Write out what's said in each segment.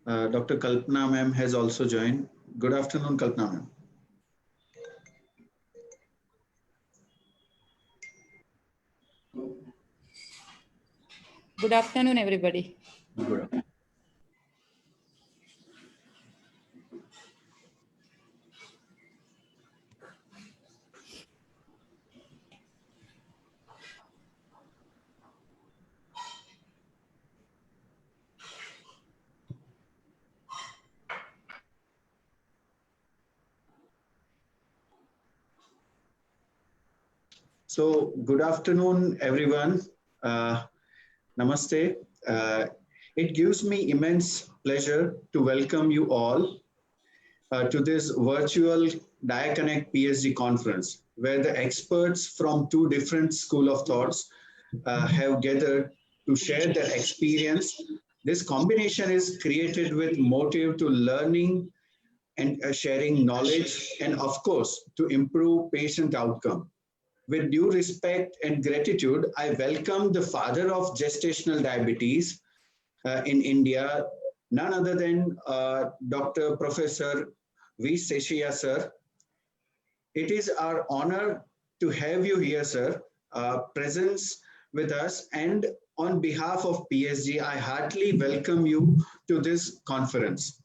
Dr. Kalpana ma'am has also joined. Good afternoon, Kalpana ma'am. Good afternoon, everybody. Good afternoon. So, good afternoon, everyone. Namaste. It gives me immense pleasure to welcome you all to this virtual DiaConnect PhD conference, where the experts from two different school of thoughts have gathered to share their experience. This combination is created with motive to learning and sharing knowledge, and of course, to improve patient outcome. With due respect and gratitude, I welcome the father of gestational diabetes in India, none other than Dr. Professor V. Seshaya, sir. It is our honor to have you here, sir, presence with us. And on behalf of PSG, I heartily welcome you to this conference.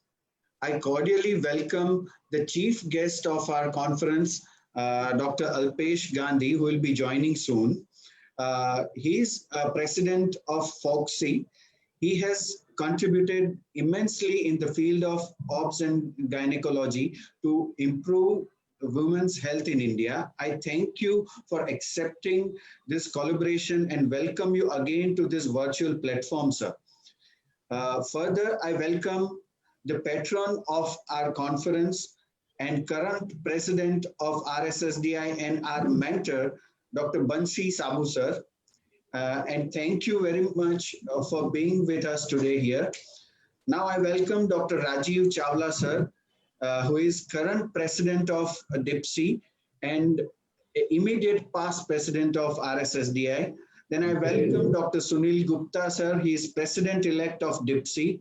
I cordially welcome the chief guest of our conference, Dr. Alpesh Gandhi, who will be joining soon. He's president of FOGSI. He has contributed immensely in the field of obs and gynecology to improve women's health in India. I thank you for accepting this collaboration and welcome you again to this virtual platform, sir. Further, I welcome the patron of our conference and current president of RSSDI and our mentor, Dr. Bansi Sabu, sir. And thank you very much for being with us today here. Now I welcome Dr. Rajiv Chawla, sir, who is current president of DIPSI and immediate past president of RSSDI. Then I welcome Dr. Sunil Gupta, sir. He is president-elect of DIPSI.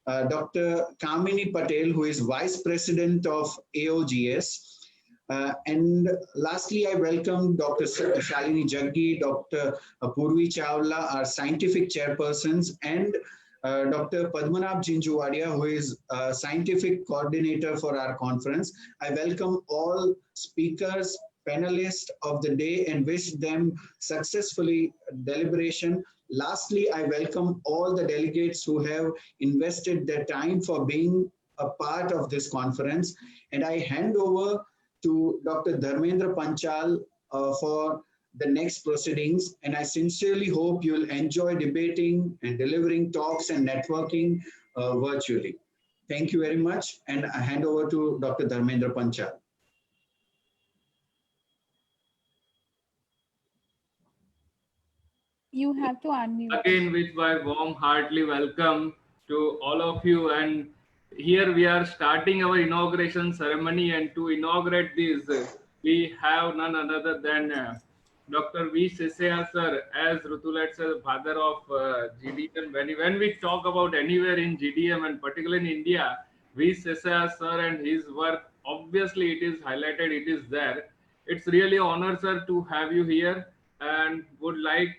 Dr. Kamini Patel, who is vice president of AOGS. And lastly, I welcome Dr. Shalini Jaggi, Dr. Purvi Chawla, our scientific chairpersons, and Dr. Padmanabh Jinjuwadia, who is scientific coordinator for our conference. I welcome all speakers, panelists of the day, and wish them successfully deliberation. Lastly, I welcome all the delegates who have invested their time for being a part of this conference. And I hand over to Dr. Dharmendra Panchal for the next proceedings. And I sincerely hope you'll enjoy debating and delivering talks and networking virtually. Thank you very much. And I hand over to Dr. Dharmendra Panchal. You have to unmute. Again, with my warm, heartily welcome to all of you. And here we are starting our inauguration ceremony. And to inaugurate this, we have none other than Dr. V. Seshaya, sir, as Rutulat sir, father of GDM. When we talk about anywhere in GDM and particularly in India, V. Seshaya, sir, and his work, obviously it is highlighted, it is there. It's really an honor, sir, to have you here. And would like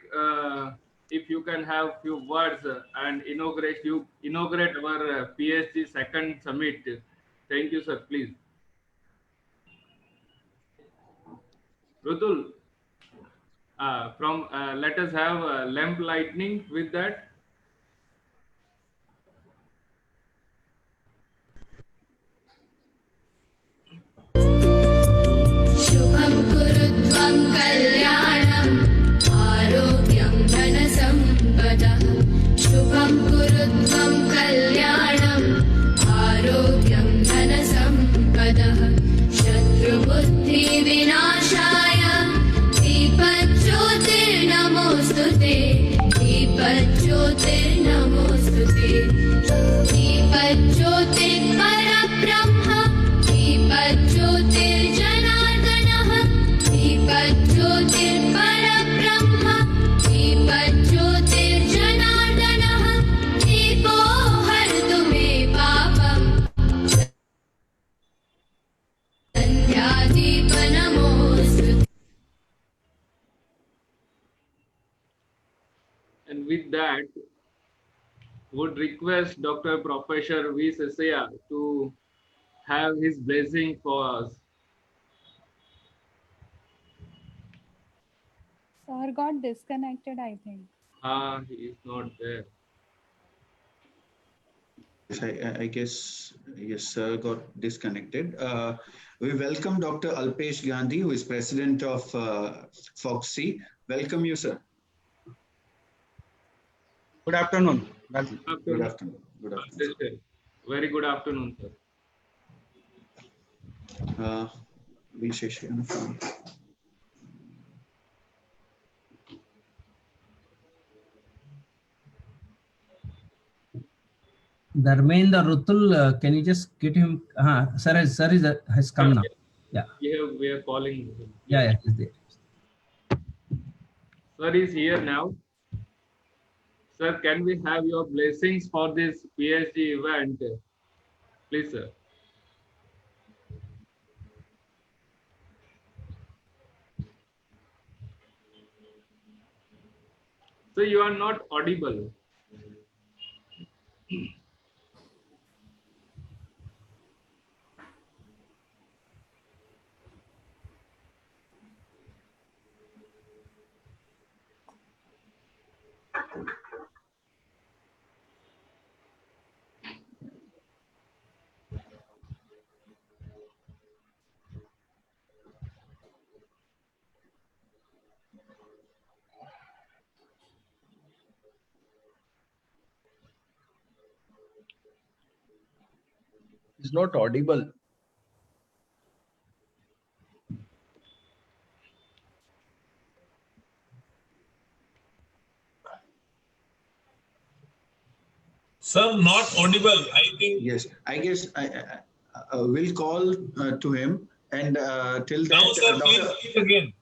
if you can have few words and inaugurate our PSG second summit. Thank you, sir. Please, Rutul. Let us have lamp lightning with that. Shubham kurutvam kalyanam arogyam dhanasampada. Shubham kurutvam kalyanam arogyam dhanasampada. Shatru buddhi vinashaya dipajyotir namostute. Dipajyotir namostute. Dipajyotir parabrahma. Dipajyotir janardanah. Dipajyotir parabrahma. Dipajyotir janardanah. Deepo har tume pa And with that, would request Dr. Professor V. Sesaya to have his blessing for us. Sir got disconnected, I think. He is not there. I guess, yes, sir, got disconnected. We welcome Dr. Alpesh Gandhi, who is president of FOXC. Welcome you, sir. Good afternoon. Good afternoon. Good afternoon. Very good afternoon, sir. V. Sesaya. Dharmendra Rutul, can you just get him? Sir has come now. Yeah. We are calling him. Yeah, he's there. Sir is here now. Sir, can we have your blessings for this PhD event? Please, sir. So you are not audible. It's not audible. Sir, not audible. I think. Yes, I guess I will call to him, and till Now, that, sir, please speak again.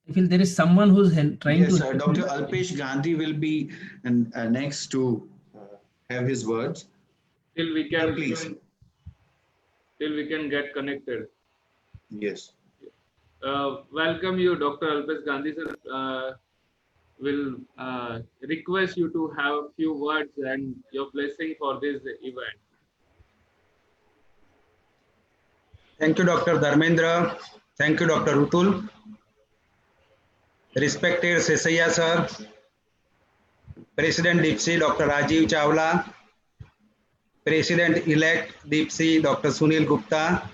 I feel there is someone who's trying yes, to. Dr. Alpesh Gandhi will be next to have his words. Till we can Please. Till we can get connected. Yes. Welcome you, Dr. Alpesh Gandhi, sir. Will request you to have a few words and your blessing for this event. Thank you, Dr. Dharmendra. Thank you, Dr. Rutul. Respected Sesaya sir, President DIPSI Dr. Rajiv Chawla, President-elect DIPSI Dr. Sunil Gupta,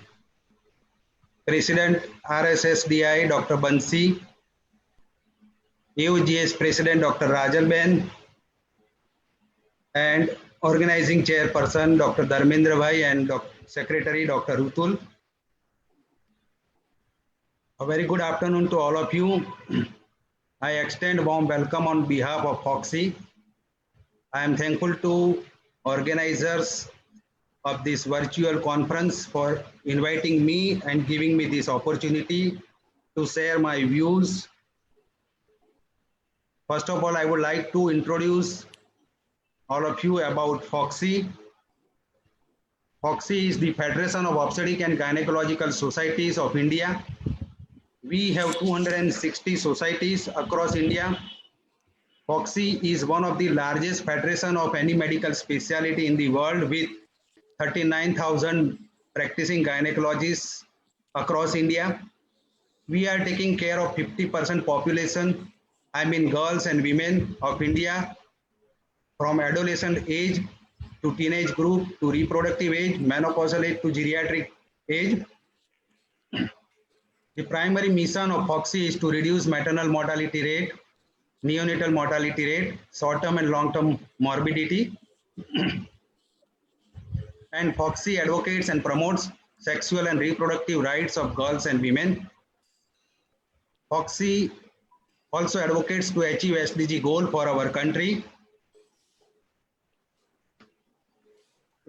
President RSSDI Dr. Bansi, AUGS President Dr. Rajal Ben, and Organizing Chairperson Dr. Dharmendra Bhai and Secretary Dr. Rutul. A very good afternoon to all of you. I extend warm welcome on behalf of FOXC. I am thankful to organizers of this virtual conference for inviting me and giving me this opportunity to share my views. First of all, I would like to introduce all of you about FOXC. FOXC is the Federation of Obstetric and Gynecological Societies of India. We have 260 societies across India. FOXC is one of the largest federation of any medical specialty in the world with 39,000 practicing gynecologists across India. We are taking care of 50% population, I mean girls and women of India, from adolescent age to teenage group to reproductive age, menopausal age to geriatric age. The primary mission of FOXC is to reduce maternal mortality rate, neonatal mortality rate, short-term and long-term morbidity. And FOXC advocates and promotes sexual and reproductive rights of girls and women. FOXC also advocates to achieve SDG goal for our country.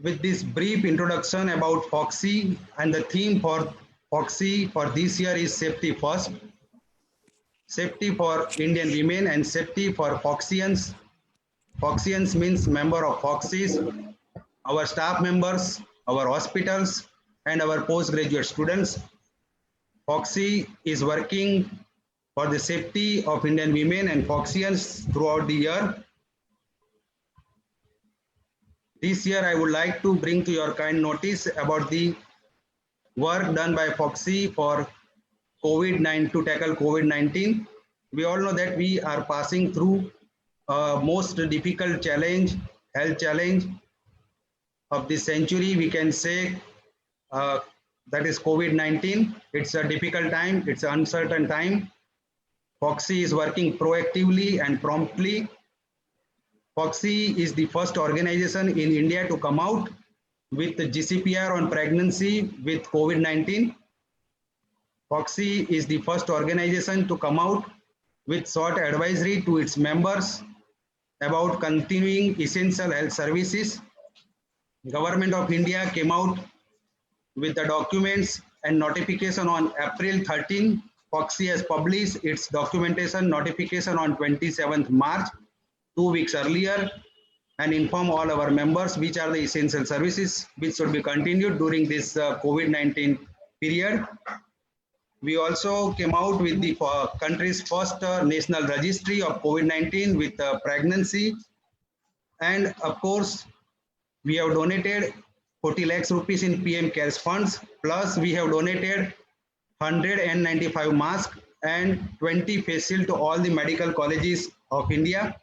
With this brief introduction about FOXC, and the theme for FOXC for this year is safety first. Safety for Indian women and safety for FOXCians. FOXCians means member of FOXCs, our staff members, our hospitals, and our postgraduate students. FOXC is working for the safety of Indian women and Foxians throughout the year. This year, I would like to bring to your kind notice about the work done by Foxy for COVID-19 to tackle COVID-19. We all know that we are passing through a most difficult challenge, health challenge of this century. We can say that is COVID-19. It's a difficult time. It's an uncertain time. Foxy is working proactively and promptly. Foxy is the first organization in India to come out with the GCPR on pregnancy with COVID-19. Foxy is the first organization to come out with short advisory to its members about continuing essential health services. Government of India came out with the documents and notification on April 13. Foxy has published its documentation notification on 27th March, 2 weeks earlier, and inform all our members which are the essential services which should be continued during this COVID-19 period. We also came out with the country's first national registry of COVID-19 with pregnancy. And of course, we have donated 40 lakhs rupees in PM CARES funds, plus we have donated 195 masks and 20 face shield to all the medical colleges of India.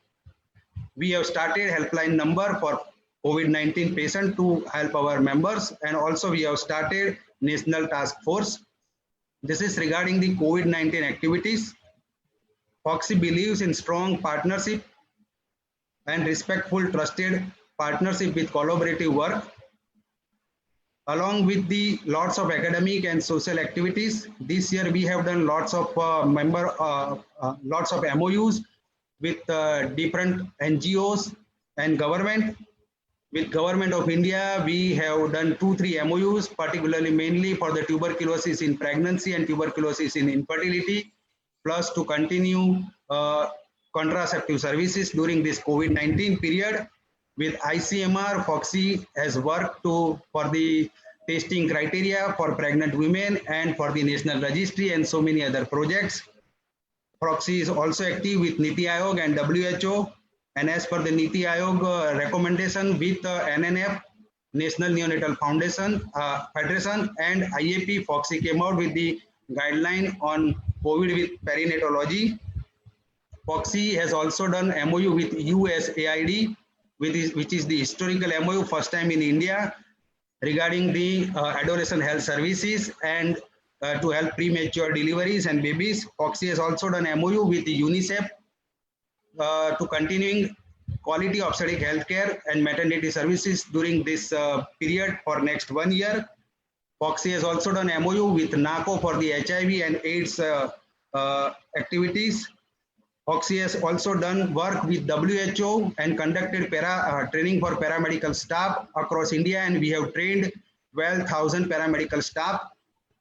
We have started helpline number for COVID-19 patient to help our members, and also we have started national task force. This is regarding the COVID-19 activities. Foxy believes in strong partnership and respectful, trusted partnership with collaborative work. Along with the lots of academic and social activities, this year we have done lots of MOUs with different NGOs and government. With Government of India, we have done 2-3 MOUs, particularly mainly for the tuberculosis in pregnancy and tuberculosis in infertility, plus to continue contraceptive services during this COVID-19 period. With ICMR, Foxy has worked for the testing criteria for pregnant women and for the national registry and so many other projects. Foxy is also active with NITI Aayog and WHO. And as per the NITI Aayog recommendation with NNF, National Neonatal Federation and IAP, Foxy came out with the guideline on COVID with perinatology. Foxy has also done MOU with USAID, which is the historical MOU, first time in India, regarding the adolescent health services and to help premature deliveries and babies. Foxy has also done MOU with the UNICEF to continuing quality obstetric healthcare and maternity services during this period for next 1 year. Foxy has also done MOU with NACO for the HIV and AIDS activities. Foxy has also done work with WHO and conducted training for paramedical staff across India, and we have trained 12,000 paramedical staff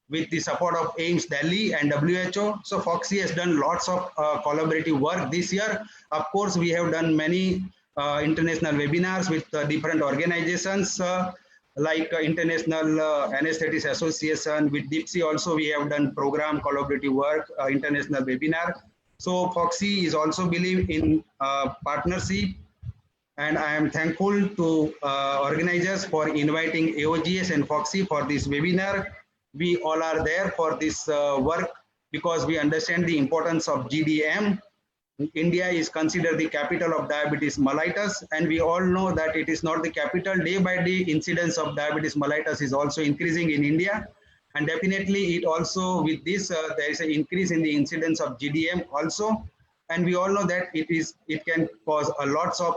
with the support of AIMS Delhi and WHO. So Foxy has done lots of collaborative work this year. Of course, we have done many international webinars with different organizations like International Anesthetists Association. With DIPSI also we have done program collaborative work, international webinar. So Foxy is also believe in partnership, and I am thankful to organizers for inviting AOGS and Foxy for this webinar. We all are there for this work because we understand the importance of GDM. India is considered the capital of diabetes mellitus, and we all know that it is not the capital. Day by day, incidence of diabetes mellitus is also increasing in India, and definitely it also with this there is an increase in the incidence of GDM also, and we all know that it can cause a lots of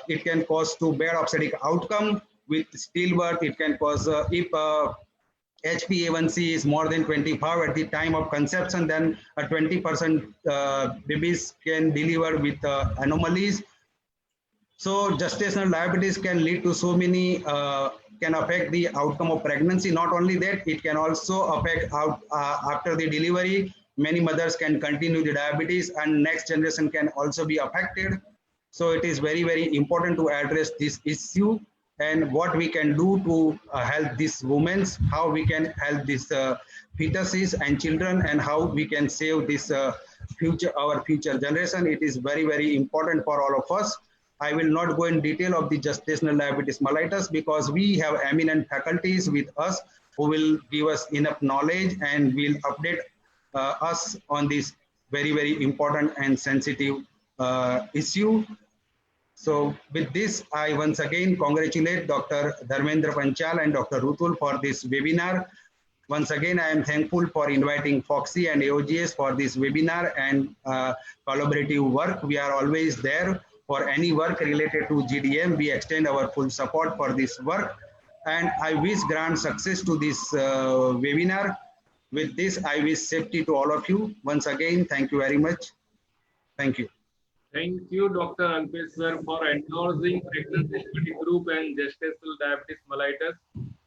it can cause to bad obstetric outcome with stillbirth. It can cause if HbA1c is more than 25 at the time of conception, then a 20% babies can deliver with anomalies. So gestational diabetes can lead to so many, can affect the outcome of pregnancy. Not only that, it can also affect after the delivery. Many mothers can continue the diabetes, and next generation can also be affected. So it is very, very important to address this issue. and what we can do to help these women, how we can help these fetuses and children, and how we can save this our future generation. It is very, very important for all of us. I will not go in detail of the gestational diabetes mellitus because we have eminent faculties with us who will give us enough knowledge and will update us on this very, very important and sensitive issue. So with this, I once again congratulate Dr. Dharmendra Panchal and Dr. Rutul for this webinar. Once again, I am thankful for inviting Foxy and AOGS for this webinar and collaborative work. We are always there for any work related to GDM. We extend our full support for this work. And I wish grand success to this webinar. With this, I wish safety to all of you. Once again, thank you very much. Thank you. Thank you, Dr. Alpesh sir, for endorsing pregnancy study group and gestational diabetes mellitus.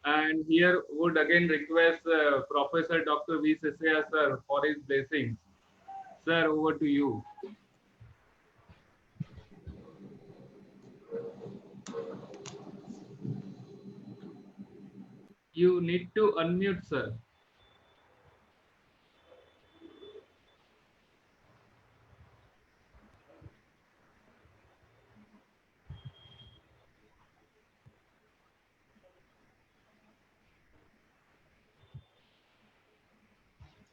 And here would again request Professor Dr. V. Sesaya sir for his blessings. Sir, over to you. You need to unmute, sir.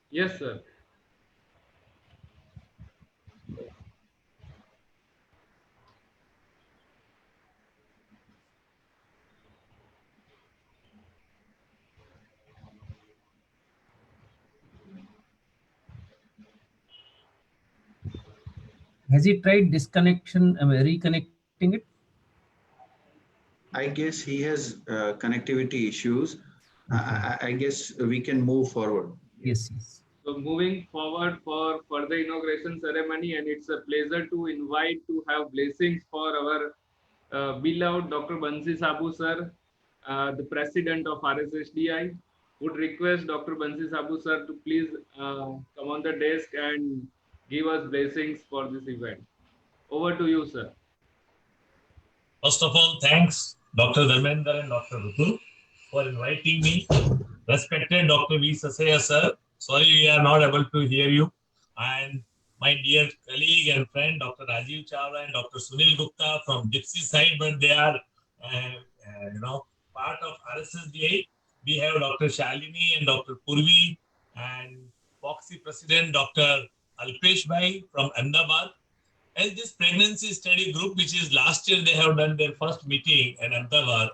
Yes, sir. Has he tried disconnection, reconnecting it? I guess he has connectivity issues. I guess we can move forward. Yes, yes. So moving forward for further inauguration ceremony, and it's a pleasure to invite to have blessings for our beloved Dr. Bansi Sabu sir, the president of RSSDI. Would request Dr. Bansi Sabu sir to please come on the desk and give us blessings for this event. Over to you, sir. First of all, thanks Dr. Dharmendra and Dr. Rutul for inviting me. Respected Dr. V. Sesaya sir, sorry we are not able to hear you. And my dear colleague and friend Dr. Rajiv Chawla and Dr. Sunil Gupta from Gypsy side, but they are part of RSSDA. We have Dr. Shalini and Dr. Purvi and Foxy President Dr. Alpesh Bhai from Ahmedabad. As this pregnancy study group, which is last year they have done their first meeting in Ahmedabad,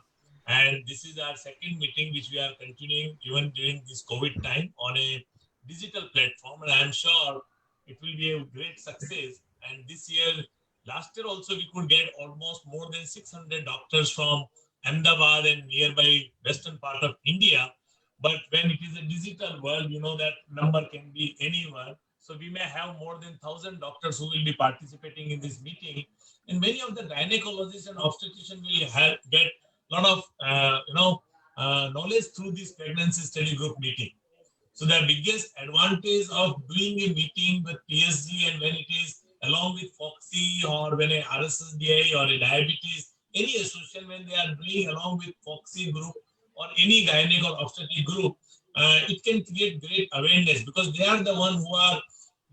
and this is our second meeting which we are continuing even during this COVID time on a digital platform, and I am sure it will be a great success. And this year, last year also we could get almost more than 600 doctors from Ahmedabad and nearby western part of India. But when it is a digital world, you know that number can be anywhere. So we may have more than 1,000 doctors who will be participating in this meeting. And many of the gynecologists and obstetricians will get a lot of knowledge through this pregnancy study group meeting. So the biggest advantage of doing a meeting with PSG and when it is along with Foxy or when a RSSDI or a diabetes, any association when they are doing along with Foxy group or any gynec or obstetric group, it can create great awareness because they are the one who are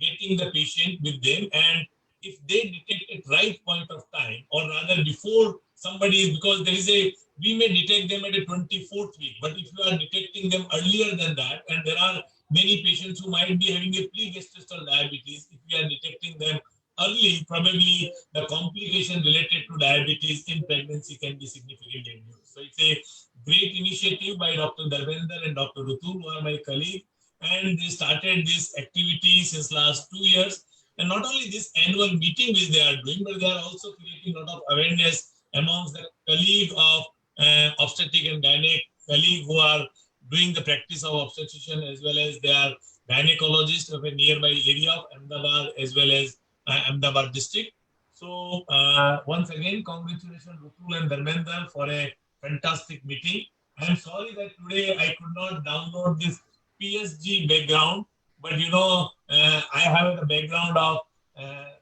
getting the patient with them, and if they detect at right point of time or rather before somebody, because there is a, we may detect them at a 24th week, but if you are detecting them earlier than that, and there are many patients who might be having a pre-gestational diabetes, if we are detecting them early, probably the complication related to diabetes in pregnancy can be significantly reduced. So it's a great initiative by Dr. Dharmendra and Dr. Rutul, who are my colleagues, and they started this activity since last 2 years. And not only this annual meeting which they are doing, but they are also creating a lot of awareness amongst the colleague of obstetric and gynec colleague who are doing the practice of obstetrician, as well as they are gynecologists of a nearby area of Ahmedabad as well as Ahmedabad district. So once again, congratulations Rutul and Dharmendra for a fantastic meeting. I'm sorry that today I could not download this PSG background, but you know, I have the background of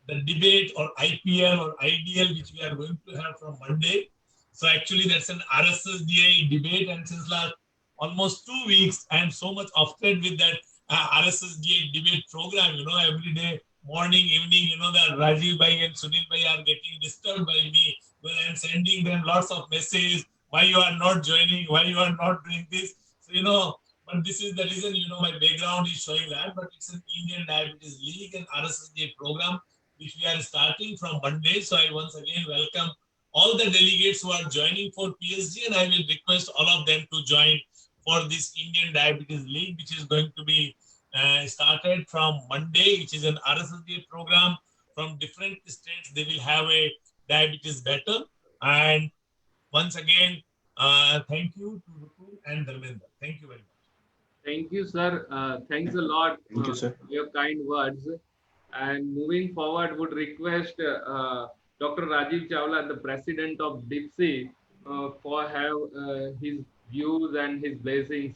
the debate or IPL or IDL, which we are going to have from Monday. So actually that's an RSSDI debate, and since last almost 2 weeks, I am so much often with that RSSDI debate program. Every day, morning, evening, that Rajiv Bhai and Sunil Bhai are getting disturbed by me when I'm sending them lots of messages. Why you are not joining? Why you are not doing this? So, but this is the reason, my background is showing that, but it's an Indian Diabetes League and RSSDI program, which we are starting from Monday. So I once again welcome all the delegates who are joining for PSG, and I will request all of them to join for this Indian Diabetes League, which is going to be started from Monday, which is an RSSDA program from different states. They will have a diabetes battle. And once again, thank you to Rutul and Dharmendra. Thank you very much. Thank you, sir. Thanks a lot Thank you, sir. for your kind words. And moving forward, would request Dr. Rajiv Chawla, the president of DIPSI, for have his views and his blessings.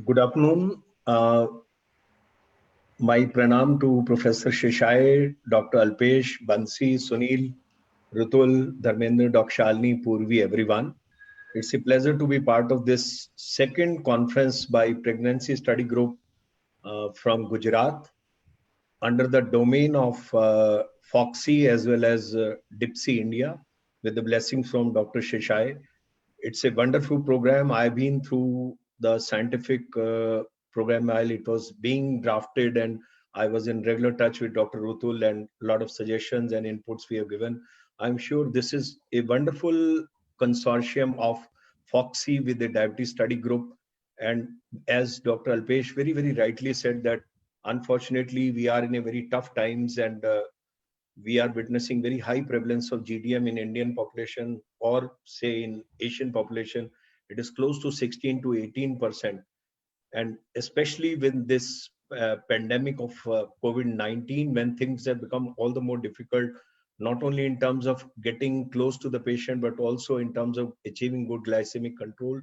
Good afternoon. My pranam to Professor Shishai, Dr. Alpesh, Bansi, Sunil, Rutul, Dharmendra, Dr. Shalini, Purvi, everyone. It's a pleasure to be part of this second conference by Pregnancy Study Group from Gujarat under the domain of Foxy as well as DIPSI India with the blessings from Dr. Shishai. It's a wonderful program. I've been through the scientific program while it was being drafted, and I was in regular touch with Dr. Rutul, and a lot of suggestions and inputs we have given. I'm sure this is a wonderful consortium of Foxy with the Diabetes Study Group. And as Dr. Alpesh very, very rightly said that unfortunately we are in a very tough times, and we are witnessing very high prevalence of GDM in Indian population, or say in Asian population. It is close to 16 to 18%. And especially with this pandemic of COVID-19, when things have become all the more difficult, not only in terms of getting close to the patient, but also in terms of achieving good glycemic control.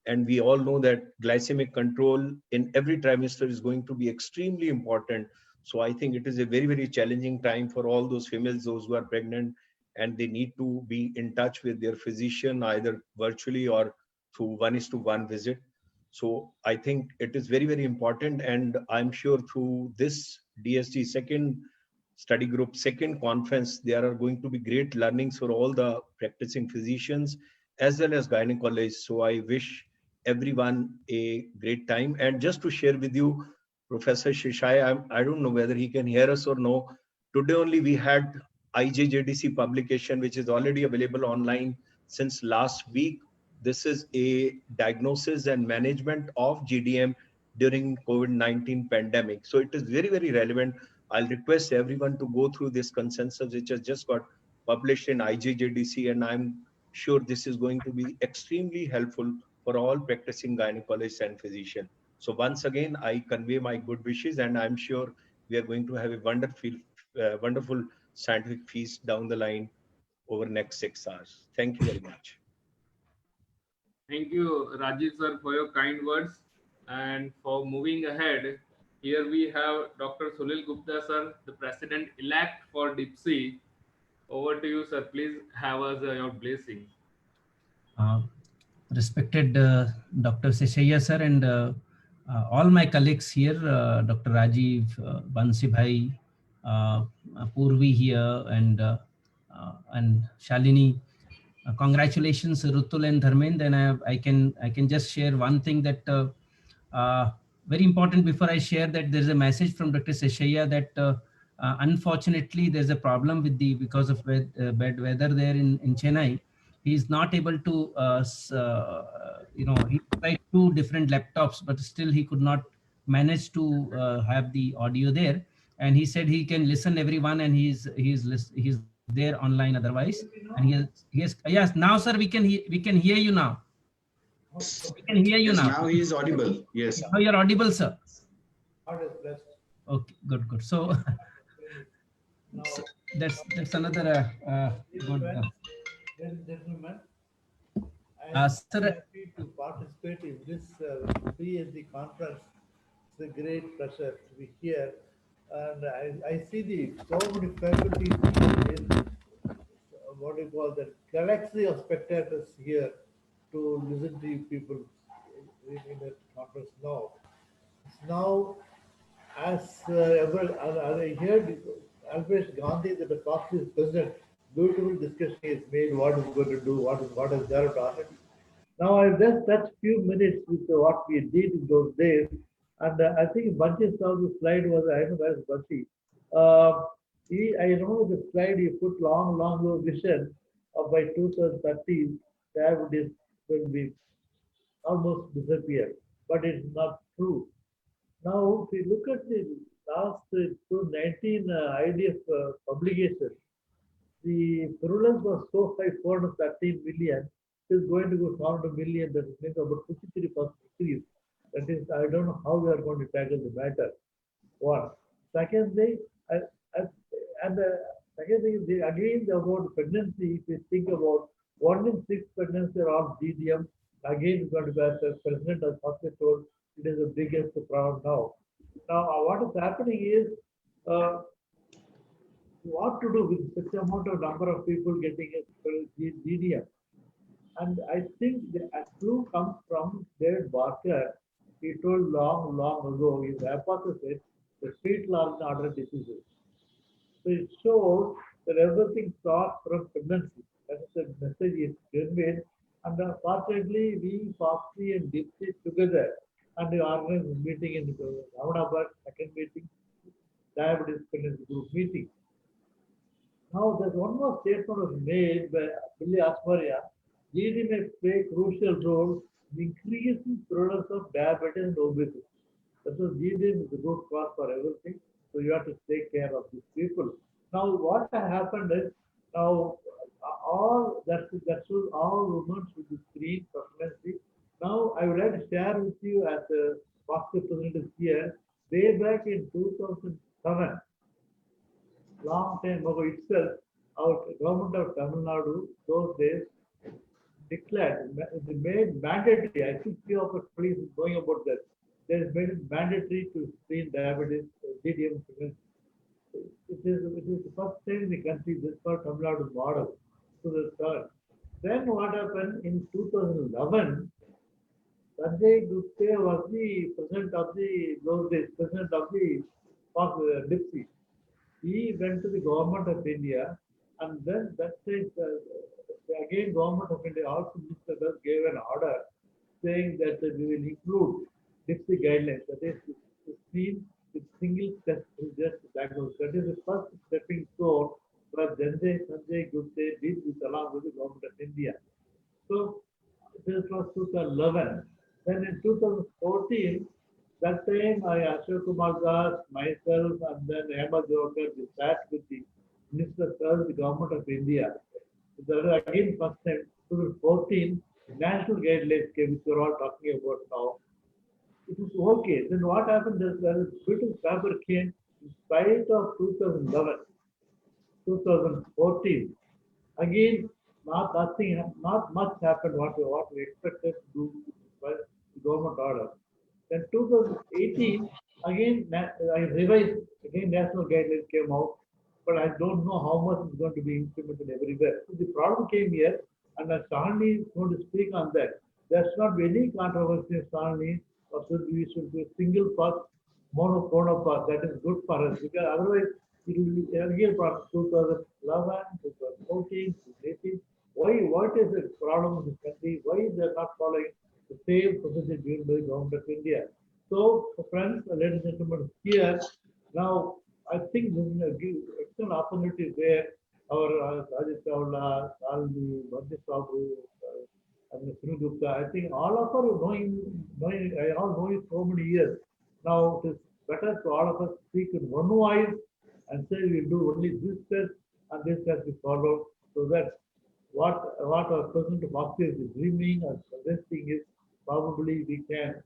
And we all know that glycemic control in every trimester is going to be extremely important. So I think it is a very, very challenging time for all those females, those who are pregnant, and they need to be in touch with their physician, either virtually or through 1:1 visit. So I think it is very, very important. And I'm sure through this DSG second study group, second conference, there are going to be great learnings for all the practicing physicians as well as gynecologists. So I wish everyone a great time. And just to share with you, Professor Shishai, I don't know whether he can hear us or no. Today only we had IJJDC publication, which is already available online since last week. This is a diagnosis and management of GDM during COVID-19 pandemic. So it is very, very relevant. I'll request everyone to go through this consensus, which has just got published in IJJDC, and I'm sure this is going to be extremely helpful for all practicing gynecologists and physicians. So once again, I convey my good wishes, and I'm sure we are going to have a wonderful scientific feast down the line over next 6 hours. Thank you very much. Thank you, Rajiv sir, for your kind words. And for moving ahead, here we have Dr. Sunil Gupta sir, the president-elect for DIPSI. Over to you, sir. Please have us your blessings. Respected Dr. Seshaya sir and all my colleagues here, Dr. Rajiv, Bansi Bhai, Purvi here, and Shalini. Congratulations, Rutul and Dharmendra. And I can just share one thing that very important before I share that there's a message from Dr. Seshaya that unfortunately there's a problem with because of bad weather there in Chennai. He is not able to, he tried 2 different laptops, but still he could not manage to have the audio there. And he said he can listen everyone, and he's there online otherwise. And he has yes, now sir we can hear you now. We can hear you now. Now he is audible. Yes. Now you're audible, sir. Okay, good. So, so that's another good. Ladies and gentlemen, I am Sir, happy to participate in this PSG conference. It's a great pleasure to be here. And I see so many faculties in what do you call that, galaxy of spectators here to listen to you people in the conference now. Now, as I heard Alpesh Gandhi, the party's president, beautiful discussion is made, what is going to do, what is there to happen. Now, I'll just touch few minutes with what we did in those days. And I think Bansi saw the slide was, I know where is Bansi. I remember the slide he put long vision of by 2030, diabetes will be almost disappear. But it's not true. Now, if you look at the last 2019 IDF publication, the prevalence was so high, 413 million. It is going to go 400 million. That means about 53% increase. That is, I don't know how we are going to tackle the matter. One. Second thing, and the second thing is again about pregnancy. If you think about 1 in 6 pregnancy are all GDM. Again, it's going to be as the president has also told, it is the biggest problem now. Now, what is happening is what to do with such amount of number of people getting a GDM. And I think the clue comes from David Barker. He told long ago, his hypothesis, the fetal organ diseases. So it shows that everything starts from pregnancy. That is the message is conveyed. And unfortunately, we, Foxy and Dipsy together, and we organized a meeting in Ahmedabad, second meeting, diabetes pregnancy group meeting. Now, there's one more statement was made by Billy Asmaria. GD may play a crucial role in increasing prevalence of diabetes and obesity. That is, GD is the root cause for everything. So you have to take care of these people. Now, what happened is now all women should be screened for pregnancy. Now, I would like to share with you as the Foxy president is here. Way back in 2007. Long time ago itself, our government of Tamil Nadu, those days, declared, they made mandatory, I think few of our colleagues is going about that, they made it mandatory to screen diabetes, GDM pregnancy. It is the first time in the country, this for Tamil Nadu model. So the third. Then what happened in 2011, Sanjay Gupta was the president of the, those days, president of the Dipsy. He went to the government of India, and then that time again government of India also gave an order saying that we will include Dipsy guidelines. That is, to screen with single test just diagnosis. That is the first stepping stone where Sanjay Gupta did this along with the government of India. So this was 2011. Then in 2014. That time, Ashok Kumar Das, myself, and then Hema Joker, we sat with the Minister of the Government of India. That was again first time, 2014, national guidelines came, which we're all talking about now. It is okay. Then what happened is there is British paper came in spite of 2011, 2014. Again, not much happened what we expected to do by the government order. Then 2018, again, I revised, again, national guidelines came out, but I don't know how much is going to be implemented everywhere. So the problem came here, and Stanley is going to speak on that. There's not any controversy in Stanley, or we should do a single path, mono path. That is good for us, because otherwise it will be again for 2011, 2014, 2018. What is the problem in this country? Why they are not following the same procedure given by the government of India? So, friends, ladies and gentlemen, here now I think this is an excellent opportunity where our Rajesh Chawla, Salvi, Bharti Sabhu, and Sunil Gupta, I think all of us knowing, I all know it so many years. Now it is better to all of us speak in one voice and say we will do only this test and this test is followed, so that what our President of Foxy is dreaming or suggesting is probably we can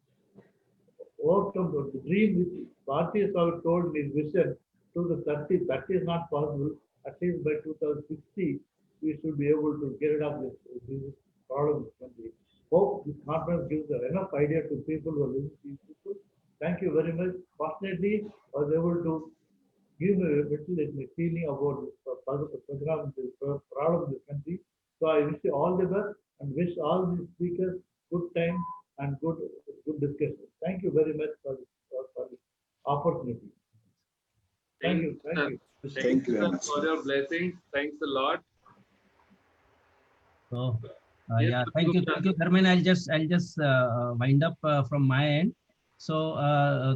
overcome the dream which Bharti has told in his vision to the 30. That is not possible. At least by 2060, we should be able to get rid of this problem in this country. Hope this conference gives enough idea to people who are listening to these people. Thank you very much. Fortunately, I was able to give a little feeling about this I'm so proud of this country. So I wish you all the best and wish all the speakers good time and good discussion. Thank you very much for this opportunity. Thank you. Thank you. Thank you very sir, much. for your blessings. Thanks a lot. So, Yes, yeah, Mr. thank you, Gupta. Dharmen. I'll just wind up from my end. So,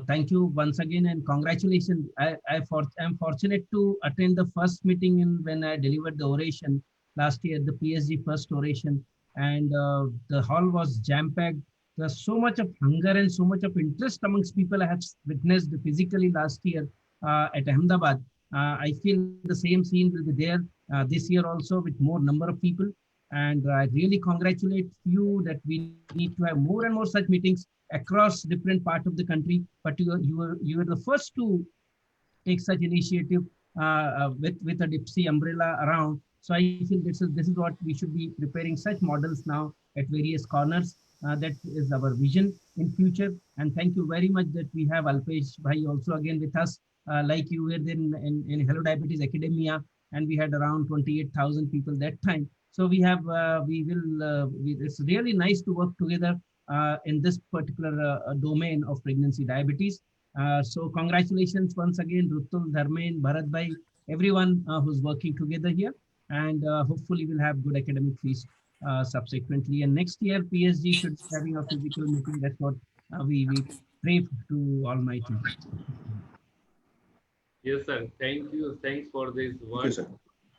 thank you once again and congratulations. I'm fortunate to attend the first meeting when I delivered the oration last year, the PSG first oration, and the hall was jam-packed. There's so much of hunger and so much of interest amongst people I have witnessed physically last year at Ahmedabad. I feel the same scene will be there this year also with more number of people. And I really congratulate you that we need to have more and more such meetings across different parts of the country. But you were the first to take such initiative with a DIPSI umbrella around. So I feel this is what we should be preparing such models now at various corners. That is our vision in future. And thank you very much that we have Alpesh Bhai also again with us. Like you were there in Hello Diabetes Academia, and we had around 28,000 people that time. So we have, it's really nice to work together in this particular domain of pregnancy diabetes. So congratulations once again, Rutul, Dharmen, Bharat Bhai, everyone who's working together here. And hopefully we'll have good academic feast subsequently. And next year, PSG should be having a physical meeting. That's what we pray to Almighty. Yes, sir. Thank you. Thanks for this work. Yes, sir.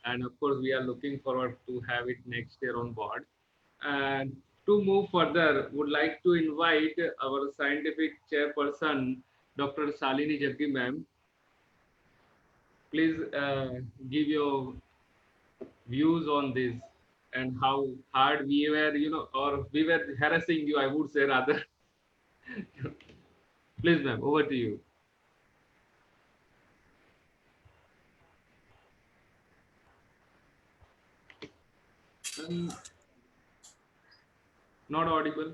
And of course, we are looking forward to have it next year on board. And to move further, would like to invite our scientific chairperson, Dr. Shalini Jaggi ma'am. Please give your views on this and how hard we were, or we were harassing you, I would say rather. Please, ma'am, over to you. Not audible.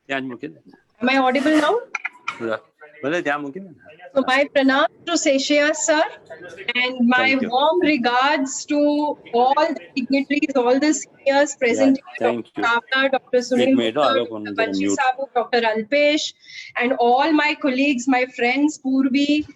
Am I audible now? So my pranam to Seshaya sir and my warm regards to all the dignitaries, all the seniors present here, thank Dr. Kavla, Dr. Sunil, Dr. Banshi Sabu, Dr. Alpesh, and all my colleagues, my friends, Purvi.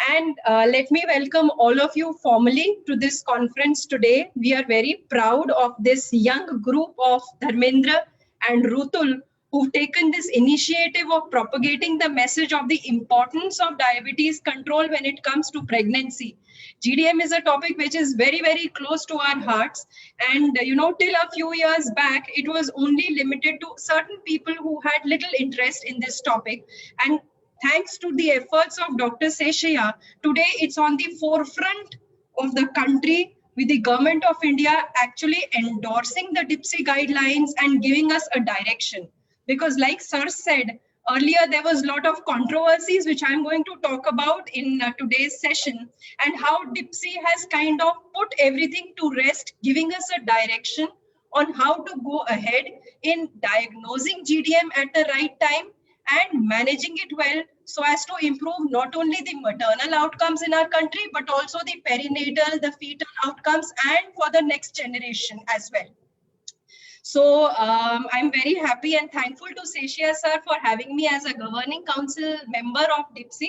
And let me welcome all of you formally to this conference today. We are very proud of this young group of Dharmendra and Rutul who've taken this initiative of propagating the message of the importance of diabetes control when it comes to pregnancy. GDM is a topic which is very, very close to our hearts. And, till a few years back, it was only limited to certain people who had little interest in this topic. And thanks to the efforts of Dr. Seshaya, today it's on the forefront of the country, with the government of India actually endorsing the DIPSI guidelines and giving us a direction. Because like Sir said, earlier there was a lot of controversies, which I'm going to talk about in today's session, and how DIPSI has kind of put everything to rest, giving us a direction on how to go ahead in diagnosing GDM at the right time and managing it well so as to improve not only the maternal outcomes in our country, but also the perinatal, the fetal outcomes, and for the next generation as well. So I'm very happy and thankful to Seshaya sir for having me as a governing council member of DIPSI.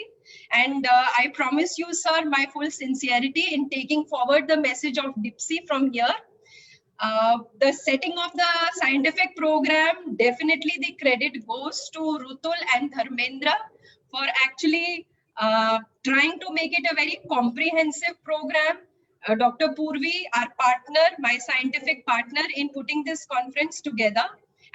And I promise you, sir, my full sincerity in taking forward the message of DIPSI from here. The setting of the scientific program, definitely the credit goes to Rutul and Dharmendra for actually trying to make it a very comprehensive program. Dr. Purvi, our partner, my scientific partner in putting this conference together.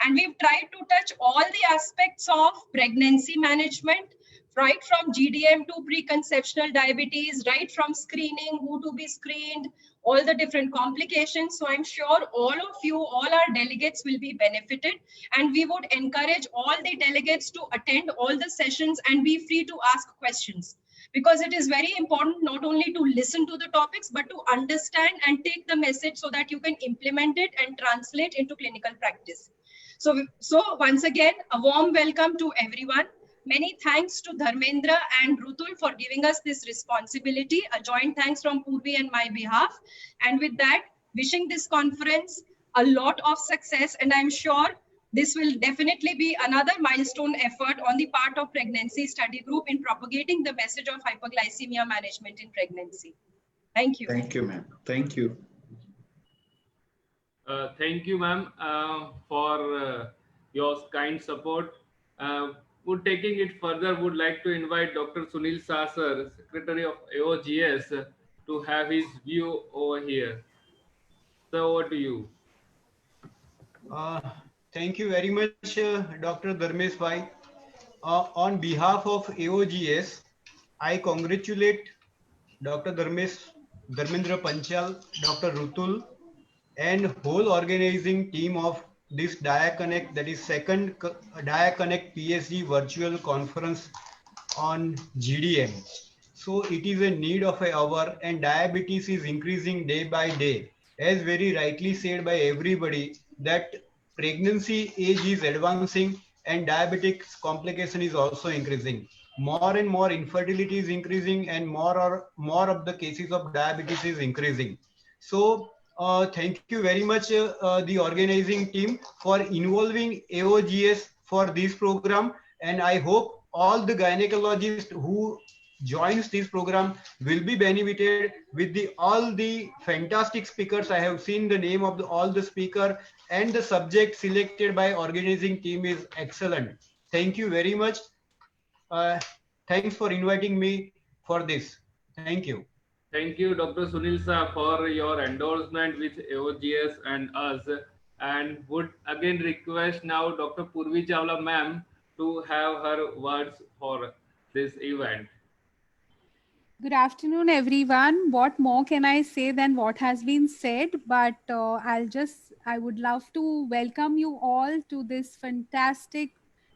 And we've tried to touch all the aspects of pregnancy management, right from GDM to preconceptional diabetes, right from screening, who to be screened, all the different complications. So I'm sure all of you, all our delegates will be benefited. And we would encourage all the delegates to attend all the sessions and be free to ask questions. Because it is very important not only to listen to the topics, but to understand and take the message so that you can implement it and translate into clinical practice. So once again, a warm welcome to everyone. Many thanks to Dharmendra and Rutul for giving us this responsibility. A joint thanks from Purvi and my behalf. And with that, wishing this conference a lot of success. And I'm sure this will definitely be another milestone effort on the part of Pregnancy Study Group in propagating the message of hyperglycemia management in pregnancy. Thank you. Thank you, ma'am. Thank you. Thank you, ma'am, for your kind support. Would taking it further, would like to invite Dr. Sunil Sasar, Secretary of AOGS, to have his view over here. So over to you. Thank you very much, Dr. Dharmesh Bhai. On behalf of AOGS, I congratulate Dr. Dharmendra Panchal, Dr. Rutul, and whole organizing team of this DiaConnect, that is second DiaConnect PSG virtual conference on GDM. So it is a need of an hour, and diabetes is increasing day by day. As very rightly said by everybody, that pregnancy age is advancing and diabetic complication is also increasing. More and more infertility is increasing, and more of the cases of diabetes is increasing. So thank you very much, the organizing team, for involving AOGS for this program, and I hope all the gynecologists who joins this program will be benefited with all the fantastic speakers. I have seen the name of all the speaker, and the subject selected by organizing team is excellent. Thank you very much. Thanks for inviting me for this. Thank you. Thank you, Dr. Sunil Sir, for your endorsement with AOGS and us. And would again request now Dr. Purvi Chawla ma'am to have her words for this event. Good afternoon, everyone. What more can I say than what has been said? But I would love to welcome you all to this fantastic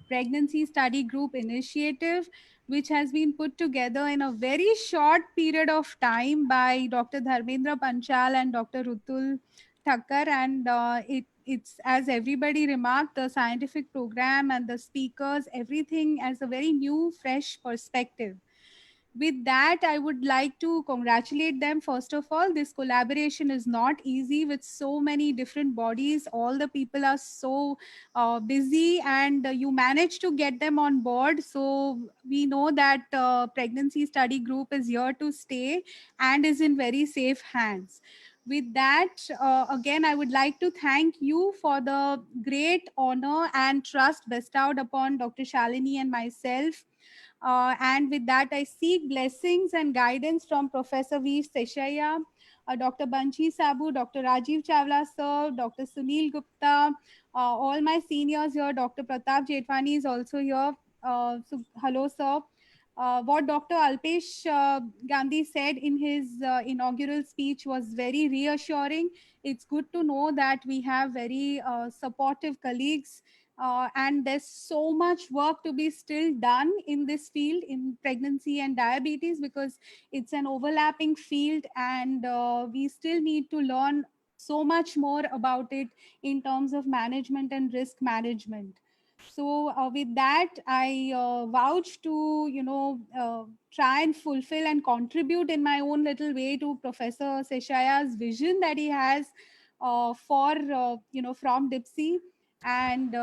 pregnancy study group initiative, which has been put together in a very short period of time by Dr. Dharmendra Panchal and Dr. Rutul Thakkar. And it's, as everybody remarked, the scientific program and the speakers, everything as a very new, fresh perspective. With that, I would like to congratulate them. First of all, this collaboration is not easy with so many different bodies. All the people are so busy, and you managed to get them on board. So we know that pregnancy study group is here to stay and is in very safe hands. With that, again, I would like to thank you for the great honor and trust bestowed upon Dr. Shalini and myself. And with that, I seek blessings and guidance from Professor V. Seshaya, Dr. Banshi Sabu, Dr. Rajiv Chawla sir, Dr. Sunil Gupta, all my seniors here. Dr. Pratap Jetwani is also here. So hello, sir. What Dr. Alpesh Gandhi said in his inaugural speech was very reassuring. It's good to know that we have very supportive colleagues, and there's so much work to be still done in this field in pregnancy and diabetes, because it's an overlapping field, and we still need to learn so much more about it in terms of management and risk management. So with that, I vouch to, try and fulfill and contribute in my own little way to Professor Seshaya's vision that he has from DIPSI. And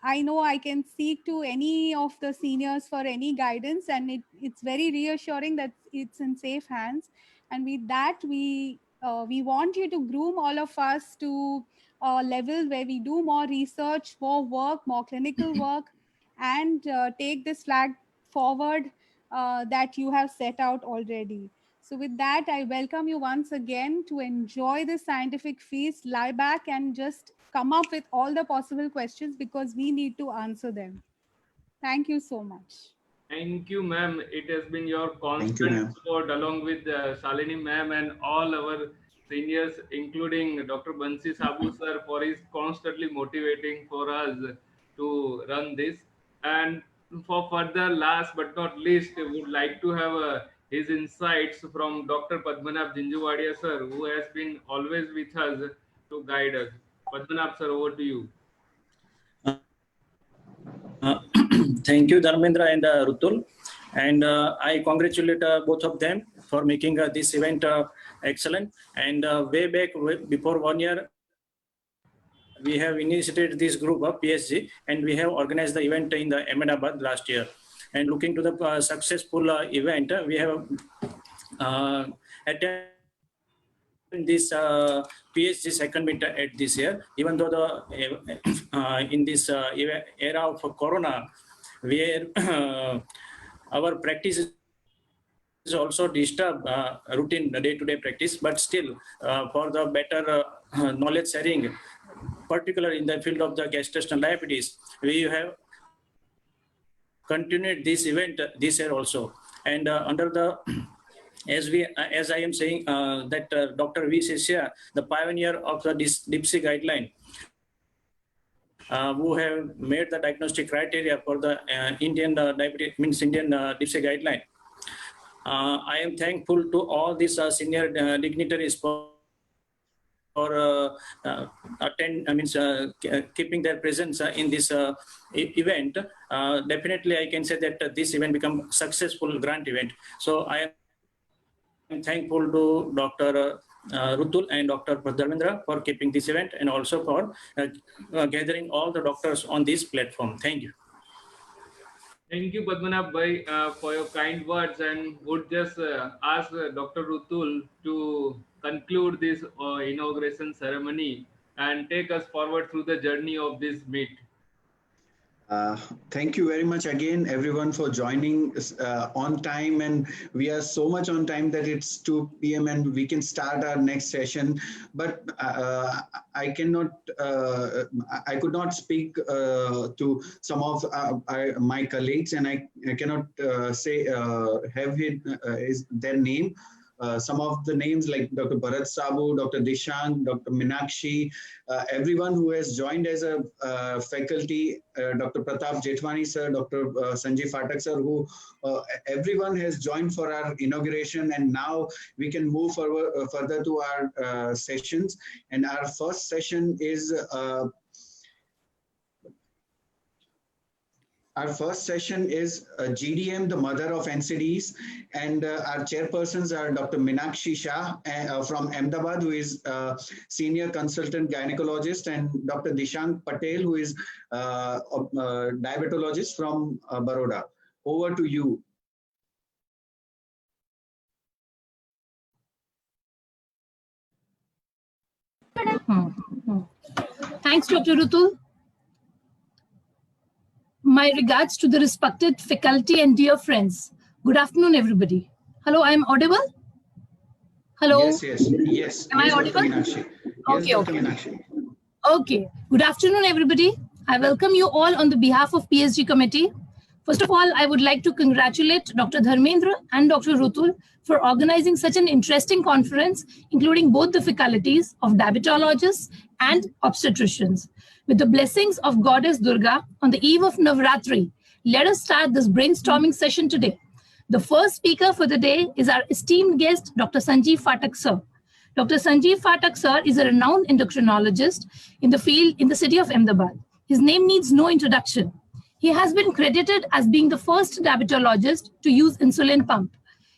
I know I can seek to any of the seniors for any guidance, and it's very reassuring that it's in safe hands. And with that, we want you to groom all of us to a level where we do more research, more work, more clinical work, and take this flag forward that you have set out already. So with that, I welcome you once again to enjoy the scientific feast, lie back and just come up with all the possible questions, because we need to answer them. Thank you so much. Thank you, ma'am. It has been your Thank you, constant ma'am. support along with Shalini ma'am and all our seniors, including Dr. Bansi Sabu sir, for his constantly motivating for us to run this. And for further, last but not least, would like to have his insights from Dr. Padmanabh Jinjuwadia sir, who has been always with us to guide us. Padmanabh sir, over to you. Thank you, Dharmendra and Rutul. And I congratulate both of them for making this event excellent. And way back before 1 year, we have initiated this group of PSG, and we have organized the event in the Ahmedabad last year. And looking to the successful event, we have attended this PSG second meet at this year. Even though the in this era of Corona, where our practice is also disturbed routine day-to-day practice, but still for the better knowledge sharing, particularly in the field of the gestational diabetes, we have continued this event this year also. And under the as I am saying that Dr. V. Seshaya, the pioneer of the DIPSI guideline, who have made the diagnostic criteria for the Indian Indian DIPSI guideline. I am thankful to all these senior dignitaries for keeping their presence in this event. Definitely, I can say that this event become successful grant event. So I am thankful to Dr. Rutul and Dr. Dharmendra for keeping this event, and also for gathering all the doctors on this platform. Thank you. Thank you, Padmanabh Bhai, for your kind words, and would just ask Dr. Rutul to conclude this inauguration ceremony and take us forward through the journey of this meet. Thank you very much again, everyone, for joining on time. And we are so much on time that it's 2 p.m. and we can start our next session. But I cannot, I could not speak to some of my colleagues, and I cannot say is their name. Some of the names like Dr. Bharat Sabu, Dr. Dishank, Dr. Minakshi, everyone who has joined as a faculty, Dr. Pratap Jethwani sir, Dr. Sanjay Phatak sir, who everyone has joined for our inauguration, and now we can move forward, further to our sessions. And our first session is GDM, the mother of NCDs, and our chairpersons are Dr. Minakshi Shah from Ahmedabad, who is senior consultant gynecologist, and Dr. Dishank Patel, who is diabetologist from Baroda. Over to you. Thanks, Dr. Rutul. My regards to the respected faculty and dear friends. Good afternoon, everybody. Hello, I am audible? Hello? Yes. Am I audible? Yes, Okay, Dr. okay. Minakshi. Okay. Good afternoon, everybody. I welcome you all on the behalf of PSG committee. First of all, I would like to congratulate Dr. Dharmendra and Dr. Rutul for organizing such an interesting conference, including both the faculties of diabetologists and obstetricians. With the blessings of Goddess Durga on the eve of Navratri, let us start this brainstorming session today. The first speaker for the day is our esteemed guest, Dr. Sanjay Phatak sir. Dr. Sanjay Phatak sir is a renowned endocrinologist in the field in the city of Ahmedabad. His name needs no introduction. He has been credited as being the first diabetologist to use insulin pump.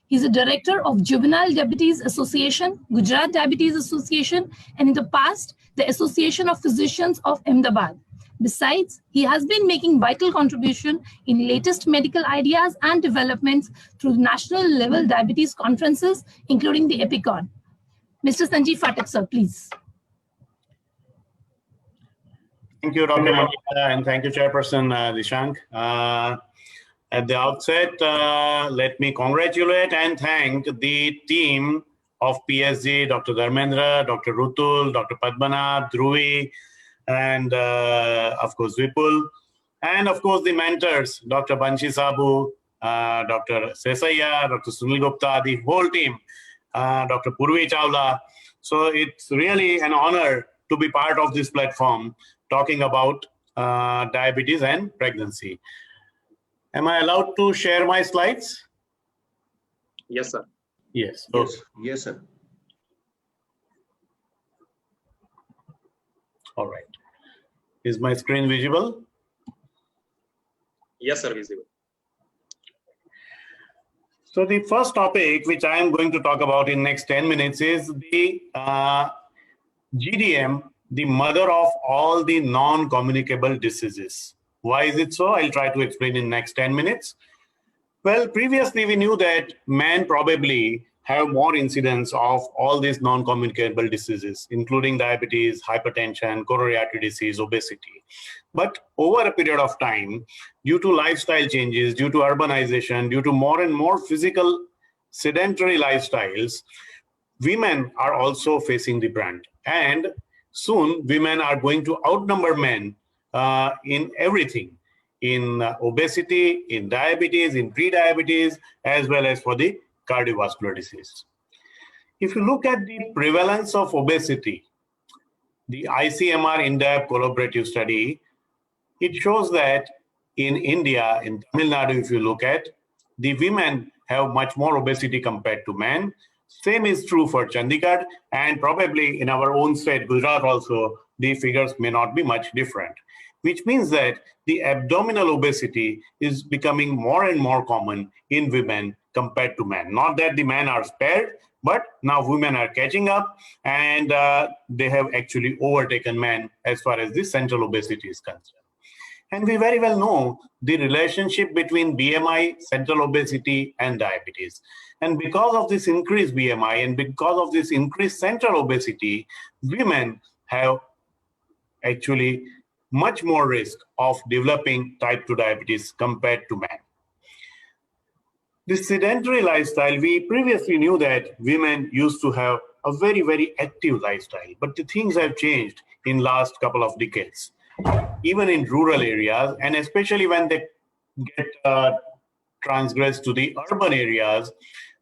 He's a director of Juvenile Diabetes Association, Gujarat Diabetes Association, and in the past, the Association of Physicians of Ahmedabad. Besides, he has been making vital contribution in latest medical ideas and developments through national level diabetes conferences, including the EPICON. Mr. Sanjay Phatak, sir, please. Thank you, Dr. Manita, and thank you, Chairperson Dishank. At the outset, let me congratulate and thank the team of PSG, Dr. Dharmendra, Dr. Rutul, Dr. Padmanabh, Dhruvi, and of course, Vipul, and of course, the mentors, Dr. Banshi Sabu, Dr. Seshaya, Dr. Sunil Gupta, the whole team, Dr. Purvi Chawla. So it's really an honor to be part of this platform talking about diabetes and pregnancy. Am I allowed to share my slides? Yes, sir. Yes. Yes, sir. All right. Is my screen visible? Yes, sir, visible. So the first topic which I am going to talk about in next 10 minutes is the GDM, the mother of all the non-communicable diseases. Why is it so? I'll try to explain in next 10 minutes. Well, previously we knew that men probably have more incidence of all these non-communicable diseases, including diabetes, hypertension, coronary artery disease, obesity. But over a period of time, due to lifestyle changes, due to urbanization, due to more and more physical sedentary lifestyles, women are also facing the brunt. And soon women are going to outnumber men in everything, in obesity, in diabetes, in pre-diabetes, as well as for the cardiovascular disease. If you look at the prevalence of obesity, the ICMR in-depth collaborative study, it shows that in India, in Tamil Nadu, if you look at, the women have much more obesity compared to men. Same is true for Chandigarh, and probably in our own state, Gujarat also, the figures may not be much different, which means that the abdominal obesity is becoming more and more common in women compared to men. Not that the men are spared, but now women are catching up, and they have actually overtaken men as far as the central obesity is concerned. And we very well know the relationship between BMI, central obesity, and diabetes. And because of this increased BMI and because of this increased central obesity, women have actually much more risk of developing type 2 diabetes compared to men. This sedentary lifestyle, we previously knew that women used to have a very, very active lifestyle, but the things have changed in last couple of decades. Even in rural areas, and especially when they get transgressed to the urban areas,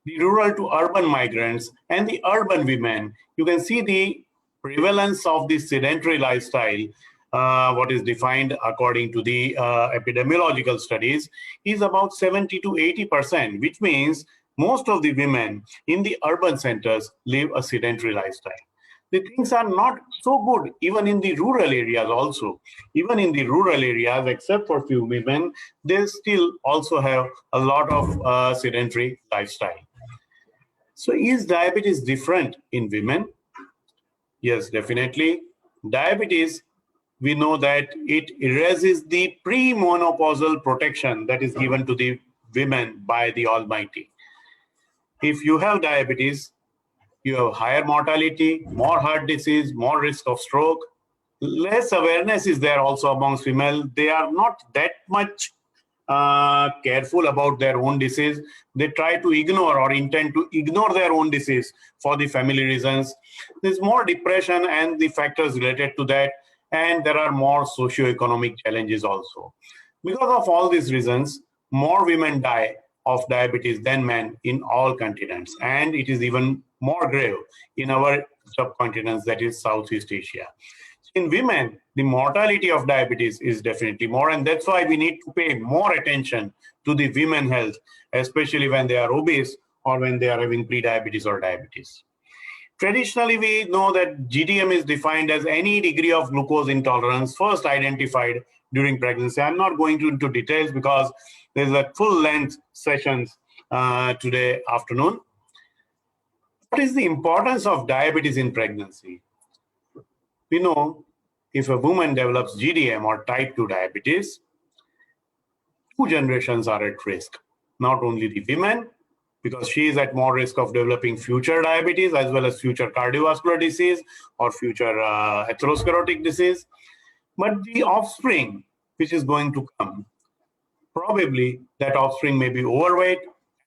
the rural to urban migrants and the urban women, you can see the prevalence of the sedentary lifestyle, what is defined according to the epidemiological studies, is about 70 to 80%, which means most of the women in the urban centers live a sedentary lifestyle. The things are not so good even in the rural areas also. Even in the rural areas, except for few women, they still also have a lot of sedentary lifestyle. So is diabetes different in women? Yes, definitely. Diabetes, we know that it erases the pre-menopausal protection that is given to the women by the Almighty. If you have diabetes, you have higher mortality, more heart disease, more risk of stroke. Less awareness is there also amongst females. They are not that much careful about their own disease. They try to ignore or intend to ignore their own disease for the family reasons. There's more depression and the factors related to that, and there are more socioeconomic challenges also. Because of all these reasons, more women die of diabetes than men in all continents, and it is even more grave in our subcontinents, that is Southeast Asia. In women, the mortality of diabetes is definitely more, and that's why we need to pay more attention to the women health, especially when they are obese or when they are having pre-diabetes or diabetes. Traditionally, we know that GDM is defined as any degree of glucose intolerance first identified during pregnancy. I'm not going into details because there's a full-length sessions today afternoon. What is the importance of diabetes in pregnancy? We know if a woman develops GDM or type 2 diabetes, 2 generations are at risk. Not only the women, because she is at more risk of developing future diabetes as well as future cardiovascular disease or future atherosclerotic disease, but the offspring which is going to come, probably that offspring may be overweight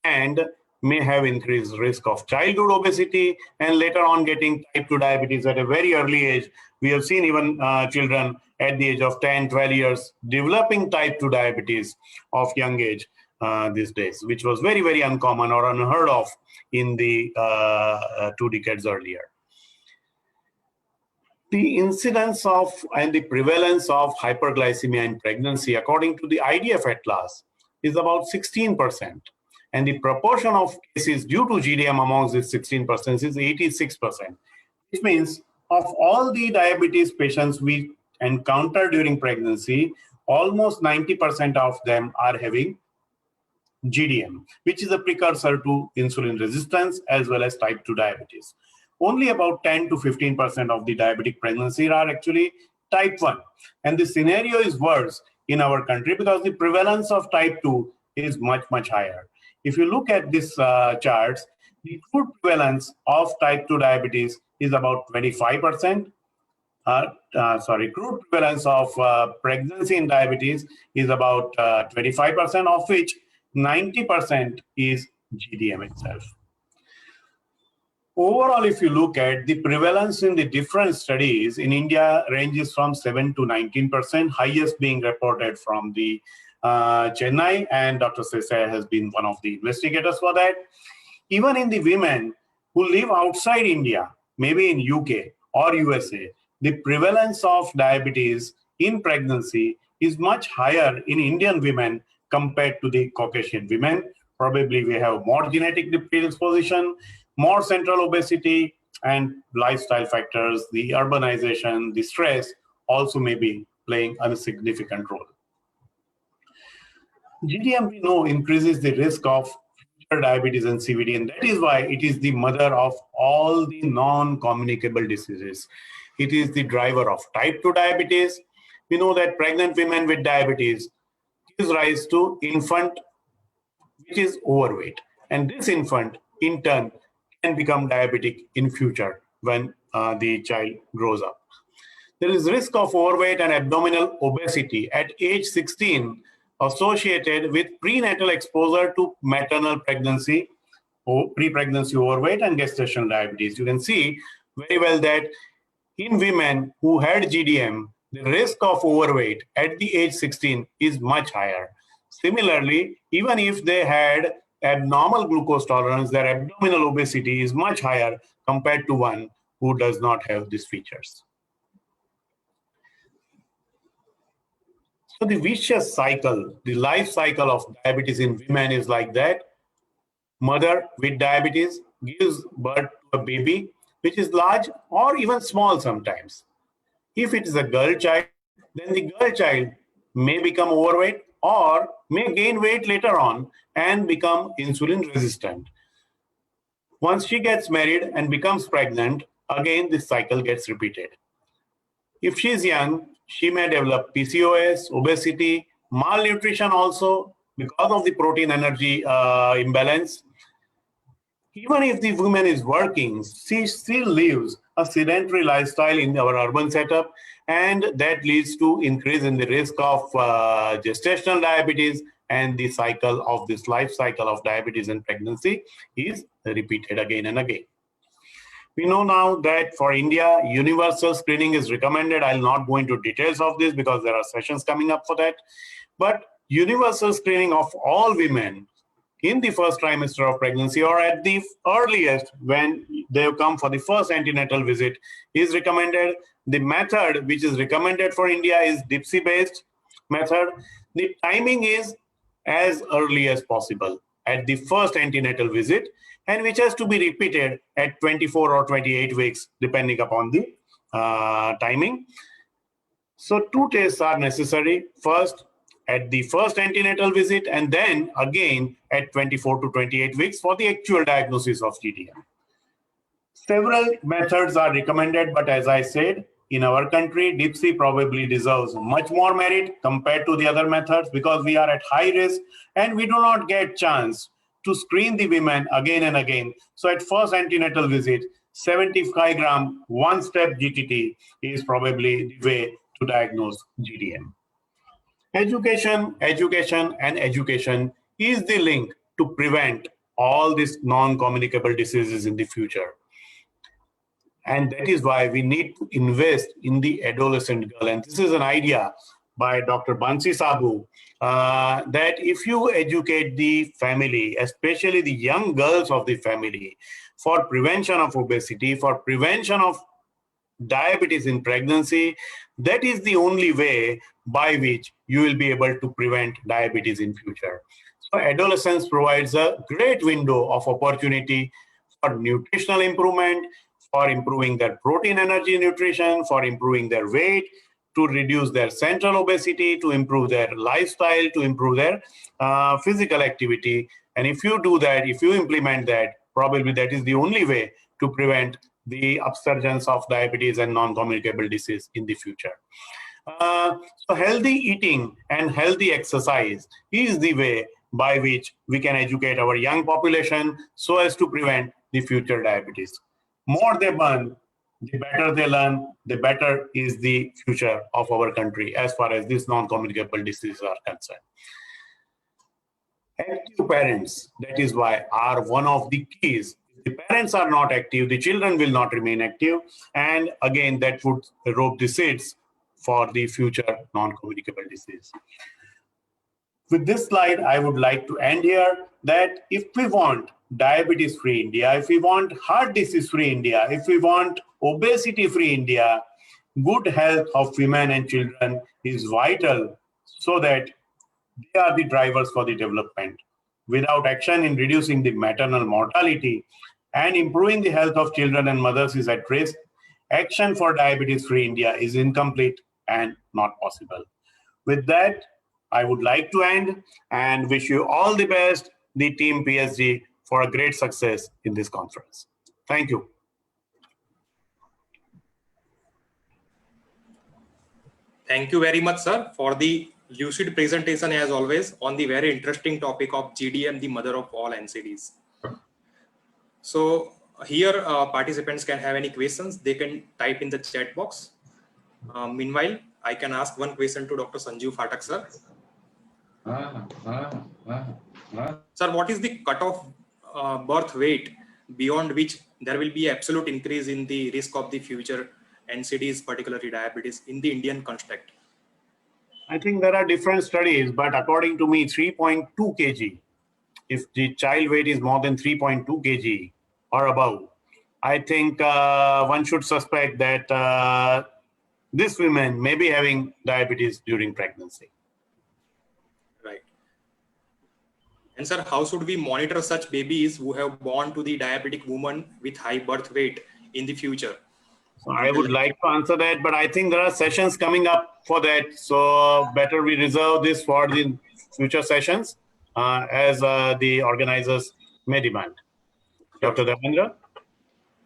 and may have increased risk of childhood obesity and later on getting type 2 diabetes at a very early age. We have seen even children at the age of 10, 12 years developing type 2 diabetes of young age these days, which was very, very uncommon or unheard of in the 2 decades earlier. The incidence of and the prevalence of hyperglycemia in pregnancy, according to the IDF Atlas, is about 16%. And the proportion of cases due to GDM amongst this 16% is 86%. Which means of all the diabetes patients we encounter during pregnancy, almost 90% of them are having GDM, which is a precursor to insulin resistance as well as type 2 diabetes. Only about 10 to 15% of the diabetic pregnancy are actually type 1. And the scenario is worse in our country because the prevalence of type 2 is much, much higher. If you look at these charts, the crude prevalence of type 2 diabetes is about 25%. Crude prevalence of pregnancy in diabetes is about 25%, of which 90% is GDM itself. Overall, if you look at the prevalence in the different studies in India ranges from 7 to 19%, highest being reported from the Chennai, and Dr. Sesai has been one of the investigators for that. Even in the women who live outside India, maybe in UK or USA, the prevalence of diabetes in pregnancy is much higher in Indian women compared to the Caucasian women. Probably we have more genetic predisposition, more central obesity, and lifestyle factors, the urbanization, the stress also may be playing a significant role. GDM, we know, increases the risk of diabetes and CVD, and that is why it is the mother of all the non-communicable diseases. It is the driver of type 2 diabetes. We know that pregnant women with diabetes gives rise to infant which is overweight, and this infant in turn can become diabetic in future when the child grows up. There is risk of overweight and abdominal obesity at age 16 associated with prenatal exposure to maternal pregnancy, pre-pregnancy overweight, and gestational diabetes. You can see very well that in women who had GDM, the risk of overweight at the age 16 is much higher. Similarly, even if they had abnormal glucose tolerance, their abdominal obesity is much higher compared to one who does not have these features. So the vicious cycle, the life cycle of diabetes in women is like that. Mother with diabetes gives birth to a baby which is large or even small sometimes. If it is a girl child, then the girl child may become overweight or may gain weight later on and become insulin resistant. Once she gets married and becomes pregnant, again this cycle gets repeated. If she is young, she may develop PCOS, obesity, malnutrition also because of the protein energy imbalance. Even if the woman is working, she still lives a sedentary lifestyle in our urban setup, and that leads to increase in the risk of gestational diabetes, and the cycle of this life cycle of diabetes and pregnancy is repeated again and again. We know now that for India, universal screening is recommended. I'll not go into details of this because there are sessions coming up for that. But universal screening of all women in the first trimester of pregnancy or at the earliest when they come for the first antenatal visit is recommended. The method which is recommended for India is DIPSI-based method. The timing is as early as possible at the first antenatal visit, and which has to be repeated at 24 or 28 weeks, depending upon the timing. So 2 tests are necessary. First, at the first antenatal visit, and then again at 24 to 28 weeks for the actual diagnosis of GDM. Several methods are recommended, but as I said, in our country, DIPSI probably deserves much more merit compared to the other methods because we are at high risk and we do not get chance to screen the women again and again. So at first antenatal visit, 75 gram one-step GTT is probably the way to diagnose GDM. Education, education, and education is the link to prevent all these non-communicable diseases in the future. And that is why we need to invest in the adolescent girl. And this is an idea by Dr. Bansi Sabu, that if you educate the family, especially the young girls of the family, for prevention of obesity, for prevention of diabetes in pregnancy, that is the only way by which you will be able to prevent diabetes in future. So adolescence provides a great window of opportunity for nutritional improvement, for improving their protein energy nutrition, for improving their weight, to reduce their central obesity, to improve their lifestyle, to improve their physical activity. And if you do that, if you implement that, probably that is the only way to prevent the upsurgence of diabetes and non-communicable disease in the future. So healthy eating and healthy exercise is the way by which we can educate our young population so as to prevent the future diabetes. More they burn, the better they learn, the better is the future of our country as far as these non-communicable diseases are concerned. Active parents, that is why, are one of the keys. If the parents are not active, the children will not remain active, and again that would rope the seeds for the future non-communicable disease. With this slide, I would like to end here that if we want diabetes-free India, if we want heart disease-free India, if we want obesity-free India, good health of women and children is vital so that they are the drivers for the development. Without action in reducing the maternal mortality and improving the health of children and mothers is at risk, action for diabetes-free India is incomplete and not possible. With that, I would like to end and wish you all the best, the team PSG, for a great success in this conference. Thank you. Thank you very much, sir, for the lucid presentation as always on the very interesting topic of GDM, the mother of all NCDs. So here participants can have any questions, they can type in the chat box. Meanwhile, I can ask one question to Dr. Sanjeev Phatak, sir. Sir, what is the cutoff birth weight beyond which there will be absolute increase in the risk of the future NCDs, particularly diabetes, in the Indian context? I think there are different studies, but according to me, 3.2 kg, if the child weight is more than 3.2 kg or above, I think one should suspect that these women may be having diabetes during pregnancy. Right. And sir, how should we monitor such babies who have born to the diabetic woman with high birth weight in the future? So I would like to answer that, but I think there are sessions coming up for that. So better we reserve this for the future sessions as the organizers may demand. Dr. Dharmendra?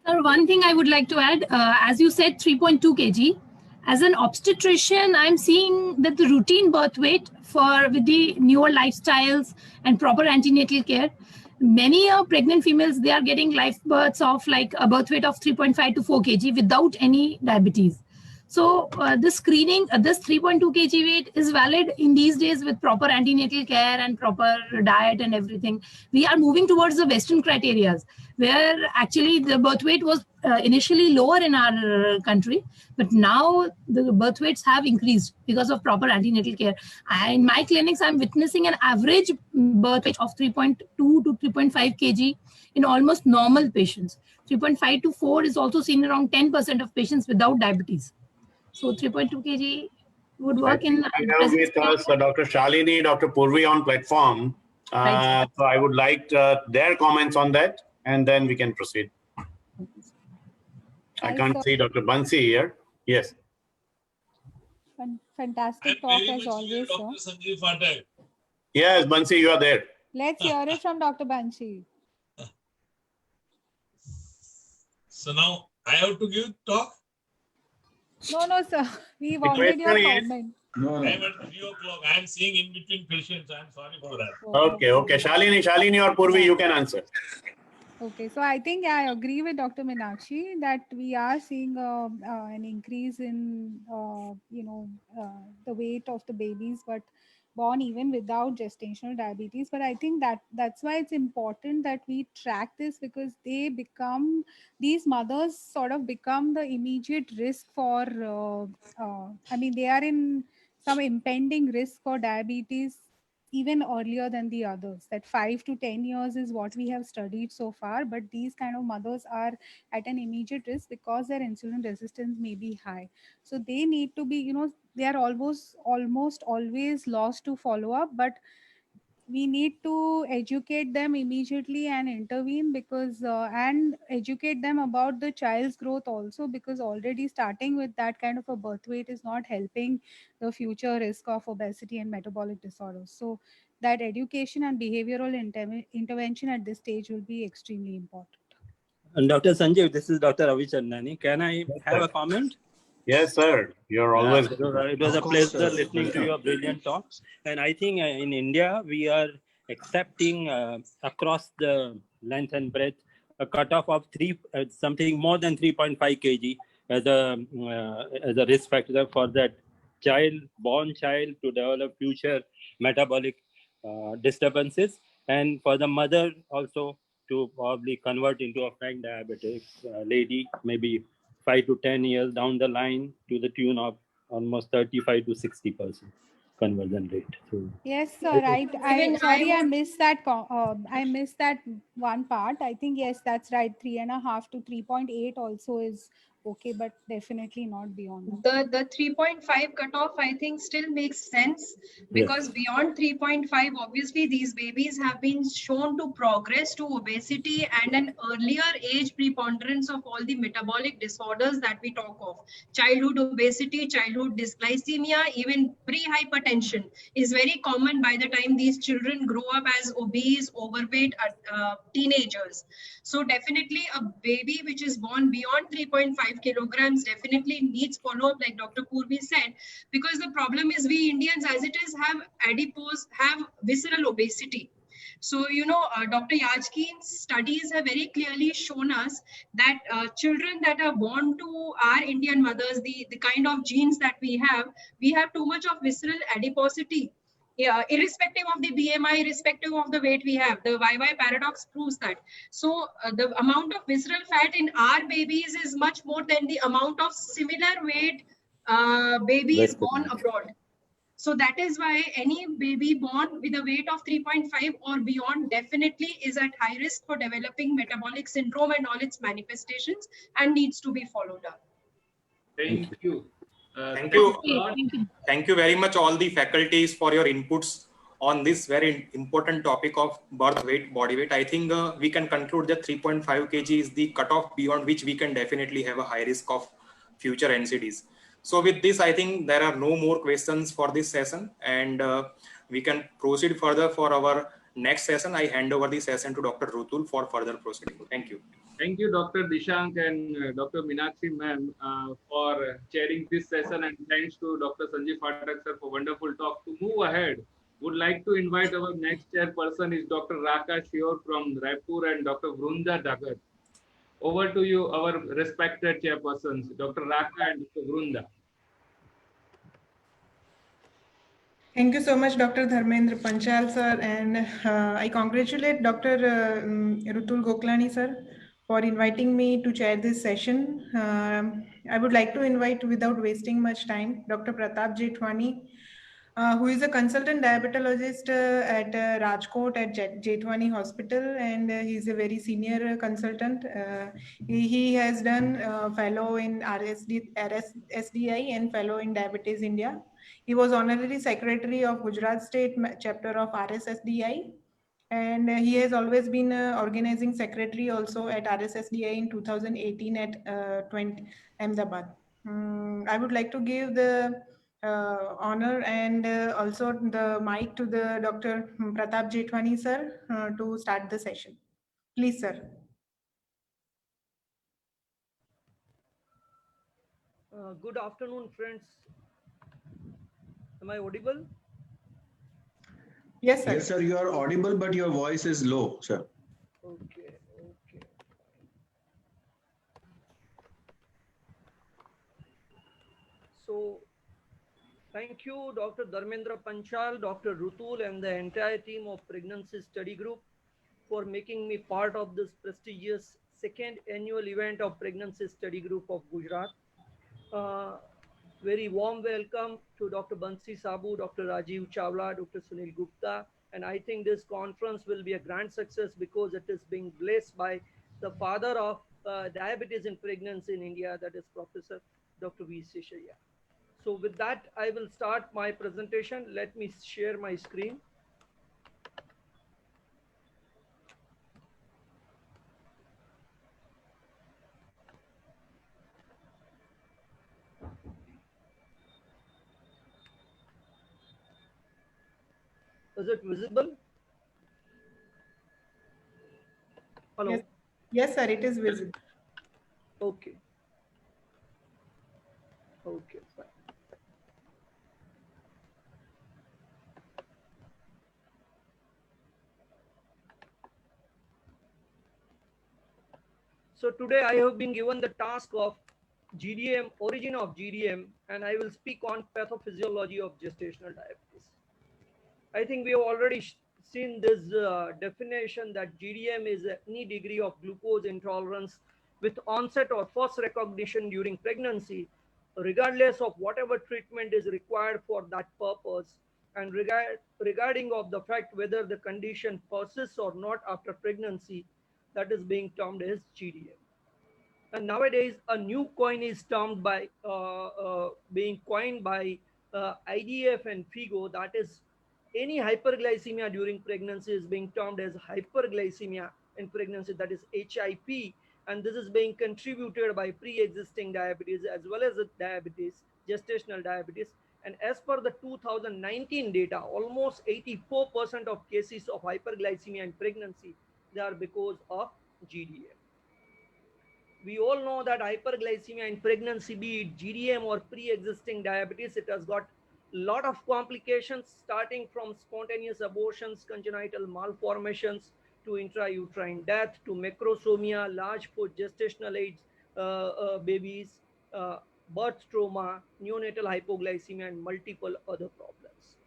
Sir, one thing I would like to add, as you said, 3.2 kg. As an obstetrician, I'm seeing that the routine birth weight with the newer lifestyles and proper antenatal care, many pregnant females, they are getting live births of like a birth weight of 3.5 to 4 kg without any diabetes. So this screening, this 3.2 kg weight is valid in these days with proper antenatal care and proper diet and everything. We are moving towards the Western criteria where actually the birth weight was initially lower in our country, but now the birth weights have increased because of proper antenatal care. In my clinics, I'm witnessing an average birth weight of 3.2 to 3.5 kg in almost normal patients. 3.5 to 4 is also seen around 10% of patients without diabetes. So 3.2 kg would work in. We have with us Dr. Shalini, Dr. Purvi on platform. Right. So I would like their comments on that, and then we can proceed. I can't see Dr. Bansi here. Yes. Fantastic talk as always, sir. Dr. Sanjeev Phatak. Yes, Bansi, you are there. Let's hear it from Dr. Bansi. So now I have to give talk? No, sir. We wanted your comment. No. I'm at 3 o'clock. I'm seeing in between patients. I'm sorry for that. Okay. Shalini or Purvi, you can answer. Okay, so I think I agree with Dr. Meenakshi that we are seeing an increase in the weight of the babies, but born even without gestational diabetes. But I think that's why it's important that we track this, because these mothers sort of become the immediate risk for they are in some impending risk for diabetes even earlier than the others. That 5 to 10 years is what we have studied so far, but these kind of mothers are at an immediate risk because their insulin resistance may be high. So they need to be, they are almost always lost to follow up. But we need to educate them immediately and intervene, because and educate them about the child's growth also, because already starting with that kind of a birth weight is not helping the future risk of obesity and metabolic disorders. So that education and behavioral intervention at this stage will be extremely important. And Dr. Sanjeev, this is Dr. Ravi Chandani. Can I have a comment? Yes, sir. You're always. It was a pleasure listening to your brilliant talk. And I think in India, we are accepting across the length and breadth a cutoff of something more than 3.5 kg as a risk factor for that born child to develop future metabolic disturbances, and for the mother also to probably convert into a frank diabetic lady, maybe 5 to 10 years down the line, to the tune of almost 35 to 60% conversion rate. So, Yes, sir. Right. I missed that. I missed that one part. I think yes, that's right. 3.5 to 3.8 also is okay, but definitely not beyond that. The 3.5 cutoff, I think, still makes sense, because beyond 3.5, obviously these babies have been shown to progress to obesity and an earlier age preponderance of all the metabolic disorders that we talk of. Childhood obesity, childhood dysglycemia, even pre-hypertension is very common by the time these children grow up as obese, overweight teenagers. So definitely a baby which is born beyond 3.5 kilograms definitely needs follow-up, like Dr. Purvi said, because the problem is we Indians as it is have visceral obesity. So, Dr. Yajkin's studies have very clearly shown us that children that are born to our Indian mothers, the kind of genes that we have too much of visceral adiposity. Yeah, irrespective of the BMI, irrespective of the weight we have. The YY paradox proves that. So the amount of visceral fat in our babies is much more than the amount of similar weight babies born abroad. So that is why any baby born with a weight of 3.5 or beyond definitely is at high risk for developing metabolic syndrome and all its manifestations, and needs to be followed up. Thank you. Thank you. Thank you very much, all the faculties, for your inputs on this very important topic of birth weight, body weight. I think we can conclude that 3.5 kg is the cutoff beyond which we can definitely have a high risk of future NCDs. So with this, I think there are no more questions for this session, and we can proceed further for our next session. I hand over the session to Dr. Rutul for further proceeding. Thank you. Thank you, Dr. Dishank and Dr. Meenakshi ma'am for chairing this session, and thanks to Dr. Sanjeev Phatak sir for wonderful talk. To move ahead, would like to invite our next chairperson is Dr. Raka Shior from Raipur and Dr. Vrunda Dagat. Over to you, our respected chairpersons, Dr. Raka and Dr. Vrunda. Thank you so much, Dr. Dharmendra Panchal, sir, and I congratulate Dr. Rutul Goklani, sir, for inviting me to chair this session. I would like to invite, without wasting much time, Dr. Pratap Jethwani, who is a consultant diabetologist at Rajkot at Jethwani Hospital, and he's a very senior consultant. He has done fellow in RSDI and fellow in Diabetes India. He was honorary secretary of Gujarat State chapter of RSSDI, and he has always been organizing secretary also at RSSDI in 2018 at 20 Ahmedabad. I would like to give the honor and also the mic to the Dr. Pratap Jethwani sir to start the session. Please, sir. Good afternoon, friends. Am I audible? Yes, sir. Yes, sir, you are audible, but your voice is low, sir. Okay. So, thank you, Dr. Dharmendra Panchal, Dr. Rutul, and the entire team of Pregnancy Study Group for making me part of this prestigious second annual event of Pregnancy Study Group of Gujarat. Very warm welcome to Dr. Bansi Sabu, Dr. Rajiv Chawla, Dr. Sunil Gupta, and I think this conference will be a grand success because it is being blessed by the father of diabetes in pregnancy in India, that is Professor Dr. V. Seshaya. So with that, I will start my presentation. Let me share my screen. Is it visible? Hello? Yes, yes, sir, it is visible. Okay. Okay, fine. So today I have been given the task of GDM, origin of GDM, and I will speak on pathophysiology of gestational diabetes. I think we have already seen this definition that GDM is any degree of glucose intolerance with onset or first recognition during pregnancy, regardless of whatever treatment is required for that purpose, and regarding of the fact whether the condition persists or not after pregnancy, that is being termed as GDM. And nowadays, a new coin is termed by being coined by IDF and FIGO. That is, any hyperglycemia during pregnancy is being termed as hyperglycemia in pregnancy. That is HIP, and this is being contributed by pre-existing diabetes as well as diabetes, gestational diabetes. And as per the 2019 data, almost 84% of cases of hyperglycemia in pregnancy, they are because of GDM. We all know that hyperglycemia in pregnancy, be it GDM or pre-existing diabetes, it has got a lot of complications starting from spontaneous abortions, congenital malformations, to intrauterine death, to macrosomia, large gestational age babies, birth trauma, neonatal hypoglycemia, and multiple other problems.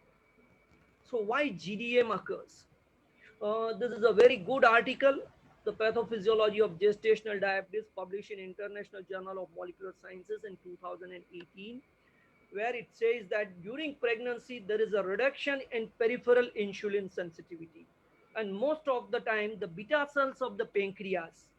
So why GDM occurs? This is a very good article, The Pathophysiology of Gestational Diabetes, published in International Journal of Molecular Sciences in 2018, where it says that during pregnancy, there is a reduction in peripheral insulin sensitivity. And most of the time, the beta cells of the pancreas,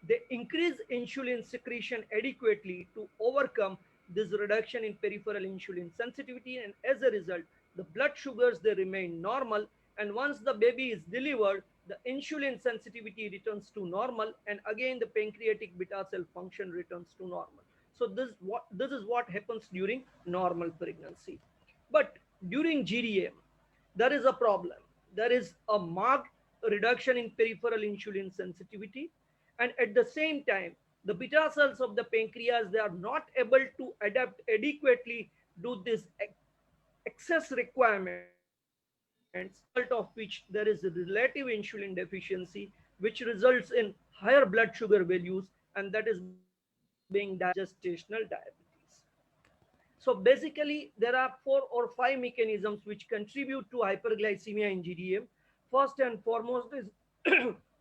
they increase insulin secretion adequately to overcome this reduction in peripheral insulin sensitivity. And as a result, the blood sugars, they remain normal. And once the baby is delivered, the insulin sensitivity returns to normal. And again, the pancreatic beta cell function returns to normal. So this is what happens during normal pregnancy. But during GDM, there is a problem. There is a marked reduction in peripheral insulin sensitivity. And at the same time, the beta cells of the pancreas, they are not able to adapt adequately to this excess requirements, result of which there is a relative insulin deficiency, which results in higher blood sugar values, and that is being gestational diabetes. So basically, there are 4 or 5 mechanisms which contribute to hyperglycemia in GDM. First and foremost is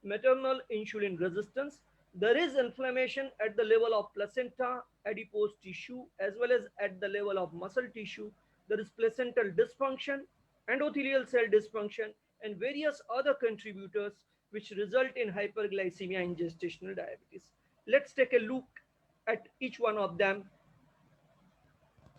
maternal insulin resistance. There is inflammation at the level of placenta, adipose tissue, as well as at the level of muscle tissue. There is placental dysfunction, endothelial cell dysfunction, and various other contributors which result in hyperglycemia in gestational diabetes. Let's take a look at each one of them.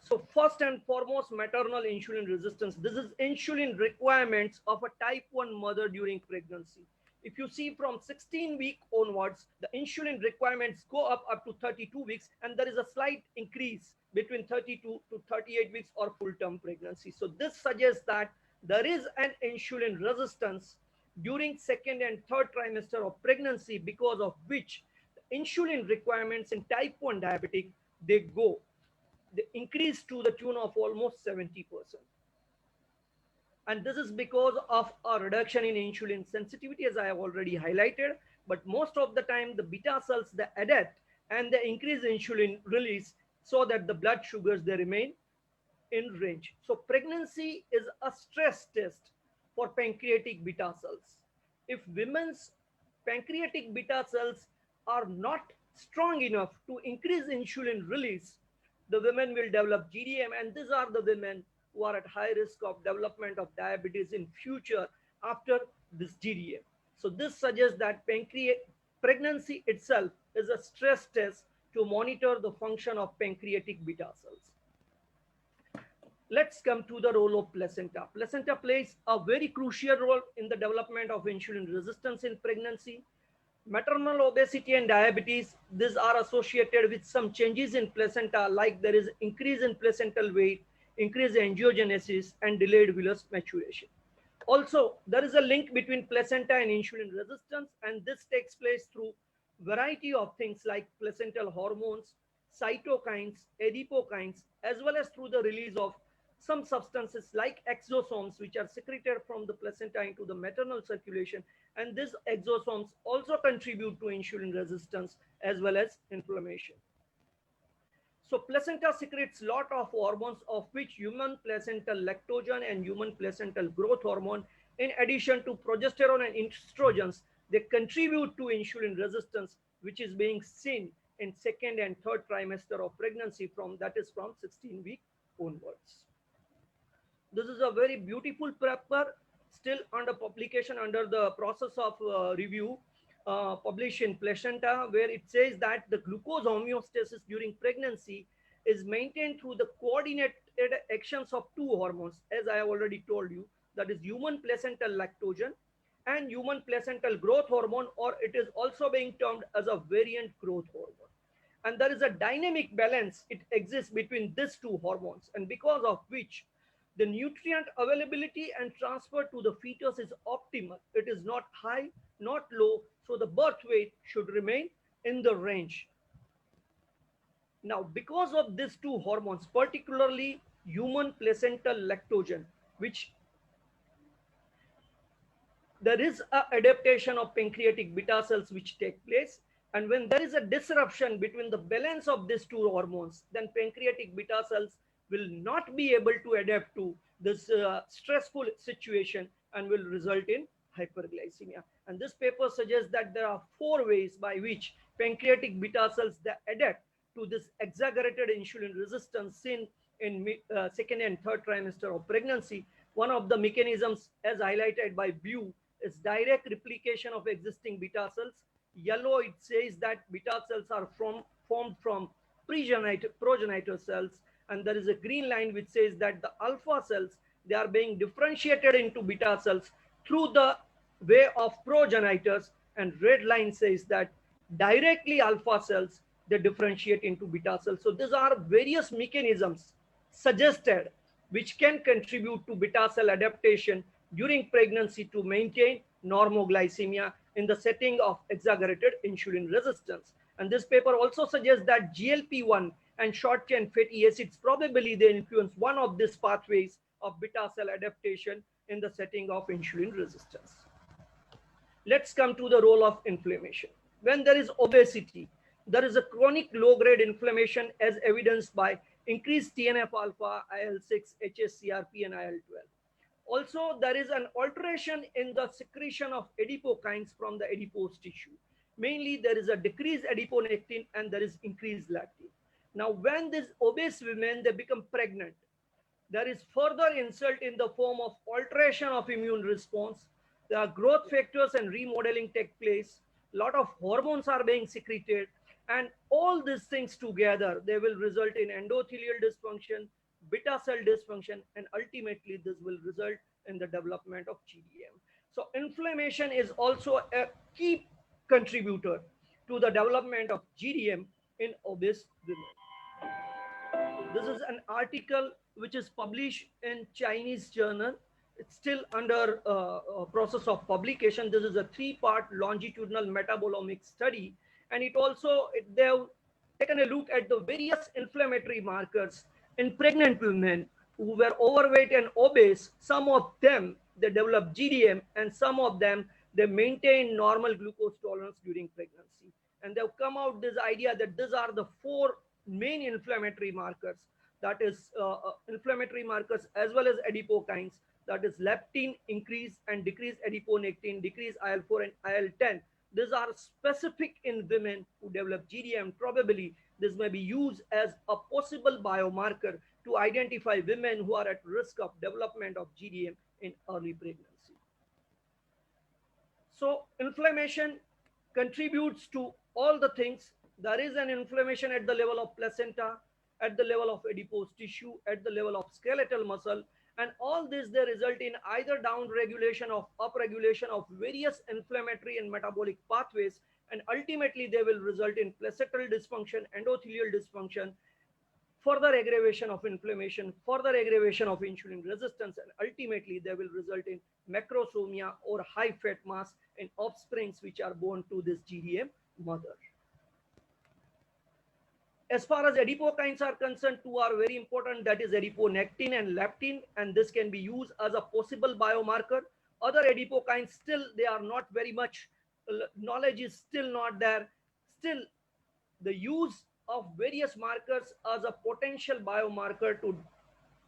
So first and foremost, maternal insulin resistance. This is insulin requirements of a type 1 mother during pregnancy. If you see from 16 weeks onwards, the insulin requirements go up to 32 weeks, and there is a slight increase between 32 to 38 weeks or full-term pregnancy. So this suggests that there is an insulin resistance during second and third trimester of pregnancy, because of which the insulin requirements in type 1 diabetic, they increase to the tune of almost 70%. And this is because of a reduction in insulin sensitivity, as I have already highlighted. But most of the time, the beta cells, they adapt and they increase insulin release so that the blood sugars, they remain in range. So pregnancy is a stress test for pancreatic beta cells. If women's pancreatic beta cells are not strong enough to increase insulin release, the women will develop GDM, and these are the women who are at high risk of development of diabetes in future after this GDM. So this suggests that pregnancy itself is a stress test to monitor the function of pancreatic beta cells. Let's come to the role of placenta. Placenta plays a very crucial role in the development of insulin resistance in pregnancy. Maternal obesity and diabetes, these are associated with some changes in placenta, like there is increase in placental weight, increased angiogenesis, and delayed villus maturation. Also, there is a link between placenta and insulin resistance, and this takes place through variety of things like placental hormones, cytokines, adipokines, as well as through the release of some substances like exosomes, which are secreted from the placenta into the maternal circulation. And these exosomes also contribute to insulin resistance as well as inflammation. So placenta secretes lot of hormones, of which human placental lactogen and human placental growth hormone, in addition to progesterone and estrogens, they contribute to insulin resistance, which is being seen in second and third trimester of pregnancy, from 16 week onwards. This is a very beautiful paper, still under publication, under the process of review, published in Placenta, where it says that the glucose homeostasis during pregnancy is maintained through the coordinated actions of two hormones, as I have already told you, that is human placental lactogen and human placental growth hormone, or it is also being termed as a variant growth hormone. And there is a dynamic balance, it exists between these two hormones, and because of which the nutrient availability and transfer to the fetus is optimal. It is not high, not low, so the birth weight should remain in the range. Now, because of these two hormones, particularly human placental lactogen, which there is an adaptation of pancreatic beta cells which take place, and when there is a disruption between the balance of these two hormones, then pancreatic beta cells will not be able to adapt to this stressful situation and will result in hyperglycemia. And this paper suggests that there are 4 ways by which pancreatic beta cells adapt to this exaggerated insulin resistance seen in second and third trimester of pregnancy. One of the mechanisms, as highlighted by blue, is direct replication of existing beta cells. Yellow, it says that beta cells are formed from progenitor cells, and there is a green line which says that the alpha cells, they are being differentiated into beta cells through the way of progenitors, and red line says that directly alpha cells, they differentiate into beta cells. So these are various mechanisms suggested which can contribute to beta cell adaptation during pregnancy to maintain normoglycemia in the setting of exaggerated insulin resistance. And this paper also suggests that GLP-1 and short chain fatty acids, probably they influence one of these pathways of beta cell adaptation in the setting of insulin resistance. Let's come to the role of inflammation. When there is obesity, there is a chronic low-grade inflammation as evidenced by increased TNF-alpha, IL-6, HSCRP, and IL-12. Also, there is an alteration in the secretion of adipokines from the adipose tissue. Mainly, there is a decreased adiponectin and there is increased leptin. Now, when these obese women, they become pregnant, there is further insult in the form of alteration of immune response. There are growth factors and remodeling take place. A lot of hormones are being secreted, and all these things together, they will result in endothelial dysfunction, beta cell dysfunction, and ultimately this will result in the development of GDM. So inflammation is also a key contributor to the development of GDM in obese women. This is an article which is published in Chinese journal. It's still under process of publication. This is a 3-part longitudinal metabolomic study, and they have taken a look at the various inflammatory markers in pregnant women who were overweight and obese. Some of them, they develop GDM, and some of them, they maintain normal glucose tolerance during pregnancy. And they've come out this idea that these are the 4 main inflammatory markers, that is inflammatory markers as well as adipokines, that is leptin increase and decrease adiponectin, decrease IL-4 and IL-10. These are specific in women who develop GDM. Probably this may be used as a possible biomarker to identify women who are at risk of development of GDM in early pregnancy. So inflammation contributes to all the things. There is an inflammation at the level of placenta, at the level of adipose tissue, at the level of skeletal muscle, and all this, they result in either down regulation or up regulation of various inflammatory and metabolic pathways, and ultimately they will result in placental dysfunction, endothelial dysfunction, further aggravation of inflammation, further aggravation of insulin resistance, and ultimately they will result in macrosomia or high fat mass in offsprings which are born to this GDM mother. As far as adipokines are concerned, two are very important, that is adiponectin and leptin, and this can be used as a possible biomarker. Other adipokines, still they are not very much, knowledge is still not there. Still, the use of various markers as a potential biomarker to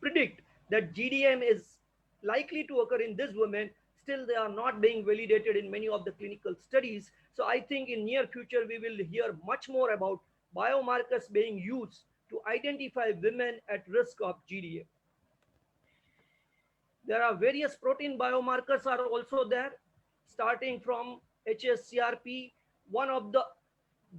predict that GDM is likely to occur in this woman, still they are not being validated in many of the clinical studies. So I think in near future we will hear much more about biomarkers being used to identify women at risk of GDM. There are various protein biomarkers are also there, starting from HSCRP, one of the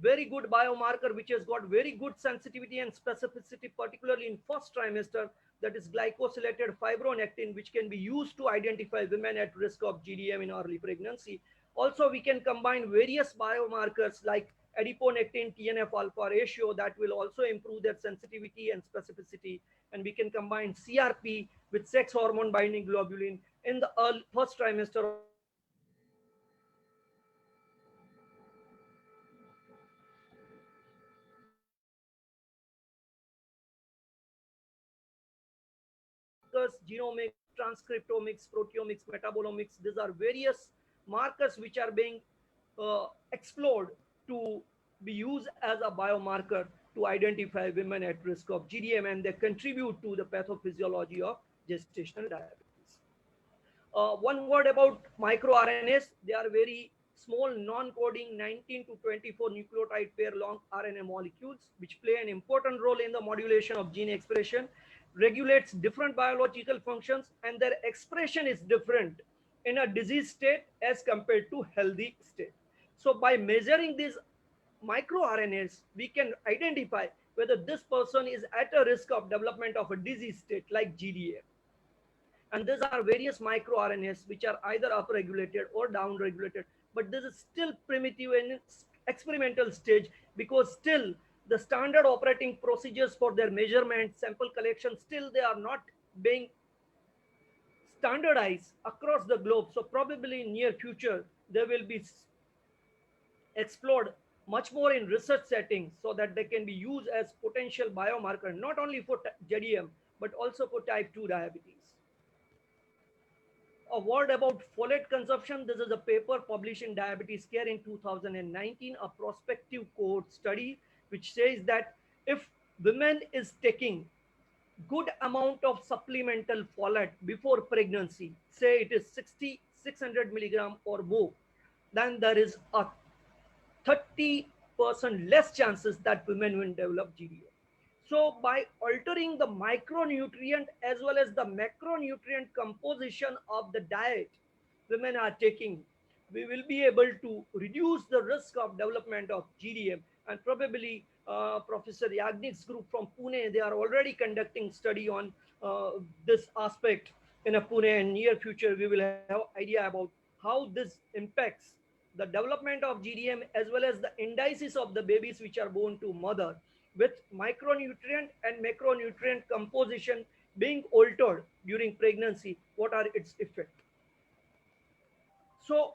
very good biomarker which has got very good sensitivity and specificity, particularly in first trimester, that is glycosylated fibronectin, which can be used to identify women at risk of GDM in early pregnancy. Also, we can combine various biomarkers like adiponectin TNF alpha ratio that will also improve their sensitivity and specificity. And we can combine CRP with sex hormone binding globulin in the first trimester. Genomics, transcriptomics, proteomics, metabolomics, these are various markers which are being explored to be used as a biomarker to identify women at risk of GDM, and they contribute to the pathophysiology of gestational diabetes. One word about microRNAs. They are very small, non-coding 19 to 24 nucleotide pair long RNA molecules, which play an important role in the modulation of gene expression, regulates different biological functions, and their expression is different in a disease state as compared to healthy state. So by measuring these microRNAs, we can identify whether this person is at a risk of development of a disease state like GDM. And these are various microRNAs which are either upregulated or downregulated, but this is still primitive in its experimental stage, because still the standard operating procedures for their measurement, sample collection, still they are not being standardized across the globe. So probably in near future, they will be explored much more in research settings so that they can be used as potential biomarker, not only for GDM, but also for type 2 diabetes. A word about folate consumption. This is a paper published in Diabetes Care in 2019, a prospective cohort study, which says that if women is taking good amount of supplemental folate before pregnancy, say it is 600 milligram or more, then there is a 30% less chances that women will develop GDM. So by altering the micronutrient as well as the macronutrient composition of the diet women are taking, we will be able to reduce the risk of development of GDM. And probably Professor Yagnik's group from Pune, they are already conducting study on this aspect in a Pune. In near future, we will have idea about how this impacts the development of GDM as well as the indices of the babies which are born to mother, with micronutrient and macronutrient composition being altered during pregnancy. What are its effects? So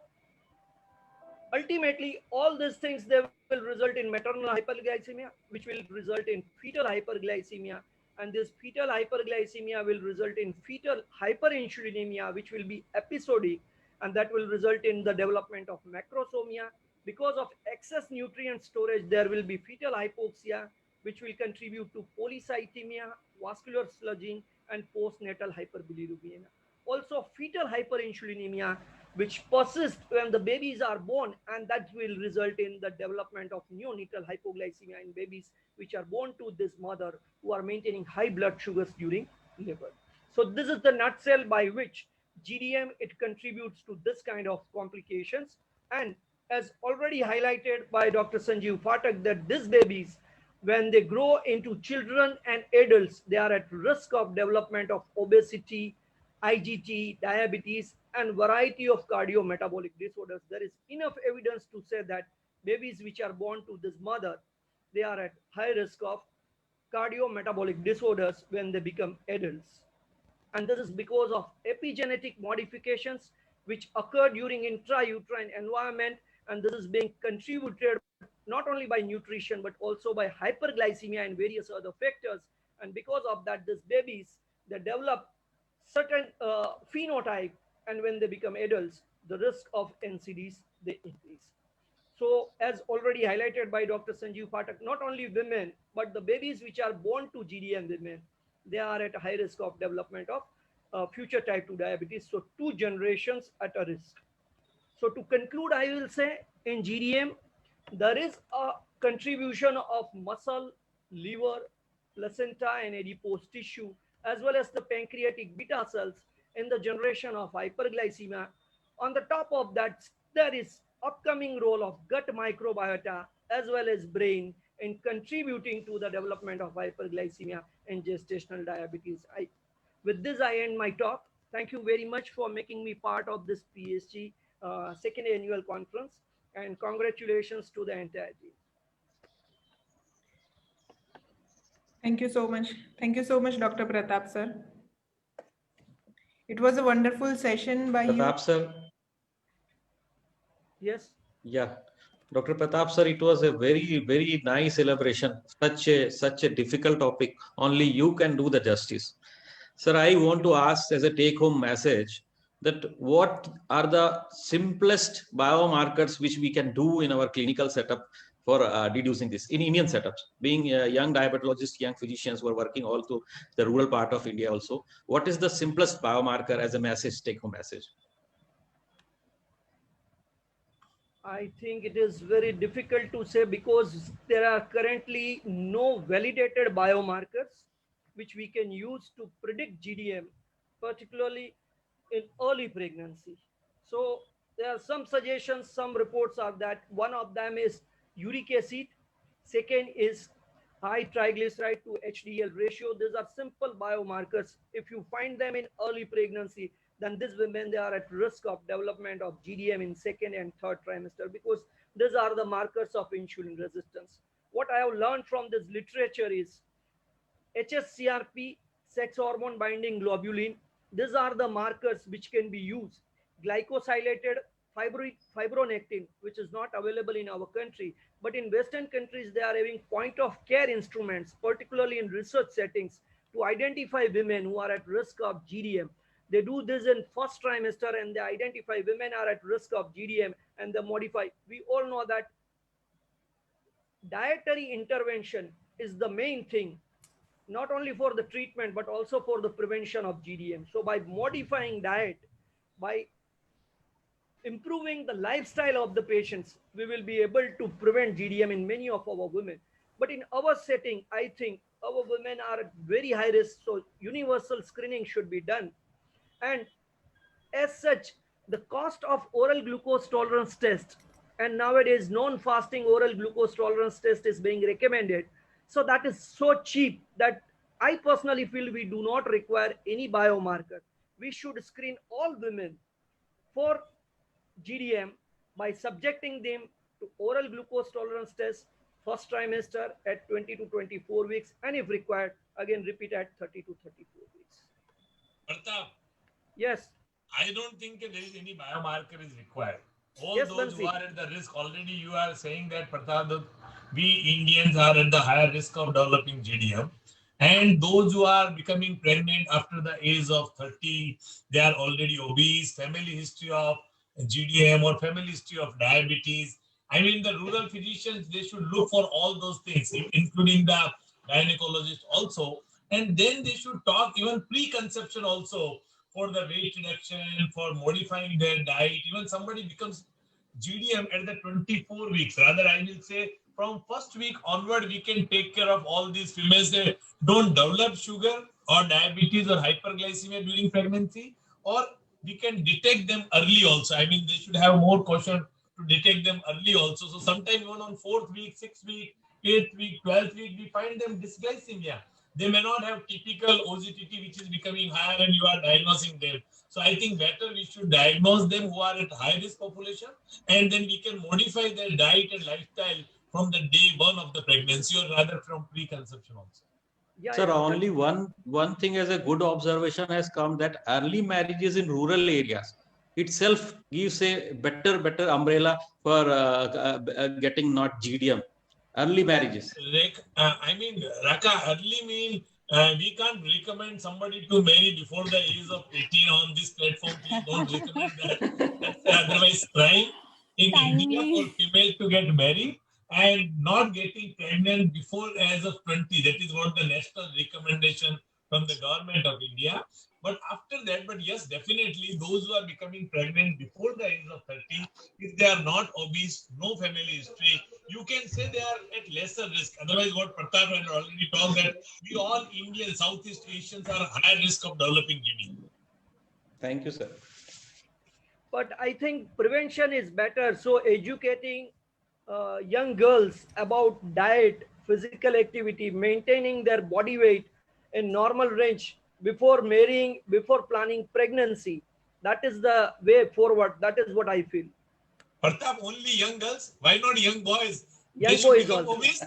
ultimately, all these things, they will result in maternal hyperglycemia, which will result in fetal hyperglycemia, and this fetal hyperglycemia will result in fetal hyperinsulinemia, which will be episodic, and that will result in the development of macrosomia. Because of excess nutrient storage, there will be fetal hypoxia, which will contribute to polycythemia, vascular sludging, and postnatal hyperbilirubinemia. Also, fetal hyperinsulinemia, which persists when the babies are born, and that will result in the development of neonatal hypoglycemia in babies which are born to this mother who are maintaining high blood sugars during labor. So this is the nutshell by which GDM, it contributes to this kind of complications. And as already highlighted by Dr. Sanjeev Phatak, that these babies, when they grow into children and adults, they are at risk of development of obesity, IgT, diabetes, and variety of cardiometabolic disorders. There is enough evidence to say that babies which are born to this mother, they are at high risk of cardiometabolic disorders when they become adults. And this is because of epigenetic modifications which occur during intrauterine environment, and this is being contributed not only by nutrition but also by hyperglycemia and various other factors. And because of that, these babies, they develop certain phenotype, and when they become adults, the risk of NCDs, they increase. So as already highlighted by Dr. Sanjeev Pathak, not only women, but the babies which are born to GDM women, they are at a high risk of development of future type 2 diabetes. So 2 generations at a risk. So to conclude, I will say in GDM, there is a contribution of muscle, liver, placenta and adipose tissue, as well as the pancreatic beta cells in the generation of hyperglycemia. On the top of that, there is upcoming role of gut microbiota as well as brain in contributing to the development of hyperglycemia and gestational diabetes. With this, I end my talk. Thank you very much for making me part of this PSG second annual conference, and congratulations to the entire team. Thank you so much. Thank you so much, Dr. Pratap, sir. It was a wonderful session by Pratap, sir. Yes. Yeah. Dr. Pratap, sir, it was a very, very nice elaboration. Such a difficult topic. Only you can do the justice. Sir, I want to ask as a take-home message that what are the simplest biomarkers which we can do in our clinical setup for deducing this in Indian setups? Being young diabetologists, young physicians who are working all through the rural part of India also, what is the simplest biomarker as a message, take-home message? I think it is very difficult to say because there are currently no validated biomarkers which we can use to predict GDM, particularly in early pregnancy. So there are some suggestions, some reports are that one of them is uric acid, second is high triglyceride to HDL ratio. These are simple biomarkers. If you find them in early pregnancy, then these women, they are at risk of development of GDM in second and third trimester, because these are the markers of insulin resistance. What I have learned from this literature is HSCRP, sex hormone binding globulin, these are the markers which can be used. Glycosylated fibronectin, which is not available in our country, but in Western countries, they are having point of care instruments, particularly in research settings, to identify women who are at risk of GDM. They do this in first trimester and they identify women are at risk of GDM and they modify. We all know that dietary intervention is the main thing, not only for the treatment, but also for the prevention of GDM. So by modifying diet, by improving the lifestyle of the patients, we will be able to prevent GDM in many of our women. But in our setting, I think our women are at very high risk, so universal screening should be done. And as such, the cost of oral glucose tolerance test, and nowadays non-fasting oral glucose tolerance test is being recommended. So that is so cheap that I personally feel we do not require any biomarker. We should screen all women for GDM by subjecting them to oral glucose tolerance test first trimester at 20 to 24 weeks, and if required, again repeat at 30 to 34 weeks. Pratap, yes. I don't think there is any biomarker is required. All yes, those Bansi. who are at the risk, already you are saying that, Pratap, we Indians are at the higher risk of developing GDM. And those who are becoming pregnant after the age of 30, they are already obese, family history of GDM or family history of diabetes. I mean, the rural physicians, they should look for all those things, including the gynecologist also. And then they should talk even pre-conception also for the weight reduction, for modifying their diet. Even somebody becomes GDM at the 24 weeks. Rather, I will say from first week onward, we can take care of all these females that don't develop sugar or diabetes or hyperglycemia during pregnancy, or we can detect them early also. I mean, they should have more caution to detect them early also. So sometime even on 4th week, 6th week, 8th week, 12th week, we find them dysglycemia. They may not have typical OGTT, which is becoming higher, and you are diagnosing them. So I think better we should diagnose them who are at high risk population, and then we can modify their diet and lifestyle from the day one of the pregnancy, or rather from pre-conception also. Yeah, Sir, yeah, only one thing as a good observation has come, that early marriages in rural areas itself gives a better umbrella for getting not GDM. Early marriages. I mean, Raka, early mean we can't recommend somebody to marry before the age of 18 on this platform. Please don't recommend that. That's otherwise crime in India for female to get married and not getting pregnant before age of 20. That is what the national recommendation from the government of India. But after that, but yes, definitely those who are becoming pregnant before the age of 30, if they are not obese, no family history, you can say they are at lesser risk. Otherwise, what Pratap had already talked, that we all Indians, Southeast Asians are higher risk of developing GD. Thank you, sir. But I think prevention is better. So educating young girls about diet, physical activity, maintaining their body weight in normal range before marrying, before planning pregnancy. That is the way forward. That is what I feel. Pratap, only young girls? Why not young boys? Young They should boys become also. obese.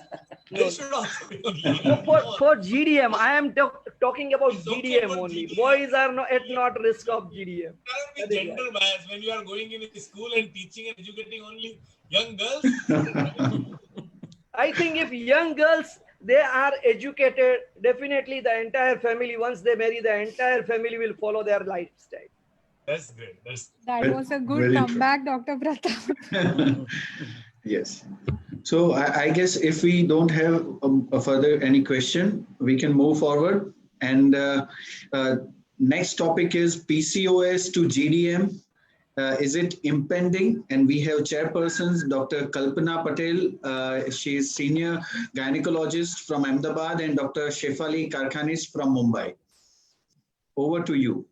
No. They should also become No, for GDM, I am talking about GDM only. GDM. Boys are not at not risk of GDM. There will be gender bias when you are going in a school and teaching and educating only young girls. I think if young girls, they are educated, definitely the entire family, once they marry, the entire family will follow their lifestyle. That's great. That was a good comeback, Dr. Pratap. Yes. So I guess if we don't have a further any question, we can move forward. And next topic is PCOS to GDM. Is it impending? And we have chairpersons, Dr. Kalpana Patel. She is senior gynecologist from Ahmedabad, and Dr. Shefali Karkhanis from Mumbai. Over to you.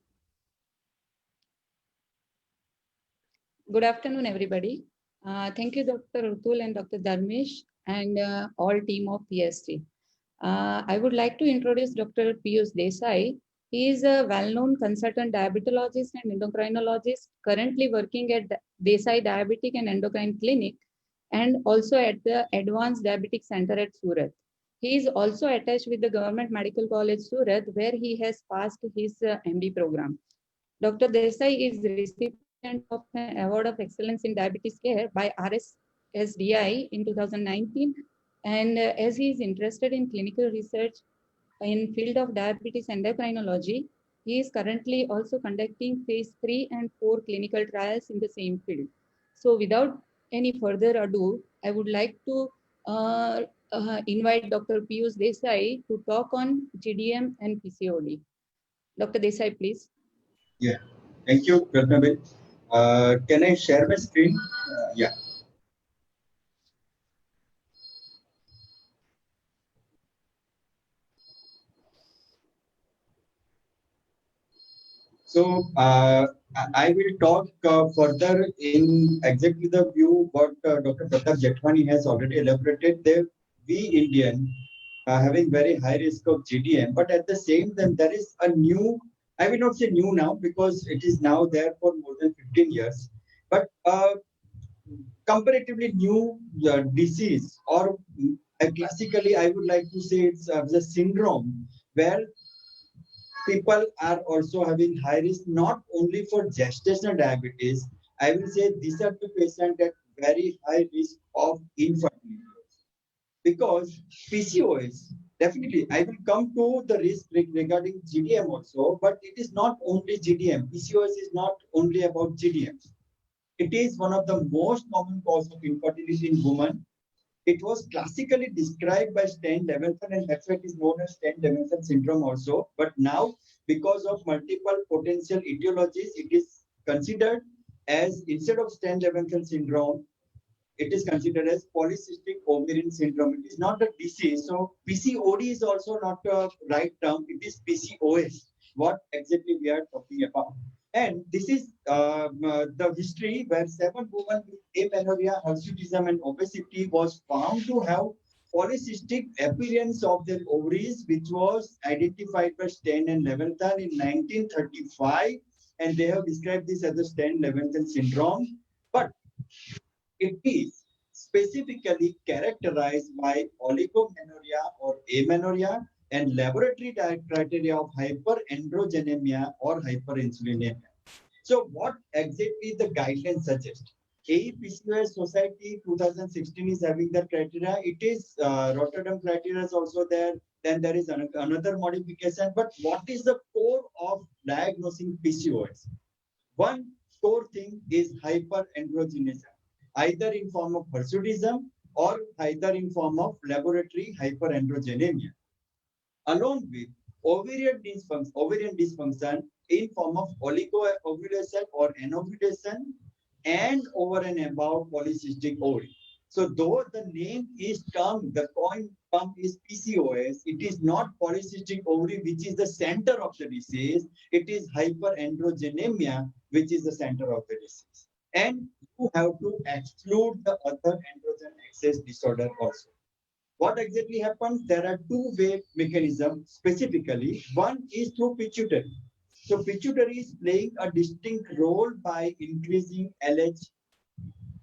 Good afternoon, everybody. Thank you, Dr. Rutul and Dr. Dharmesh and all team of PST. I would like to introduce Dr. Piyush Desai. He is a well-known consultant diabetologist and endocrinologist, currently working at Desai Diabetic and Endocrine Clinic and also at the Advanced Diabetic Center at Surat. He is also attached with the Government Medical College Surat, where he has passed his MD program. Dr. Desai is recipient of an Award of Excellence in Diabetes Care by RSSDI in 2019. And as he is interested in clinical research in field of diabetes endocrinology, he is currently also conducting phase 3 and 4 clinical trials in the same field. So without any further ado, I would like to invite Dr. Piyush Desai to talk on GDM and PCOD. Dr. Desai, please. Yeah, thank you, Pratnabil. Can I share my screen? Yeah. So I will talk further in exactly the view what Dr. Pratap Jethwani has already elaborated. That we Indian are having very high risk of GDM, but at the same time there is a new, I will not say new now because it is now there for more than 15 years, but comparatively new disease, or classically I would like to say it's the syndrome where people are also having high risk, not only for gestational diabetes. I will say these are the patients at very high risk of infertility. Because PCOS, definitely, I will come to the risk regarding GDM also, but it is not only GDM. PCOS is not only about GDM. It is one of the most common cause of infertility in women. It was classically described by Stein-Levenson, and that's why it is known as Stein-Levenson syndrome also. But now, because of multiple potential etiologies, it is considered as, instead of Stein-Levenson syndrome, it is considered as polycystic ovarian syndrome. It is not a disease. So PCOD is also not a right term. It is PCOS, what exactly we are talking about. And this is the history where 7 women with amenorrhea, hirsutism, and obesity was found to have polycystic appearance of their ovaries, which was identified by Stein and Leventhal in 1935. And they have described this as the Stein-Leventhal syndrome. But it is specifically characterized by oligomenorrhea or amenorrhea, and laboratory criteria of hyperandrogenemia or hyperinsulinemia. So what exactly the guidelines suggest? AEPCOS Society 2016 is having that criteria. It is Rotterdam criteria is also there. Then there is another modification. But what is the core of diagnosing PCOS? One core thing is hyperandrogenism, either in form of hirsutism or either in form of laboratory hyperandrogenemia, along with ovarian dysfunction in form of oligoovulation or anovulation and over and above polycystic ovary. So though the name is term, the coin term is PCOS, it is not polycystic ovary, which is the center of the disease. It is hyperandrogenemia, which is the center of the disease. And you have to exclude the other androgen excess disorder also. What exactly happens? There are two-way mechanisms specifically. One is through pituitary. So pituitary is playing a distinct role by increasing LH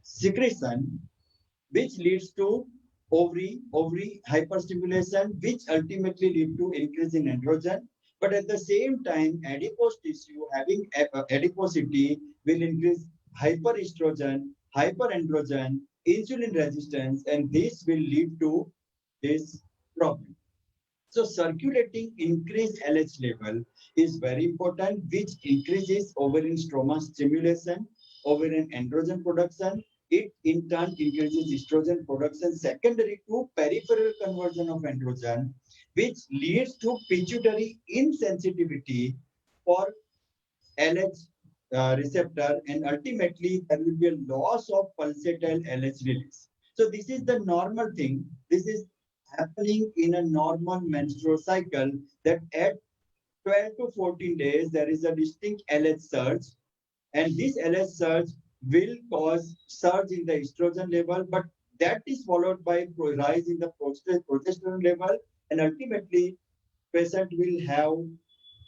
secretion, which leads to ovary hyperstimulation, which ultimately lead to increase in androgen. But at the same time, adipose tissue having adiposity will increase hyperestrogen, hyperandrogen, insulin resistance, and this will lead to this problem. So circulating increased LH level is very important, which increases ovarian stroma stimulation, ovarian androgen production. It in turn increases estrogen production secondary to peripheral conversion of androgen, which leads to pituitary insensitivity for LH receptor, and ultimately there will be a loss of pulsatile LH release. So this is the normal thing. This is happening in a normal menstrual cycle, that at 12 to 14 days there is a distinct LH surge, and this LH surge will cause surge in the estrogen level, but that is followed by rise in the progesterone level, and ultimately patient will have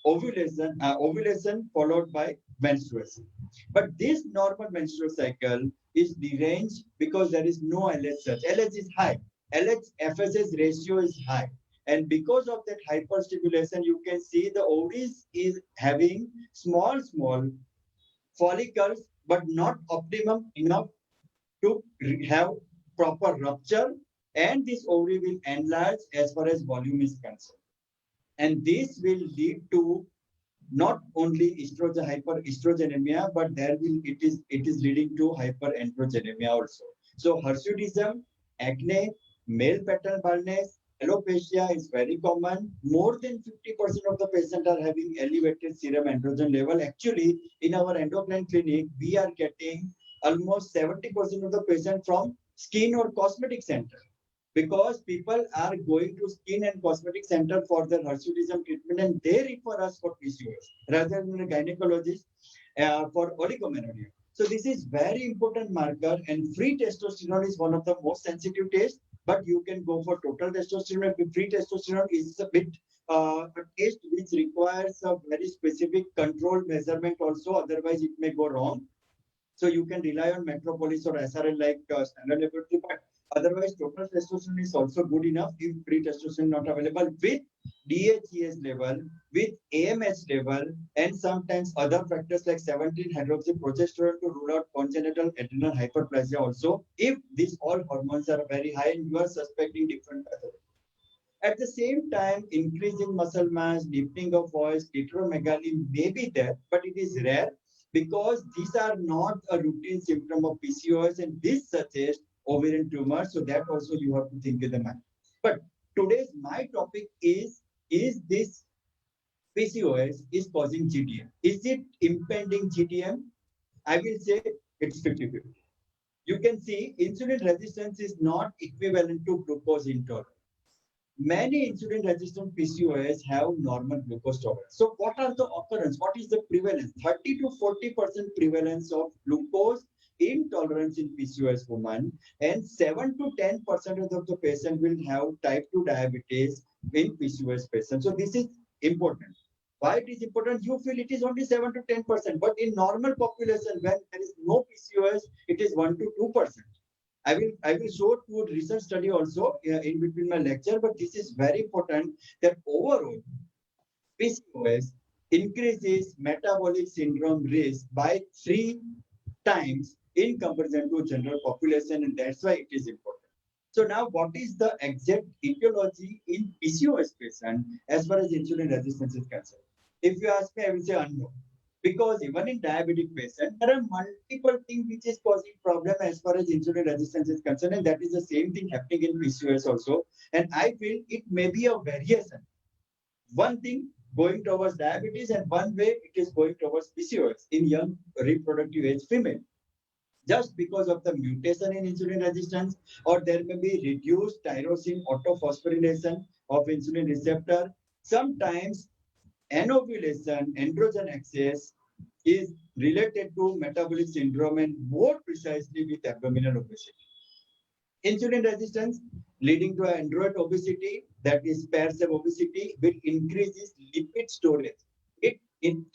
ovulation followed by menstruation. But this normal menstrual cycle is deranged because there is no LH surge. LH is high. LH FSH ratio is high. And because of that hyperstimulation, you can see the ovaries is having small follicles, but not optimum enough to have proper rupture, and this ovary will enlarge as far as volume is concerned. And this will lead to not only hyperestrogenemia, but it is leading to hyperandrogenemia also. So hirsutism, acne, male pattern baldness, alopecia is very common. More than 50% of the patients are having elevated serum androgen level. Actually, in our endocrine clinic, we are getting almost 70% of the patients from skin or cosmetic center, because people are going to skin and cosmetic center for their hirsutism treatment, and they refer us for PCOS rather than a gynecologist for oligomenorrhea. So this is very important marker, and free testosterone is one of the most sensitive tests, but you can go for total testosterone. Free testosterone is a bit a test which requires a very specific controlled measurement also, otherwise it may go wrong. So you can rely on Metropolis or SRL like standard laboratory, but otherwise total testosterone is also good enough if free testosterone not available, with DHEAS level, with AMH level, and sometimes other factors like 17-hydroxyprogesterone to rule out congenital adrenal hyperplasia also, if these all hormones are very high and you are suspecting different pathology. At the same time, increasing muscle mass, deepening of voice, clitoromegaly may be there, but it is rare, because these are not a routine symptom of PCOS, and this suggests ovarian tumor. So that also you have to think in the mind. But today's my topic is this PCOS is causing GDM? Is it impending GDM? I will say it's 50-50. You can see insulin resistance is not equivalent to glucose intolerance. Many insulin-resistant PCOS have normal glucose tolerance. So what are the occurrence? What is the prevalence? 30 to 40% prevalence of glucose intolerance in PCOS women, and 7 to 10% of the patient will have type 2 diabetes in PCOS patients. So this is important. Why it is important? You feel it is only 7 to 10%, but in normal population, when there is no PCOS, it is 1 to 2%. I will show two recent study also in between my lecture, but this is very important that overall PCOS increases metabolic syndrome risk by 3 times in comparison to general population, and that's why it is important. So now, what is the exact etiology in PCOS patient as far as insulin resistance is concerned? If you ask me, I will say unknown. Because even in diabetic patient, there are multiple things which is causing problem as far as insulin resistance is concerned, and that is the same thing happening in PCOS also. And I feel it may be a variation. One thing going towards diabetes, and one way it is going towards PCOS in young reproductive age female. Just because of the mutation in insulin resistance, or there may be reduced tyrosine autophosphorylation of insulin receptor. Sometimes anovulation, androgen excess is related to metabolic syndrome, and more precisely with abdominal obesity. Insulin resistance leading to android obesity, that is perceived obesity, will increase lipid storage.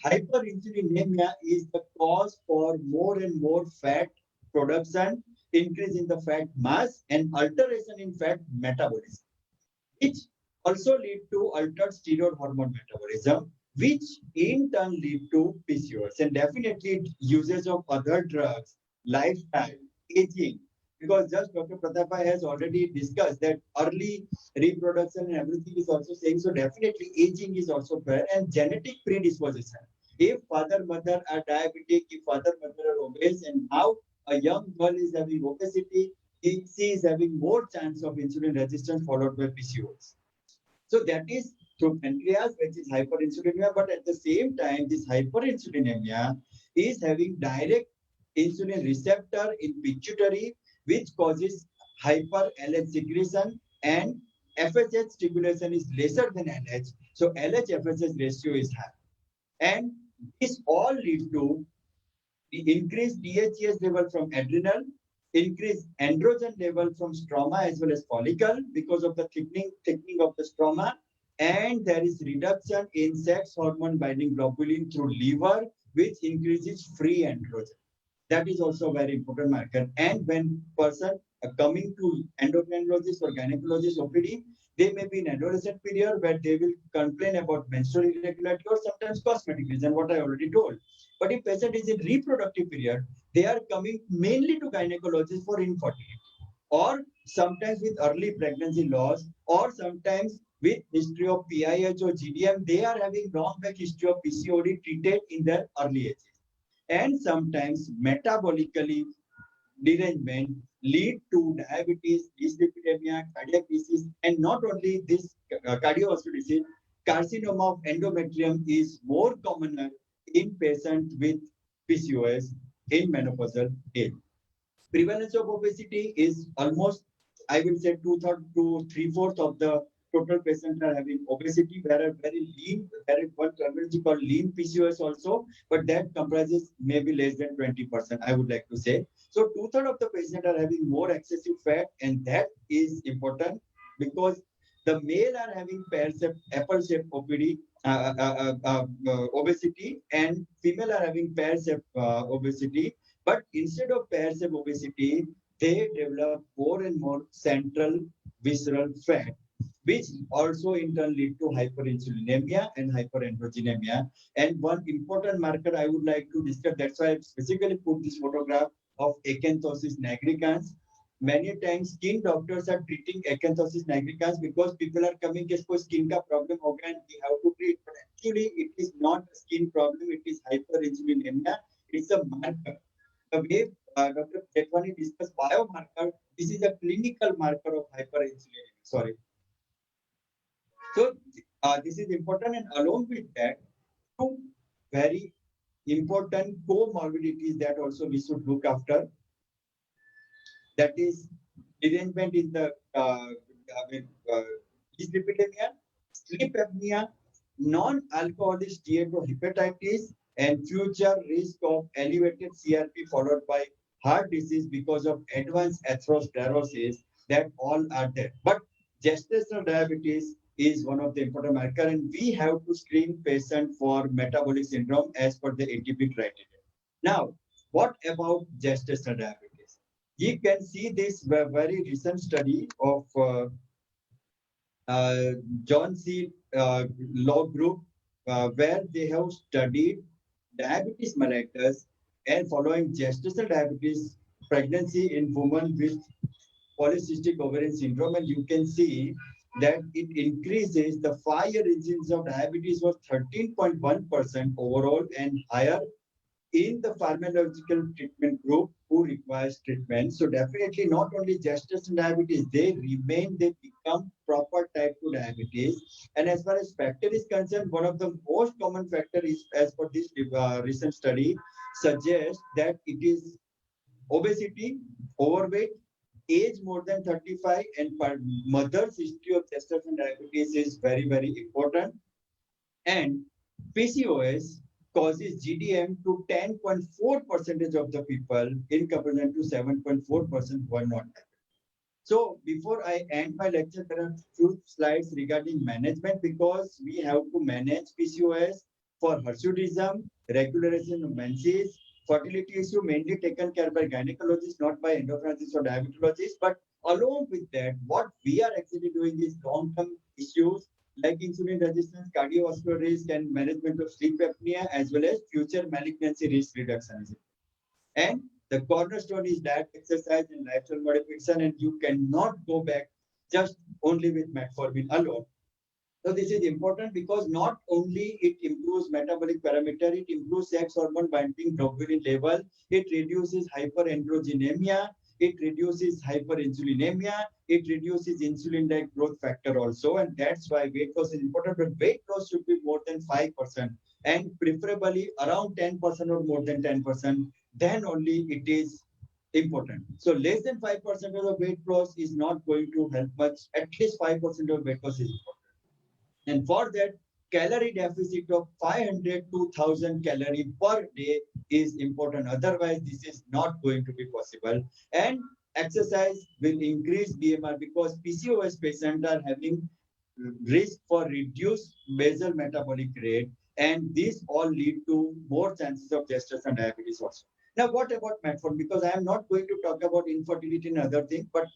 Hyperinsulinemia is the cause for more and more fat production, increase in the fat mass, and alteration in fat metabolism, which also lead to altered steroid hormone metabolism, which in turn lead to PCOS. And definitely usage of other drugs, lifestyle, aging, because just Dr. Pratap has already discussed that early reproduction and everything is also saying, so definitely aging is also fair, and genetic predisposition. If father, mother are diabetic, if father, mother are obese, and now a young girl is having obesity, she is having more chance of insulin resistance followed by PCOS. So that is through pancreas, which is hyperinsulinemia, but at the same time, this hyperinsulinemia is having direct insulin receptor in pituitary, which causes hyper LH secretion, and FSH stimulation is lesser than LH. So LH-FSH ratio is high. And this all leads to the increased DHEAS level from adrenal, increased androgen level from stroma as well as follicle because of the thickening of the stroma, and there is reduction in sex hormone binding globulin through liver, which increases free androgen. That is also a very important marker. And when person coming to endocrinologist or gynecologist OPD, they may be in adolescent period where they will complain about menstrual irregularity or sometimes cosmetic reason, what I already told. But if patient is in reproductive period, they are coming mainly to gynecologist for infertility, or sometimes with early pregnancy loss, or sometimes with history of PIH or GDM, they are having long back history of PCOD treated in their early ages. And sometimes metabolically derangement lead to diabetes, dyslipidemia, cardiac disease, and not only this cardiovascular disease, carcinoma of endometrium is more common in patients with PCOS in menopausal age. Prevalence of obesity is almost, I will say, 2/3 to 3/4 of the total patients are having obesity. There are very lean, there is one terminology called lean PCOS also, but that comprises maybe less than 20%, I would like to say. So 2/3 of the patients are having more excessive fat, and that is important because the male are having pear-shaped, apple-shaped OPD, obesity, and female are having pear-shaped obesity. But instead of pear-shaped obesity, they develop more and more central visceral fat, which also in turn lead to hyperinsulinemia and hyperandrogenemia. And one important marker I would like to discuss, that's why I specifically put this photograph of acanthosis nigricans. Many times skin doctors are treating acanthosis nigricans because people are coming, "Kisko skin ka problem ho gaya and we have to treat." But actually, it is not a skin problem, it is hyperinsulinemia. It's a marker. The way Dr. Jetwani discussed biomarker, this is a clinical marker of hyperinsulinemia. Sorry. So this is important, and along with that, two very important comorbidities that also we should look after. That is derangement in the dyslipidemia, sleep apnea, non-alcoholic steatohepatitis, and future risk of elevated CRP followed by heart disease because of advanced atherosclerosis. That all are there. But gestational diabetes is one of the important markers, and we have to screen patients for metabolic syndrome as per the ATP criteria. Now, what about gestational diabetes? You can see this very recent study of John C. Law Group, where they have studied diabetes mellitus and following gestational diabetes pregnancy in women with polycystic ovarian syndrome, and you can see that it increases the 5-year incidence of diabetes was 13.1% overall and higher in the pharmacological treatment group who requires treatment. So definitely not only gestational diabetes, they become proper type 2 diabetes. And as far as factor is concerned, one of the most common factor is, as per this recent study, suggests that it is obesity, overweight, age more than 35, and mother's history of gestational diabetes is very, very important. And PCOS causes GDM to 10.4% of the people in comparison to 7.4% who are not. So before I end my lecture, there are few slides regarding management because we have to manage PCOS for hirsutism, regularization of menses, fertility issue mainly taken care by gynecologists, not by endocrinologists or diabetologists. But along with that, what we are actually doing is long-term issues like insulin resistance, cardiovascular risk, and management of sleep apnea, as well as future malignancy risk reduction. And the cornerstone is diet, exercise, and lifestyle modification, and you cannot go back just only with metformin alone. So this is important because not only it improves metabolic parameter, it improves sex hormone binding globulin level, it reduces hyperandrogenemia, it reduces hyperinsulinemia, it reduces insulin-like growth factor also, and that's why weight loss is important. But weight loss should be more than 5%, and preferably around 10% or more than 10%. Then only it is important. So less than 5% of the weight loss is not going to help much. At least 5% of weight loss is important. And for that, calorie deficit of 500 to 1000 calories per day is important. Otherwise, this is not going to be possible. And exercise will increase BMR because PCOS patients are having risk for reduced basal metabolic rate. And this all lead to more chances of gestational diabetes also. Now, what about metformin? Because I am not going to talk about infertility and other things, but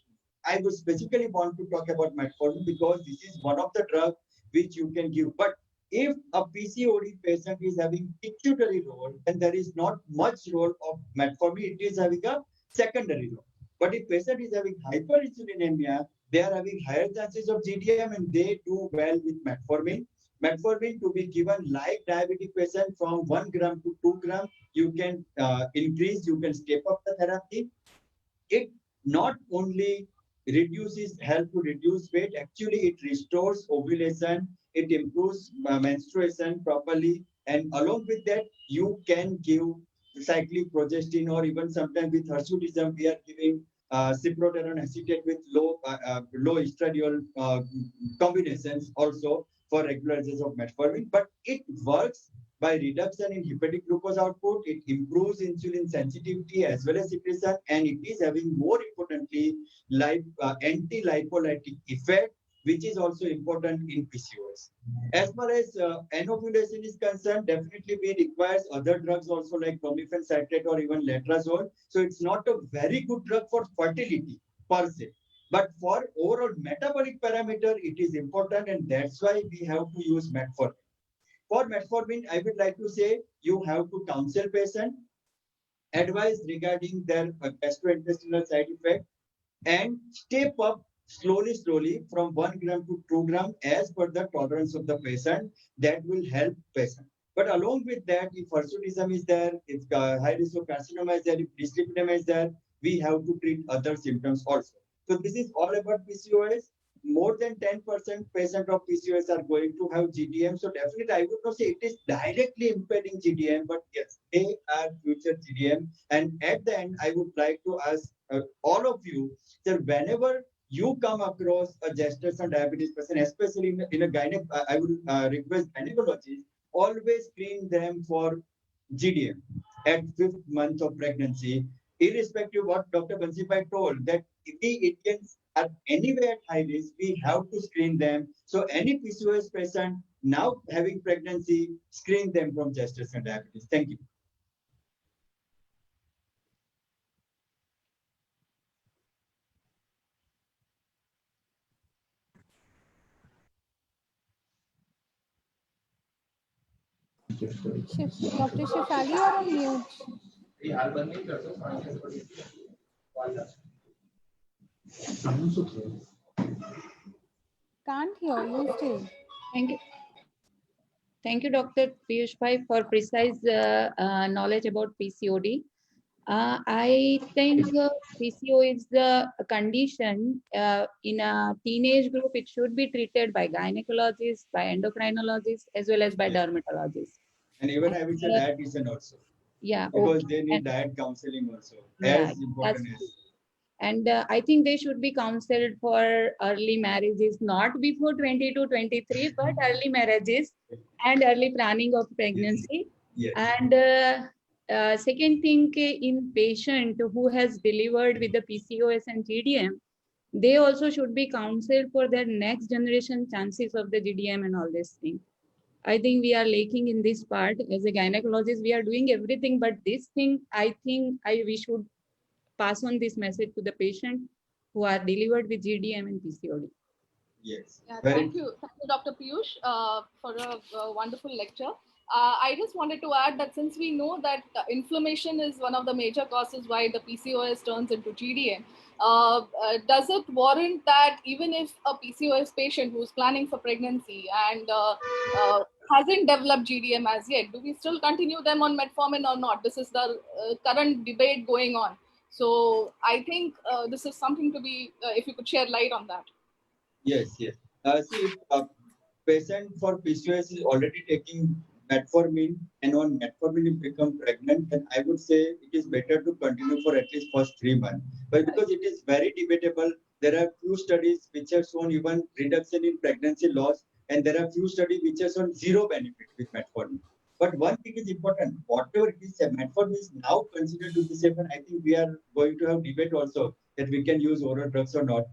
I would specifically want to talk about metformin because this is one of the drugs which you can give. But if a PCOD patient is having pituitary role, then there is not much role of metformin. It is having a secondary role. But if patient is having hyperinsulinemia, they are having higher chances of GDM and they do well with metformin. Metformin to be given like diabetic patient from 1 gram to 2 gram. You can increase, you can step up the therapy. It not only help to reduce weight, actually it restores ovulation, it improves menstruation properly, and along with that, you can give cyclic progestin, or even sometimes with hirsutism, we are giving cyproterone acetate with low estradiol combinations also for regularization of metformin. But it works by reduction in hepatic glucose output, it improves insulin sensitivity as well as secretion, and it is having more importantly anti-lipolytic effect, which is also important in PCOS. As far as anovulation is concerned, definitely we requires other drugs also like clomiphene citrate or even letrozole. So it's not a very good drug for fertility per se. But for overall metabolic parameter, it is important, and that's why we have to use metformin. For metformin, I would like to say you have to counsel patient, advise regarding their gastrointestinal side effect, and step up slowly from 1 gram to 2 gram as per the tolerance of the patient. That will help patient. But along with that, if hirsutism is there, if high risk of carcinoma is there, if dyslipidemia is there, we have to treat other symptoms also. So this is all about PCOS. More than 10% patient of PCOS are going to have GDM. So definitely I would not say it is directly impeding GDM, but yes, they are future GDM. And at the end, I would like to ask all of you that whenever you come across a gestational diabetes person, especially in a gynec, I would request gynecologists, always screen them for GDM at 5th month of pregnancy, irrespective of what Dr. Bansipai told, that if the Indians are anywhere at high risk, we have to screen them. So any PCOS patient now having pregnancy, screen them from gestational diabetes. Thank you. Dr. Shefali, you're on mute. Can't hear you still. Thank you. Thank you, Dr. Piyush Bhai, for precise knowledge about PCOD. I think PCO is the condition in a teenage group. It should be treated by gynecologists, by endocrinologists, as well as by dermatologists. And even I would say dietitian also. Yeah. Because Okay. they need diet counseling also. Yeah, As important as. And I think they should be counseled for early marriages, not before 22, 23, but early marriages and early planning of pregnancy. Yes. And second thing, in patient who has delivered with the PCOS and GDM, they also should be counseled for their next generation chances of the GDM and all this thing. I think we are lacking in this part. As a gynecologist, we are doing everything, but this thing, I think we should pass on this message to the patient who are delivered with GDM and PCOD. Yes. Yeah, thank you, Dr. Piyush, for a wonderful lecture. I just wanted to add that since we know that inflammation is one of the major causes why the PCOS turns into GDM, does it warrant that even if a PCOS patient who's planning for pregnancy and hasn't developed GDM as yet, do we still continue them on metformin or not? This is the current debate going on. So I think this is something to be, if you could share light on that. Yes, yes. See, if a patient for PCOS is already taking metformin and on metformin you become pregnant, then I would say it is better to continue for at least first 3 months. But because it is very debatable, there are few studies which have shown even reduction in pregnancy loss, and there are few studies which have shown zero benefit with metformin. But one thing is important, whatever it is, metformin is now considered to be safe, and I think we are going to have debate also that we can use oral drugs or not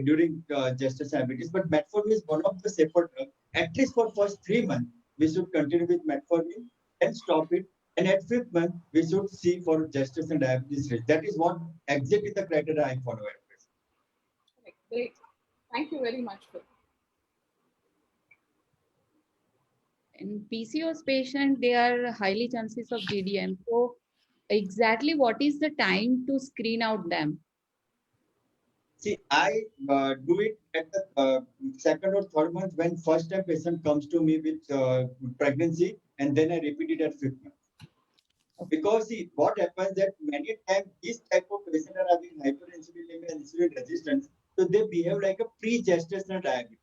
during gestational diabetes. But metformin is one of the safer drugs. At least for first 3 months, we should continue with metformin and stop it. And at 5th month, we should see for gestational diabetes risk. That is what exactly the criteria I follow at present. Great. Thank you very much. In PCOS patient, they are highly chances of GDM. So exactly what is the time to screen out them? See, I do it at the 2nd or 3rd month when first time patient comes to me with pregnancy, and then I repeat it at 5th month. Because see, what happens that many times this type of patients are having hyperinsulinemia and insulin resistance, so they behave like a pre-gestational diabetes.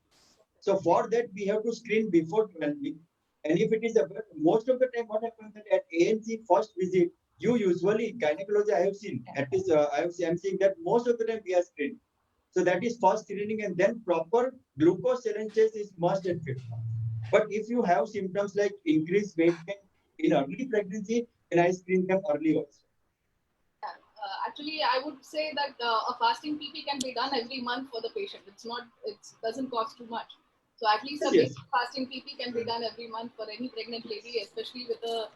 So for that, we have to screen before 12 weeks. And if it is most of the time, what happens that at ANC first visit, you usually gynecology I have seen, at least I'm seeing that most of the time we are screening. So that is first screening, and then proper glucose challenge test is must at 5th month. But if you have symptoms like increased weight gain in early pregnancy, then I screen them early also. Actually, I would say that a fasting PP can be done every month for the patient. It doesn't cost too much. So at least a basic fasting PP can be done every month for any pregnant lady, especially with a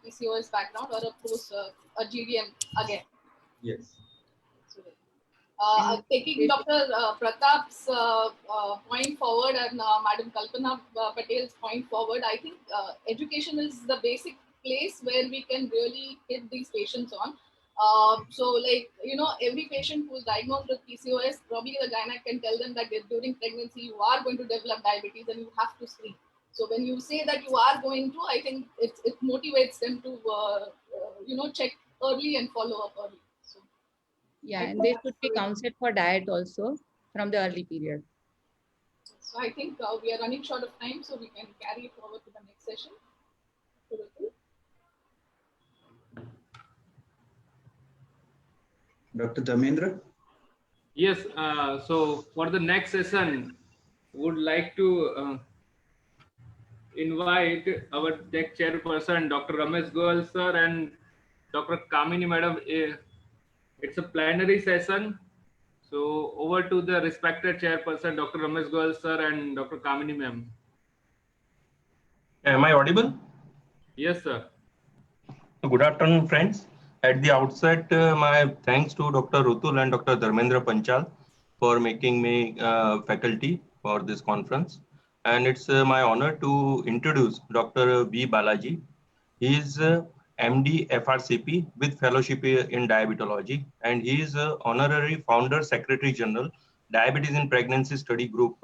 PCOS background or of course a GDM again. Yes. Taking Dr. Pratap's point forward and Madam Kalpana Patel's point forward, I think education is the basic place where we can really hit these patients on. So like, every patient who's diagnosed with PCOS, probably the gynaec can tell them that during pregnancy, you are going to develop diabetes and you have to screen. So when you say that you are going to, I think it motivates them to, check early and follow up early. So, yeah, and they should be counseled for diet also from the early period. So I think we are running short of time, so we can carry it forward to the next session. Dr. Dharmendra? Yes, so for the next session, would like to invite our tech chairperson, Dr. Ramesh Goel sir and Dr. Kamini madam. It's a plenary session. So over to the respected chairperson, Dr. Ramesh Goel sir and Dr. Kamini ma'am. Am I audible? Yes, sir. Good afternoon, friends. At the outset, my thanks to Dr. Rutul and Dr. Dharmendra Panchal for making me faculty for this conference. and it's my honor to introduce Dr. V. Balaji. He is MD FRCP with fellowship in diabetology, and he is honorary founder secretary general Diabetes in Pregnancy Study Group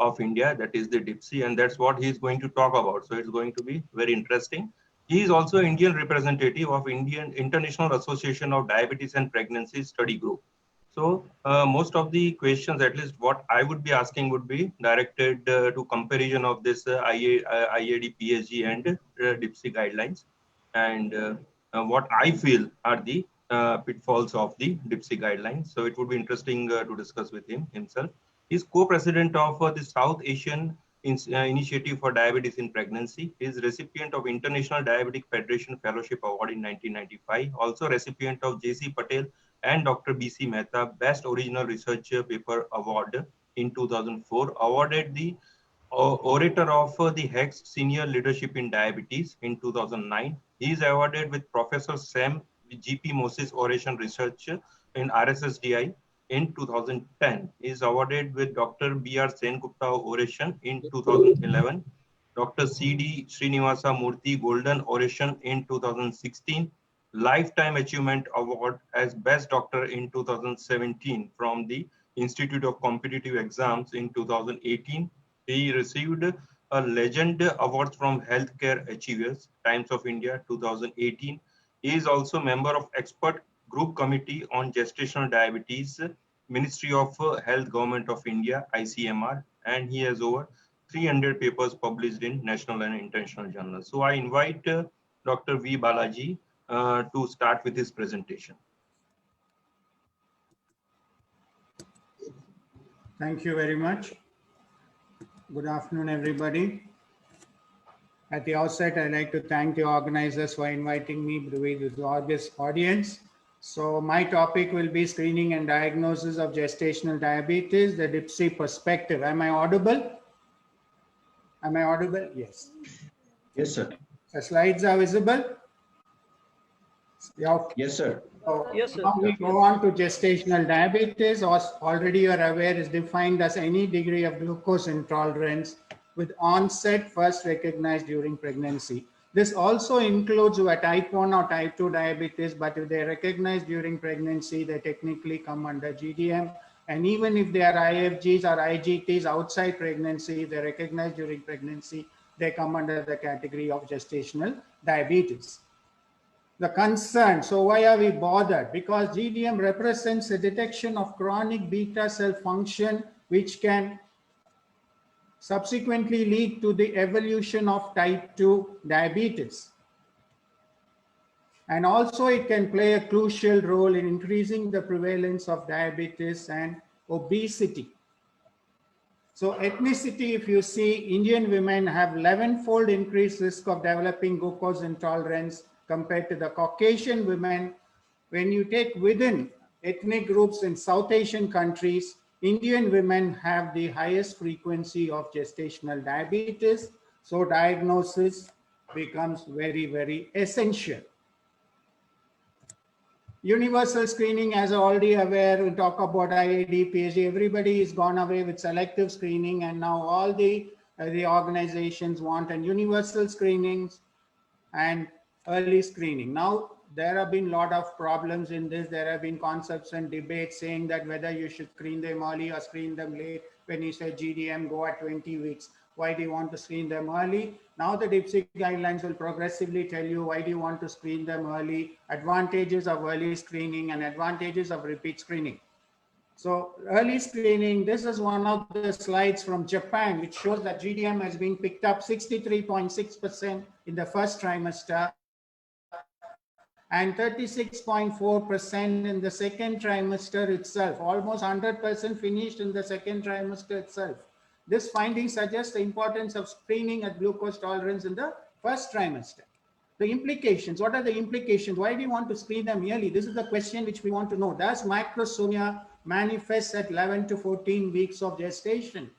of India, that is the DIPSI, and that's what he is going to talk about. So it's going to be very interesting. He is also Indian representative of Indian International Association of Diabetes and Pregnancy Study Group. So most of the questions, at least what I would be asking, would be directed to comparison of this IAD, PSG and DIPSI guidelines, and what I feel are the pitfalls of the DIPSI guidelines. So it would be interesting to discuss with him himself. He's co-president of the South Asian Initiative for Diabetes in Pregnancy. He is recipient of International Diabetic Federation Fellowship Award in 1995. Also recipient of J.C. Patel and Dr. B.C. Mehta Best Original Research Paper Award in 2004. Awarded the Orator of the HEX Senior Leadership in Diabetes in 2009. He is awarded with Professor Sam G.P. Moses Oration Research in RSSDI in 2010. He is awarded with Dr. B.R. Sengupta Oration in 2011. Dr. C.D. Srinivasa Murthy Golden Oration in 2016. Lifetime Achievement Award as Best Doctor in 2017 from the Institute of Competitive Exams in 2018. He received a Legend Award from Healthcare Achievers, Times of India 2018. He is also member of Expert Group Committee on Gestational Diabetes, Ministry of Health, Government of India, ICMR, and he has over 300 papers published in national and international journals. So I invite Dr. V. Balaji to start with his presentation. Thank you very much. Good afternoon, everybody. At the outset, I'd like to thank the organizers for inviting me to this august audience. So my topic will be screening and diagnosis of gestational diabetes, the DIPSI perspective. Am I audible? Am I audible? Yes. Yes, sir. The slides are visible? Yeah, okay. Yes, sir. So Yes, sir. now we go on to gestational diabetes, or already you are aware is defined as any degree of glucose intolerance with onset first recognized during pregnancy. This also includes a type 1 or type 2 diabetes, but if they are recognized during pregnancy, they technically come under GDM. And even if they are IFGs or IGTs outside pregnancy, they are recognized during pregnancy, they come under the category of gestational diabetes. The concern, so why are we bothered? Because GDM represents a detection of chronic beta cell function, which can subsequently lead to the evolution of type 2 diabetes. And also it can play a crucial role in increasing the prevalence of diabetes and obesity. So ethnicity, if you see, Indian women have 11-fold increased risk of developing glucose intolerance compared to the Caucasian women. When you take within ethnic groups in South Asian countries, Indian women have the highest frequency of gestational diabetes. So diagnosis becomes very, very essential. Universal screening, as already aware, we talk about IAD, PSG, everybody is gone away with selective screening, and now all the organizations want an universal screenings and early screening. Now, there have been a lot of problems in this. There have been concepts and debates saying that whether you should screen them early or screen them late. When you say GDM, go at 20 weeks. Why do you want to screen them early? Now the DIPSI guidelines will progressively tell you why do you want to screen them early, advantages of early screening and advantages of repeat screening. So early screening, this is one of the slides from Japan, which shows that GDM has been picked up 63.6% in the first trimester and 36.4% in the second trimester itself, almost 100% finished in the second trimester itself. This finding suggests the importance of screening at glucose tolerance in the first trimester. The implications, what are the implications? Why do you want to screen them yearly? This is the question which we want to know. Does macrosomia manifest at 11 to 14 weeks of gestation?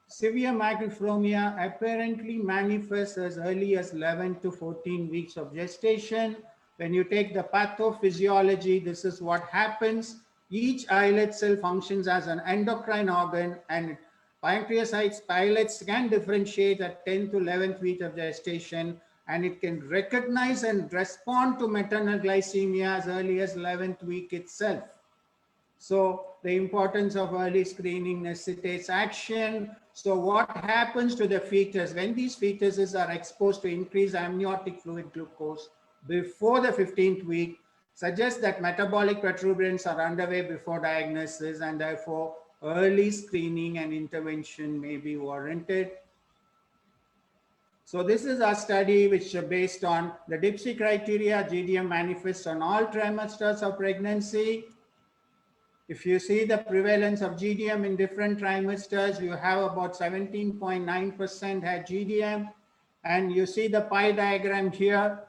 Severe macrosomia apparently manifests as early as 11 to 14 weeks of gestation. When you take the pathophysiology, this is what happens. Each islet cell functions as an endocrine organ and pancreacytes, islets can differentiate at 10th to 11th week of gestation, and it can recognize and respond to maternal glycemia as early as 11th week itself. So the importance of early screening necessitates action. So what happens to the fetus when these fetuses are exposed to increased amniotic fluid glucose before the 15th week suggests that metabolic perturbations are underway before diagnosis, and therefore early screening and intervention may be warranted. So this is our study which is based on the DIPSI criteria. GDM manifests on all trimesters of pregnancy. If you see the prevalence of GDM in different trimesters, you have about 17.9% had GDM. And you see the pie diagram here.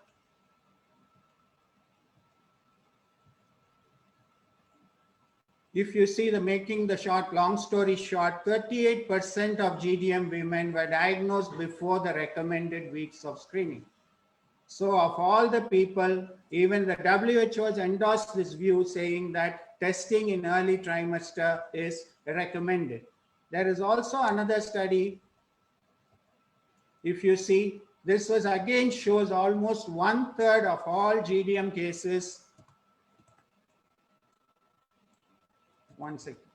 If you see making the long story short, 38% of GDM women were diagnosed before the recommended weeks of screening. So of all the people, even the WHO has endorsed this view, saying that testing in early trimester is recommended. There is also another study. If you see, this was again shows almost 1/3 of all GDM cases. One second.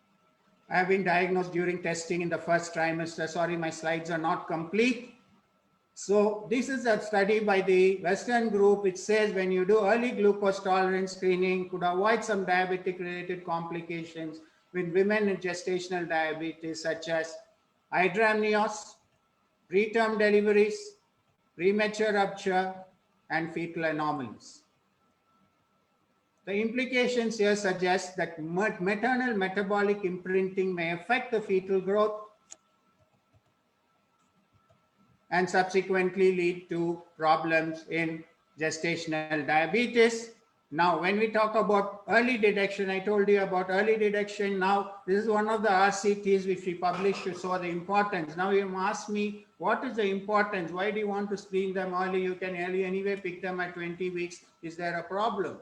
Have been diagnosed during testing in the first trimester. Sorry, my slides are not complete. So this is a study by the Western group which says when you do early glucose tolerance screening, could avoid some diabetic related complications with women with gestational diabetes such as hydramnios, preterm deliveries, premature rupture, and fetal anomalies. The implications here suggest that maternal metabolic imprinting may affect the fetal growth and subsequently lead to problems in gestational diabetes. Now, when we talk about early detection, I told you about early detection. Now, this is one of the RCTs which we published to show the importance. Now, you ask me, what is the importance? Why do you want to screen them early? You can early anyway pick them at 20 weeks. Is there a problem?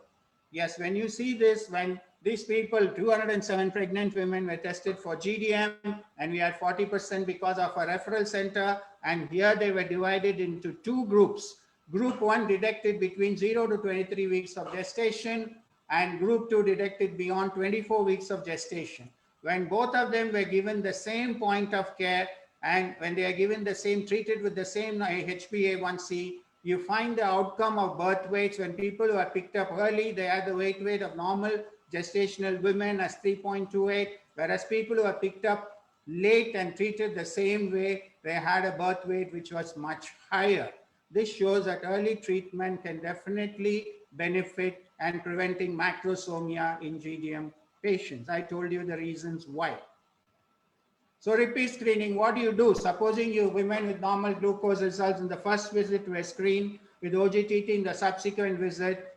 Yes, when you see this, when these people, 207 pregnant women were tested for GDM, and we had 40% because of a referral center, and here they were divided into two groups. Group 1 detected between 0 to 23 weeks of gestation, and Group 2 detected beyond 24 weeks of gestation. When both of them were given the same point of care, and when they are given the same, treated with the same HbA1c, you find the outcome of birth weights. When people who are picked up early, they had the weight of normal gestational women as 3.28, whereas people who are picked up late and treated the same way, they had a birth weight which was much higher. This shows that early treatment can definitely benefit and preventing macrosomia in GDM patients. I told you the reasons why. So repeat screening, what do you do? Supposing you women with normal glucose results in the first visit were screened with OGTT in the subsequent visit,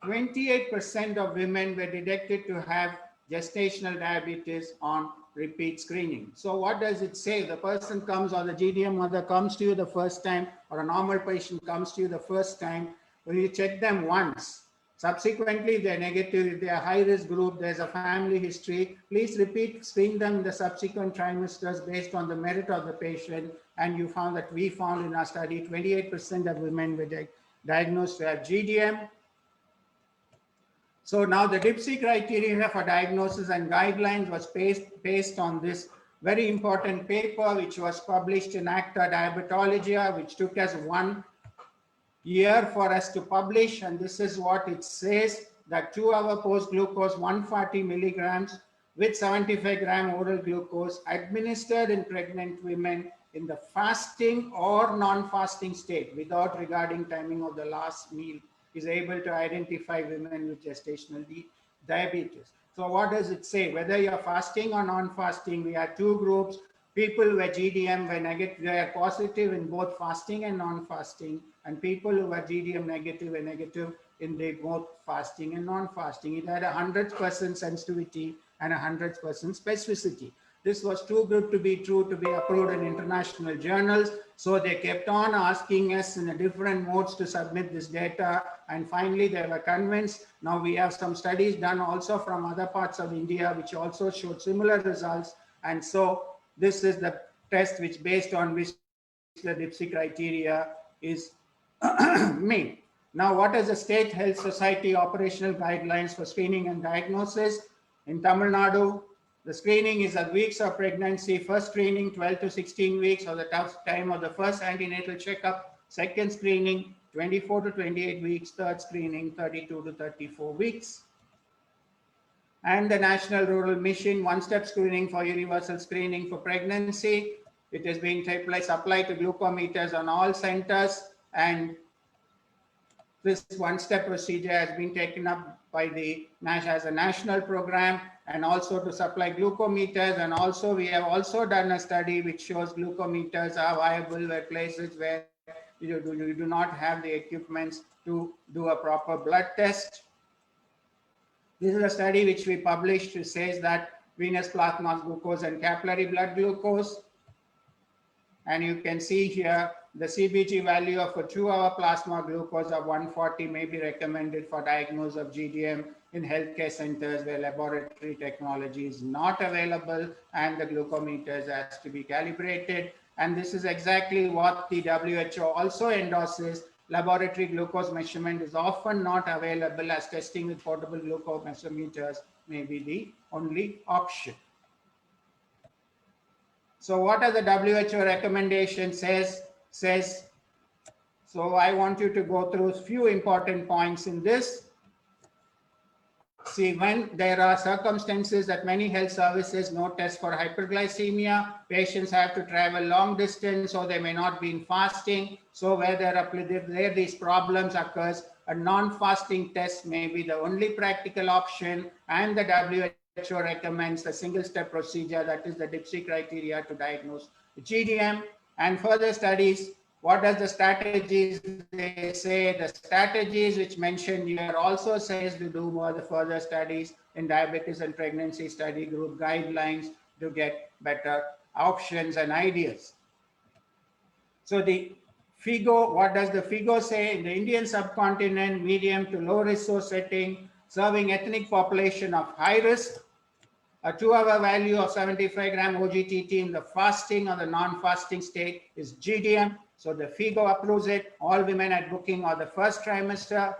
28% of women were detected to have gestational diabetes on repeat screening. So what does it say? The person comes, or the GDM mother comes to you the first time, or a normal patient comes to you the first time, when you check them once. Subsequently, they're negative. If they're a high-risk group, there's a family history. Please repeat, screen them in the subsequent trimesters based on the merit of the patient. And you found that we found in our study, 28% of women were diagnosed to have GDM. So now the DIPSI criteria for diagnosis and guidelines was based on this very important paper, which was published in Acta Diabetologia, which took us 1 year for us to publish. And this is what it says, that 2-hour post-glucose 140 milligrams with 75 gram oral glucose administered in pregnant women in the fasting or non-fasting state without regarding timing of the last meal is able to identify women with gestational diabetes. So what does it say? Whether you're fasting or non-fasting, we had two groups. People who were GDM were negative, they are positive in both fasting and non-fasting, and people who were GDM negative were negative in both fasting and non-fasting. It had 100% sensitivity and 100% specificity. This was too good to be true to be approved in international journals. So they kept on asking us in different modes to submit this data. And finally, they were convinced. Now we have some studies done also from other parts of India, which also showed similar results. And so this is the test which based on which the DIPSI criteria is made. Now, what is the State Health Society operational guidelines for screening and diagnosis? In Tamil Nadu, the screening is at weeks of pregnancy. First screening 12 to 16 weeks or the time of the first antenatal checkup. Second screening 24 to 28 weeks. Third screening 32 to 34 weeks. And the National Rural Mission one-step screening for universal screening for pregnancy. It is being applied to glucometers on all centers, and this one-step procedure has been taken up by the NASH as a national program, and also to supply glucometers. And also we have also done a study which shows glucometers are viable at places where you do not have the equipments to do a proper blood test. This is a study which we published which says that venous plasma glucose and capillary blood glucose. And you can see here the CBG value of a 2-hour plasma glucose of 140 may be recommended for diagnosis of GDM in healthcare centers where laboratory technology is not available and the glucometers has to be calibrated. And this is exactly what the WHO also endorses. Laboratory glucose measurement is often not available, as testing with portable glucose mesometers may be the only option. So what are the WHO recommendation says? So I want you to go through a few important points in this. See, when there are circumstances that many health services no test for hyperglycemia, patients have to travel long distance or they may not be in fasting. So where these problems occurs, a non-fasting test may be the only practical option, and the WHO recommends the single-step procedure, that is the DIPSI criteria, to diagnose GDM. And further studies, what does the strategies they say? The strategies which mentioned here also says to do more the further studies in diabetes and pregnancy study group guidelines to get better options and ideas. So the FIGO, what does the FIGO say? In the Indian subcontinent, medium to low resource setting, serving ethnic population of high risk, a 2-hour value of 75 gram OGTT in the fasting or the non-fasting state is GDM. So the FIGO approves it. All women at booking or the first trimester.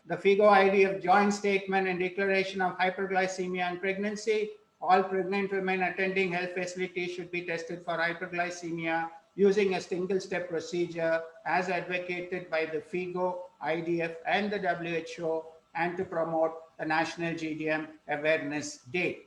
The FIGO IDF joint statement and declaration of hyperglycemia and pregnancy. All pregnant women attending health facilities should be tested for hyperglycemia using a single-step procedure as advocated by the FIGO, IDF, and the WHO, and to promote the National GDM Awareness Day.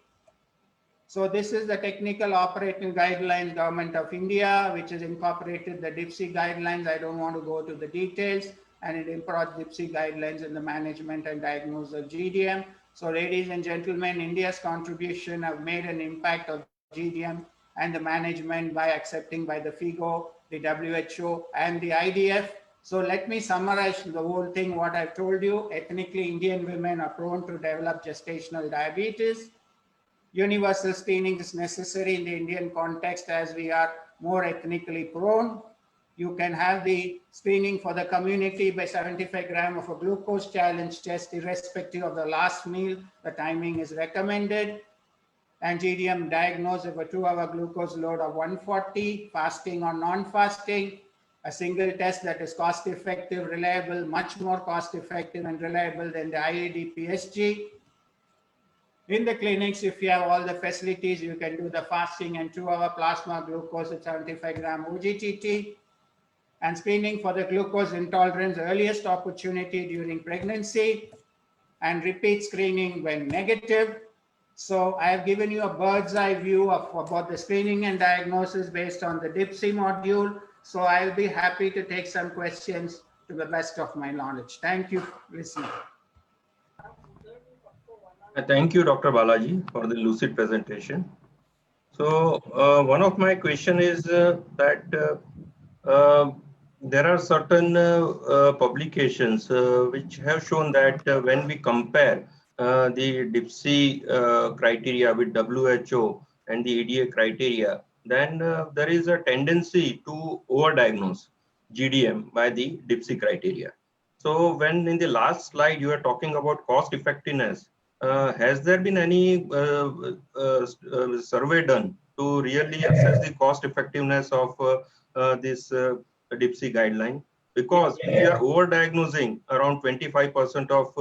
So this is the technical operating guidelines, Government of India, which has incorporated the DIPSI guidelines. I don't want to go to the details, and it imports DIPSI guidelines in the management and diagnosis of GDM. So ladies and gentlemen, India's contribution have made an impact of GDM and the management by accepting by the FIGO, the WHO, and the IDF. So let me summarize the whole thing, what I've told you. Ethnically Indian women are prone to develop gestational diabetes. Universal screening is necessary in the Indian context as we are more ethnically prone. You can have the screening for the community by 75 gram of a glucose challenge test irrespective of the last meal. The timing is recommended. And GDM diagnosed with a 2-hour glucose load of 140, fasting or non-fasting. A single test that is cost-effective, reliable, much more cost-effective and reliable than the IAD PSG. In the clinics, if you have all the facilities, you can do the fasting and 2-hour plasma glucose at 75 gram OGTT. And screening for the glucose intolerance, earliest opportunity during pregnancy, and repeat screening when negative. So I have given you a bird's eye view of about the screening and diagnosis based on the DIPSI module. So I'll be happy to take some questions to the best of my knowledge. Thank you for listening. Thank you, Dr. Balaji, for the lucid presentation. So one of my question is that there are certain publications which have shown that when we compare the DIPSI criteria with WHO and the EDA criteria, then there is a tendency to overdiagnose GDM by the DIPSI criteria. So when in the last slide you are talking about cost effectiveness, has there been any survey done to really assess the cost effectiveness of this DIPSI guideline. Because if you are over-diagnosing around 25% of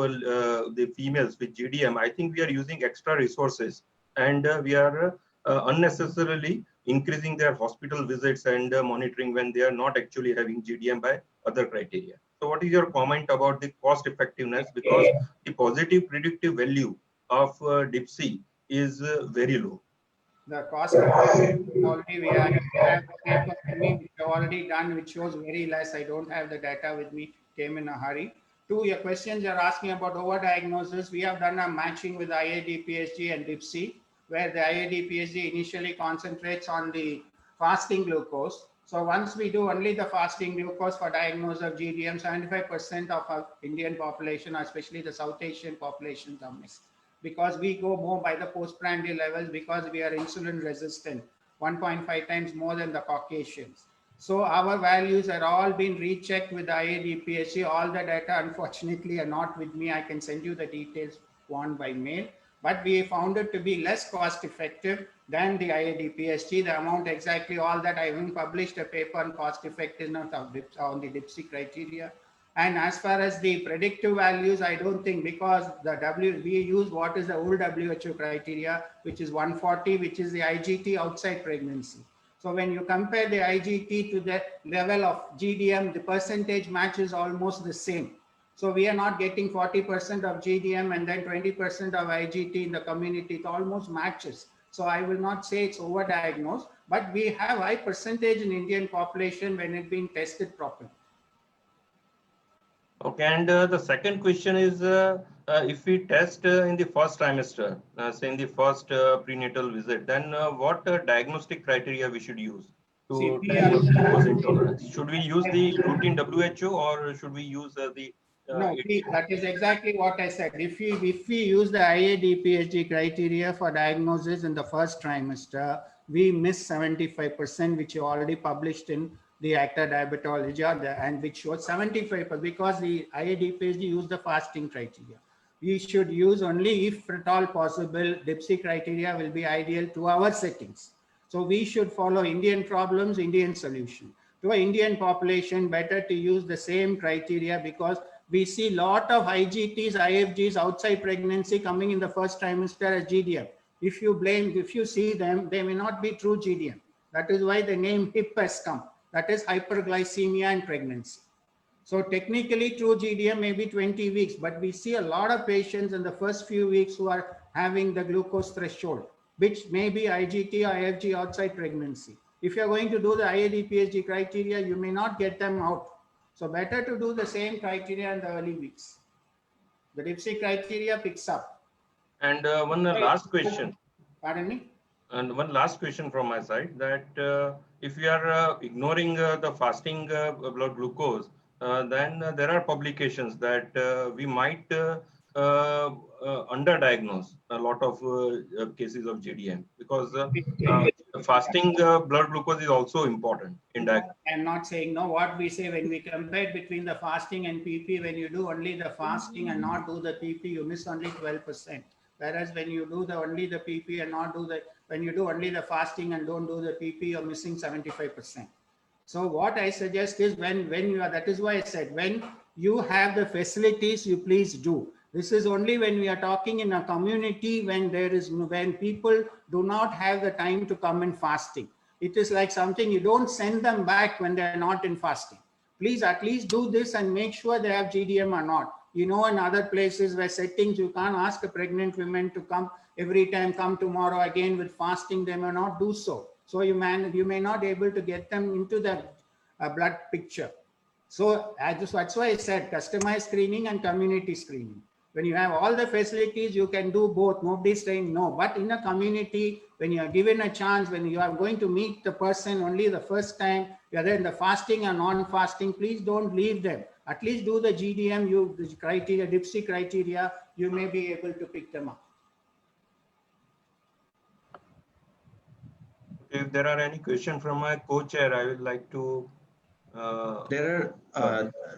the females with GDM, I think we are using extra resources, and we are unnecessarily increasing their hospital visits and monitoring when they are not actually having GDM by other criteria. So what is your comment about the cost effectiveness? Because the positive predictive value of DIPSI is very low. The cost effectiveness already we have a paper with me which I've already done, which shows very less. I don't have the data with me, came in a hurry. To your questions you're asking about overdiagnosis, we have done a matching with IAD, PSG and DIPSI, where the IAD, PSG initially concentrates on the fasting glucose. So once we do only the fasting glucose for diagnosis of GDM, 75% of our Indian population, especially the South Asian populations, are missed. Because we go more by the postprandial levels because we are insulin resistant, 1.5 times more than the Caucasians. So our values are all been rechecked with the IAD, PSG. All the data, unfortunately, are not with me. I can send you the details one by mail. But we found it to be less cost effective than the IAD, PSG. The amount exactly all that I even published a paper on cost effectiveness of on the DIPSI criteria. And as far as the predictive values, I don't think, because we use what is the old WHO criteria, which is 140, which is the IGT outside pregnancy. So when you compare the IGT to the level of GDM, the percentage match is almost the same. So we are not getting 40% of GDM and then 20% of IGT in the community. It almost matches. So I will not say it's overdiagnosed, but we have high percentage in Indian population when it's being tested properly. Okay, and the second question is, if we test in the first trimester, say in the first prenatal visit, then what diagnostic criteria we should use to diagnose glucose intolerance? Should we use the routine WHO or should we use the No, that is exactly what I said. If we use the IAD, PSG criteria for diagnosis in the first trimester, we miss 75%, which you already published in the ACTA diabetology, and which shows 75%, because the IAD, PSG use the fasting criteria. We should use only, if at all possible, DIPSI criteria will be ideal to our settings. So we should follow Indian problems, Indian solution. To an Indian population, better to use the same criteria, because we see a lot of IGTs, IFGs outside pregnancy coming in the first trimester as GDM. If you see them, they may not be true GDM. That is why the name HIP has come. That is hyperglycemia in pregnancy. So technically true GDM may be 20 weeks, but we see a lot of patients in the first few weeks who are having the glucose threshold, which may be IGT or IFG outside pregnancy. If you're going to do the IAD, PSG criteria, you may not get them out. So better to do the same criteria in the early weeks. The DIPSI criteria picks up. And one last question. Pardon me? And one last question from my side, that if we are ignoring the fasting blood glucose, then there are publications that we might underdiagnose a lot of cases of GDM, because fasting blood glucose is also important in diagnosis. I'm not saying no. What we say, when we compare between the fasting and PP, when you do only the fasting and not do the PP, you miss only 12%. Whereas when you do only the PP and not do when you do only the fasting and don't do the PP, you're missing 75%. So what I suggest is when you are, that is why I said, when you have the facilities, you please do. This is only when we are talking in a community, when people do not have the time to come in fasting. It is like something, you don't send them back when they are not in fasting. Please at least do this and make sure they have GDM or not. You know, in other places where settings, you can't ask a pregnant woman to come every time, come tomorrow again with fasting, they may not do so. So you may not be able to get them into the blood picture. So that's why I said customized screening and community screening. When you have all the facilities, you can do both. Nobody's saying no. But in a community, when you are given a chance, when you are going to meet the person only the first time, whether in the fasting or non-fasting, please don't leave them. At least do the GDM, the criteria, DIPSI criteria, you may be able to pick them up. If there are any questions from my co-chair, I would like to.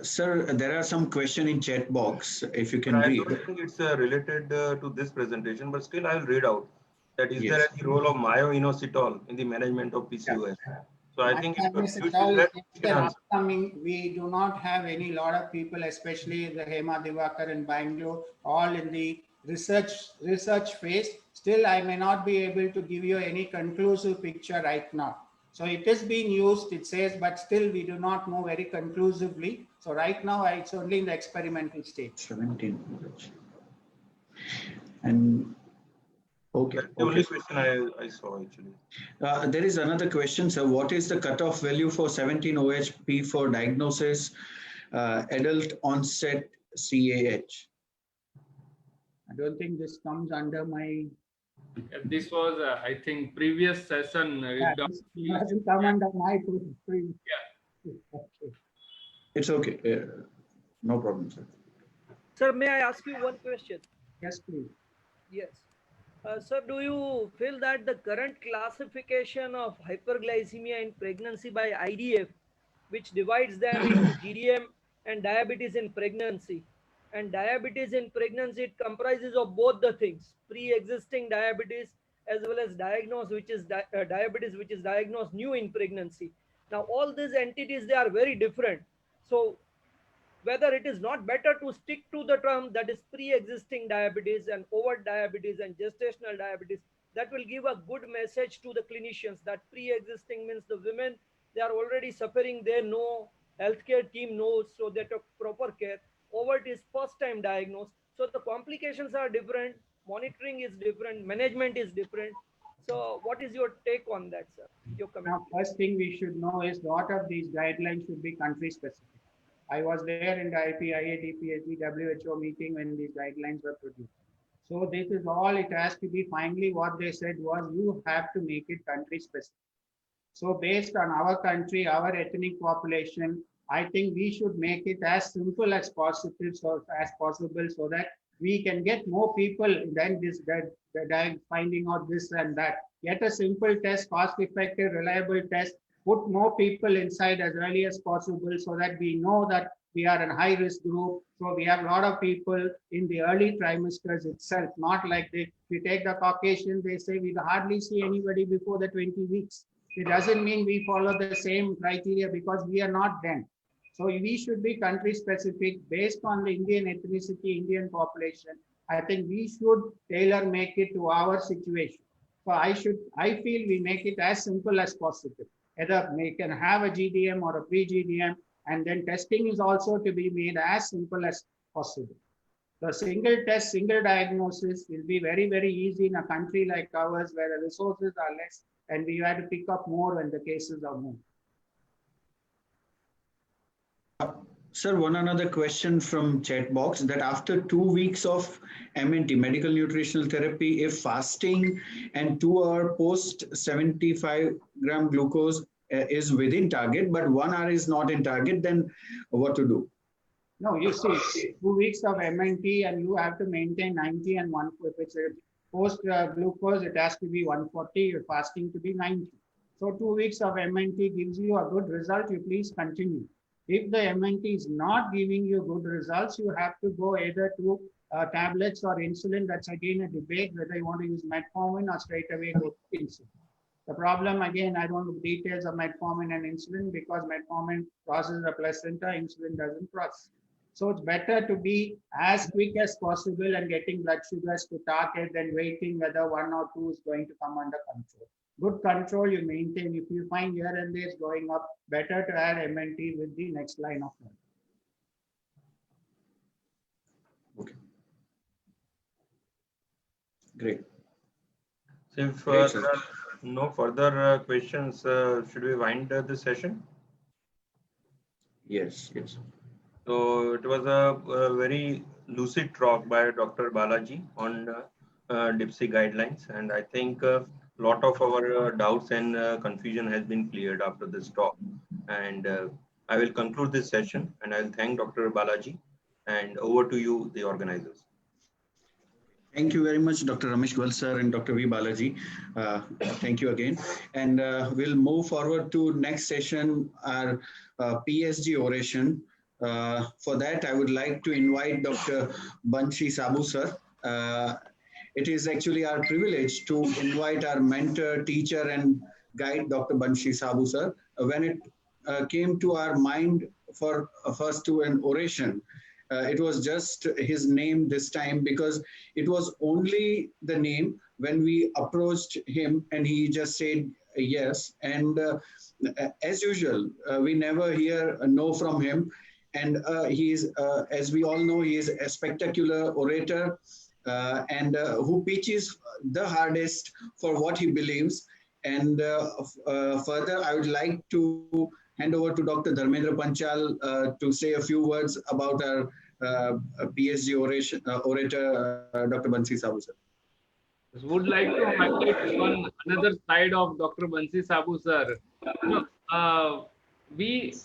Sir, there are some questions in chat box, if you can read. I don't think it's related to this presentation, but still I will read out. that is there any role of myo-inositol in the management of PCOS? So I think upcoming, we do not have any lot of people, especially the Hema Divakar in Bangalore, all in the research phase. Still, I may not be able to give you any conclusive picture right now. So it is being used, it says, but still we do not know very conclusively. So right now it's only in the experimental stage. 17. And okay. That's the only question I saw actually. There is another question, sir. What is the cutoff value for 17-OHP for diagnosis adult onset CAH? I don't think this comes under my... This was, I think, previous session. This doesn't come under my... Yeah. Okay. It's okay. No problem, sir. Sir, may I ask you one question? Yes, please. Yes. Sir, do you feel that the current classification of hyperglycemia in pregnancy by IDF, which divides them into GDM and diabetes in pregnancy, and diabetes in pregnancy, it comprises of both the things, pre-existing diabetes as well as diagnosed, which is diabetes, which is diagnosed new in pregnancy. Now, all these entities, they are very different. So, whether it is not better to stick to the term that is pre-existing diabetes and overt diabetes and gestational diabetes, that will give a good message to the clinicians that pre-existing means the women, they are already suffering, they know, healthcare team knows, so they took proper care. Overt is first time diagnosed. So the complications are different, monitoring is different, management is different. So what is your take on that, sir? Your comment. Now, first thing we should know is a lot of these guidelines should be country specific. I was there in the IAD PhD WHO meeting when these guidelines were produced. So this is all it has to be. Finally, what they said was you have to make it country specific. So based on our country, our ethnic population, I think we should make it as simple as possible, so that we can get more people than this finding out this and that. Get a simple test, cost-effective, reliable test. Put more people inside as early as possible so that we know that we are in high risk group. So we have a lot of people in the early trimesters itself, not like if you take the Caucasian, they say we hardly see anybody before the 20 weeks. It doesn't mean we follow the same criteria because we are not them. So we should be country specific based on the Indian ethnicity, Indian population. I think we should tailor make it to our situation. So I feel we make it as simple as possible. Either we can have a GDM or a pre-GDM, and then testing is also to be made as simple as possible. The single test, single diagnosis will be very, very easy in a country like ours where the resources are less and we have to pick up more when the cases are more. Sir, one another question from chat box that after 2 weeks of MNT, medical nutritional therapy, if fasting and 2 hour post 75 gram glucose is within target, but 1 hour is not in target, then what to do? No, you see, 2 weeks of MNT and you have to maintain 90 and 140. Post glucose, it has to be 140, your fasting to be 90. So 2 weeks of MNT gives you a good result, you please continue. If the MNT is not giving you good results, you have to go either to tablets or insulin. That's again a debate whether you want to use metformin or straight away go to insulin. The problem, again, I don't know details of metformin and insulin because metformin crosses the placenta, insulin doesn't cross. So it's better to be as quick as possible and getting blood sugars to target than waiting whether 1 or 2 is going to come under control. Good control you maintain. If you find here and there is going up, better to add MNT with the next line of work. Okay. Great. So if there are no further questions, should we wind the session? Yes, yes. So it was a very lucid talk by Dr. Balaji on DIPSI guidelines, and I think lot of our doubts and confusion has been cleared after this talk. And I will conclude this session and I'll thank Dr. Balaji, and over to you, the organizers. Thank you very much, Dr. Ramesh Gwal sir and Dr. V. Balaji. Thank you again. And we'll move forward to next session, our PSG oration. For that, I would like to invite Dr. Bansi Sabu sir. it is actually our privilege to invite our mentor, teacher, and guide, Dr. Banshi Sabu sir. When it came to our mind for first to an oration, it was just his name this time, because it was only the name. When we approached him and he just said yes, and as usual, we never hear a no from him. And he is, as we all know, he is a spectacular orator, and who pitches the hardest for what he believes. And further, I would like to hand over to Dr. Dharmendra Panchal to say a few words about our PSG orator, Dr. Bansi Sabu sir. Would like to highlight one another side of Dr. Bansi Sabu sir. We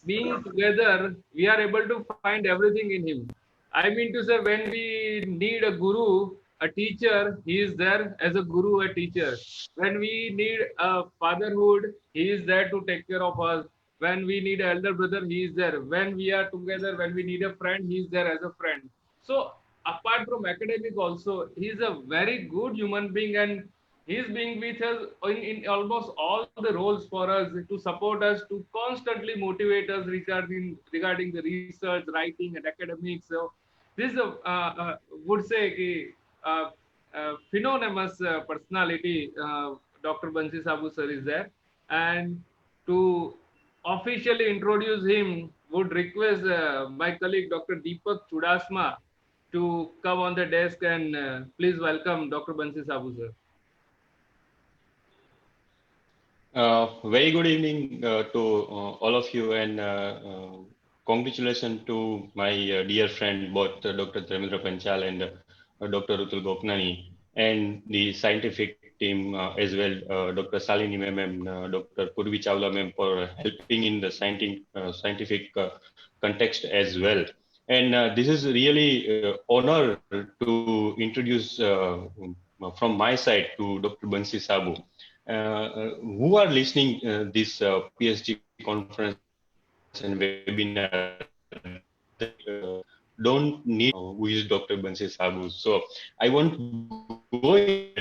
being together, we are able to find everything in him. I mean to say, when we need a guru, a teacher, he is there as a guru, a teacher. When we need a fatherhood, he is there to take care of us. When we need an elder brother, he is there. When we are together, when we need a friend, he is there as a friend. So apart from academic also, he is a very good human being, and he is being with us in almost all the roles for us, to support us, to constantly motivate us regarding the research, writing, and academics. So this is would say phenomenous personality. Dr. Bansi Sabu sir is there, and to officially introduce him, would request my colleague Dr. Deepak Chudasma to come on the desk, and please welcome Dr. Bansi Sabu sir. Very good evening to all of you, and congratulations to my dear friend, both Dr. Dharmendra Panchal and Dr. Rutul Gopnani, and the scientific team as well, Dr. Salini ma'am and Dr. Purvi Chawla ma'am, for helping in the scientific context as well. And this is really honor to introduce from my side to Dr. Bansi Sabu. Who are listening this PSG conference and webinar don't need who is Dr. Bansi Sabu. So I want to go in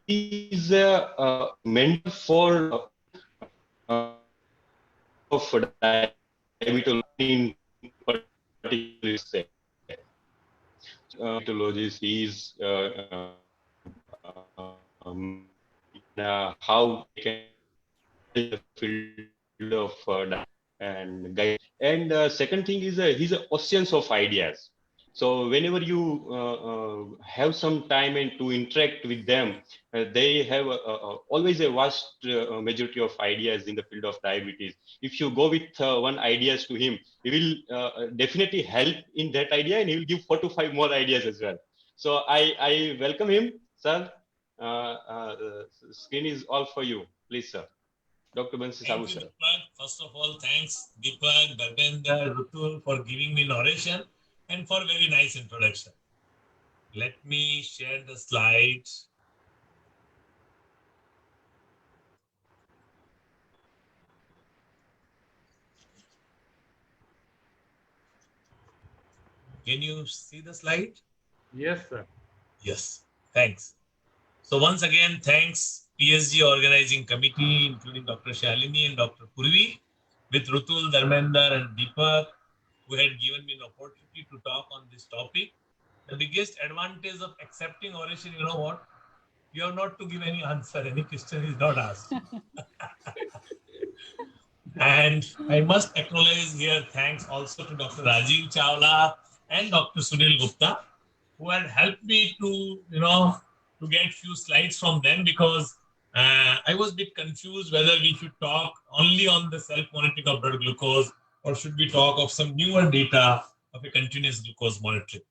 is a mentor for of diabetology in particular. Diabetologist is how they can the field of and guide. And second thing is he's an oceans of ideas. So whenever you have some time and to interact with them, they have always a vast majority of ideas in the field of diabetes. If you go with one ideas to him, he will definitely help in that idea, and he will give 4 to 5 more ideas as well. So I welcome him, sir. Screen is all for you, please, sir. Dr. Bansi Sabu, sir. First of all, thanks Deepak, Dharmendra, Rutul for giving me narration and for very nice introduction. Let me share the slides. Can you see the slide? Yes, sir. Yes, thanks. So once again, thanks PSG organizing committee, including Dr. Shalini and Dr. Purvi, with Rutul, Dharmendra and Deepak, who had given me an opportunity to talk on this topic. The biggest advantage of accepting oration, you know what? You have not to give any answer. Any question is not asked. And I must acknowledge here thanks also to Dr. Rajiv Chawla and Dr. Sunil Gupta, who had helped me to, to get few slides from them, because I was a bit confused whether we should talk only on the self-monitoring of blood glucose, or should we talk of some newer data of a continuous glucose monitoring.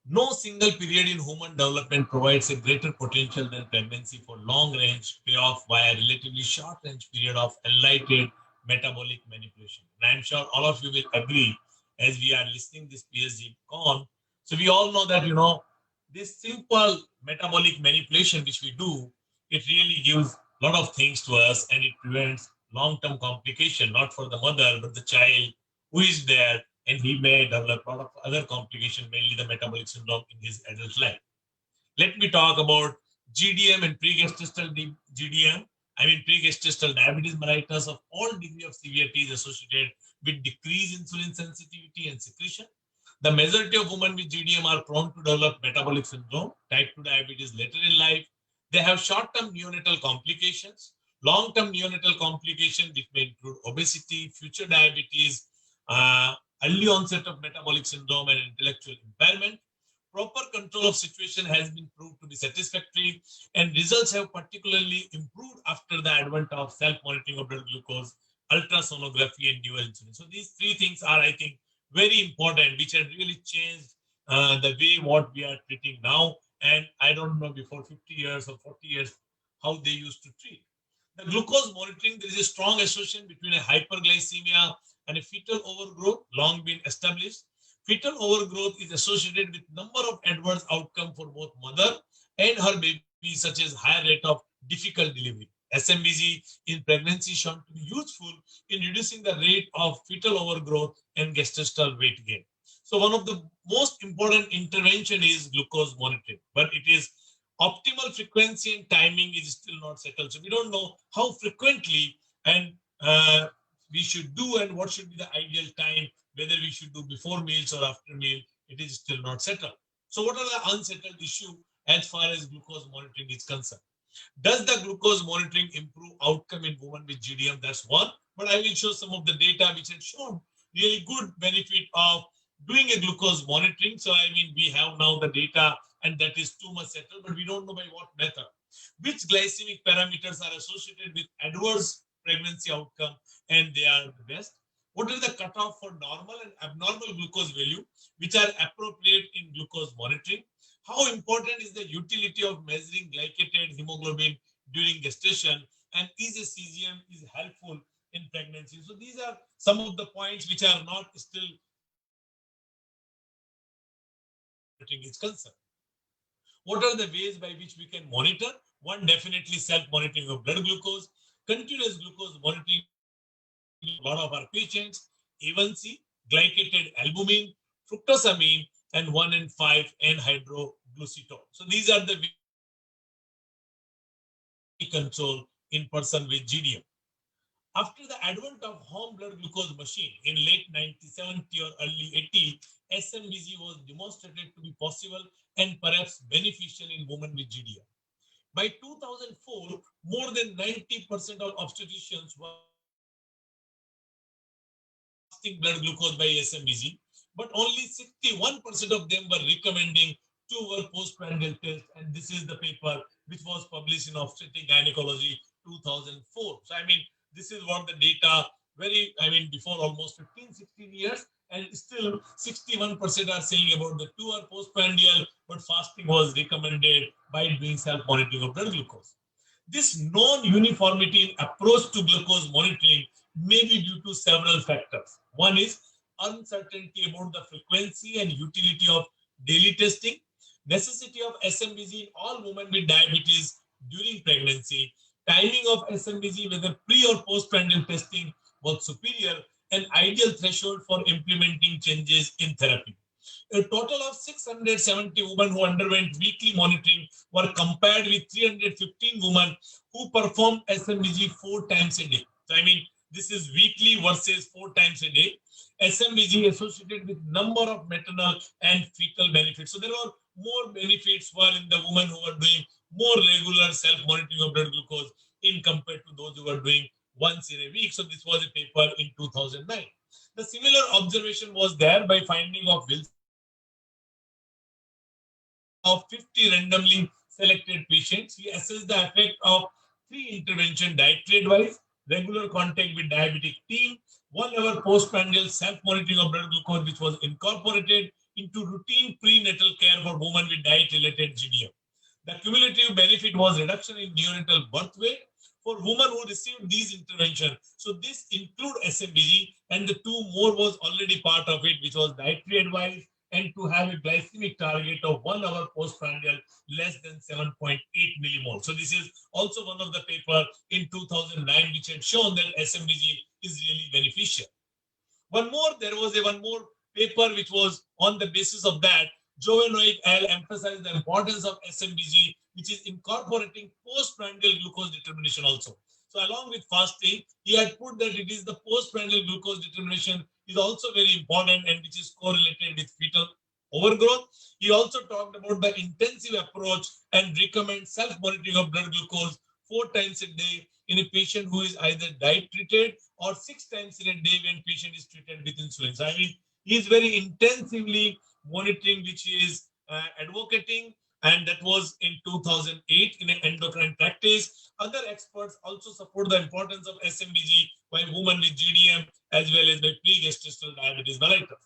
No single period in human development provides a greater potential than pregnancy for long-range payoff via a relatively short-range period of enlightened metabolic manipulation. And I'm sure all of you will agree as we are listening this PSG con. So we all know that, this simple metabolic manipulation which we do, it really gives a lot of things to us, and it prevents long-term complication, not for the mother, but the child who is there, and he may develop a lot of other complications, mainly the metabolic syndrome in his adult life. Let me talk about GDM and pre-gestational GDM. I mean, pre-gestational diabetes mellitus of all degree of severity is associated with decreased insulin sensitivity and secretion. The majority of women with GDM are prone to develop metabolic syndrome, type 2 diabetes later in life. They have short-term neonatal complications, long-term neonatal complications, which may include obesity, future diabetes, early onset of metabolic syndrome, and intellectual impairment. Proper control of situation has been proved to be satisfactory, and results have particularly improved after the advent of self-monitoring of blood glucose, ultrasonography, and newer insulin. So these three things are, I think, very important, which have really changed the way what we are treating now. And I don't know before 50 years or 40 years how they used to treat. The glucose monitoring, there is a strong association between a hyperglycemia and a fetal overgrowth, long been established. Fetal overgrowth is associated with number of adverse outcomes for both mother and her baby, such as higher rate of difficult delivery. SMBG in pregnancy shown to be useful in reducing the rate of fetal overgrowth and gestational weight gain. So one of the most important intervention is glucose monitoring, but it is optimal frequency and timing is still not settled. So we don't know how frequently and we should do and what should be the ideal time, whether we should do before meals or after meal, it is still not settled. So what are the unsettled issues as far as glucose monitoring is concerned? Does the glucose monitoring improve outcome in women with GDM? That's one. But I will show some of the data which have shown really good benefit of doing a glucose monitoring. So I mean, we have now the data and that is too much settled, but we don't know by what method. Which glycemic parameters are associated with adverse pregnancy outcome, and they are the best. What is the cutoff for normal and abnormal glucose value, which are appropriate in glucose monitoring? How important is the utility of measuring glycated hemoglobin during gestation, and is a CGM is helpful in pregnancy? So these are some of the points which are not still is concerned. What are the ways by which we can monitor? One, definitely self-monitoring of blood glucose, continuous glucose monitoring a lot of our patients, A1C, glycated albumin, fructosamine, and 1 and 5 N-hydroglucitol. So these are the control in person with GDM. After the advent of home blood glucose machine in late 1970 or early 80, SMBG was demonstrated to be possible and perhaps beneficial in women with GDM. By 2004, more than 90% of obstetricians were testing blood glucose by SMBG, but only 61% of them were recommending 2-hour postprandial test, and this is the paper which was published in Obstetric Gynecology 2004. So I mean, this is what the data before almost 15-16 years, and still 61% are saying about the 2-hour postprandial, but fasting was recommended by doing self-monitoring of blood glucose. This non-uniformity in approach to glucose monitoring may be due to several factors. One is uncertainty about the frequency and utility of daily testing, necessity of SMBG in all women with diabetes during pregnancy, timing of SMBG, whether pre or postprandial testing was superior, and ideal threshold for implementing changes in therapy. A total of 670 women who underwent weekly monitoring were compared with 315 women who performed SMBG 4 times a day. So I mean, this is weekly versus 4 times a day. SMBG associated with number of maternal and fetal benefits. So there were more benefits were in the women who were doing more regular self-monitoring of blood glucose in compared to those who were doing once in a week. So this was a paper in 2009. The similar observation was there by finding of Wilson of 50 randomly selected patients. He assessed the effect of 3 intervention dietary advice, regular contact with diabetic team, 1 hour postprandial self-monitoring of blood glucose, which was incorporated into routine prenatal care for women with diet-related GDM. The cumulative benefit was reduction in neonatal birth weight for women who received these interventions. So this include SMBG, and the 2 more was already part of it, which was dietary advice and to have a glycemic target of 1 hour postprandial less than 7.8 millimole. So this is also one of the paper in 2009 which had shown that SMBG is really beneficial. There was one more paper which was on the basis of that. Jovanovic al emphasized the importance of SMBG, which is incorporating postprandial glucose determination also. So along with fasting, he had put that it is the postprandial glucose determination is also very important and which is correlated with fetal overgrowth. He also talked about the intensive approach and recommend self-monitoring of blood glucose 4 times a day in a patient who is either diet treated or 6 times in a day when patient is treated with insulin. So I mean, he is very intensively monitoring, which he is advocating, and that was in 2008 in an endocrine practice. Other experts also support the importance of SMBG by women with GDM as well as by pre-gestational diabetes mellitus.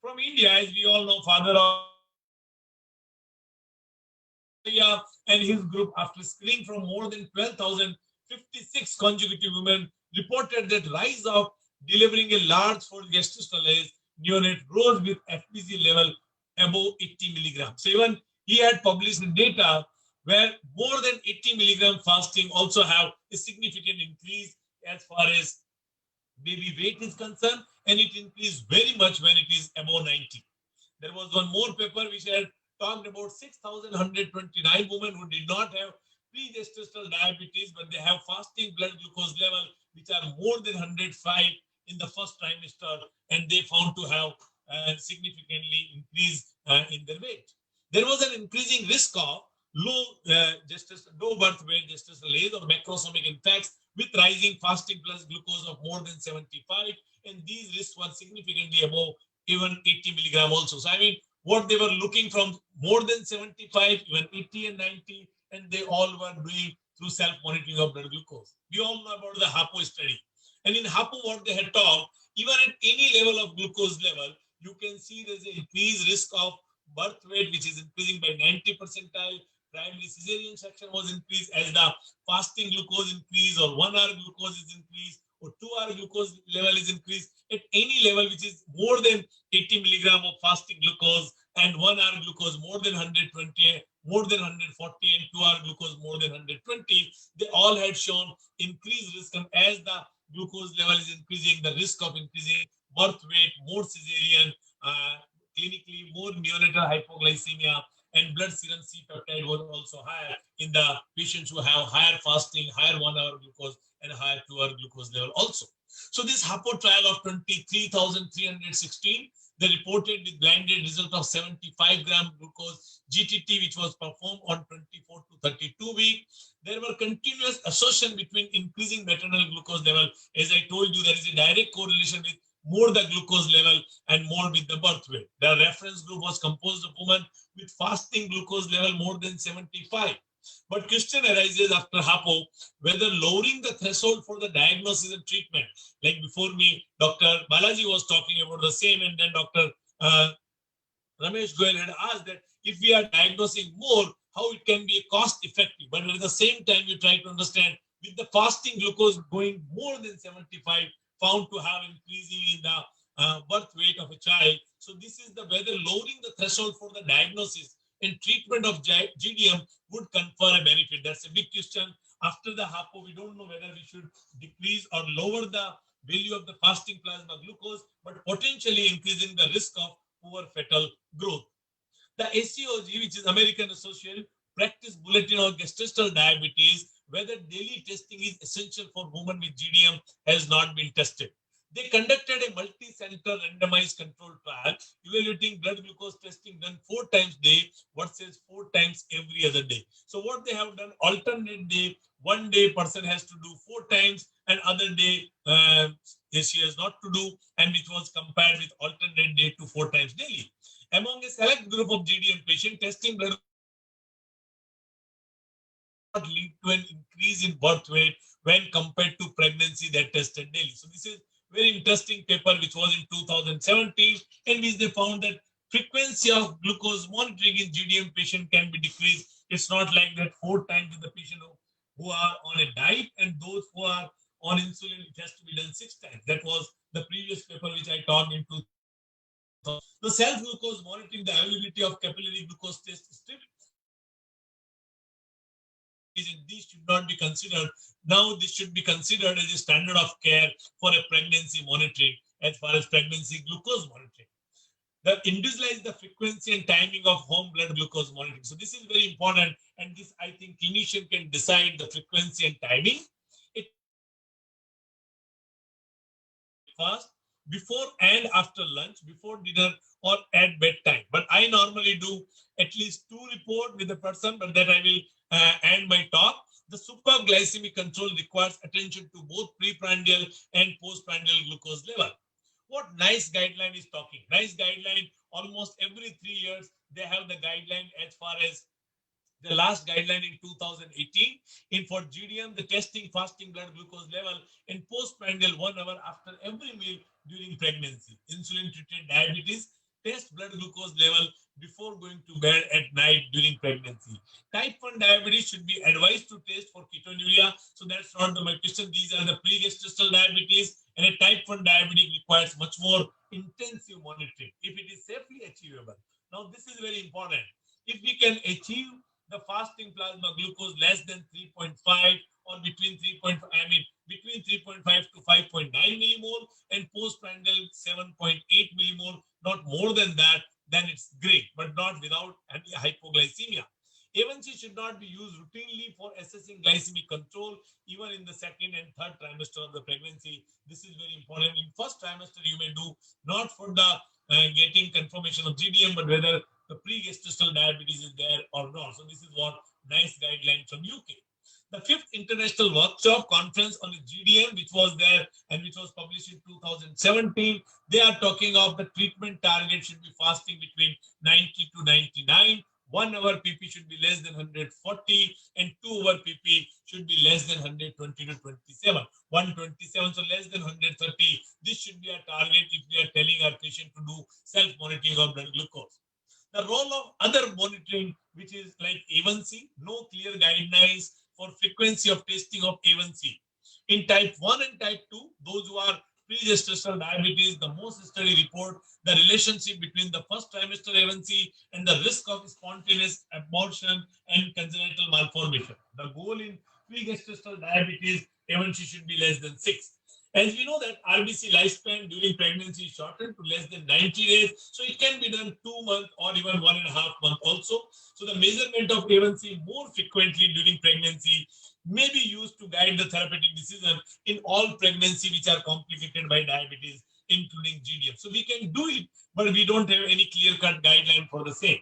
From India, as we all know, father of and his group, after screening from more than 12,056 consecutive women, reported that rise of delivering a large for gestational age neonate rose with FBC level above 80 milligrams. So even he had published data where more than 80 milligram fasting also have a significant increase as far as baby weight is concerned, and it increased very much when it is above 90. There was one more paper which had talked about 6,129 women who did not have pre-gestational diabetes, but they have fasting blood glucose level which are more than 105 in the first trimester, and they found to have significantly increased in their weight. There was an increasing risk of low birth weight gestational age or macrosomic infects with rising fasting plus glucose of more than 75, and these risks were significantly above even 80 milligram also. So I mean, what they were looking from more than 75, even 80 and 90, and they all were doing through self-monitoring of blood glucose. We all know about the HAPO study. And in HAPO, what they had talked, even at any level of glucose level, you can see there's an increased risk of birth weight, which is increasing by 90 percentile. Primary cesarean section was increased as the fasting glucose increase, or 1 hour glucose is increased, or 2 hour glucose level is increased. At any level which is more than 80 milligram of fasting glucose and 1 hour glucose more than 120, more than 140, and 2 hour glucose more than 120, they all had shown increased risk. And as the glucose level is increasing, the risk of increasing birth weight, more cesarean, clinically more neonatal hypoglycemia, and blood serum C-peptide was also higher in the patients who have higher fasting, higher 1 hour glucose, and higher 2 hour glucose level also. So this HAPO trial of 23,316, they reported with blinded result of 75 gram glucose GTT, which was performed on 24 to 32 weeks. There were continuous association between increasing maternal glucose level. As I told you, there is a direct correlation with more the glucose level and more with the birth weight. The reference group was composed of women with fasting glucose level more than 75. But question arises after HAPO, whether lowering the threshold for the diagnosis and treatment, like before me, Dr. Balaji was talking about the same, and then Dr. Ramesh Goyal had asked that if we are diagnosing more, how it can be cost effective. But at the same time, you try to understand with the fasting glucose going more than 75, found to have increasing in the birth weight of a child. So this is the whether lowering the threshold for the diagnosis and treatment of GDM would confer a benefit. That's a big question. After the HAPO, we don't know whether we should decrease or lower the value of the fasting plasma glucose, but potentially increasing the risk of poor fetal growth. The ACOG, which is American Association Practice Bulletin on Gestational Diabetes, whether daily testing is essential for women with GDM, has not been tested. They conducted a multi-center randomized control trial evaluating blood glucose testing done 4 times a day versus 4 times every other day. So what they have done, alternate day, one day person has to do 4 times, and other day she has not to do, and which was compared with alternate day to 4 times daily. Among a select group of GDM patient, testing blood lead to an increase in birth weight when compared to pregnancy that tested daily. So this is very interesting paper which was in 2017, in which they found that frequency of glucose monitoring in GDM patient can be decreased. It's not like that 4 times in the patient who are on a diet, and those who are on insulin, it has to be done 6 times. That was the previous paper which I talked in 2017. The self-glucose monitoring the availability of capillary glucose test strip. These should not be considered. Now this should be considered as a standard of care for a pregnancy monitoring as far as pregnancy glucose monitoring. The individualize the frequency and timing of home blood glucose monitoring. So this is very important, and this I think clinician can decide the frequency and timing. It fast, before and after lunch, before dinner or at bedtime. But I normally do at least 2 reports with the person, but that I will end my talk. The superglycemic control requires attention to both preprandial and postprandial glucose level. What NICE guideline is talking? NICE guideline, almost every 3 years, they have the guideline as far as the last guideline in 2018. In for GDM, the testing fasting blood glucose level in postprandial 1 hour after every meal during pregnancy. Insulin-treated diabetes, test blood glucose level before going to bed at night during pregnancy. Type 1 diabetes should be advised to test for ketonuria. So that's not the question. These are the pre-gestational diabetes, and a type 1 diabetes requires much more intensive monitoring if it is safely achievable. Now, this is very important. If we can achieve the fasting plasma glucose less than 3.5 or between 3.5, between 3.5 to 5.9 millimole and postprandial 7.8 millimole, not more than that, then it's great, but not without any hypoglycemia. A1C should not be used routinely for assessing glycemic control, even in the 2nd and 3rd trimester of the pregnancy. This is very important. In 1st trimester, you may do not for the getting confirmation of GDM, but whether the pre-gestational diabetes is there or not. So this is what NICE guideline from UK. The 5th International Workshop Conference on the GDM, which was there and which was published in 2017, they are talking of the treatment target should be fasting between 90 to 99. 1 hour PP should be less than 140 and 2 hour PP should be less than 120 to 27. 127, so less than 130. This should be a target if we are telling our patient to do self-monitoring of blood glucose. The role of other monitoring, which is like A1C, no clear guidelines for frequency of testing of A1C. In type 1 and type 2, those who are pre-gestational diabetes, the most study report the relationship between the 1st trimester A1C and the risk of spontaneous abortion and congenital malformation. The goal in pre-gestational diabetes, A1C should be less than 6. As we know that RBC lifespan during pregnancy is shortened to less than 90 days, so it can be done 2 months or even 1.5 months also. So the measurement of A1C more frequently during pregnancy may be used to guide the therapeutic decision in all pregnancy which are complicated by diabetes, including GDM. So we can do it, but we don't have any clear-cut guideline for the same.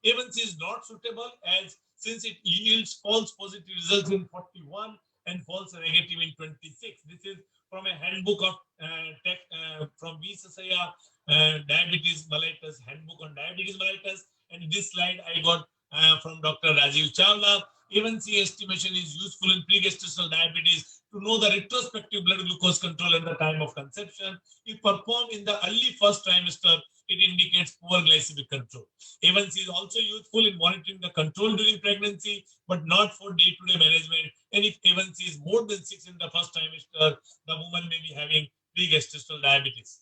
A1C is not suitable as since it yields false positive results in 41 and false negative in 26. This is from a handbook of from V. Sasaya, Diabetes Mellitus, Handbook on Diabetes Mellitus. And this slide I got from Dr. Rajiv Chawla. A1C estimation is useful in pre-gestational diabetes to know the retrospective blood glucose control at the time of conception. If performed in the early 1st trimester, it indicates poor glycemic control. A1C is also useful in monitoring the control during pregnancy, but not for day-to-day management. And if A1C is more than 6 in the 1st trimester, the woman may be having pre-gestational diabetes.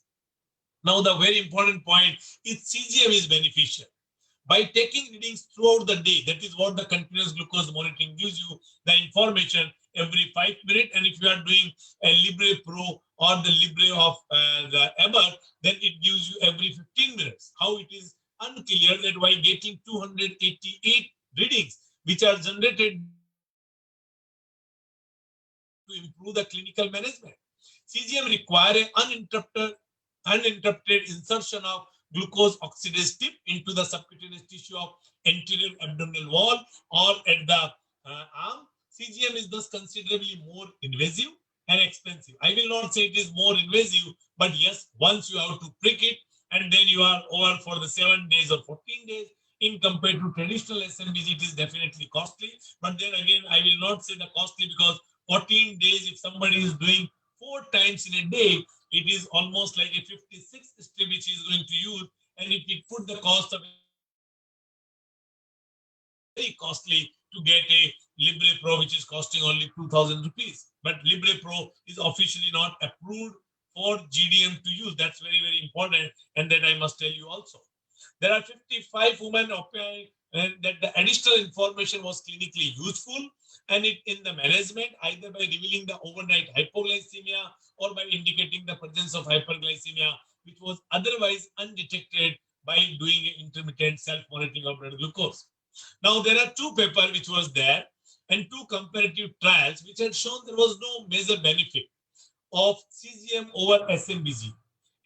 Now, the very important point is CGM is beneficial. By taking readings throughout the day, that is what the continuous glucose monitoring gives you the information every 5 minutes. And if you are doing a Libre Pro or the Libre of the Abbott, then it gives you every 15 minutes. How it is unclear that by getting 288 readings, which are generated to improve the clinical management. CGM require an uninterrupted insertion of glucose oxidase tip into the subcutaneous tissue of anterior abdominal wall or at the arm. CGM is thus considerably more invasive and expensive. I will not say it is more invasive, but yes, once you have to prick it and then you are over for the 7 days or 14 days, in compared to traditional SMBG, it is definitely costly. But then again, I will not say the costly because 14 days, if somebody is doing 4 times in a day, it is almost like a 56 strip which he is going to use, and if we put the cost of very costly to get a Libre Pro which is costing only 2,000 rupees. But Libre Pro is officially not approved for GDM to use. That's very, very important, and that I must tell you also. There are 55 women opine that the additional information was clinically useful and it in the management, either by revealing the overnight hypoglycemia or by indicating the presence of hyperglycemia, which was otherwise undetected by doing intermittent self-monitoring of blood glucose. Now, there are two papers which was there and two comparative trials which had shown there was no major benefit of CGM over SMBG.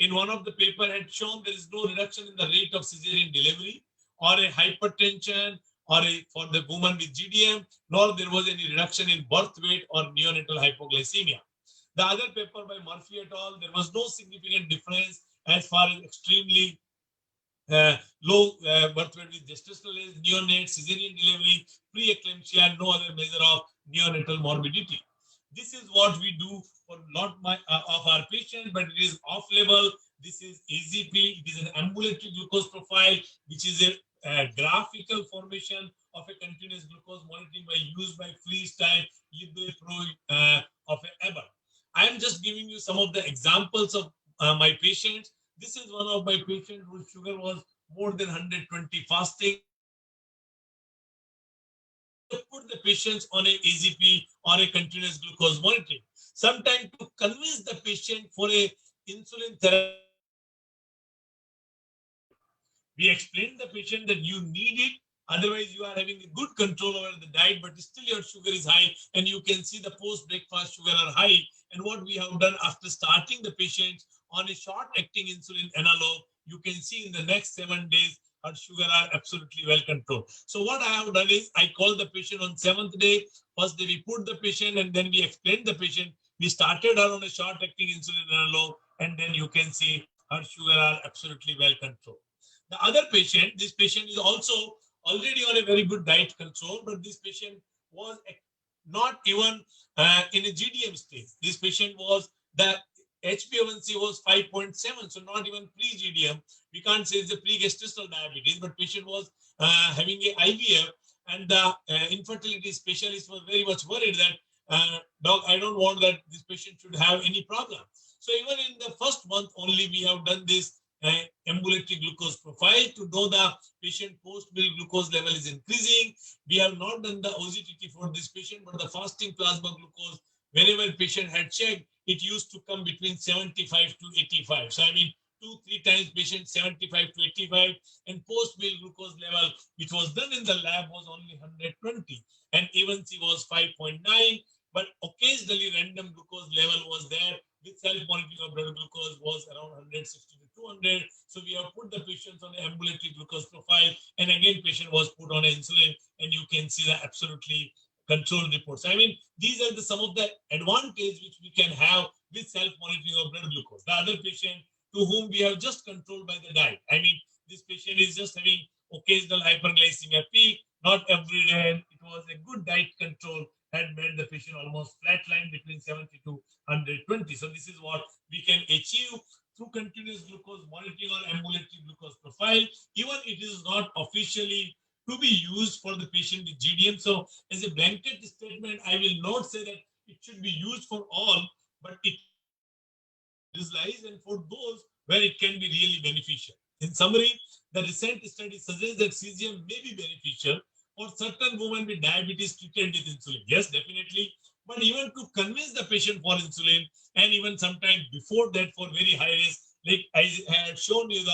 In one of the paper had shown there is no reduction in the rate of cesarean delivery or a hypertension or for the woman with GDM, nor there was any reduction in birth weight or neonatal hypoglycemia. The other paper by Murphy et al., there was no significant difference as far as extremely low birth weight with gestational age, neonate, cesarean delivery, pre-eclampsia, and no other measure of neonatal morbidity. This is what we do for lot of our patients, but it is off-label. This is AZP. It is an ambulatory glucose profile, which is a graphical formation of a continuous glucose monitoring used by freestyle Libre Pro of a Eber. I am just giving you some of the examples of my patients. This is one of my patients whose sugar was more than 120 fasting. Put the patients on a AZP or a continuous glucose monitoring. Sometimes to convince the patient for a insulin therapy, we explain the patient that you need it, otherwise you are having a good control over the diet, but still your sugar is high, and you can see the post-breakfast sugar are high. And what we have done after starting the patient on a short-acting insulin analog, you can see in the next 7 days, her sugar are absolutely well controlled. So what I have done is I call the patient on 7th day. First day we put the patient and then we explain the patient. We started her on a short-acting insulin analog, and then you can see her sugar are absolutely well controlled. The other patient, this patient is also already on a very good diet control, but this patient was not even in a GDM stage. This patient was, the HbA1c was 5.7, so not even pre-GDM. We can't say it's a pre-gestational diabetes, but patient was having a IVF, and the infertility specialist was very much worried that, doc, I don't want that this patient should have any problem. So even in the first month only, we have done this ambulatory glucose profile to know the patient post-meal glucose level is increasing. We have not done the OGTT for this patient, but the fasting plasma glucose, whenever patient had checked, it used to come between 75 to 85. So I mean, 2-3 times patient 75 to 85, and post-meal glucose level, which was done in the lab, was only 120, and A1C was 5.9, but occasionally random glucose level was there. With self-monitoring of blood glucose was around 160 to 200. So we have put the patients on the ambulatory glucose profile, and again patient was put on insulin, and you can see the absolutely controlled reports. I mean, these are some of the advantage which we can have with self-monitoring of blood glucose. The other patient to whom we have just controlled by the diet. I mean, this patient is just having occasional hyperglycemia peak, not every day. It was a good diet control, had made the patient almost flatline between 70 to 120. So this is what we can achieve through continuous glucose monitoring or ambulatory glucose profile. Even it is not officially to be used for the patient with GDM. So as a blanket statement, I will not say that it should be used for all, but it lies and for those where it can be really beneficial. In summary, the recent study suggests that CGM may be beneficial for certain women with diabetes treated with insulin. Yes, definitely. But even to convince the patient for insulin, and even sometimes before that for very high risk, like I had shown you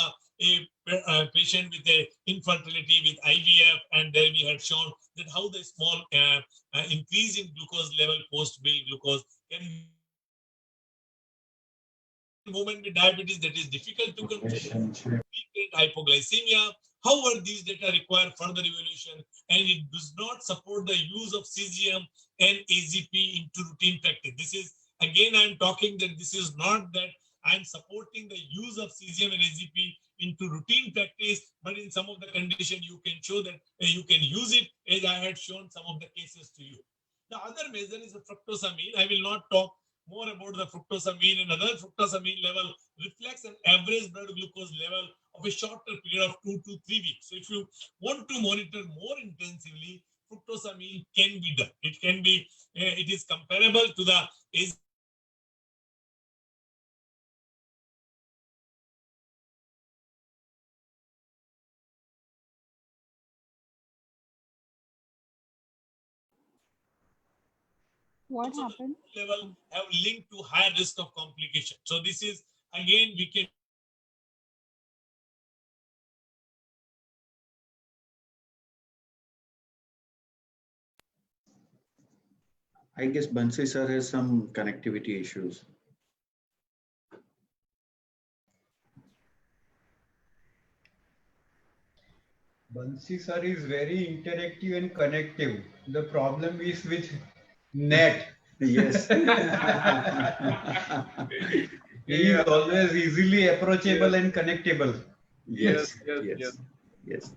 a patient with a infertility with IVF, and then we had shown that how the small increase in glucose level post-meal glucose can women with diabetes that is difficult to control, hypoglycemia. However, these data require further evaluation, and it does not support the use of CGM and AZP into routine practice. This is, again, I'm talking that this is not that I'm supporting the use of CGM and AZP into routine practice, but in some of the conditions you can show that you can use it, as I had shown some of the cases to you. The other measure is the fructosamine. I will not talk more about the fructosamine. And other fructosamine level reflects an average blood glucose level of a shorter period of 2 to 3 weeks. So if you want to monitor more intensively, fructosamine can be done. It can be, it is comparable to the What happened? Level have linked to higher risk of complication. So this is again we can I guess Bansi sir has some connectivity issues. Bansi sir is very interactive and connective. The problem is with net. Yes. He is always easily approachable and connectable. Yes, yes, yes.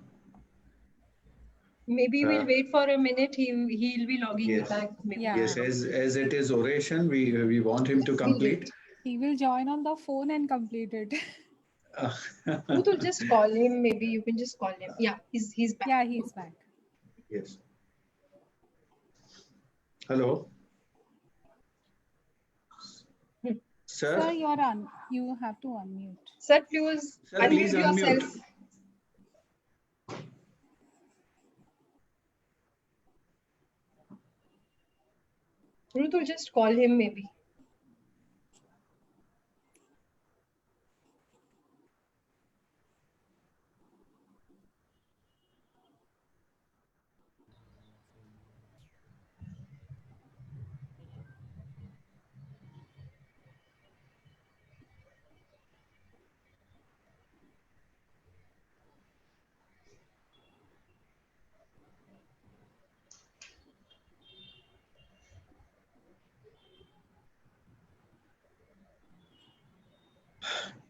Maybe we'll wait for a minute. He'll be logging Yes. back. Maybe. Yes, as it is oration, we want him to complete. He will join on the phone and complete it. Rutul, just call him. Maybe you can just call him. Yeah, he's back. Yeah, he's back. Yes. Hello. Sir? Sir, you have to unmute. Sir, please unmute yourself. Rutul, just call him maybe.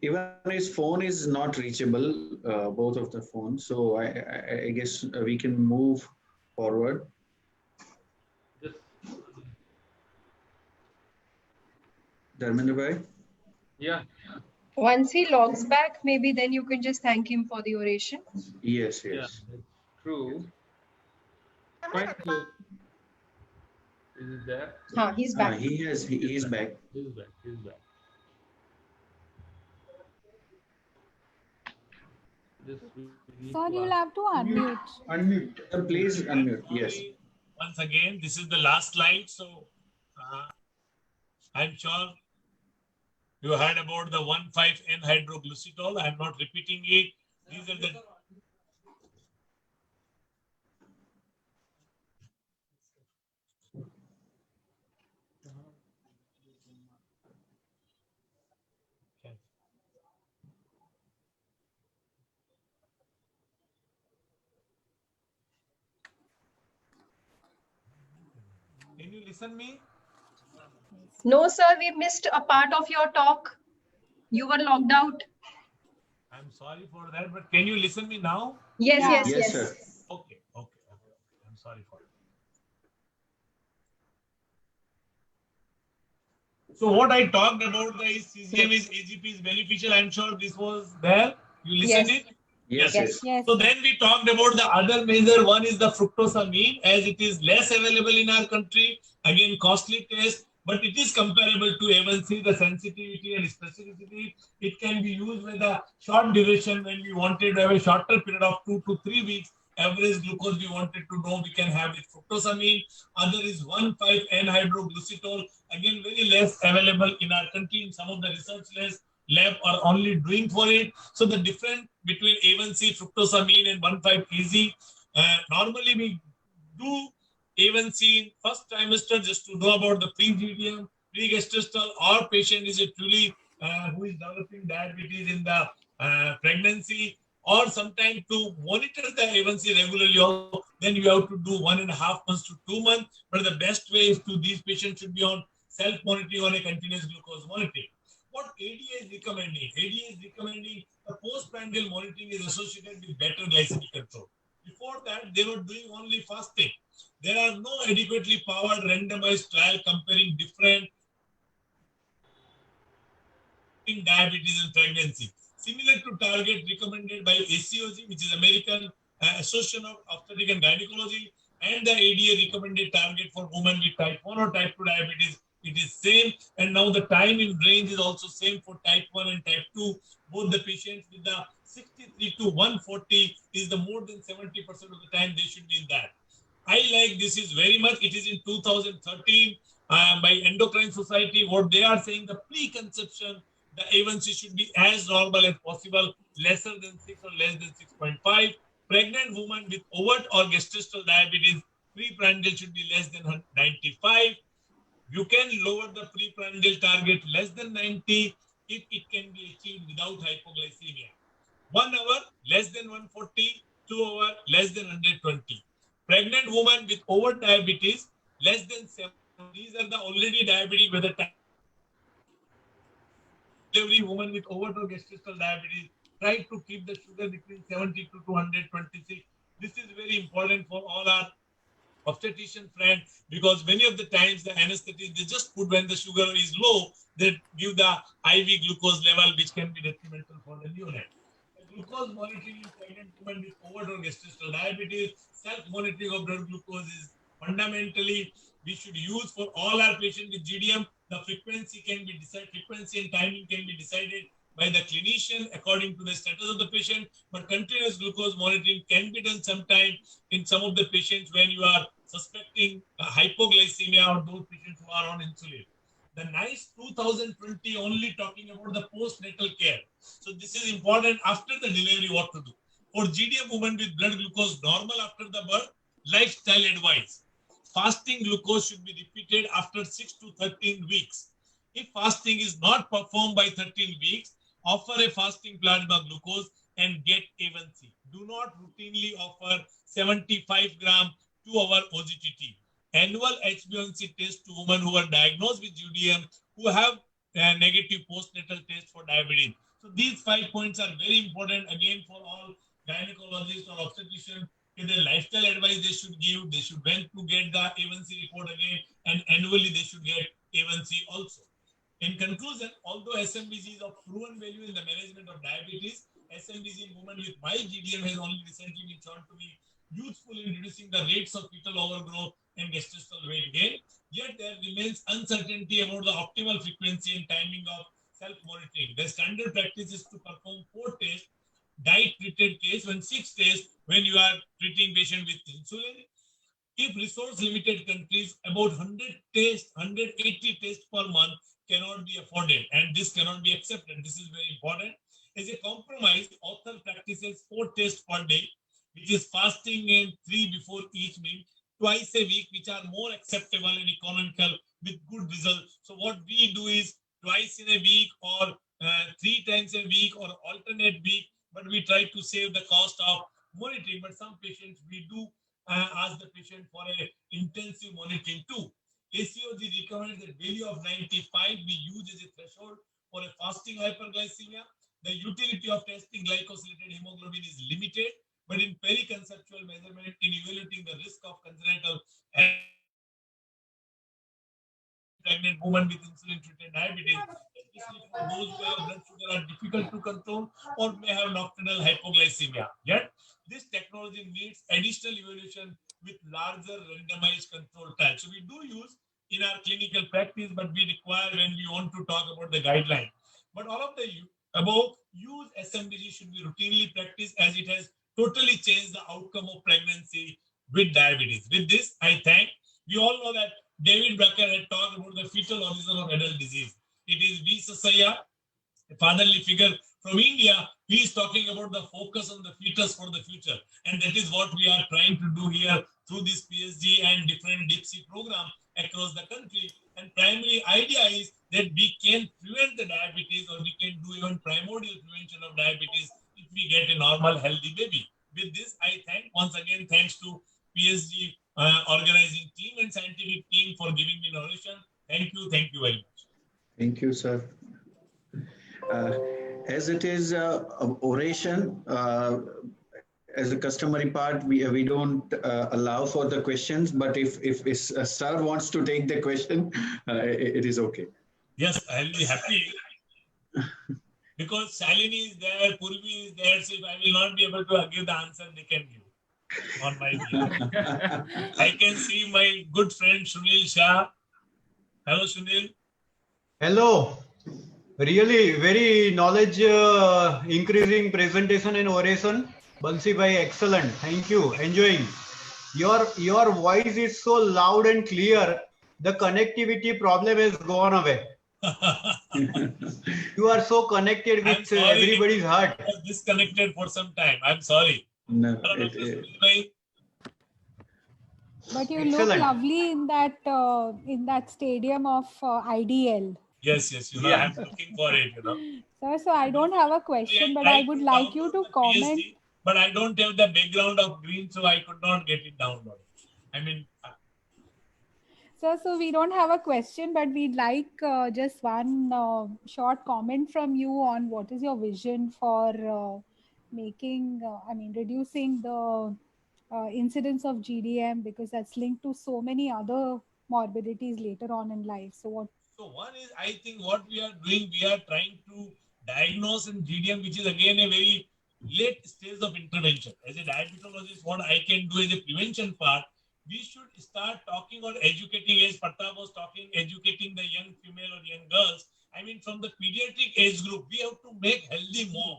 Even his phone is not reachable, both of the phones. So I guess we can move forward. Dharmendra bhai? Yeah. Once he logs back, maybe then you can just thank him for the oration. Yes, yes. Yeah, true. Quite clear. Is it there? He's back. He is back. He's back. He's back. Sir, you'll have to unmute. Unmute. Please unmute. Yes. once again, this is the last slide. So I'm sure you heard about the 1,5-N-hydroglucitol. I'm not repeating it. These are the Can you listen me? No, sir, we missed a part of your talk. You were logged out. I'm sorry for that, but can you listen me now? Yes. Sir. Okay. I'm sorry for it. So what I talked about the CGM is AGP is beneficial. I'm sure this was there. You listened it? Yes. So then we talked about the other measure. One is the fructosamine, as it is less available in our country. Again, costly test, but it is comparable to A1C, the sensitivity and specificity. It can be used with a short duration when we wanted to have a shorter period of 2 to 3 weeks. Average glucose we wanted to know, we can have with fructosamine. Other is 1,5-N-hydroglucitol. Again, very less available in our country. In some of the research lab are only doing for it. So the difference between A1C, fructosamine and 1,5-EZ, normally we do A1C in first trimester just to know about the pre-GDM, pre-gestational, or patient is it truly who is developing diabetes in the pregnancy, or sometimes to monitor the A1C regularly, then you have to do 1.5 months to 2 months. But the best way is to these patients should be on self-monitoring on a continuous glucose monitoring. What ADA is recommending? ADA is recommending the postprandial monitoring is associated with better glycemic control. Before that, they were doing only fasting. There are no adequately powered randomized trial comparing different diabetes and pregnancy. Similar to target recommended by ACOG, which is American Association of Obstetric and Gynecology, and the ADA recommended target for women with type 1 or type 2 diabetes. It is same, and now the time in range is also same for type 1 and type 2. Both the patients with the 63 to 140 is the more than 70% of the time they should be in that. I like this is very much, it is in 2013 by Endocrine Society, what they are saying, the preconception, the A1C should be as normal as possible, lesser than 6 or less than 6.5. Pregnant woman with overt or gestational diabetes, preprandial should be less than 95. You can lower the preprandial target less than 90 if it can be achieved without hypoglycemia. 1 hour less than 140, 2 hours less than 120. Pregnant woman with overt diabetes less than 7. These are the already diabetic with the delivery woman with overt or gestational diabetes. Try to keep the sugar between 72 to 126. This is very important for all our obstetrician friend, because many of the times the anesthetist, they just put when the sugar is low, they give the IV glucose level, which can be detrimental for the neonate. Glucose monitoring in pregnant women with overt or gestational diabetes, self-monitoring of blood glucose is fundamentally we should use for all our patients with GDM. The frequency can be decided, frequency and timing can be decided by the clinician according to the status of the patient, but continuous glucose monitoring can be done sometime in some of the patients when you are suspecting hypoglycemia or those patients who are on insulin. The NICE 2020 only talking about the postnatal care. So this is important after the delivery what to do. For GDM women with blood glucose normal after the birth, lifestyle advice. Fasting glucose should be repeated after 6 to 13 weeks. If fasting is not performed by 13 weeks, offer a fasting plasma glucose and get A1C. Do not routinely offer 75 gram 2-hour OGTT. Annual HbA1c test to women who are diagnosed with GDM who have a negative postnatal test for diabetes. So these 5 points are very important again for all gynecologists or obstetricians. The lifestyle advice they should give, they should went to get the A1C report again, and annually they should get A1C also. In conclusion, although SMBG is of proven value in the management of diabetes, SMBG in women with mild GDM has only recently been shown to be useful in reducing the rates of fetal overgrowth and gestational weight gain. Yet there remains uncertainty about the optimal frequency and timing of self-monitoring. The standard practice is to perform 4 tests, diet-treated case when 6 tests when you are treating patient with insulin. If resource-limited countries, about 100 tests, 180 tests per month cannot be afforded, and this cannot be accepted. This is very important. As a compromise, author practices 4 tests per day, which is fasting and 3 before each meal, twice a week, which are more acceptable and economical with good results. So what we do is twice in a week or 3 times a week or alternate week, but we try to save the cost of monitoring. But some patients, we do ask the patient for an intensive monitoring too. ACOG recommends a value of 95 be used as a threshold for a fasting hyperglycemia. The utility of testing glycosylated hemoglobin is limited, but in periconceptual measurement in evaluating the risk of congenital pregnant women with insulin-treated diabetes, especially for those who have blood sugar are difficult to control or may have nocturnal hypoglycemia. Yet, this technology needs additional evaluation with larger randomized control trials. So we do use in our clinical practice, but we require when we want to talk about the guideline. But all of the above use SMBG should be routinely practiced as it has totally changed the outcome of pregnancy with diabetes. With this, I thank. We all know that David Becker had talked about the fetal origin of adult disease. It is V. Sasaya, a fatherly figure from India. He is talking about the focus on the fetus for the future. And that is what we are trying to do here through this PSG and different DIPSI program across the country. And primary idea is that we can prevent the diabetes, or we can do even primordial prevention of diabetes if we get a normal, healthy baby. With this, I thank once again, thanks to PSG organizing team and scientific team for giving me narration. Thank you very much. Thank you, sir. As it is oration, as a customary part, we don't allow for the questions, but if a sir wants to take the question, it is okay. Yes, I'll be happy. Because Shalini is there, Purvi is there, so if I will not be able to give the answer, they can give on my behalf. I can see my good friend Sunil Shah. Hello, Sunil. Hello. Really very knowledge increasing presentation and oration. Bansi bhai, excellent. Thank you. Enjoying. Your voice is so loud and clear. The connectivity problem has gone away. You are so connected with everybody's heart. I was disconnected for some time. I'm sorry. No, but you Excellent. look lovely in that stadium of IDL. Yes, I'm looking for it, So I don't have a question, but I would like you to comment. PSD, but I don't have the background of green, so I could not get it downloaded. I mean, So we don't have a question, but we'd like just one short comment from you on what is your vision for reducing the incidence of GDM, because that's linked to so many other morbidities later on in life. So one is, I think what we are doing, we are trying to diagnose in GDM, which is again a very late stage of intervention. As a diabetologist, what I can do as a prevention part, we should start talking or educating, as Pratap was talking, educating the young female or young girls. I mean, from the pediatric age group, we have to make healthy mom.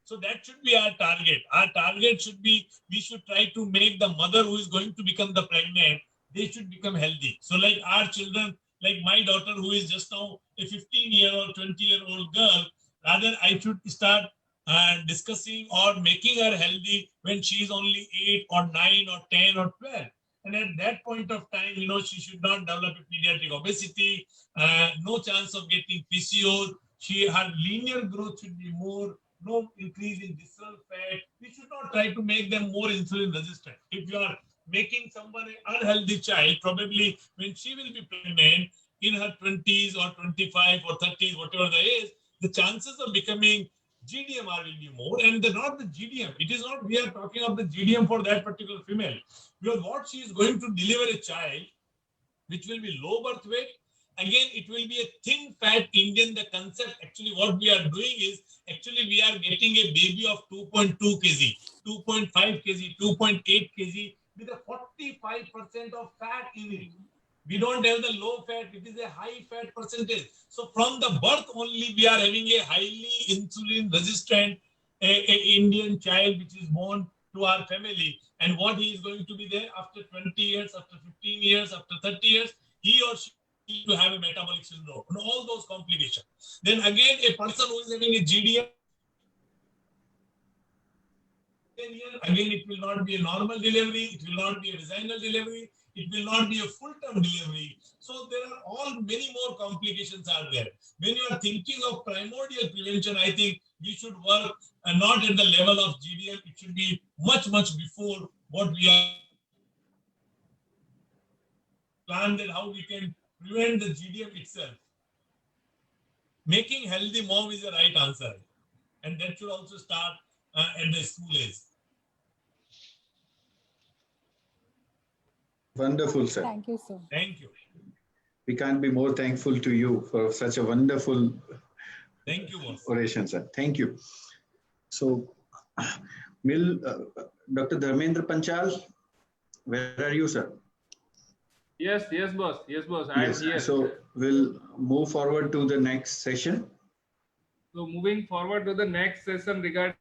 So that should be our target. Our target should be, we should try to make the mother who is going to become the pregnant, they should become healthy. So like our children, like my daughter who is just now a 15-year-old, 20-year-old girl, rather I should start discussing or making her healthy when she is only 8 or 9 or 10 or 12. And at that point of time, she should not develop a pediatric obesity, no chance of getting PCOS. Her linear growth should be more, no increase in visceral fat. We should not try to make them more insulin resistant. If you are making someone an unhealthy child, probably when she will be pregnant in her 20s or 25 or 30s, whatever the age, the chances of becoming GDMR will be more, and not the GDM. It is not, we are talking of the GDM for that particular female. Because what she is going to deliver a child, which will be low birth weight, again, it will be a thin fat Indian. The concept, actually, what we are doing is, actually, we are getting a baby of 2.2 kg, 2.5 kg, 2.8 kg with a 45% of fat in it. We don't have the low fat, it is a high fat percentage. So from the birth only, we are having a highly insulin resistant Indian child which is born to our family. And what he is going to be there after 20 years, after 15 years, after 30 years, he or she to have a metabolic syndrome and all those complications. Then again, a person who is having a GDM, again, it will not be a normal delivery, it will not be a vaginal delivery, it will not be a full-term delivery. So there are all many more complications are there. When you are thinking of primordial prevention, I think we should work not at the level of GDM, it should be much, much before what we are planned that how we can prevent the GDM itself. Making healthy mom is the right answer. And that should also start at the school age. Wonderful, sir. Thank you, sir. Thank you. We can't be more thankful to you for such a wonderful oration, sir. Thank you. So, Dr. Dharmendra Panchal, where are you, sir? Yes, boss. Yes, boss. I am here. So we'll move forward to the next session. So moving forward to the next session regarding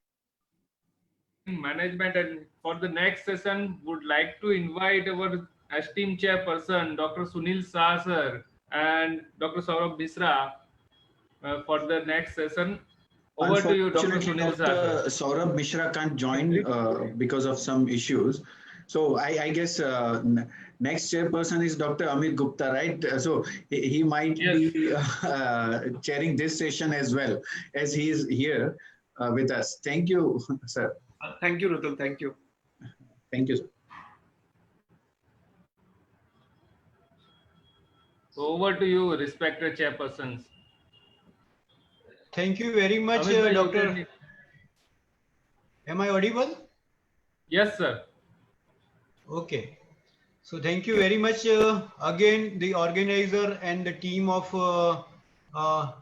management, and for the next session, would like to invite our esteemed chairperson, Dr. Sunil Shah, sir, and Dr. Saurabh Mishra for the next session. Over to you, Dr. Sunil Shah. Dr. Saurabh Mishra can't join because of some issues. So I guess next chairperson is Dr. Amit Gupta, right? So he might be chairing this session as well, as he is here with us. Thank you, sir. Thank you, Rutul. Thank you. Thank you, sir. So over to you, respected chairpersons. Thank you very much, Doctor. Am I audible? Yes, sir. Okay. So thank you very much again, the organizer and the team of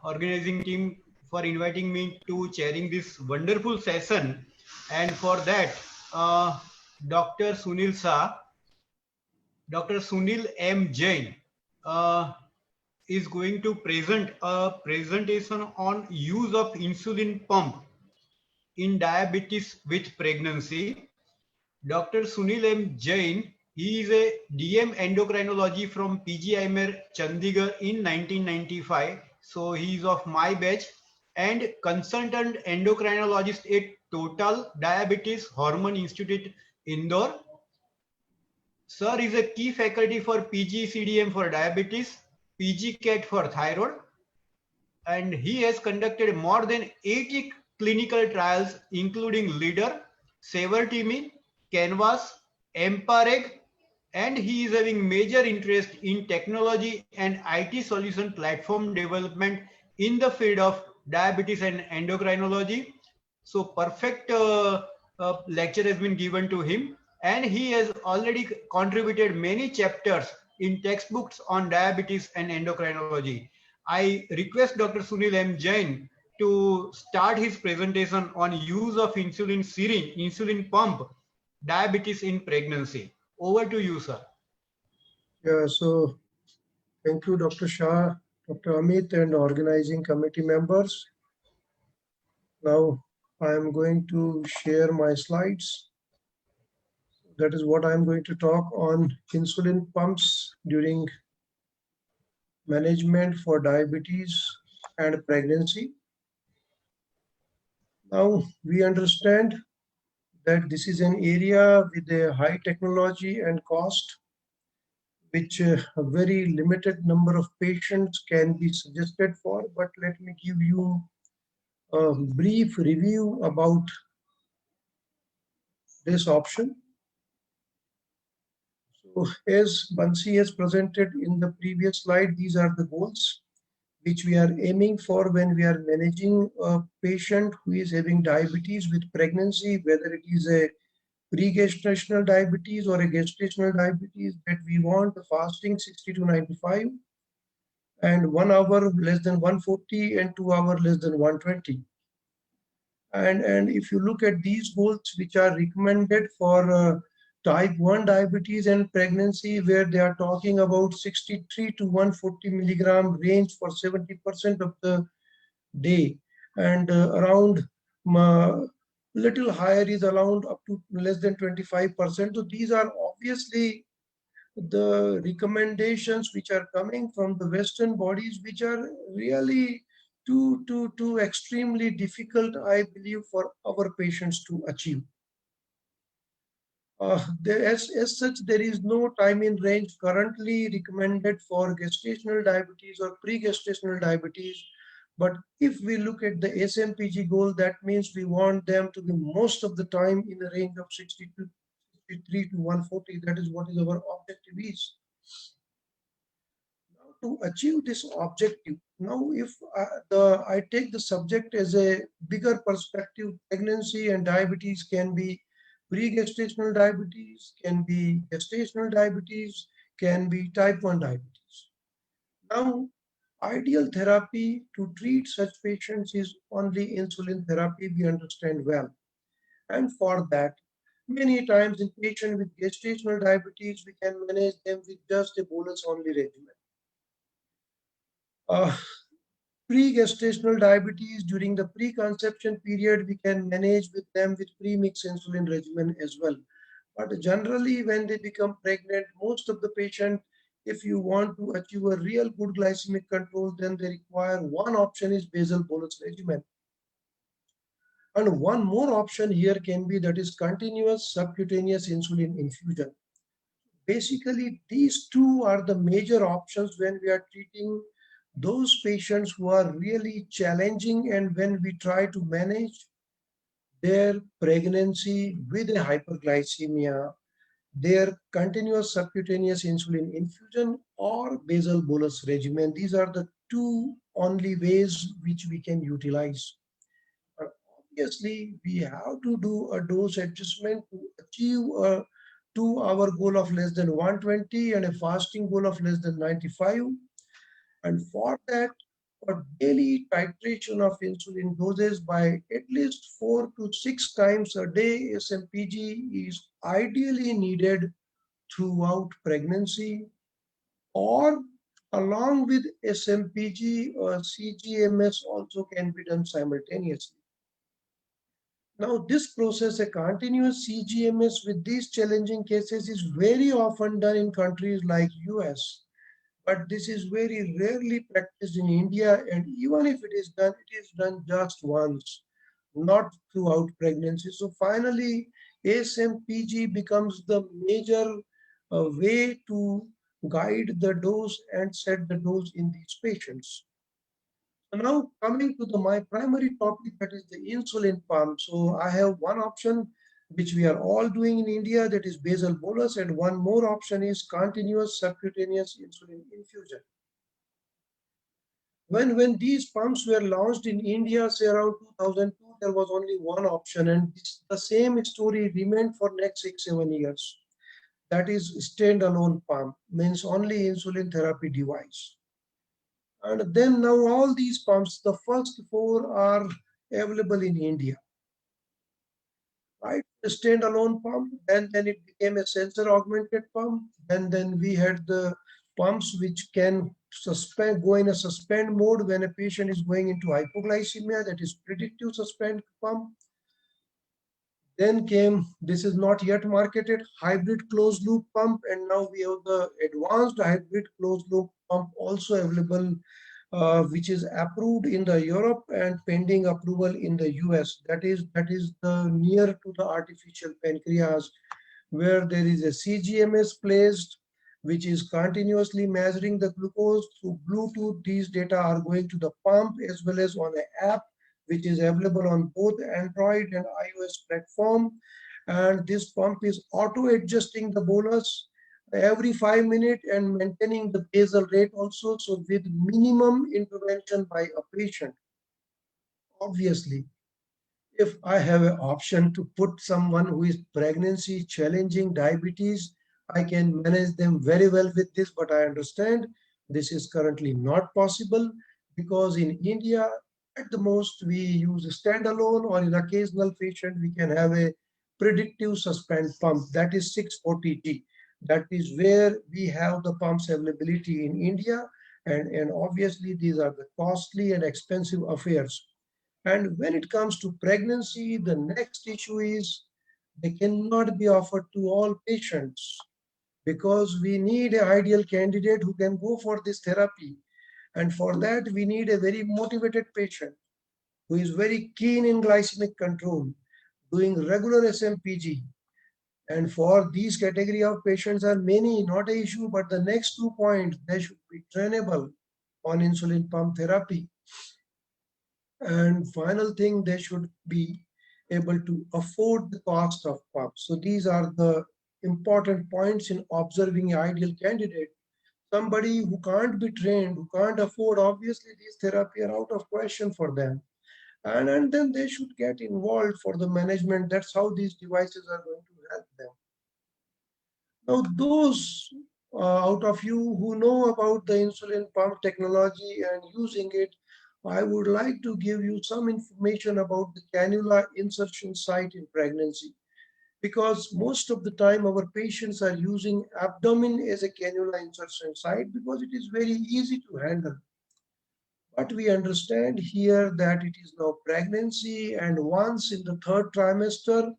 organizing team for inviting me to chairing this wonderful session. And for that, Dr. Sunil Shah, Dr. Sunil M. Jain is going to present a presentation on use of insulin pump in diabetes with pregnancy. Dr. Sunil M. Jain He is a DM endocrinology from PGIMer Chandigarh in 1995. So he is of my batch and consultant endocrinologist at Total Diabetes Hormone Institute, Indore. Sir is a key faculty for PG CDM for diabetes, PG CAT for thyroid, and he has conducted more than 80 clinical trials, including LEADER, Savertimi, Canvas, EMPAREG, and he is having major interest in technology and IT solution platform development in the field of diabetes and endocrinology. So perfect lecture has been given to him, and he has already contributed many chapters in textbooks on diabetes and endocrinology. I request Dr. Sunil M. Jain to start his presentation on use of insulin syringe, insulin pump, diabetes in pregnancy. Over to you, sir. Yeah, so thank you, Dr. Shah, Dr. Amit, and organizing committee members. Now I am going to share my slides. That is what I'm going to talk on insulin pumps during management for diabetes and pregnancy. Now we understand that this is an area with a high technology and cost, which a very limited number of patients can be suggested for. But let me give you a brief review about this option. So as Bansi has presented in the previous slide, these are the goals which we are aiming for when we are managing a patient who is having diabetes with pregnancy, whether it is a pre-gestational diabetes or a gestational diabetes, that we want the fasting 60 to 95 and 1 hour less than 140 and 2 hours less than 120. And if you look at these goals which are recommended for type 1 diabetes and pregnancy, where they are talking about 63 to 140 milligram range for 70% of the day, and around little higher is around up to less than 25%. So these are obviously the recommendations which are coming from the Western bodies, which are really too extremely difficult, I believe, for our patients to achieve. As such, there is no time in range currently recommended for gestational diabetes or pre-gestational diabetes. But if we look at the SMPG goal, that means we want them to be most of the time in the range of 63 to 140. That is what is our objective is. Now, to achieve this objective, now if I take the subject as a bigger perspective, pregnancy and diabetes can be pre-gestational diabetes, can be gestational diabetes, can be type 1 diabetes. Now, ideal therapy to treat such patients is only insulin therapy, we understand well. And for that, many times in patients with gestational diabetes, we can manage them with just a bolus-only regimen. Pre-gestational diabetes, during the pre-conception period, we can manage with them with pre-mix insulin regimen as well. But generally, when they become pregnant, most of the patients, if you want to achieve a real good glycemic control, then they require one option is basal bolus regimen. And one more option here can be that is continuous subcutaneous insulin infusion. Basically, these two are the major options when we are treating those patients who are really challenging and when we try to manage their pregnancy with a hyperglycemia, their continuous subcutaneous insulin infusion or basal bolus regimen. These are the two only ways which we can utilize. Obviously, we have to do a dose adjustment to achieve a 2-hour goal of less than 120 and a fasting goal of less than 95. And for that, a daily titration of insulin doses by at least 4 to 6 times a day, SMPG is ideally needed throughout pregnancy, or along with SMPG or CGMS also can be done simultaneously. Now, this process, a continuous CGMS with these challenging cases, is very often done in countries like US, but this is very rarely practiced in India, and even if it is done just once, not throughout pregnancy. So finally, ASMPG becomes the major way to guide the dose and set the dose in these patients. So now coming to my primary topic, that is the insulin pump. So I have one option which we are all doing in India, that is basal bolus, and one more option is continuous subcutaneous insulin infusion. When these pumps were launched in India, say around 2002, there was only one option, and the same story remained for next 6-7 years. That is standalone pump, means only insulin therapy device. And then now all these pumps, the first 4 are available in India, right? The standalone pump, and then it became a sensor augmented pump, and then we had the pumps which can go in a suspend mode when a patient is going into hypoglycemia, that is predictive suspend pump. Then came, this is not yet marketed, hybrid closed loop pump, and now we have the advanced hybrid closed loop pump also available, which is approved in the Europe and pending approval in the US. That is the near to the artificial pancreas, where there is a CGMS placed, which is continuously measuring the glucose through Bluetooth. These data are going to the pump as well as on an app, which is available on both Android and iOS platform. And this pump is auto-adjusting the bolus every 5 minutes and maintaining the basal rate also, so with minimum intervention by a patient. Obviously, if I have an option to put someone who is pregnancy challenging diabetes, I can manage them very well with this, but I understand this is currently not possible because in India, at the most, we use a standalone, or in occasional patient, we can have a predictive suspend pump, that is 640G. That is where we have the pumps availability in India. And obviously, these are the costly and expensive affairs. And when it comes to pregnancy, the next issue is they cannot be offered to all patients because we need an ideal candidate who can go for this therapy. And for that, we need a very motivated patient who is very keen in glycemic control, doing regular SMPG. And for these category of patients are many, not an issue, but the next 2 points, they should be trainable on insulin pump therapy. And final thing, they should be able to afford the cost of pumps. So these are the important points in observing an ideal candidate. Somebody who can't be trained, who can't afford, obviously these therapy are out of question for them. And then they should get involved for the management. That's how these devices are going to help them. Now, those out of you who know about the insulin pump technology and using it, I would like to give you some information about the cannula insertion site in pregnancy, because most of the time our patients are using abdomen as a cannula insertion site because it is very easy to handle. But we understand here that it is now pregnancy, and once in the 3rd trimester,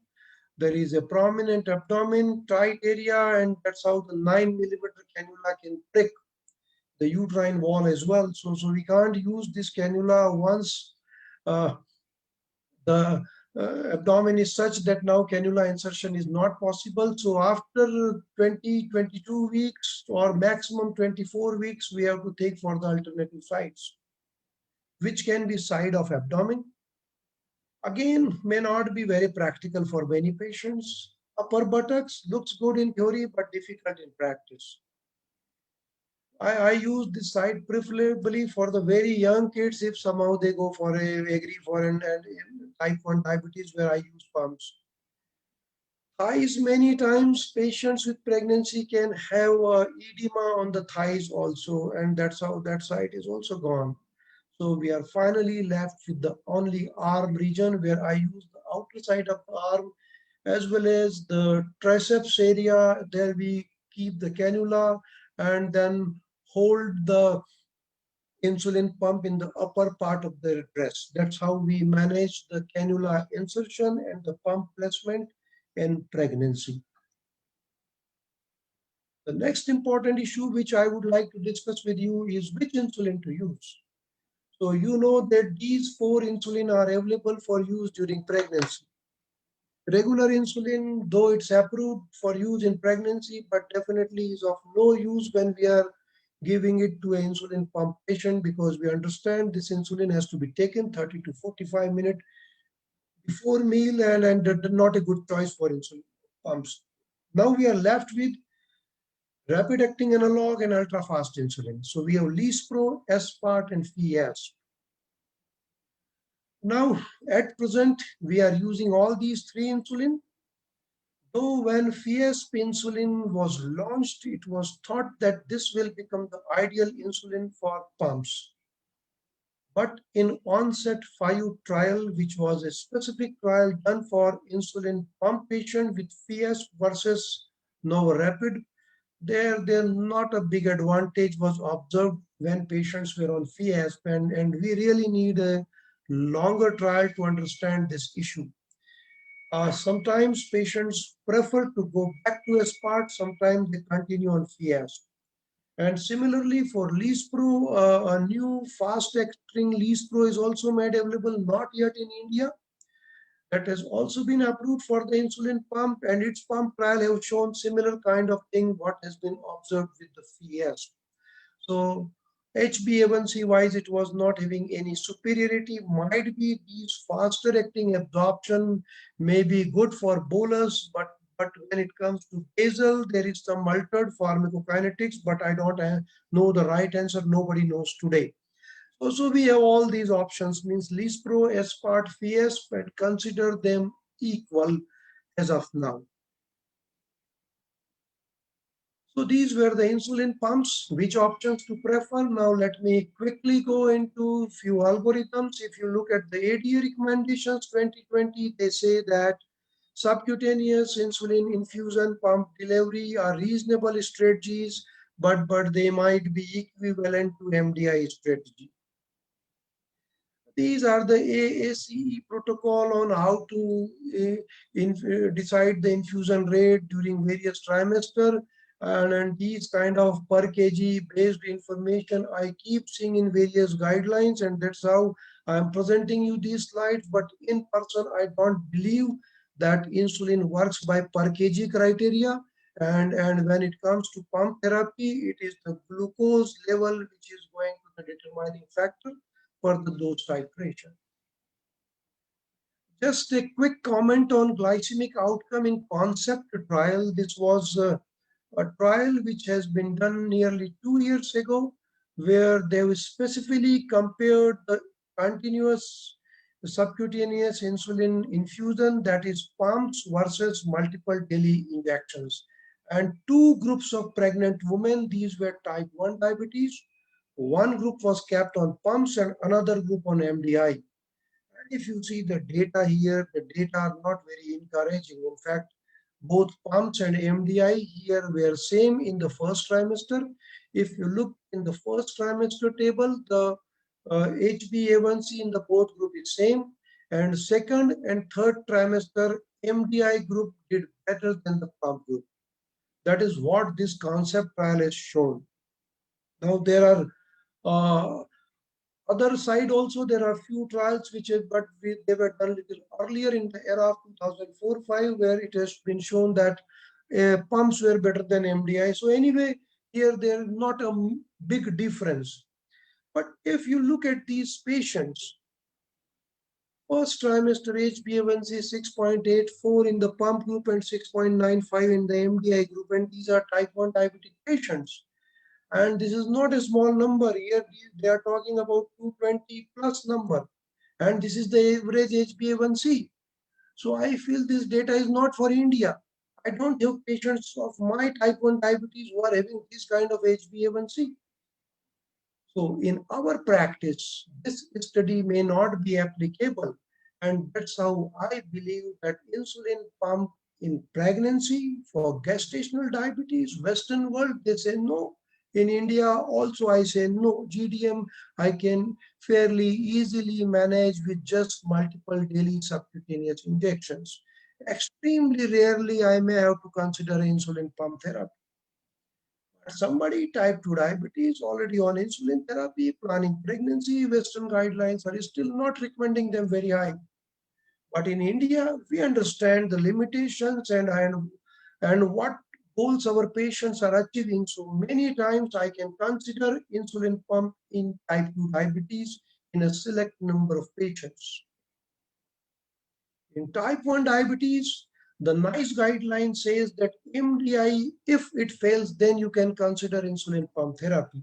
there is a prominent abdomen tight area, and that's how the 9mm cannula can prick the uterine wall as well. So we can't use this cannula once the abdomen is such that now cannula insertion is not possible. So after 22 weeks or maximum 24 weeks, we have to take for the alternative sites, which can be side of abdomen. Again, may not be very practical for many patients. Upper buttocks looks good in theory, but difficult in practice. I use this site preferably for the very young kids if somehow they go for agree for and type 1 diabetes where I use pumps. Thighs, many times patients with pregnancy can have edema on the thighs also, and that's how that site is also gone. So we are finally left with the only arm region where I use the outer side of the arm as well as the triceps area. There we keep the cannula and then hold the insulin pump in the upper part of the breast. That's how we manage the cannula insertion and the pump placement in pregnancy. The next important issue which I would like to discuss with you is which insulin to use. So you know that these 4 insulin are available for use during pregnancy. Regular insulin, though it's approved for use in pregnancy, but definitely is of no use when we are giving it to an insulin pump patient, because we understand this insulin has to be taken 30 to 45 minutes before meal, and not a good choice for insulin pumps. Now we are left with rapid acting analog and ultra fast insulin. So we have Lispro, Aspart, and Fiasp. Now at present we are using all these 3 insulin. Though when Fiasp insulin was launched, it was thought that this will become the ideal insulin for pumps. But in onset 5 trial, which was a specific trial done for insulin pump patient with Fiasp versus Novorapid, there not a big advantage was observed when patients were on Fiasp, and we really need a longer trial to understand this issue. Sometimes patients prefer to go back to Aspart, sometimes they continue on Fiasp. And similarly for Lispro, a new fast-acting Lispro is also made available, not yet in India. That has also been approved for the insulin pump, and its pump trial have shown similar kind of thing what has been observed with the Fiasp. So HbA1c wise, it was not having any superiority. Might be these faster acting absorption may be good for bolus, but when it comes to basal, there is some altered pharmacokinetics, but I don't know the right answer. Nobody knows today. So we have all these options, means Lispro, Aspart, Fiasp, and consider them equal as of now. So these were the insulin pumps, which options to prefer. Now let me quickly go into few algorithms. If you look at the ADA recommendations 2020, they say that subcutaneous insulin infusion pump delivery are reasonable strategies, but they might be equivalent to MDI strategy. These are the AHC protocol on how to decide the infusion rate during various trimester, and these kind of per kg based information I keep seeing in various guidelines, and that's how I'm presenting you these slides. But in person, I don't believe that insulin works by per kg criteria. And when it comes to pump therapy, it is the glucose level which is going to the determining factor for the dose titration. Just a quick comment on glycemic outcome in concept trial. This was a trial which has been done nearly 2 years ago, where they specifically compared the continuous subcutaneous insulin infusion, that is pumps versus multiple daily injections. And 2 groups of pregnant women, these were type 1 diabetes. One group was kept on pumps and another group on MDI. And if you see the data here, the data are not very encouraging. In fact, both pumps and MDI here were same in the first trimester. If you look in the first trimester table, the HbA1c in the both group is same. And second and third trimester, MDI group did better than the pump group. That is what this concept trial has shown. Now there are other side also, there are few trials which have, but they were done little earlier in the era of 2004-5, where it has been shown that pumps were better than MDI. So anyway, here there is not a big difference. But if you look at these patients, first trimester HbA1c 6.84 in the pump group and 6.95 in the MDI group, and these are type 1 diabetic patients. And this is not a small number. Here they are talking about 220 plus number. And this is the average HbA1c. So I feel this data is not for India. I don't have patients of my type 1 diabetes who are having this kind of HbA1c. So in our practice, this study may not be applicable. And that's how I believe that insulin pump in pregnancy for gestational diabetes, Western world, they say no. In India, also I say no, GDM I can fairly easily manage with just multiple daily subcutaneous injections. Extremely rarely I may have to consider insulin pump therapy. Somebody type 2 diabetes already on insulin therapy, planning pregnancy, Western guidelines are still not recommending them very high. But in India, we understand the limitations and what goals our patients are achieving. So many times I can consider insulin pump in type 2 diabetes in a select number of patients. In type 1 diabetes, the NICE guideline says that MDI, if it fails, then you can consider insulin pump therapy.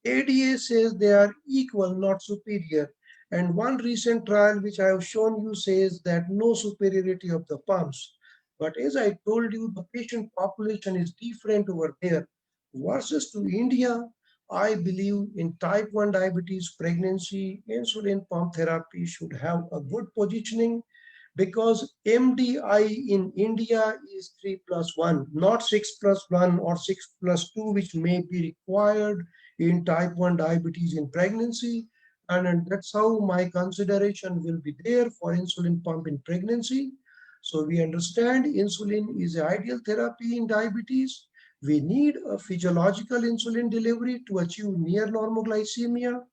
ADA says they are equal, not superior. And one recent trial which I have shown you says that no superiority of the pumps. But as I told you, the patient population is different over there. Versus to India, I believe in type 1 diabetes pregnancy, insulin pump therapy should have a good positioning, because MDI in India is 3+1, not 6+1 or 6+2, which may be required in type 1 diabetes in pregnancy. And that's how my consideration will be there for insulin pump in pregnancy. So we understand insulin is an ideal therapy in diabetes. We need a physiological insulin delivery to achieve near normal glycemia.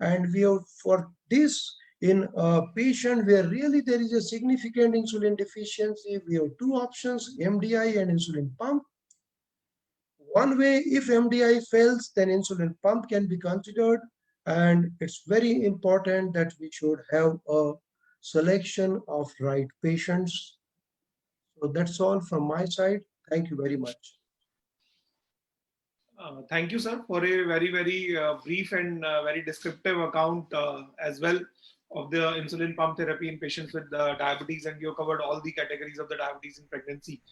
And we have, for this, in a patient where really there is a significant insulin deficiency, we have two options, MDI and insulin pump. One way, if MDI fails, then insulin pump can be considered. And it's very important that we should have a selection of right patients. So that's all from my side. Thank you very much. Thank you, sir, for a very, very brief and very descriptive account as well of the insulin pump therapy in patients with diabetes, and you covered all the categories of the diabetes in pregnancy.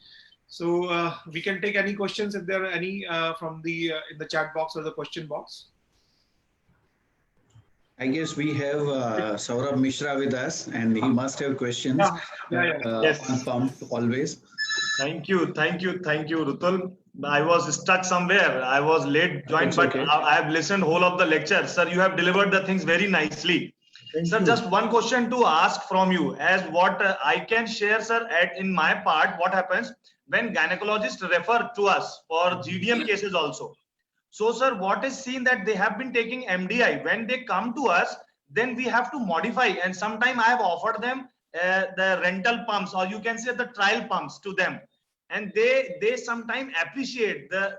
So we can take any questions if there are any from the in the chat box or the question box. I guess we have Saurabh Mishra with us, and he must have questions Yes. on pump always. Thank you, Rutul. I was stuck somewhere. I was late joined, but I have listened whole of the lecture. Sir, you have delivered the things very nicely. Sir, just one question to ask from you, as what I can share, sir, in my part, what happens when gynecologists refer to us for GDM cases also. So, sir, what is seen that they have been taking MDI. When they come to us, then we have to modify. And sometime I have offered them the rental pumps, or you can say the trial pumps to them. And they sometimes appreciate the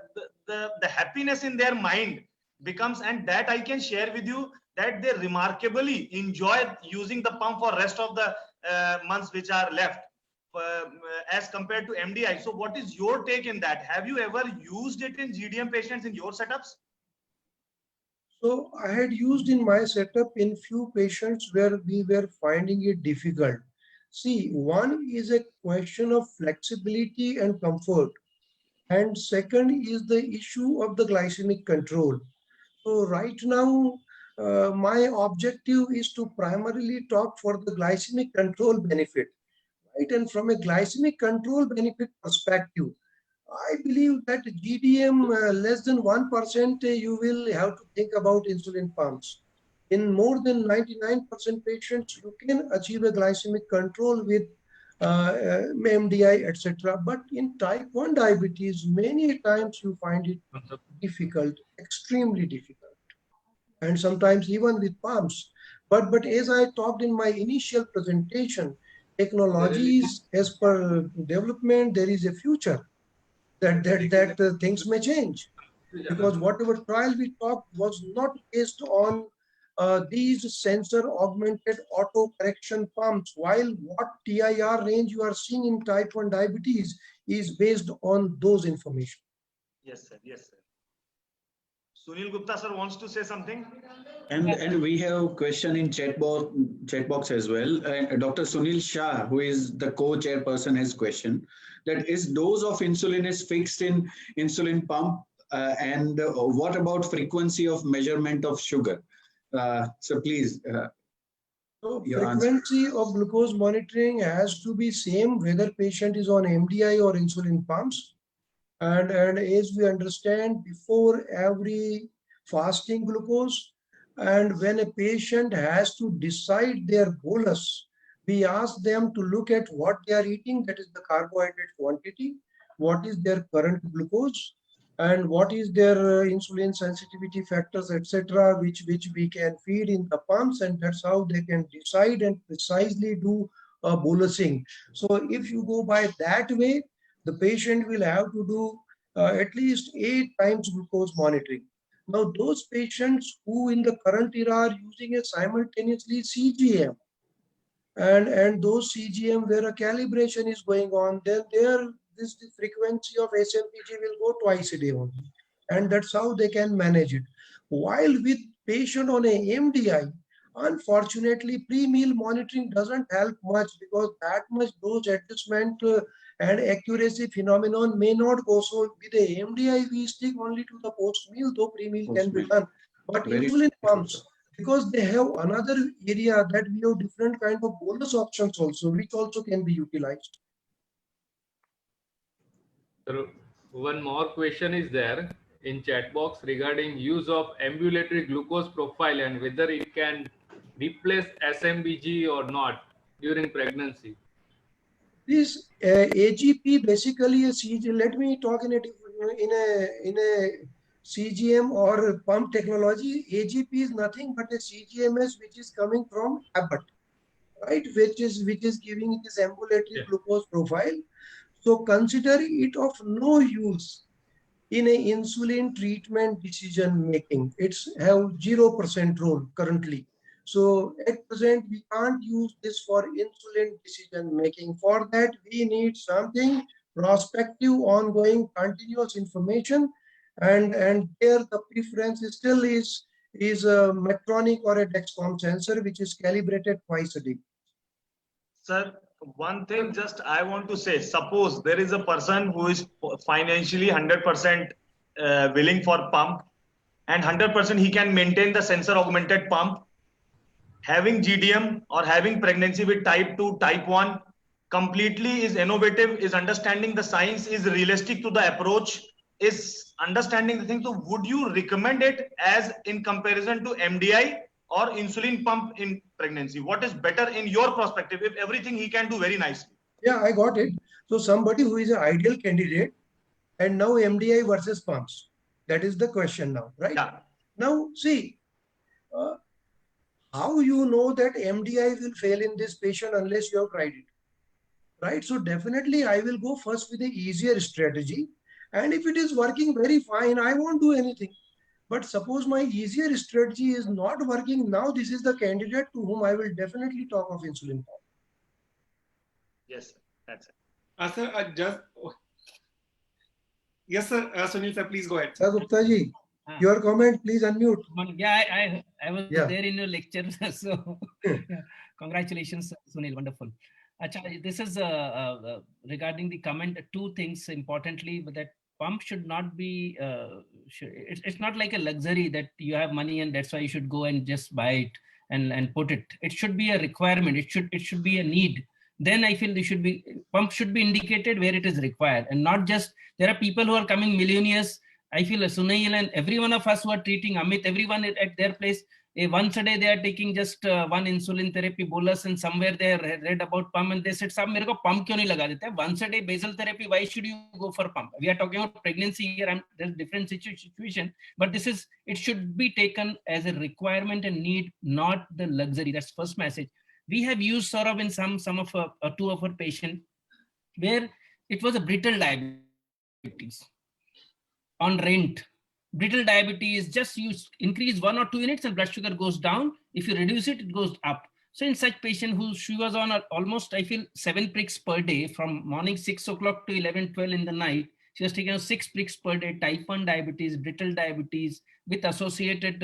happiness in their mind becomes, and that I can share with you, that they remarkably enjoy using the pump for rest of the months which are left as compared to MDI. So what is your take in that? Have you ever used it in GDM patients in your setups? So I had used in my setup in few patients where we were finding it difficult. See, one is a question of flexibility and comfort. And second is the issue of the glycemic control. So right now, my objective is to primarily talk for the glycemic control benefit. Right? And from a glycemic control benefit perspective, I believe that GDM less than 1%, you will have to think about insulin pumps. In more than 99% patients, you can achieve a glycemic control with MDI, etc. But in type 1 diabetes, many times you find it difficult, extremely difficult, and sometimes even with pumps. But as I talked in my initial presentation, technologies as per development, there is a future that things may change, because whatever trial we talked was not based on these sensor augmented auto correction pumps, while what TIR range you are seeing in type 1 diabetes is based on those information. Yes, sir. Yes, sir. Sunil Gupta sir wants to say something. And we have a question in chat box as well. Dr. Sunil Shah, who is the co-chairperson, has question that is dose of insulin is fixed in insulin pump, and what about frequency of measurement of sugar? So please. So frequency of glucose monitoring has to be same whether patient is on MDI or insulin pumps. And as we understand, before every fasting glucose, and when a patient has to decide their bolus, we ask them to look at what they are eating, that is the carbohydrate quantity, what is their current glucose, and what is their insulin sensitivity factors, etc., which we can feed in the pumps, and that's how they can decide and precisely do bolusing. So if you go by that way, the patient will have to do at least 8 times glucose monitoring. Now, those patients who in the current era are using a simultaneously CGM, and those CGM where a calibration is going on, then the frequency of SMPG will go twice a day only, and that's how they can manage it. While with patient on a MDI, unfortunately, pre-meal monitoring doesn't help much, because that much dose adjustment and accuracy phenomenon may not go. So with the MDI, we stick only to the post-meal, though pre-meal can be done. But insulin pumps, because they have another area that we have different kind of bolus options also, which also can be utilized. So one more question is there in chat box regarding use of ambulatory glucose profile and whether it can replace SMBG or not during pregnancy. This AGP basically a CG. Let me talk in a CGM or pump technology. AGP is nothing but a CGMS which is coming from Abbott, right? Which is giving this ambulatory glucose profile. So consider it of no use in a insulin treatment decision making. It's have 0% role currently. So at present, we can't use this for insulin decision making. For that, we need something prospective, ongoing, continuous information, and there the preference still is a Medtronic or a Dexcom sensor, which is calibrated twice a day. Sir, one thing just I want to say, suppose there is a person who is financially 100% willing for pump, and 100% he can maintain the sensor augmented pump. Having GDM or having pregnancy with type 2, type 1 completely is innovative, is understanding the science, is realistic to the approach, is understanding the thing. So would you recommend it as in comparison to MDI or insulin pump in pregnancy? What is better in your perspective if everything he can do very nicely? Yeah, I got it. So somebody who is an ideal candidate, and now MDI versus pumps. That is the question now, right? Yeah. Now, see, how you know that MDI will fail in this patient unless you have tried it, right? So definitely I will go first with the easier strategy. And if it is working very fine, I won't do anything. But suppose my easier strategy is not working, now this is the candidate to whom I will definitely talk of insulin pump. Yes, sir. That's it. Sir, yes, sir. Sunil sir, please go ahead. Sir Gupta ji, your comment, please unmute. Yeah, I was there in your lecture, so congratulations, Sunil, wonderful. Achha, this is regarding the comment, two things importantly, but that pump should not be, it's not like a luxury that you have money and that's why you should go and just buy it and put it. It should be a requirement. It should be a need. Then I feel pump should be indicated where it is required, and not just, there are people who are coming millionaires. I feel Sunil and every one of us who are treating Amit, everyone at their place, once a day they are taking just one insulin therapy bolus, and somewhere they read about pump and they said, "Sab mere ko pump kyun nahi laga dete? Once a day basal therapy, why should you go for pump?" We are talking about pregnancy here. There's different situation, but it should be taken as a requirement and need, not the luxury. That's first message. We have used Saurabh in some of two of our patients where it was a brittle diabetes on rent. Brittle diabetes, just you increase 1 or 2 units and blood sugar goes down. If you reduce it, it goes up. So in such patient she was on almost, I feel, 7 pricks per day from morning 6 o'clock to 11, 12 in the night. She was taking 6 pricks per day, type 1 diabetes, brittle diabetes with associated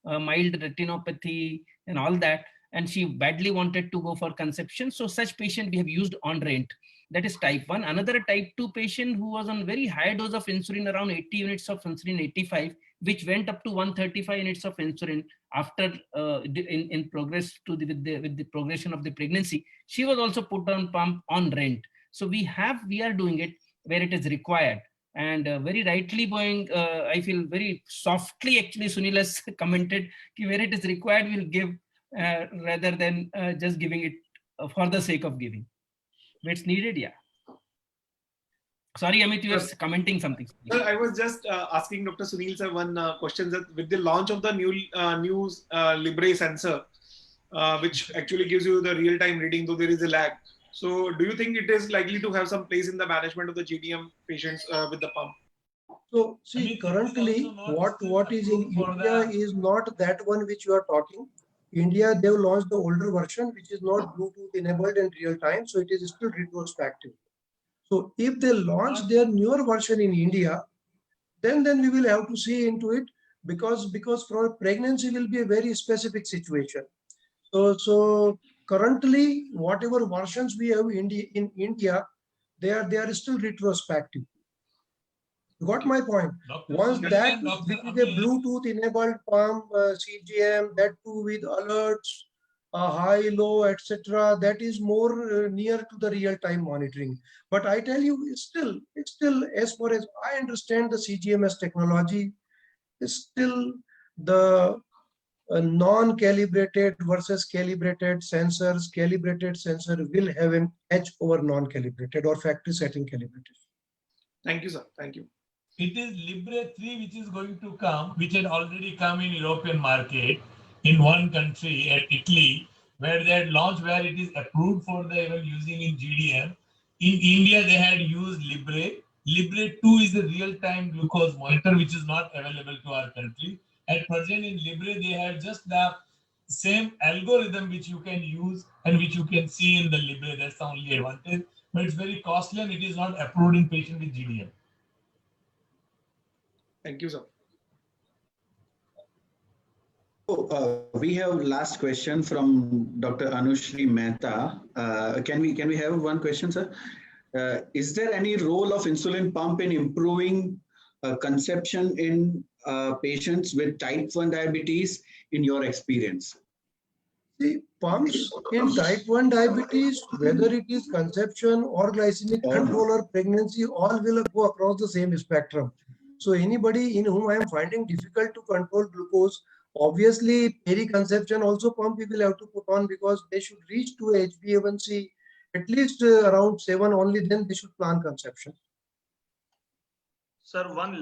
mild retinopathy and all that. And she badly wanted to go for conception. So such patient we have used on rent. That is type 1. Another type 2 patient who was on very high dose of insulin, around 80 units of insulin, 85, which went up to 135 units of insulin after in progress with the progression of the pregnancy. She was also put on pump on rent. So we are doing it where it is required. And very rightly going, I feel very softly actually Sunil has commented where it is required we'll give rather than just giving it for the sake of giving. Where it's needed, yeah. Sorry, Amit, you were commenting something. Sir, I was just asking Dr. Sunil sir one question, that with the launch of the new Libre sensor, which actually gives you the real-time reading, though there is a lag. So do you think it is likely to have some place in the management of the GDM patients with the pump? So see, currently what is in India is not that one which you are talking. India, they've launched the older version, which is not Bluetooth enabled in real time. So it is still retrospective. So if they launch their newer version in India, then we will have to see into it, because for pregnancy will be a very specific situation. So currently, whatever versions we have in India, they are still retrospective. You got my point. Once that which is a Bluetooth enabled pump, CGM, that too with alerts, high, low, etc., that is more near to the real time monitoring. But I tell you, it's still as far as I understand, the CGMS technology is still the non-calibrated versus calibrated sensors. Calibrated sensor will have an edge over non-calibrated or factory setting calibrated. Thank you, sir. Thank you. It is Libre 3 which is going to come, which had already come in European market in one country, at Italy, where they had launched, where it is approved for the even using in GDM. In India, they had used Libre. Libre 2 is a real-time glucose monitor, which is not available to our country. At present in Libre, they have just the same algorithm which you can use and which you can see in the Libre. That's the only advantage. But it's very costly and it is not approved in patient with GDM. Thank you, sir. We have last question from Dr. Anushri Mehta. Can we have one question, sir? Is there any role of insulin pump in improving conception in patients with type 1 diabetes in your experience? See, pumps in type 1 diabetes, whether it is conception or glycemic control or pregnancy, all will go across the same spectrum. So anybody in whom I am finding difficult to control glucose, obviously peri-conception also pump we will have to put on, because they should reach to HbA1c at least around 7, only then they should plan conception. Sir, one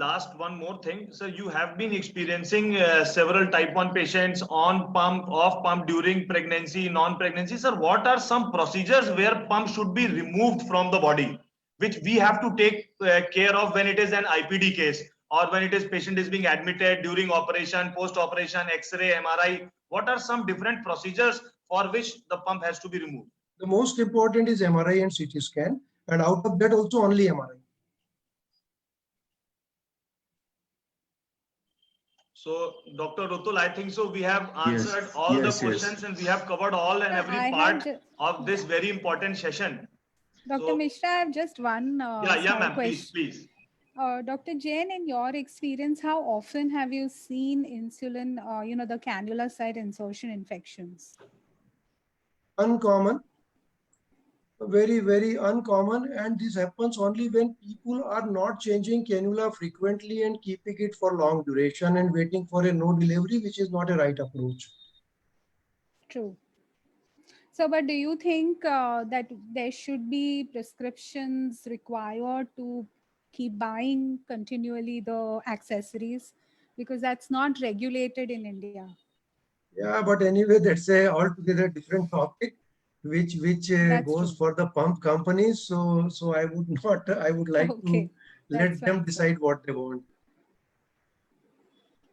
more thing. Sir, you have been experiencing several type 1 patients on pump, off pump during pregnancy, non-pregnancy. Sir, what are some procedures where pump should be removed from the body, which we have to take care of when it is an IPD case, or when it is patient is being admitted during operation, post-operation, X-ray, MRI? What are some different procedures for which the pump has to be removed? The most important is MRI and CT scan, and out of that also only MRI. So, Dr. Rutul, I think so we have answered all the questions and we have covered all and every part of this very important session. Dr. Mishra, I have just one ma'am, question. please. Dr. Jain, in your experience, how often have you seen insulin, the cannula site insertion infections? Uncommon, very, very uncommon, and this happens only when people are not changing cannula frequently and keeping it for long duration and waiting for a no delivery, which is not a right approach. True. So, but do you think that there should be prescriptions required to keep buying continually the accessories, because that's not regulated in India? Yeah, but anyway, that's a altogether different topic, which goes true. for the pump companies. So I would like to let them decide what they want.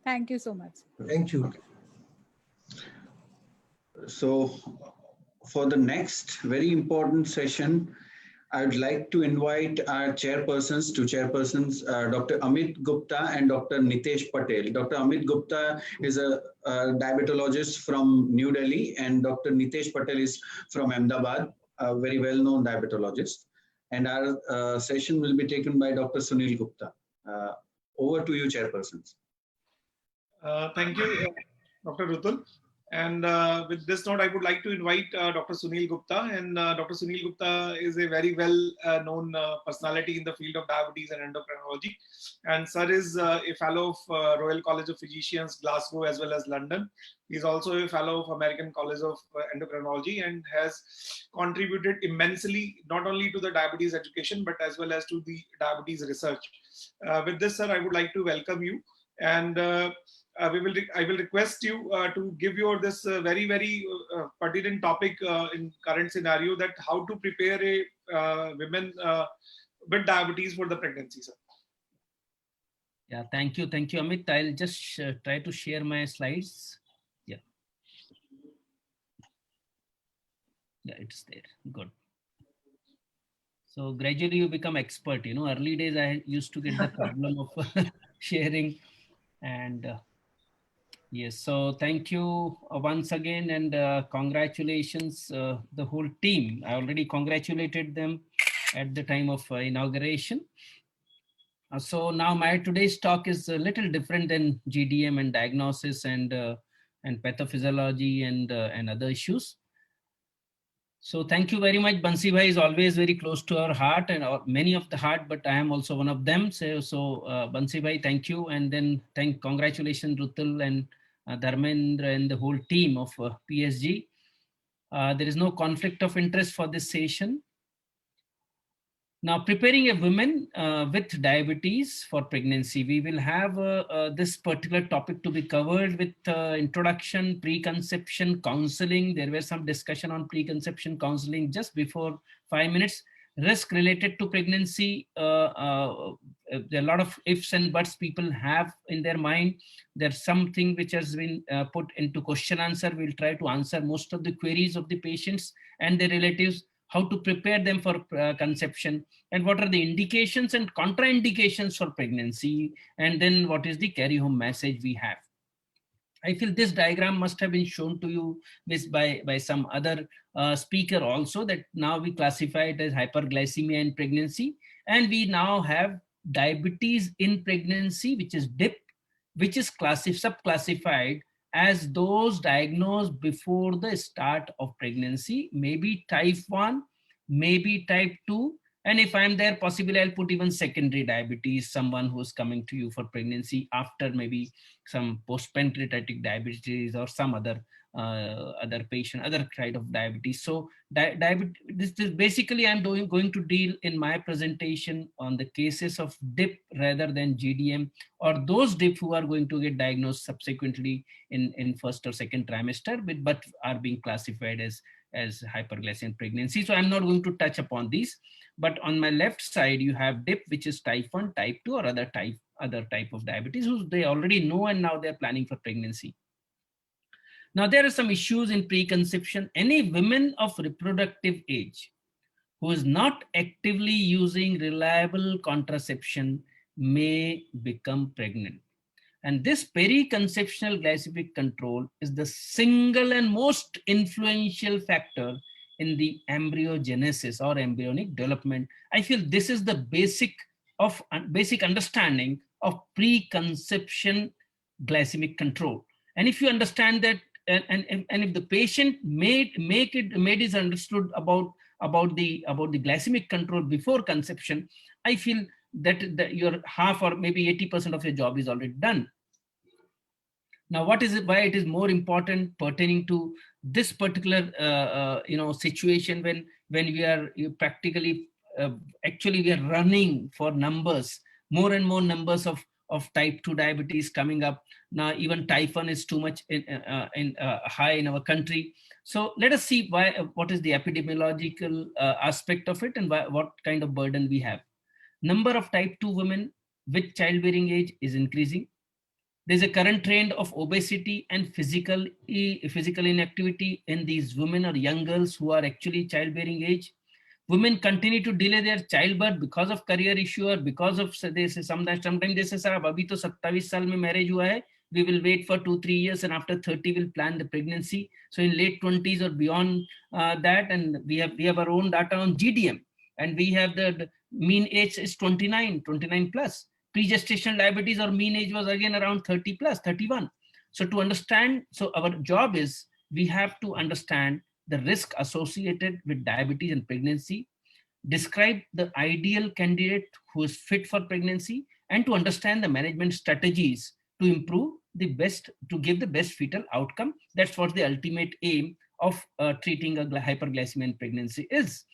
Thank you so much. Thank you. So for the next very important session, I would like to invite our chairpersons, Dr. Amit Gupta and Dr. Nitesh Patel. Dr. Amit Gupta is a diabetologist from New Delhi, and Dr. Nitesh Patel is from Ahmedabad, a very well-known diabetologist. And our session will be taken by Dr. Sunil Gupta. Over to you, chairpersons. Thank you, Dr. Rutul. And with this note, I would like to invite Dr. Sunil Gupta. And Dr. Sunil Gupta is a very well known personality in the field of diabetes and endocrinology. And sir is a fellow of Royal College of Physicians, Glasgow, as well as London. He's also a fellow of American College of Endocrinology and has contributed immensely, not only to the diabetes education, but as well as to the diabetes research. With this, sir, I would like to welcome you. And I will request you to give your this very pertinent topic in current scenario, that how to prepare a women with diabetes for the pregnancy, sir. Yeah, thank you, Amit. I'll just try to share my slides. Yeah, it's there. Good. So gradually you become expert. You know, early days I used to get the problem of sharing, and yes, so thank you once again, and congratulations the whole team. I already congratulated them at the time of inauguration. So now my today's talk is a little different than GDM and diagnosis and pathophysiology and other issues. So thank you very much. Bansi Bhai is always very close to our heart and many of the heart, but I am also one of them. So Bansi Bhai, thank you. And then congratulations Rutul and Dharmendra and the whole team of PSG. There is no conflict of interest for this session. Now, preparing a woman with diabetes for pregnancy, we will have this particular topic to be covered with introduction, preconception, counseling. There was some discussion on preconception counseling just before 5 minutes. Risk related to pregnancy, there are a lot of ifs and buts people have in their mind. There's something which has been put into question answer. We'll try to answer most of the queries of the patients and their relatives, how to prepare them for conception, and what are the indications and contraindications for pregnancy, and then what is the carry home message we have. I feel this diagram must have been shown to you by some other speaker also, that now we classify it as hyperglycemia in pregnancy, and we now have diabetes in pregnancy, which is DIP, which is subclassified as those diagnosed before the start of pregnancy, maybe type 1, maybe type 2, and if I'm there, possibly I'll put even secondary diabetes, someone who's coming to you for pregnancy after maybe some post-pancreatic diabetes or some other patient, other kind of diabetes. So this is basically I'm going to deal in my presentation on the cases of DIP rather than GDM, or those DIP who are going to get diagnosed subsequently in first or second trimester, but are being classified as hyperglycemic pregnancy. So I'm not going to touch upon these, but on my left side you have DIP, which is type 1, type 2, or other type of diabetes, who they already know and now they're planning for pregnancy. Now there are some issues in preconception. Any women of reproductive age who is not actively using reliable contraception may become pregnant. And this periconceptional glycemic control is the single and most influential factor in the embryogenesis or embryonic development. I feel this is the basic understanding of preconception glycemic control. And if you understand that, and if the patient made is understood about the glycemic control before conception, I feel that your half or maybe 80% of your job is already done. Now, why it is more important pertaining to this particular situation when we are practically actually we are running for numbers, more and more numbers of type 2 diabetes coming up. Now even type 1 is too much high in our country. So let us see what is the epidemiological aspect of it and what kind of burden we have. Number of type 2 women with childbearing age is increasing. There's a current trend of obesity and physical inactivity in these women or young girls who are actually childbearing age. Women continue to delay their childbirth because of career issue or because of sometimes they say, "Sir, abhi to 27 saal mein marriage hua hai. We will wait for 2-3 years and after 30 we'll plan the pregnancy." So in late 20s or beyond that, and we have our own data on GDM, and we have the mean age is 29 plus. Pre-gestational diabetes or mean age was again around 30 plus, 31. So to understand, so our job is we have to understand the risk associated with diabetes and pregnancy, describe the ideal candidate who is fit for pregnancy, and to understand the management strategies to improve the best, to give the best fetal outcome. That's what the ultimate aim of treating a hyperglycemia in pregnancy is.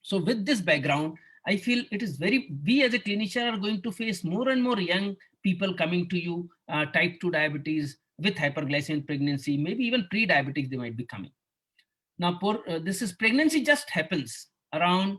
So with this background, I feel it is we as a clinician are going to face more and more young people coming to you, type 2 diabetes with hyperglycemia in pregnancy, maybe even pre-diabetics they might be coming. Now, this is pregnancy just happens around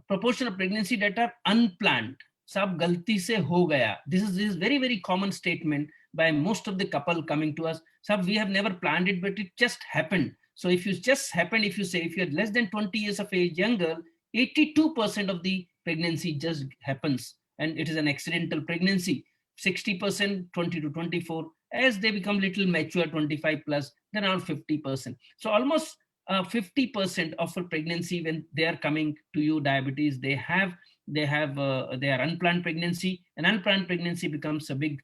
proportion of pregnancy that are unplanned. Sab galti se ho gaya. This is very, very common statement by most of the couple coming to us. Sab, we have never planned it, but it just happened. So if you just happened, if you're less than 20 years of age, young girl, 82% of the pregnancy just happens, and it is an accidental pregnancy. 60%, 20 to 24. As they become little mature, 25 plus, then around 50%. So almost 50% of a pregnancy, when they are coming to you diabetes, they are unplanned pregnancy, and unplanned pregnancy becomes a big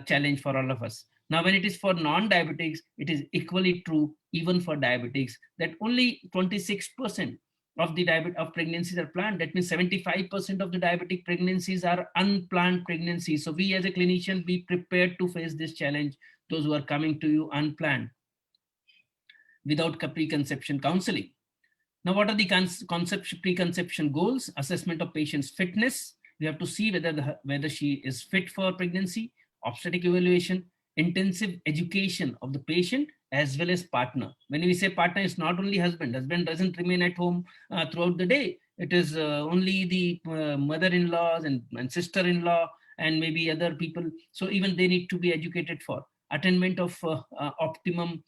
challenge for all of us. Now, when it is for non-diabetics, it is equally true even for diabetics, that only 26% of the pregnancies are planned. That means 75% of the diabetic pregnancies are unplanned pregnancies. So we as a clinician be prepared to face this challenge, those who are coming to you unplanned without preconception counseling. Now, what are the preconception goals? Assessment of patient's fitness. We have to see whether she is fit for pregnancy, obstetric evaluation, intensive education of the patient as well as partner. When we say partner, it's not only husband. Husband doesn't remain at home throughout the day. It is only the mother-in-laws and sister-in-law and maybe other people. So even they need to be educated for attainment of optimum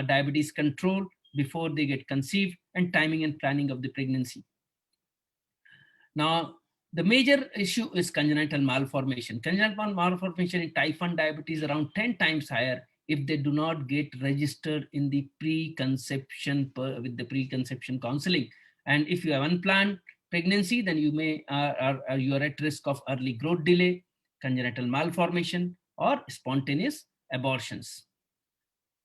diabetes control before they get conceived, and timing and planning of the pregnancy. Now, the major issue is congenital malformation. Congenital malformation in type 1 diabetes around 10 times higher if they do not get registered in the preconception with the preconception counseling. And if you have unplanned pregnancy, then you are at risk of early growth delay, congenital malformation, or spontaneous abortions.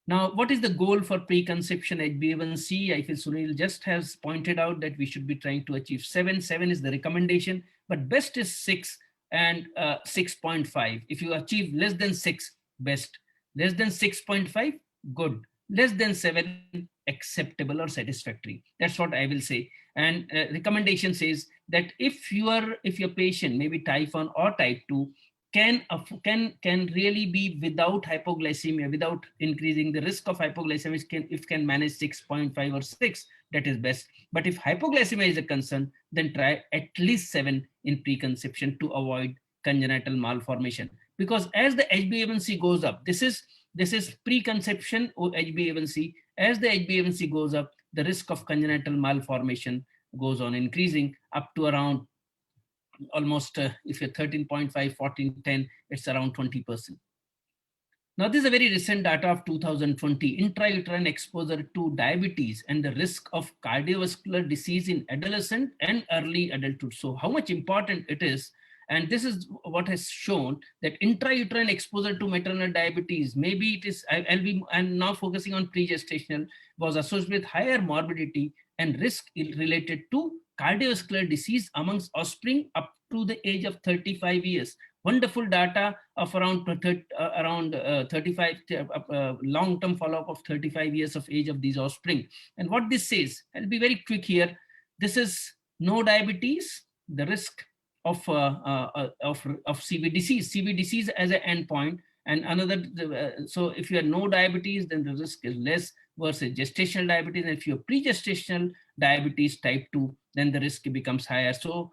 Now, what is the goal for preconception HbA1c? I feel Sunil just has pointed out that we should be trying to achieve 7. 7 is the recommendation, but best is 6 and 6.5. If you achieve less than 6, best. Less than 6.5, good. Less than 7, acceptable or satisfactory. That's what I will say. And recommendation says that if your patient, maybe type 1 or type 2, can really be without hypoglycemia, without increasing the risk of hypoglycemia, if can manage 6.5 or 6, that is best. But if hypoglycemia is a concern, then try at least 7 in preconception to avoid congenital malformation. Because as the HbA1c goes up, this is preconception or HbA1c. As the HbA1c goes up, the risk of congenital malformation goes on increasing up to around almost, if you're 13.5, 14, 10, it's around 20%. Now, this is a very recent data of 2020, intrauterine exposure to diabetes and the risk of cardiovascular disease in adolescent and early adulthood. So how much important it is. And this is what has shown that intrauterine exposure to maternal diabetes, maybe it is, I'm now focusing on pre-gestational, was associated with higher morbidity and risk related to cardiovascular disease amongst offspring up to the age of 35 years. Wonderful data of around 35, long-term follow-up of 35 years of age of these offspring. And what this says, I'll be very quick here. This is no diabetes, the risk of CV disease. CV disease as an endpoint, and another. So if you have no diabetes, then the risk is less versus gestational diabetes. And if you have pre-gestational diabetes type 2, then the risk becomes higher. So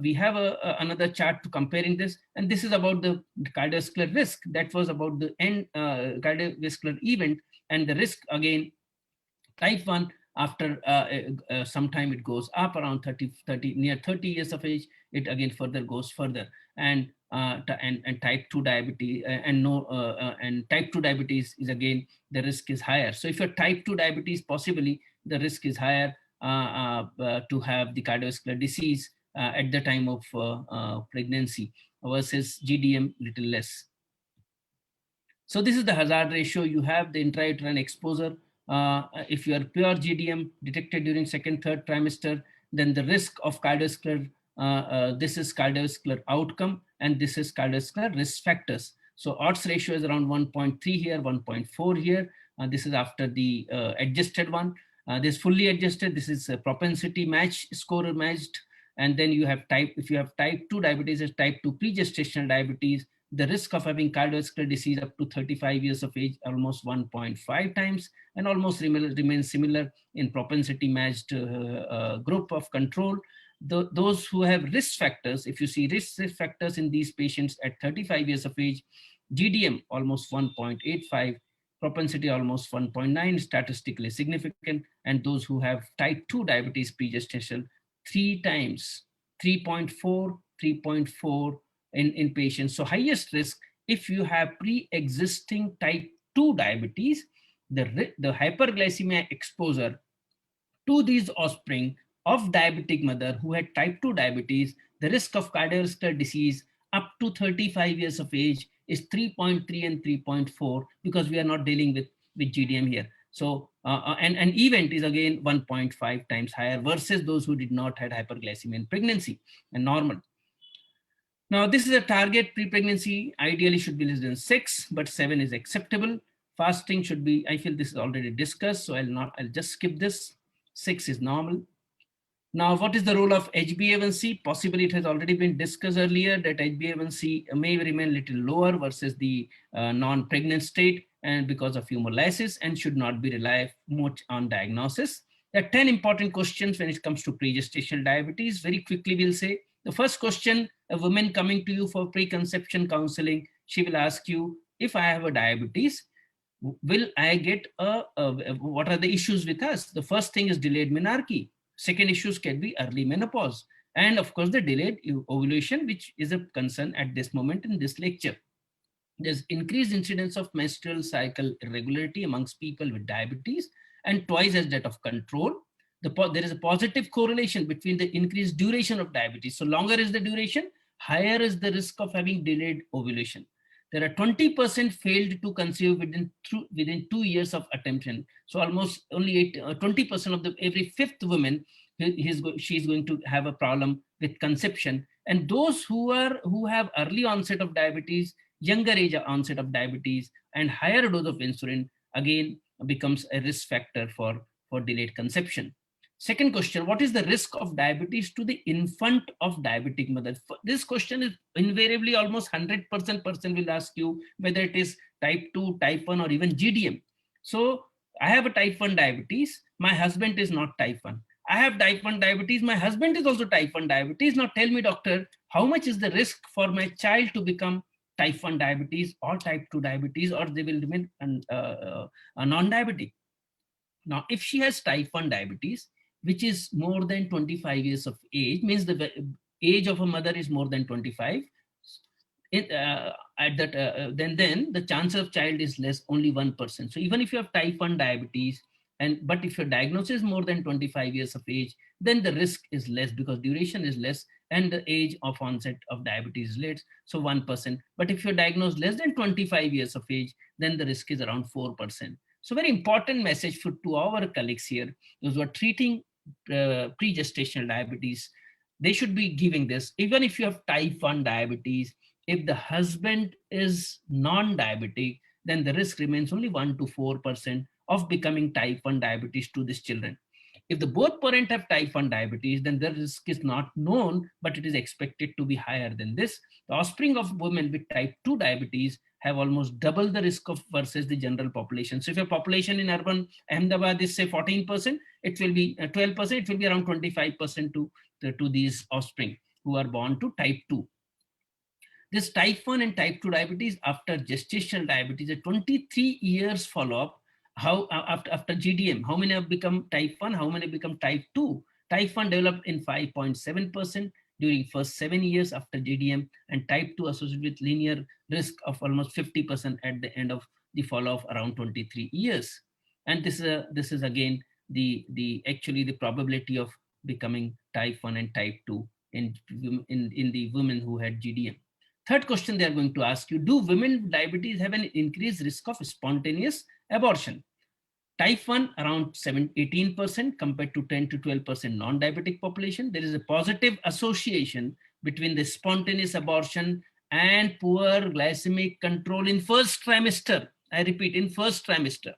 we have another chart to comparing this, and this is about the cardiovascular risk. That was about the cardiovascular event, and the risk again, type 1. After some time, it goes up around near 30 years of age. It again further goes further, and type 2 diabetes and type 2 diabetes is again, the risk is higher. So if you're type 2 diabetes, possibly the risk is higher to have the cardiovascular disease at the time of pregnancy versus GDM little less. So this is the hazard ratio. You have the intrauterine exposure. If you are pure GDM detected during second, third trimester, then the risk of cardiovascular, this is cardiovascular outcome, and this is cardiovascular risk factors. So odds ratio is around 1.3 here, 1.4 here. This is after the adjusted one. This fully adjusted. This is a propensity match, score matched. And then you have if you have type 2 diabetes, is type 2 pre-gestational diabetes, the risk of having cardiovascular disease up to 35 years of age, almost 1.5 times, and almost remains similar in propensity matched group of control. Those who have risk factors, if you see risk factors in these patients at 35 years of age, GDM almost 1.85, propensity almost 1.9, statistically significant, and those who have type 2 diabetes pre-gestational, 3 times, 3.4, 3.4 in patients. So highest risk, if you have pre-existing type 2 diabetes, the hyperglycemia exposure to these offspring of diabetic mother who had type 2 diabetes, the risk of cardiovascular disease up to 35 years of age is 3.3 and 3.4, because we are not dealing with GDM here. So and an event is again 1.5 times higher versus those who did not have hyperglycemia in pregnancy and normal. Now this is a target pre-pregnancy, ideally should be less than 6, but 7 is acceptable. Fasting should be, I feel this is already discussed, so I'll just skip this. 6 is normal. Now, what is the role of HbA1c? Possibly it has already been discussed earlier that HbA1c may remain a little lower versus the non-pregnant state, and because of hemolysis, and should not be relied much on diagnosis. There are 10 important questions when it comes to pre-gestational diabetes. Very quickly we'll say. The first question, a woman coming to you for preconception counseling, she will ask you, if I have a diabetes, will I get what are the issues with us? The first thing is delayed menarche. Second issues can be early menopause. And of course, the delayed ovulation, which is a concern at this moment in this lecture. There's increased incidence of menstrual cycle irregularity amongst people with diabetes, and twice as that of control. There is a positive correlation between the increased duration of diabetes. So longer is the duration, higher is the risk of having delayed ovulation. There are 20% failed to conceive within 2 years of attemptation. So almost only 20% of every fifth woman, she's going to have a problem with conception. And those who have early onset of diabetes, younger age onset of diabetes, and higher dose of insulin, again becomes a risk factor for delayed conception. Second question, what is the risk of diabetes to the infant of diabetic mother? This question is invariably almost 100% person will ask you whether it is type 2, type 1, or even GDM. So I have a type 1 diabetes. My husband is not type 1. I have type 1 diabetes. My husband is also type 1 diabetes. Now tell me, doctor, how much is the risk for my child to become type 1 diabetes or type 2 diabetes, or they will remain non-diabetic? Now, if she has type 1 diabetes, which is more than 25 years of age, means the age of a mother is more than 25, then the chance of child is less, only 1%. So even if you have type 1 diabetes, but if your diagnosis is more than 25 years of age, then the risk is less because duration is less and the age of onset of diabetes is less, so 1%. But if you're diagnosed less than 25 years of age, then the risk is around 4%. So very important message to our colleagues here, those who are treating pre-gestational diabetes, they should be giving this. Even if you have type 1 diabetes, if the husband is non-diabetic, then the risk remains only 1 to 4% of becoming type 1 diabetes to these children. If the both parents have type 1 diabetes, then the risk is not known, but it is expected to be higher than this. The offspring of women with type 2 diabetes have almost double the risk of versus the general population. So if your population in urban Ahmedabad is say 14%, it will be 12%, it will be around 25% to these offspring who are born to type 2. This type 1 and type 2 diabetes after gestational diabetes, a 23 years follow-up, how after GDM, how many have become type 1, how many become type 2? Type 1 developed in 5.7% during first 7 years after GDM, and type 2 associated with linear risk of almost 50% at the end of the follow-up around 23 years. And this is again actually the probability of becoming type 1 and type 2 in the women who had GDM. Third question they are going to ask you, do women with diabetes have an increased risk of spontaneous abortion? Type 1 around 18% compared to 10 to 12% non-diabetic population. There is a positive association between the spontaneous abortion and poor glycemic control in first trimester. I repeat, in first trimester.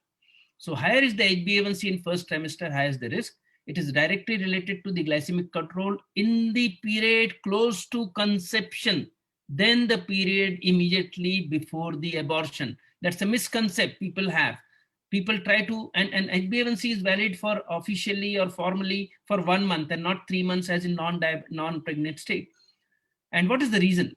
So higher is the HbA1c in first trimester, higher is the risk. It is directly related to the glycemic control in the period close to conception, then the period immediately before the abortion. That's a misconception people have. People try to, and HbA1c is valid for officially or formally for 1 month and not 3 months as in non-pregnant state. And what is the reason?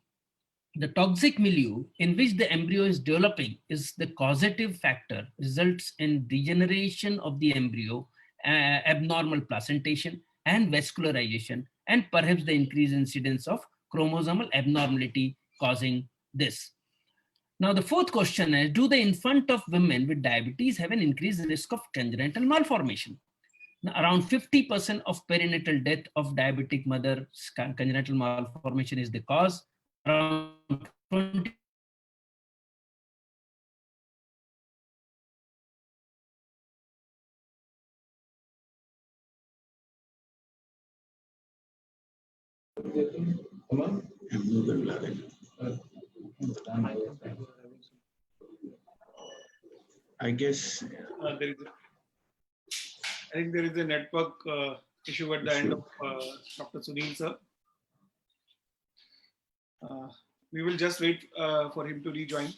The toxic milieu in which the embryo is developing is the causative factor, results in degeneration of the embryo, abnormal placentation and vascularization, and perhaps the increased incidence of chromosomal abnormality causing this. Now, the fourth question is, do the infant of women with diabetes have an increased risk of congenital malformation? Now, around 50% of perinatal death of diabetic mother, congenital malformation is the cause. Around 20 I guess I think there is a network issue at the end of Dr. Sunil sir. We will just wait for him to rejoin.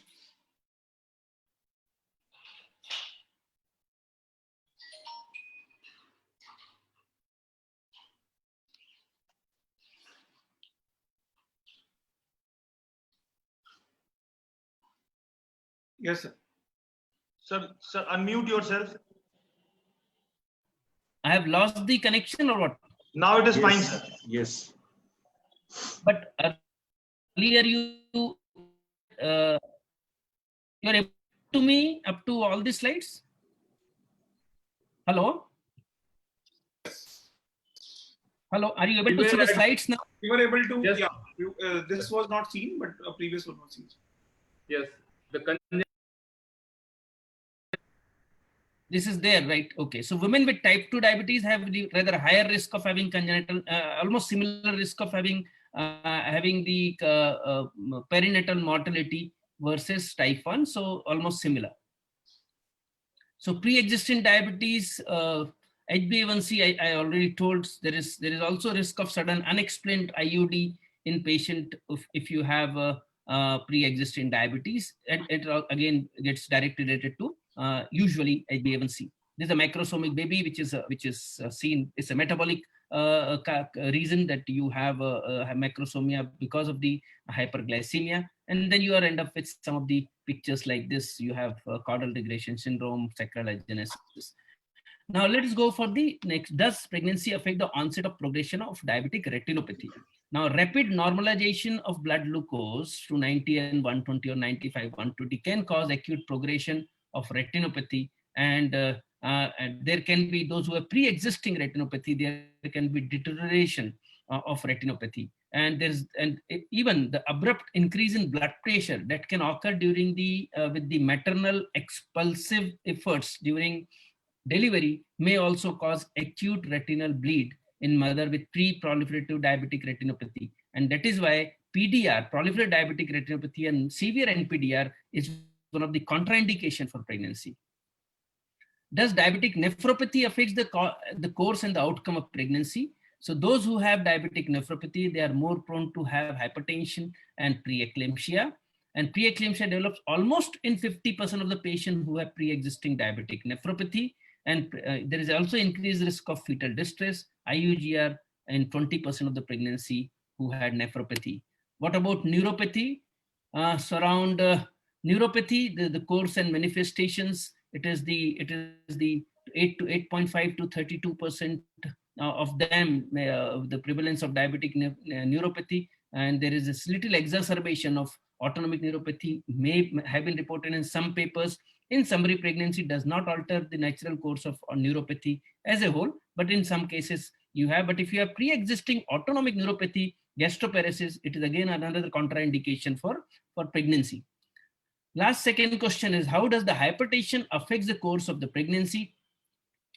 Yes, sir. Sir, unmute yourself. I have lost the connection or what? Now it is fine, sir. Yes. But earlier you're able to me up to all the slides? Hello? Hello, are you able to see the slides now? We were able to, yes. Yeah. This was not seen, but previous was not seen. Yes. This is there, right? Okay. So women with type 2 diabetes have the rather higher risk of having congenital, almost similar risk of having the perinatal mortality versus type 1. So almost similar. So pre-existing diabetes, HbA1c, I already told, there is also risk of sudden unexplained IUD in patient if you have pre-existing diabetes. It again gets directly related to usually HbA1c. This is a macrosomic baby, which is seen. It's a metabolic reason that you have macrosomia because of the hyperglycemia, and then you end up with some of the pictures like this. You have caudal regression syndrome, sacral agenesis. Now let's go for the next. Does pregnancy affect the onset of progression of diabetic retinopathy? Now, rapid normalization of blood glucose to 90 and 120 or 95, 120 can cause acute progression of retinopathy, and there can be those who have pre-existing retinopathy. There can be deterioration of retinopathy, and even the abrupt increase in blood pressure that can occur during the with the maternal expulsive efforts during delivery may also cause acute retinal bleed in mother with pre-proliferative diabetic retinopathy. And that is why PDR, proliferative diabetic retinopathy, and severe NPDR is one of the contraindication for pregnancy. Does diabetic nephropathy affect the course and the outcome of pregnancy? So those who have diabetic nephropathy, they are more prone to have hypertension and preeclampsia. And preeclampsia develops almost in 50% of the patients who have pre-existing diabetic nephropathy. And there is also increased risk of fetal distress, IUGR, in 20% of the pregnancy who had nephropathy. What about neuropathy? Neuropathy, the course and manifestations, it is the 8.5 to 32% of them, the prevalence of diabetic neuropathy, and there is this little exacerbation of autonomic neuropathy may have been reported in some papers. In summary, pregnancy does not alter the natural course of neuropathy as a whole, but in some cases you have. But if you have pre-existing autonomic neuropathy, gastroparesis, it is again another contraindication for pregnancy. Last second question is, how does the hypertension affect the course of the pregnancy?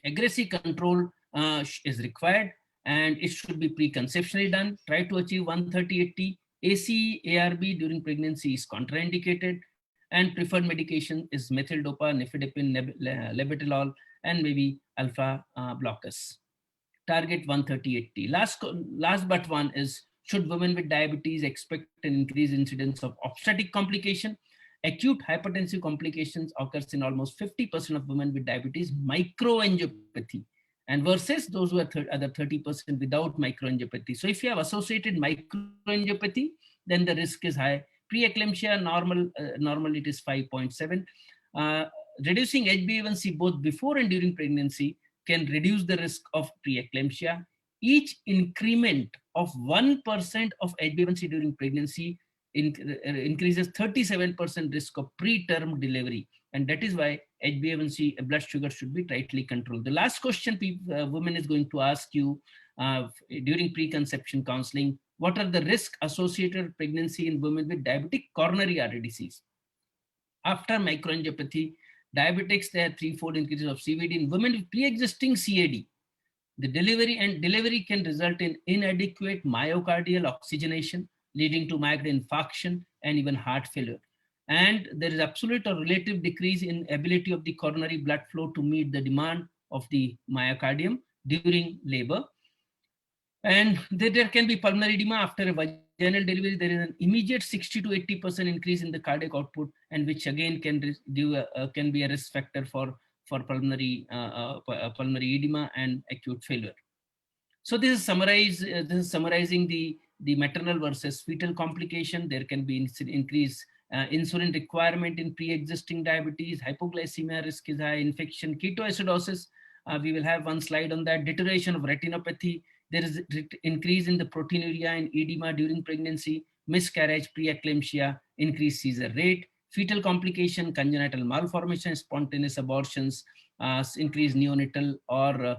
Aggressive control is required, and it should be preconceptionally done. Try to achieve 130/80. ACE, ARB during pregnancy is contraindicated, and preferred medication is methyl-dopa, nifedipine, labetalol, and maybe alpha blockers. Target 130/80. Last but one is, should women with diabetes expect an increased incidence of obstetric complication? Acute hypertensive complications occurs in almost 50% of women with diabetes microangiopathy, and versus those who are other 30% without microangiopathy. So if you have associated microangiopathy, then the risk is high. Preeclampsia, normal it is 5.7. Reducing HbA1c both before and during pregnancy can reduce the risk of preeclampsia. Each increment of 1% of HbA1c during pregnancy increases 37% risk of preterm delivery, and that is why HbA1c blood sugar should be tightly controlled. The last question women is going to ask you during preconception counseling: what are the risks associated with pregnancy in women with diabetic coronary artery disease? After microangiopathy, diabetics, they have threefold increase of CVD. In women with pre-existing CAD, the delivery can result in inadequate myocardial oxygenation, leading to myocardial infarction and even heart failure. And there is absolute or relative decrease in ability of the coronary blood flow to meet the demand of the myocardium during labor. And there can be pulmonary edema after a vaginal delivery. There is an immediate 60 to 80% increase in the cardiac output, and which again can be a risk factor for pulmonary edema and acute failure. So this is summarizing the maternal versus fetal complication. There can be increased insulin requirement in pre-existing diabetes, hypoglycemia risk is high, infection, ketoacidosis. We will have one slide on that. Deterioration of retinopathy. There is increase in the proteinuria and edema during pregnancy, miscarriage, preeclampsia, increased seizure rate, fetal complication, congenital malformation, spontaneous abortions, increased neonatal or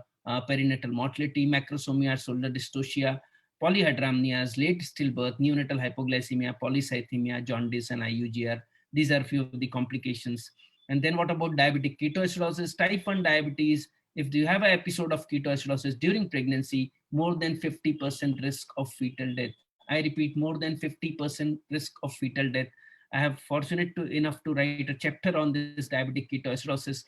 perinatal mortality, macrosomia, shoulder dystocia, polyhydramnias, late stillbirth, neonatal hypoglycemia, polycythemia, jaundice, and IUGR. These are few of the complications. And then what about diabetic ketoacidosis, type 1 diabetes? If you have an episode of ketoacidosis during pregnancy, more than 50% risk of fetal death. I repeat, more than 50% risk of fetal death. I have fortunate enough to write a chapter on this diabetic ketoacidosis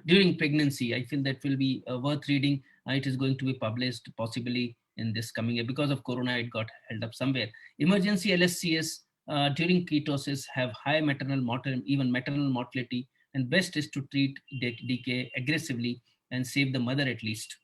during pregnancy. I feel that will be worth reading. It is going to be published possibly in this coming year. Because of Corona, it got held up somewhere. Emergency LSCS during ketosis have high maternal mortality, even maternal mortality, and best is to treat decay aggressively and save the mother at least.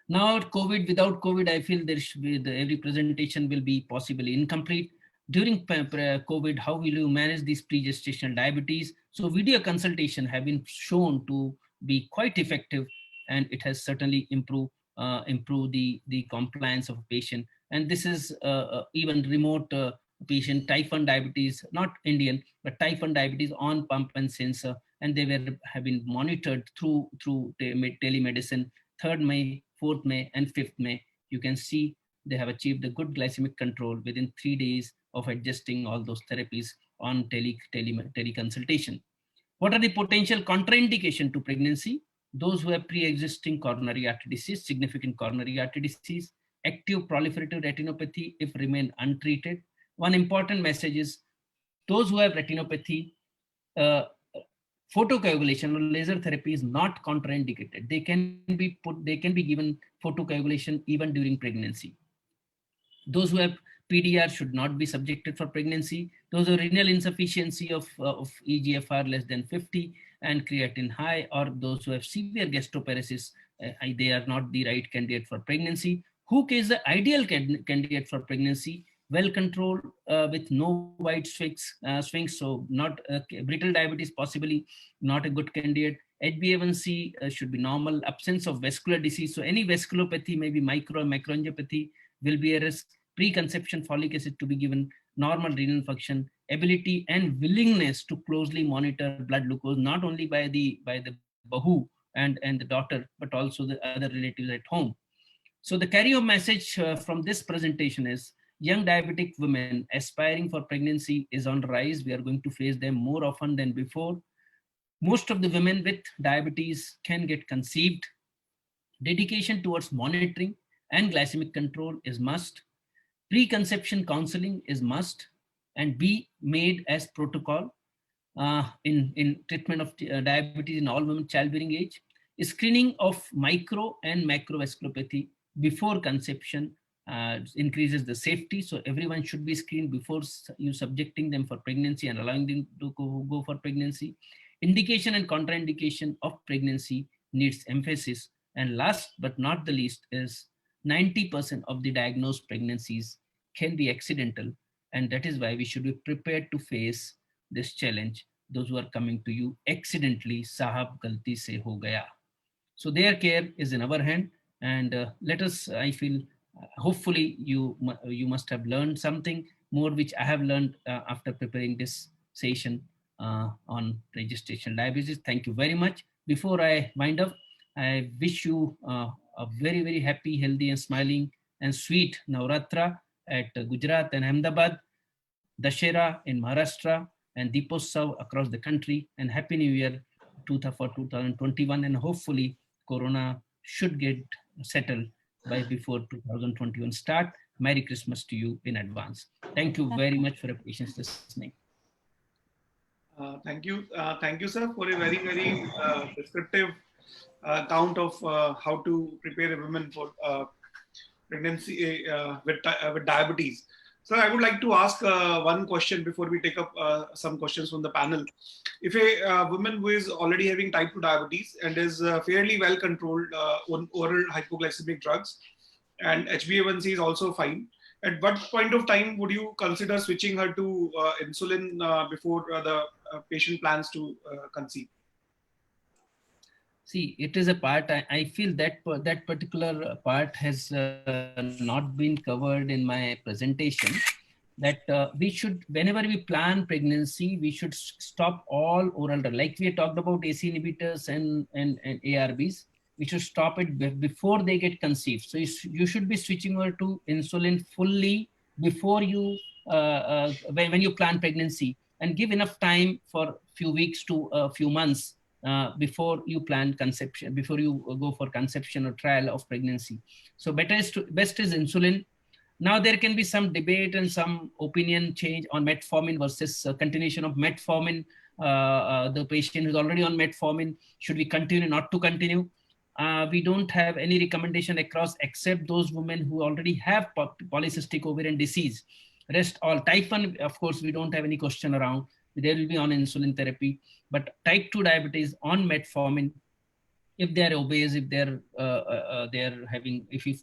Now COVID, without COVID, I feel there should be every presentation will be possibly incomplete. During COVID, how will you manage these pre-gestational diabetes? So video consultation have been shown to be quite effective, and it has certainly improved the compliance of a patient. And this is even remote patient, type 1 diabetes, not Indian, but type 1 diabetes on pump and sensor, and they have been monitored through telemedicine. 3rd May, 4th May, and 5th May. You can see they have achieved a good glycemic control within 3 days of adjusting all those therapies on teleconsultation. What are the potential contraindication to pregnancy? Those who have pre-existing coronary artery disease, significant coronary artery disease, active proliferative retinopathy if remain untreated. One important message is those who have retinopathy, photocoagulation or laser therapy is not contraindicated. They can be given photocoagulation even during pregnancy. Those who have PDR should not be subjected for pregnancy. Those who have renal insufficiency of EGFR less than 50 and creatine high, or those who have severe gastroparesis, they are not the right candidate for pregnancy. Who is the ideal candidate for pregnancy? Well controlled with no wide swings, so not brittle diabetes possibly not a good candidate. HbA1c should be normal, absence of vascular disease, so any vasculopathy, maybe macroangiopathy will be a risk. Preconception folic acid to be given, normal renal function, ability and willingness to closely monitor blood glucose, not only by the bahu and the daughter, but also the other relatives at home. So the carry-home message from this presentation is young diabetic women aspiring for pregnancy is on rise. We are going to face them more often than before. Most of the women with diabetes can get conceived. Dedication towards monitoring and glycemic control is must. Preconception counseling is must and be made as protocol in treatment of diabetes in all women childbearing age. Screening of micro and macrovasculopathy before conception increases the safety. So everyone should be screened before you subjecting them for pregnancy and allowing them to go for pregnancy. Indication and contraindication of pregnancy needs emphasis. And last but not the least is 90% of the diagnosed pregnancies can be accidental. And that is why we should be prepared to face this challenge. Those who are coming to you accidentally, sahab galti se ho gaya. So their care is in our hand. And let us, I feel, hopefully you must have learned something more, which I have learned after preparing this session on registration diabetes. Thank you very much. Before I wind up, I wish you a very, very happy, healthy and smiling and sweet Navratra at Gujarat and Ahmedabad, Dashera in Maharashtra, and Deeposatsav across the country, and Happy New Year for 2021. And hopefully Corona should get settled by before 2021 start. Merry Christmas to you in advance. Thank you very much for your patience listening. Thank you, sir, for a very, very descriptive account of how to prepare a woman for pregnancy with diabetes. So I would like to ask one question before we take up some questions from the panel. If a woman who is already having type 2 diabetes and is fairly well controlled on oral hypoglycemic drugs and HbA1c is also fine, at what point of time would you consider switching her to insulin before the patient plans to conceive? See, it is a part, I feel that that particular part has not been covered in my presentation, that we should, whenever we plan pregnancy, we should stop all oral, like we talked about AC inhibitors and ARBs, we should stop it before they get conceived. So you should be switching over to insulin fully before you, when you plan pregnancy, and give enough time for few weeks to a few months before you plan conception, before you go for conception or trial of pregnancy. So best is insulin. Now there can be some debate and some opinion change on metformin versus continuation of metformin. The patient who's already on metformin, should we continue, not to continue? We don't have any recommendation across except those women who already have polycystic ovarian disease. Rest all type 1, of course, we don't have any question around. They will be on insulin therapy, but type 2 diabetes on metformin, if they are obese, if they're having, if you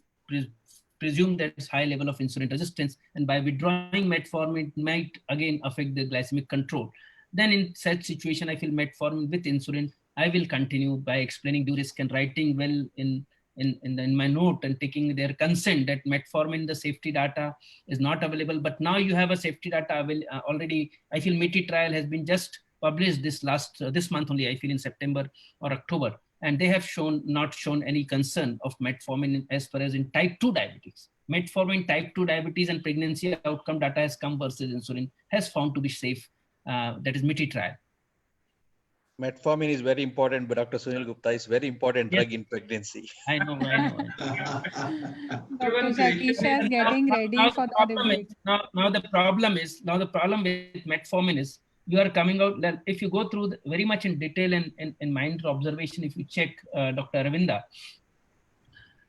presume that it's high level of insulin resistance, and by withdrawing metformin, it might again affect the glycemic control. Then in such situation, I feel metformin with insulin, I will continue by explaining due risk and writing well in my note and taking their consent that metformin, the safety data is not available, but now you have a safety data already. I feel METI trial has been just published this month only, I feel in September or October, and they have not shown any concern of metformin as far as in type 2 diabetes. Metformin type 2 diabetes and pregnancy outcome data has come versus insulin has found to be safe. That is METI trial. Metformin is very important, but Dr. Sunil Gupta is very important drug in pregnancy. I know. Dr. Shatisha is getting ready for the debate. Now the problem with metformin is you are coming out, if you go through very much in detail and in mind observation, if you check Dr. Aravinda,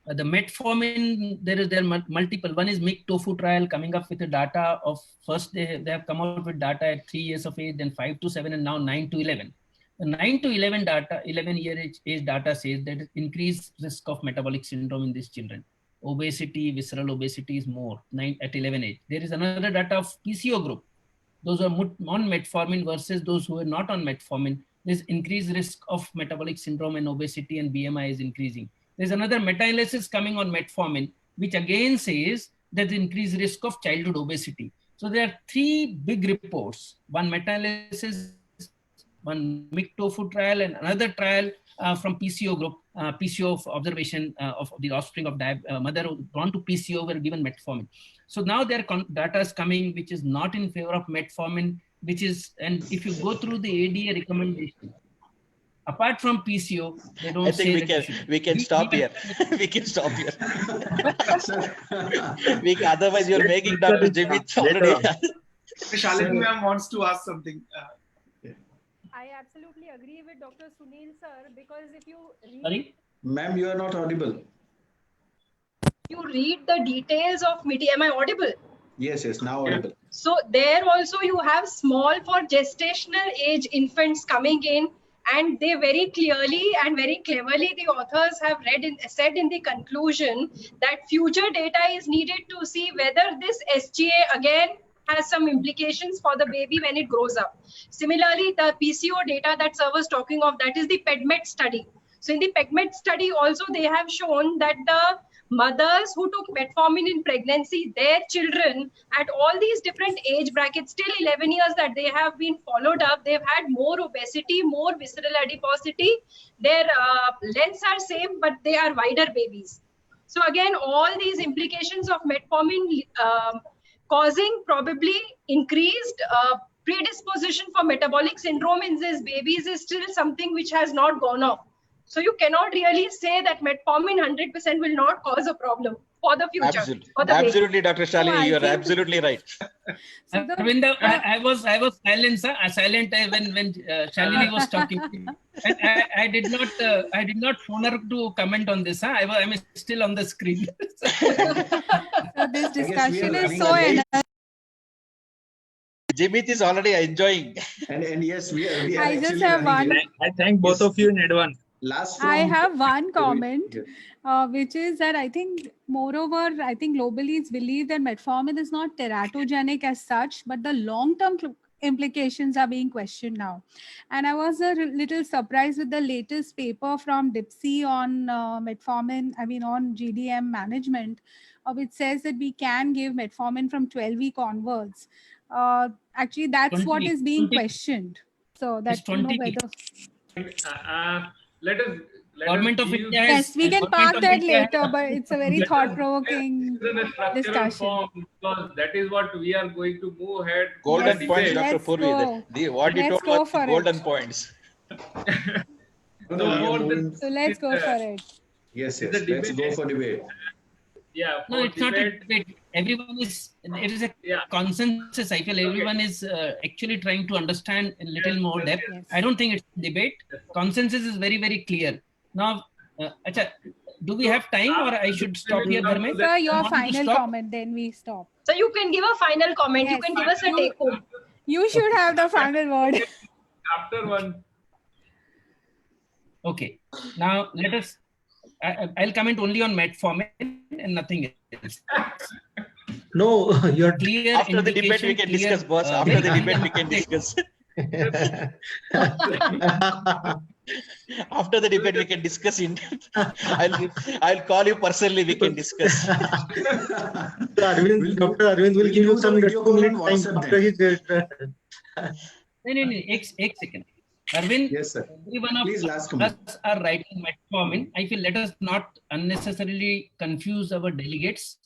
the metformin, there are multiple. One is MIG tofu trial coming up with the data of first they have come out with data at 3 years of age, then 5 to 7, and now 9 to 11. The 9 to 11 data, 11-year age data says that increased risk of metabolic syndrome in these children. Obesity, visceral obesity is more at 11 age. There is another data of PCO group. Those who are on metformin versus those who are not on metformin. There's increased risk of metabolic syndrome and obesity, and BMI is increasing. There's another meta-analysis coming on metformin, which again says that the increased risk of childhood obesity. So there are 3 big reports. One meta-analysis one MIG-TOFU trial and another trial from PCO group, PCO of observation of the offspring of mother born to PCO were given metformin. So now their data is coming, which is not in favor of metformin, which is, and if you go through the ADA recommendation, apart from PCO, they don't say we can stop here. We can stop here. Otherwise, you're making Dr. Jimit already. Shalini ma'am wants to ask something. I absolutely agree with Dr. Sunil sir, because if you read, Ma'am, you are not audible. You read the details of MIDI. Am I audible? Yes, now audible. So there also you have small for gestational age infants coming in, and they very clearly and very cleverly, the authors have said in the conclusion that future data is needed to see whether this SGA again has some implications for the baby when it grows up. Similarly, the PCO data that sir was talking of, that is the PEDMET study. So in the PEDMET study also, they have shown that the mothers who took metformin in pregnancy, their children at all these different age brackets, till 11 years that they have been followed up, they've had more obesity, more visceral adiposity. Their lengths are same, but they are wider babies. So again, all these implications of metformin causing probably increased predisposition for metabolic syndrome in these babies is still something which has not gone off. So you cannot really say that metformin 100% will not cause a problem for the future. Absolutely, Dr. Shalini, you are absolutely right. Arvind, I was silent, sir. Silent when Shalini was talking. I did not phone her to comment on this. Huh? I'm still on the screen. So this discussion is so energetic. Jimit is already enjoying. And yes, we are I just have one. I thank both of you in advance. I have one comment, which is that I think, moreover, I think globally it's believed that metformin is not teratogenic as such, but the long-term implications are being questioned now. And I was a little surprised with the latest paper from DIPSI on metformin, on GDM management, which says that we can give metformin from 12-week onwards. Actually, that's what is being questioned. So that's whether... Let us Government of India has, yes, we can park that later, but it's a very thought-provoking discussion. Because that is what we are going to move ahead. Golden points, Dr. Purvi. What you told was golden points. So let's go for it. Yes, let's go for debate. Yeah. No, it's not a debate. Everyone is, it is a consensus. I feel everyone is actually trying to understand a little more depth. Yes. I don't think it's a debate. Consensus is very, very clear. Now, do we have time or I should stop here, Dharmesh? Sir, your final comment, then we stop. So you can give a final comment. Yes. You can give us a take home. You should have the final word. After one. Okay. Now, let us... I'll comment only on metformin and nothing else. No, you're clear. After the debate, we can discuss, boss. After the debate, we can discuss. After the debate, we can discuss in depth. I'll call you personally. We can discuss. Dr. Arvind will give you some time after his. No, X second. Arvind, yes, sir. Every one of us are writing metformin. I feel let us not unnecessarily confuse our delegates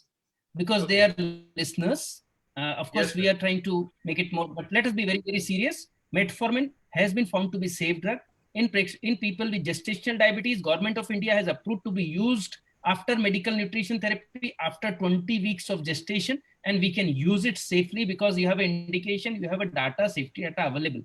because they are listeners. Of course, we are trying to make it more, but let us be very, very serious. Metformin has been found to be safe drug. In people with gestational diabetes, Government of India has approved to be used after medical nutrition therapy after 20 weeks of gestation, and we can use it safely because you have an indication, you have a data, safety data available.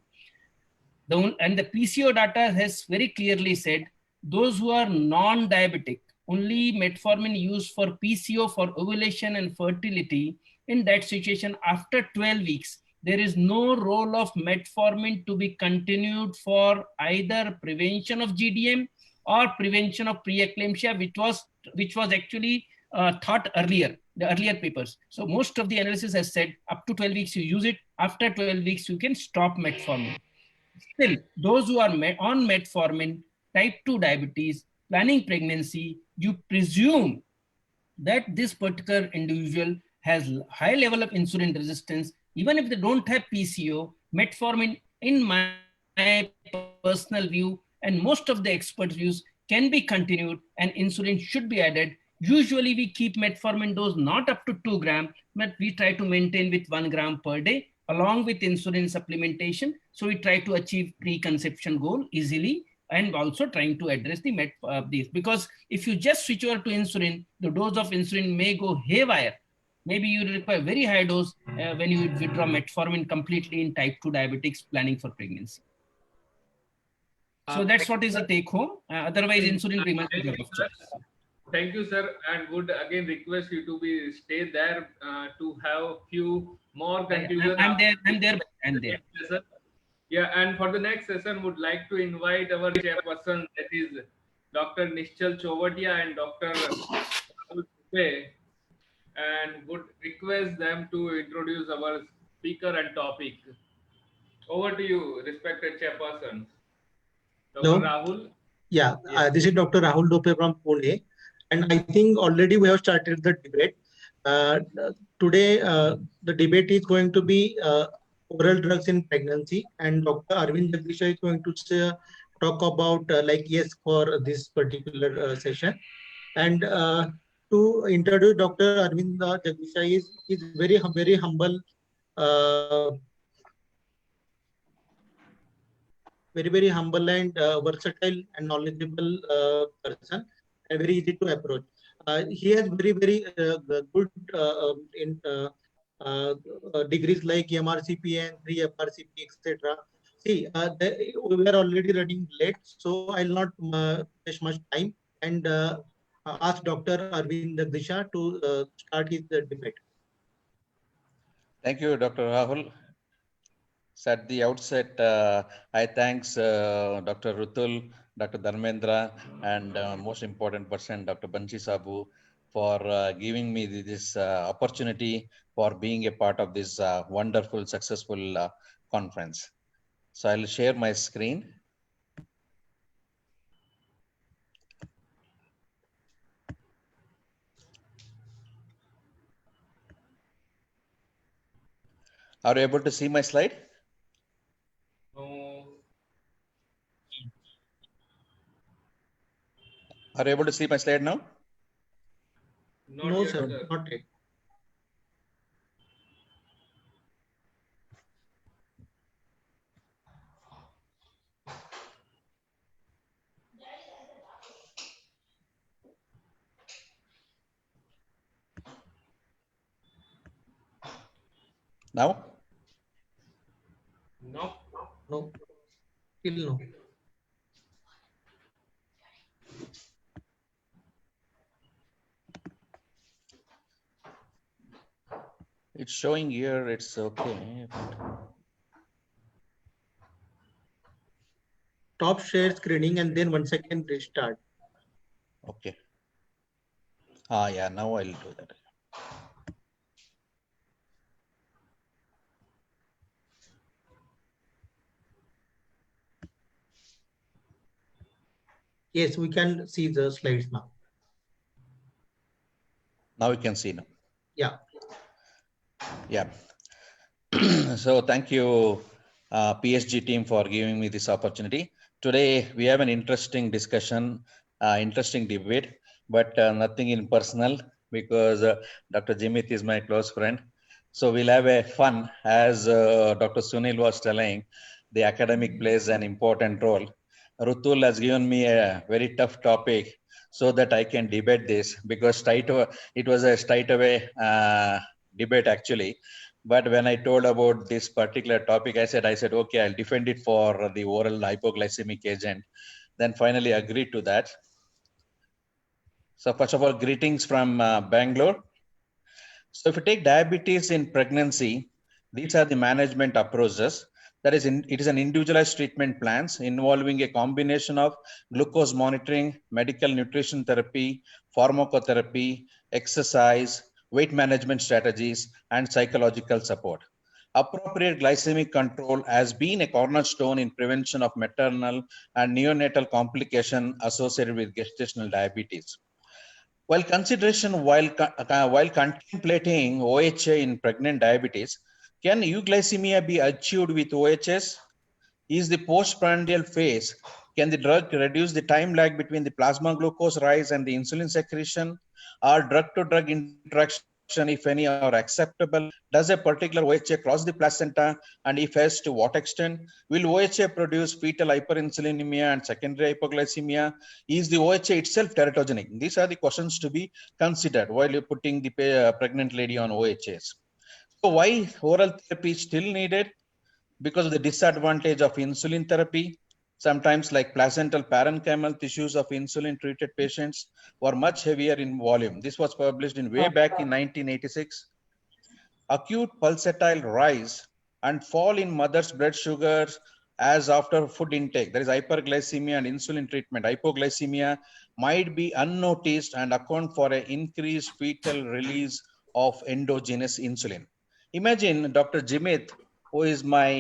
And the PCO data has very clearly said those who are non-diabetic, only metformin used for PCO for ovulation and fertility. In that situation, after 12 weeks, there is no role of metformin to be continued for either prevention of GDM or prevention of preeclampsia, which was actually thought earlier, the earlier papers. So most of the analysis has said up to 12 weeks you use it, after 12 weeks you can stop metformin. Still, those who are on metformin, type 2 diabetes, planning pregnancy, you presume that this particular individual has high level of insulin resistance. Even if they don't have PCO, metformin, in my my personal view and most of the experts' views, can be continued and insulin should be added. Usually we keep metformin dose not up to 2 grams, but we try to maintain with 1 gram per day along with insulin supplementation. So we try to achieve preconception goal easily and also trying to address the these. Because if you just switch over to insulin, the dose of insulin may go haywire. Maybe you require very high dose when you withdraw metformin completely in type 2 diabetics planning for pregnancy. So that's what is the take home. Otherwise, insulin remains the drug of choice. Thank you, sir, and would again request you to be stay there to have few more conclusions. I'm there. Yeah, and for the next session, would like to invite our chairperson, that is Dr. Nishchal Chovatia and Dr. Rahul Dubey, and would request them to introduce our speaker and topic. Over to you, respected chairperson. Dr. Hello. Rahul? Yeah, Yes. this is Dr. Rahul Dubey from Pune. And I think already we have started the debate. Today, the debate is going to be oral drugs in pregnancy. And Dr. Arvind Jagdisha is going to talk about yes for this particular session. And to introduce Dr. Arvind Jagdisha is very humble, very humble and versatile and knowledgeable person, and very easy to approach. He has very good degrees like MRCP and 3 FRCP, etc. See, we are already running late, so I'll not waste much time and ask Dr. Arvind Jagdisha to start his debate. Thank you, Dr. Rahul. So at the outset, I thanks Dr. Rutul, Dr. Dharmendra, and most important person, Dr. Bansi Sabu, for giving me this opportunity for being a part of this wonderful, successful conference. So I'll share my screen. Are you able to see my slide? No. Are you able to see my slide now? No, sir, not yet. Now? No. No. Still no. It's showing here, it's okay. Stop share screening and then 1 second restart. Okay. Yeah, now I'll do that. Yes, we can see the slides now. Now we can see now. Yeah. Yeah. So thank you, PSG team, for giving me this opportunity. Today, we have an interesting discussion, interesting debate, but nothing in personal, because Dr. Jimit is my close friend. So we'll have a fun, as Dr. Sunil was telling, the academic plays an important role. Rutul has given me a very tough topic so that I can debate this, because it was a straight away debate actually. But when I told about this particular topic, I said, okay, I'll defend it for the oral hypoglycemic agent. Then finally agreed to that. So first of all, greetings from Bangalore. So if you take diabetes in pregnancy, these are the management approaches. That is, it is an individualized treatment plans involving a combination of glucose monitoring, medical nutrition therapy, pharmacotherapy, exercise, weight management strategies, and psychological support. Appropriate glycemic control has been a cornerstone in prevention of maternal and neonatal complication associated with gestational diabetes. While contemplating OHA in pregnant diabetes, can euglycemia be achieved with OHS? is the postprandial phase. Can the drug reduce the time lag between the plasma glucose rise and the insulin secretion? Are drug-to-drug interaction, if any, are acceptable? Does a particular OHA cross the placenta? And if yes, to what extent? Will OHA produce fetal hyperinsulinemia and secondary hypoglycemia? Is the OHA itself teratogenic? These are the questions to be considered while you're putting the pregnant lady on OHAs. So why oral therapy is still needed? Because of the disadvantage of insulin therapy. Sometimes like placental parenchymal tissues of insulin treated patients were much heavier in volume. This was published in way back in 1986. Acute pulsatile rise and fall in mother's blood sugars as after food intake. There is hyperglycemia and insulin treatment. Hypoglycemia might be unnoticed and account for an increased fetal release of endogenous insulin. Imagine Dr. Jimit, who is my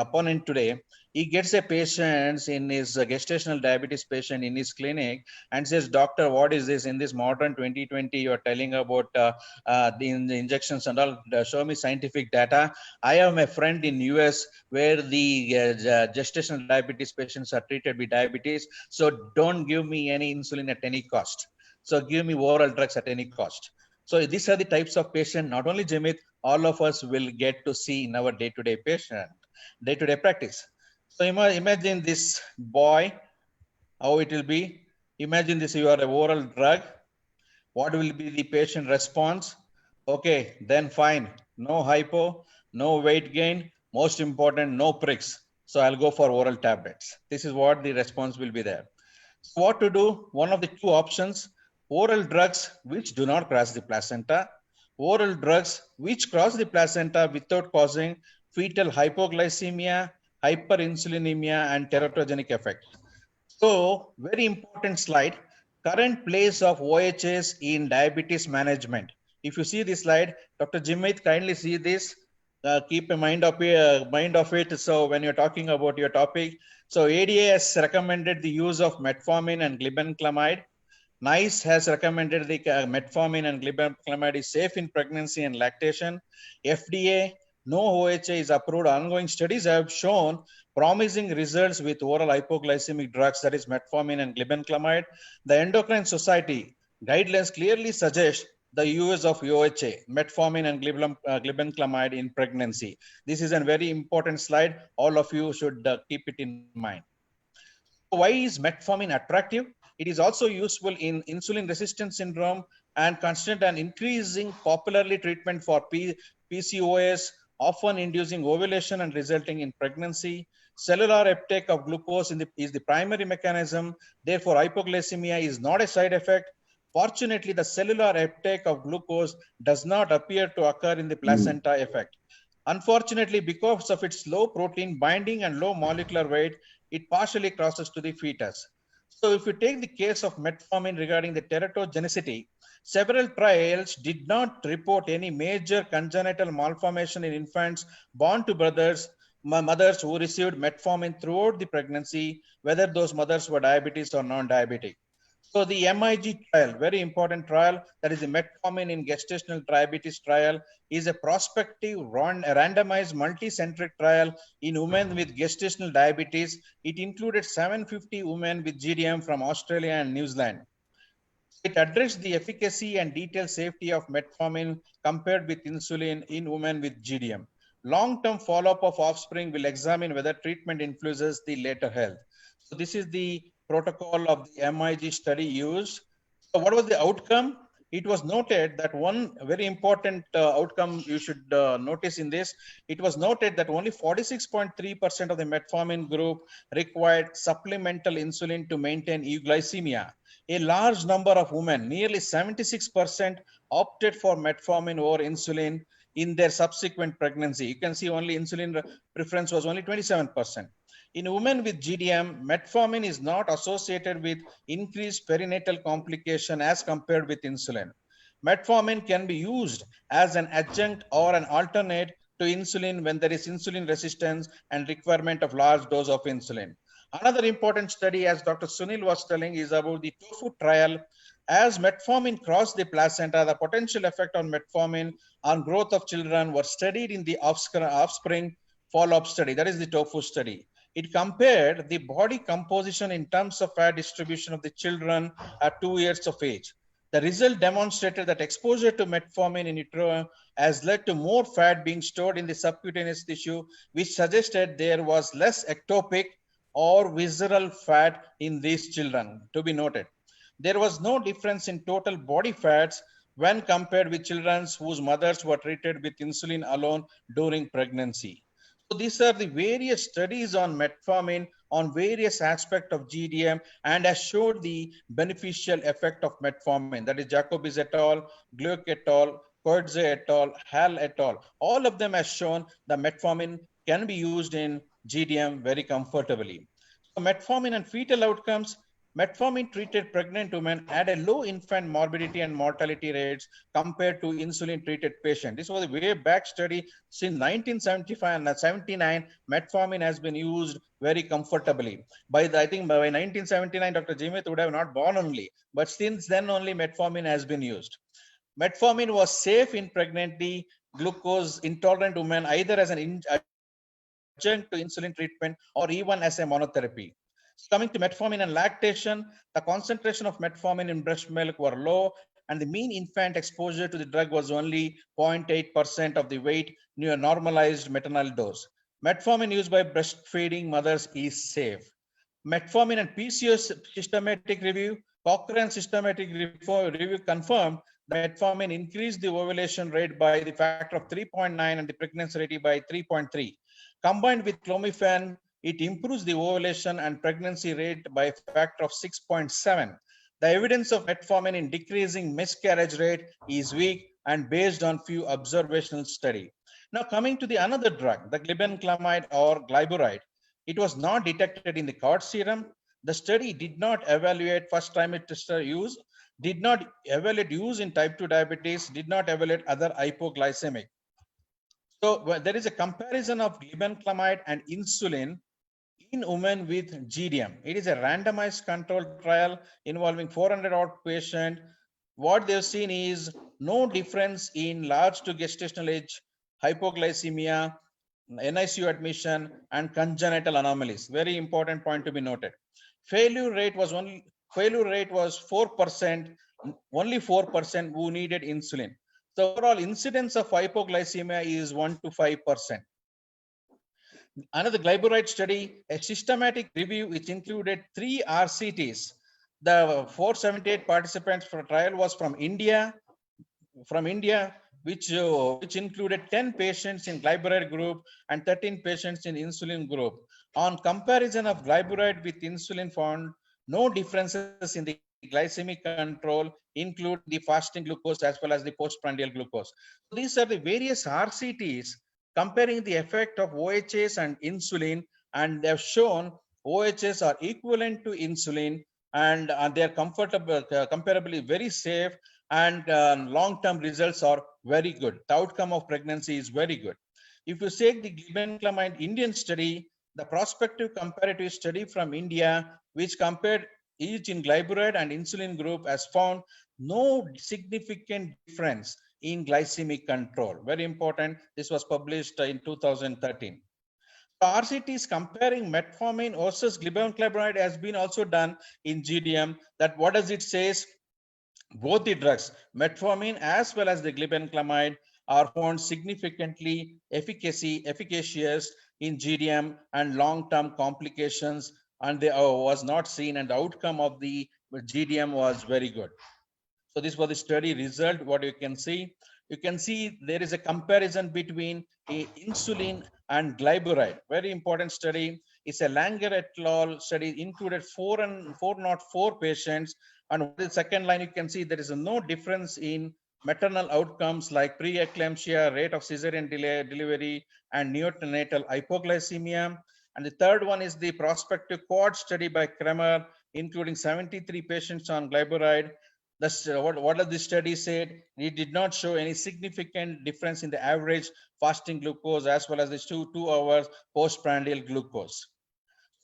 opponent today. He gets a patient in his gestational diabetes patient in his clinic and says, doctor, what is this in this modern 2020? You're telling about the injections and all. Show me scientific data. I have my friend in US where the gestational diabetes patients are treated with diabetes. So don't give me any insulin at any cost. So give me oral drugs at any cost. So these are the types of patient, not only Jimit, all of us will get to see in our day-to-day patient, day-to-day practice. So imagine this boy, how it will be. Imagine this, you are an oral drug. What will be the patient response? Okay, then fine. No hypo, no weight gain. Most important, no pricks. So I'll go for oral tablets. This is what the response will be there. So what to do? One of the two options, oral drugs which do not cross the placenta, oral drugs which cross the placenta without causing fetal hypoglycemia, hyperinsulinemia, and teratogenic effect. So, very important slide, current place of OHS in diabetes management. If you see this slide, Dr. Jimit, kindly see this. Keep a mind of it. So when you're talking about your topic, so ADA has recommended the use of metformin and glibenclamide. NICE has recommended the metformin and glibenclamide is safe in pregnancy and lactation. FDA, no OHA is approved. Ongoing studies have shown promising results with oral hypoglycemic drugs, that is metformin and glibenclamide. The Endocrine Society guidelines clearly suggest the use of OHA, metformin and glibenclamide in pregnancy. This is a very important slide. All of you should keep it in mind. Why is metformin attractive? It is also useful in insulin resistance syndrome and constant and increasing popularly treatment for PCOS, often inducing ovulation and resulting in pregnancy. Cellular uptake of glucose is the primary mechanism. Therefore, hypoglycemia is not a side effect. Fortunately, the cellular uptake of glucose does not appear to occur in the placenta effect. Unfortunately, because of its low protein binding and low molecular weight, it partially crosses to the fetus. So if you take the case of metformin regarding the teratogenicity, several trials did not report any major congenital malformation in infants born to mothers who received metformin throughout the pregnancy, whether those mothers were diabetes or non-diabetic. So the MIG trial, very important trial, that is the metformin in gestational diabetes trial, is a prospective randomized multi-centric trial in women with gestational diabetes. It included 750 women with GDM from Australia and New Zealand. It addressed the efficacy and detailed safety of metformin compared with insulin in women with GDM. Long-term follow-up of offspring will examine whether treatment influences the later health. So this is the protocol of the MIG study used. So what was the outcome? It was noted that one very important outcome you should notice in this, it was noted that only 46.3% of the metformin group required supplemental insulin to maintain euglycemia. A large number of women, nearly 76%, opted for metformin over insulin in their subsequent pregnancy. You can see only insulin preference was only 27%. In women with GDM, metformin is not associated with increased perinatal complication as compared with insulin. Metformin can be used as an adjunct or an alternate to insulin when there is insulin resistance and requirement of large dose of insulin. Another important study, as Dr. Sunil was telling, is about the TOFU trial. As metformin crossed the placenta, the potential effect on metformin on growth of children were studied in the offspring follow-up study. That is the TOFU study. It compared the body composition in terms of fat distribution of the children at 2 years of age. The result demonstrated that exposure to metformin in utero has led to more fat being stored in the subcutaneous tissue, which suggested there was less ectopic or visceral fat in these children, to be noted. There was no difference in total body fats when compared with children whose mothers were treated with insulin alone during pregnancy. So these are the various studies on metformin on various aspects of GDM and has showed the beneficial effect of metformin. That is Jacobis et al., Gluck et al., Coetze et al., Hall et al. All of them have shown the metformin can be used in GDM very comfortably. So metformin and fetal outcomes. Metformin treated pregnant women had a low infant morbidity and mortality rates compared to insulin treated patients. This was a way back study. Since 1975 and 79, metformin has been used very comfortably. I think by 1979, Dr. Jimit would have not born only, but since then only metformin has been used. Metformin was safe in pregnancy, glucose intolerant women, either as an adjunct to insulin treatment or even as a monotherapy. Coming to metformin and lactation, the concentration of metformin in breast milk were low, and the mean infant exposure to the drug was only 0.8% of the weight near a normalized maternal dose. Metformin used by breastfeeding mothers is safe. Metformin and PCOS systematic review, Cochrane systematic review confirmed that metformin increased the ovulation rate by the factor of 3.9 and the pregnancy rate by 3.3. Combined with clomiphene, it improves the ovulation and pregnancy rate by a factor of 6.7. The evidence of metformin in decreasing miscarriage rate is weak and based on few observational study. Now coming to the another drug, the glibenclamide or glyburide, it was not detected in the cord serum. The study did not evaluate first trimester use, did not evaluate use in type 2 diabetes, did not evaluate other hypoglycemic. So there is a comparison of glibenclamide and insulin in women with GDM. It is a randomized controlled trial involving 400 odd patients. What they've seen is no difference in large to gestational age, hypoglycemia, NICU admission, and congenital anomalies. Very important point to be noted. Failure rate was 4%, only 4% who needed insulin. The overall incidence of hypoglycemia is 1 to 5%. Another glyburide study, a systematic review which included 3 RCTs. The 478 participants for trial was from India, which included 10 patients in glyburide group and 13 patients in insulin group. On comparison of glyburide with insulin found no differences in the glycemic control, include the fasting glucose as well as the postprandial glucose. So these are the various RCTs comparing the effect of OHS and insulin, and they have shown OHS are equivalent to insulin, and they are comparably very safe, and long-term results are very good. The outcome of pregnancy is very good. If you take the glibenclamide Indian study, the prospective comparative study from India, which compared each in glyburide and insulin group, has found no significant difference in glycemic control. Very important. This was published in 2013. So RCTs comparing metformin versus glibenclamide has been also done in GDM. That what does it says? Both the drugs, metformin as well as the glibenclamide, are found significantly efficacious in GDM and long-term complications, and they was not seen, and the outcome of the GDM was very good. So this was the study result. What you can see there is a comparison between insulin and glyburide. Very important study. It's a Langer et al. Study, included 404 patients. And on the second line, you can see there is no difference in maternal outcomes like preeclampsia, rate of cesarean delivery, and neonatal hypoglycemia. And the third one is the prospective quad study by Kremer, including 73 patients on glyburide. What does the study said? It did not show any significant difference in the average fasting glucose as well as the 2 hours postprandial glucose.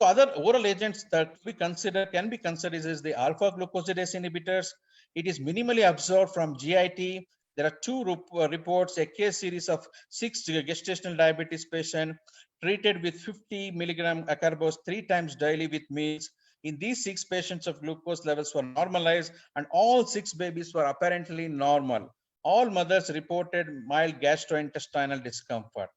So other oral agents that can be considered is the alpha glucosidase inhibitors. It is minimally absorbed from GIT There are two reports, a case series of 6 gestational diabetes patients treated with 50 milligram acarbose 3 times daily with meals. In these 6 patients of glucose levels were normalized and all 6 babies were apparently normal. All mothers reported mild gastrointestinal discomfort.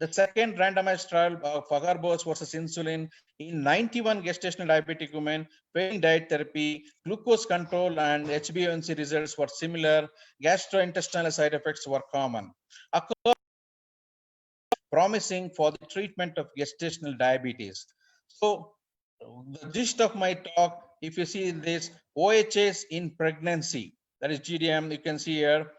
The second randomized trial of acarbose versus insulin in 91 gestational diabetic women failing diet therapy, glucose control and HbA1c results were similar. Gastrointestinal side effects were common. Promising for the treatment of gestational diabetes. So the gist of my talk, if you see this, OHS in pregnancy, that is GDM, you can see here,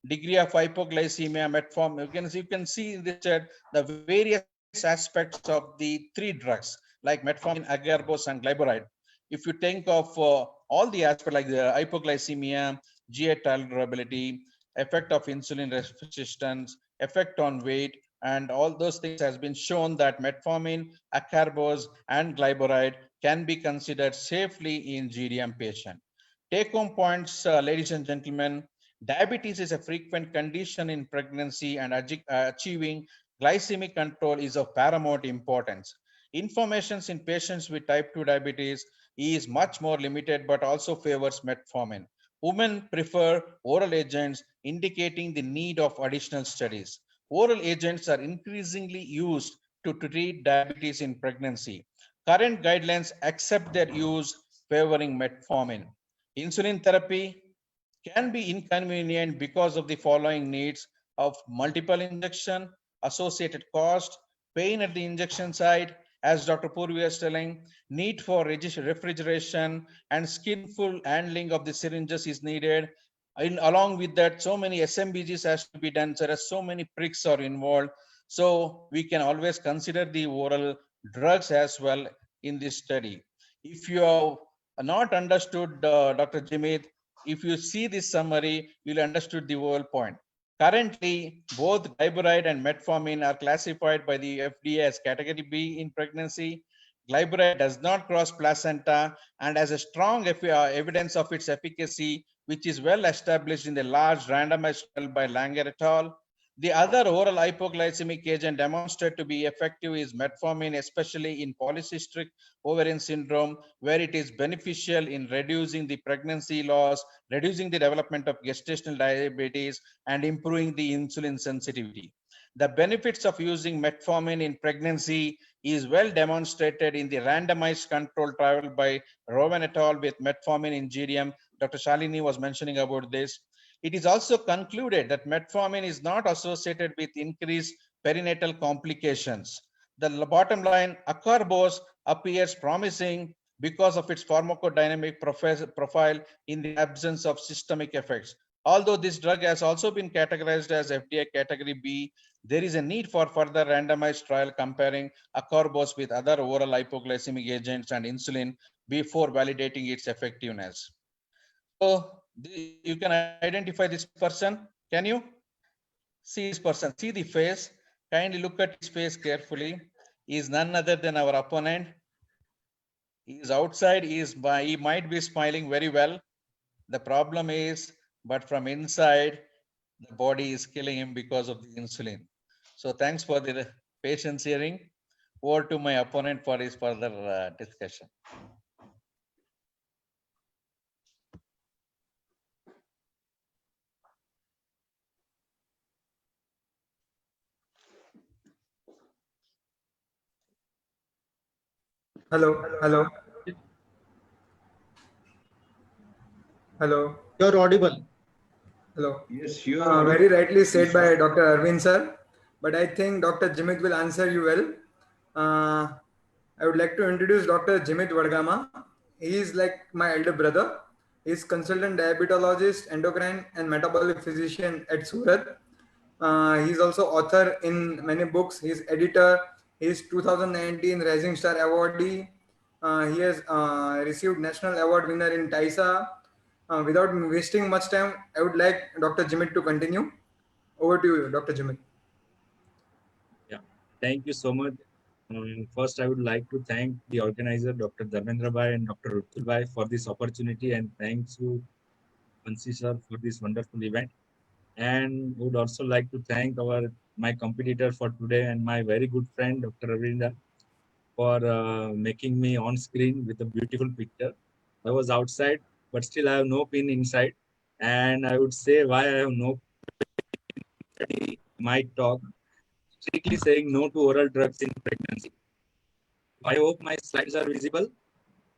degree of hypoglycemia, metformin, you can see in this chat the various aspects of the 3 drugs like metformin, agarbose and glyburide. If you think of all the aspects like the hypoglycemia, GI tolerability, effect of insulin resistance, effect on weight, and all those things has been shown that metformin, acarbose and glyburide can be considered safely in GDM patient. Take home points, ladies and gentlemen. Diabetes is a frequent condition in pregnancy and achieving glycemic control is of paramount importance. Information in patients with type 2 diabetes is much more limited but also favors metformin. Women prefer oral agents, indicating the need of additional studies. Oral agents are increasingly used to treat diabetes in pregnancy. Current guidelines accept their use favoring metformin. Insulin therapy can be inconvenient because of the following needs of multiple injection, associated cost, pain at the injection site, as Dr. Purvi was telling, need for refrigeration and skillful handling of the syringes is needed. Along with that, so many SMBGs has to be done. There are so many pricks are involved. So we can always consider the oral drugs as well in this study. If you have not understood, Dr. Jimit, if you see this summary, you'll understood the whole point. Currently, both glyburide and metformin are classified by the FDA as category B in pregnancy. Glyburide does not cross placenta and has a strong evidence of its efficacy, which is well established in the large randomized trial by Langer et al. The other oral hypoglycemic agent demonstrated to be effective is metformin, especially in polycystic ovarian syndrome, where it is beneficial in reducing the pregnancy loss, reducing the development of gestational diabetes, and improving the insulin sensitivity. The benefits of using metformin in pregnancy is well demonstrated in the randomized control trial by Rowan et al. With metformin in GDM. Dr. Shalini was mentioning about this. It is also concluded that metformin is not associated with increased perinatal complications. The bottom line, acarbose appears promising because of its pharmacodynamic profile in the absence of systemic effects. Although this drug has also been categorized as FDA category B, there is a need for further randomized trial comparing acarbose with other oral hypoglycemic agents and insulin before validating its effectiveness. So you can identify this person. Can you see this person? See the face. Kindly look at his face carefully. He is none other than our opponent. He is outside. He might be smiling very well. The problem is, but from inside, the body is killing him because of the insulin. So thanks for the patience hearing. Over to my opponent for his further discussion. Hello. You're audible. Hello. Yes, you are very rightly said by Dr. Arvind sir, but I think Dr. Jimit will answer you well. I would like to introduce Dr. Jimit Vadgama. He is like my elder brother. He is consultant diabetologist, endocrine and metabolic physician at Surat. He is also author in many books. He is editor. He is 2019 Rising Star Awardee. He has received National Award winner in TISA. Without wasting much time, I would like Dr. Jimit to continue. Over to you, Dr. Jimit. Yeah, thank you so much. First, I would like to thank the organizer, Dr. Dharmendra Bhai and Dr. Rutul Bhai for this opportunity, and thanks to Bansi sir for this wonderful event. and would also like to thank my competitor for today and my very good friend Dr. Ravinda for making me on screen with a beautiful picture. I was outside, but still I have no pin inside. And I would say why I have no pin my talk, strictly saying no to oral drugs in pregnancy. I hope my slides are visible.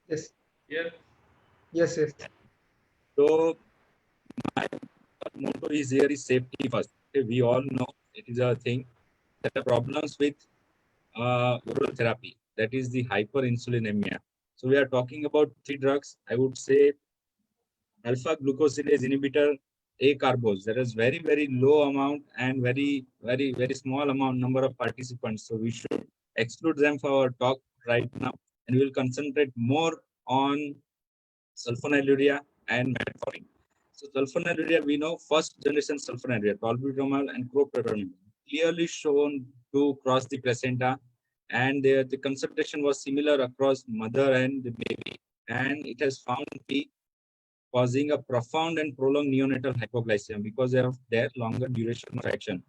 Yes. Yes. Yes, yes. So my motto is here is safety first. Okay, we all know it is a thing. There are problems with oral therapy. That is the hyperinsulinemia. So we are talking about 3 drugs. I would say alpha glucosidase inhibitor, A-carbose. There is very, very low amount and very small amount number of participants. So we should exclude them for our talk right now. And we will concentrate more on sulfonylurea and metformin. So sulfonylurea, we know first generation sulfonylurea, tolbutamol and cropramide, clearly shown to cross the placenta, and the concentration was similar across mother and the baby, and it has found to be causing a profound and prolonged neonatal hypoglycemia because of their longer duration of action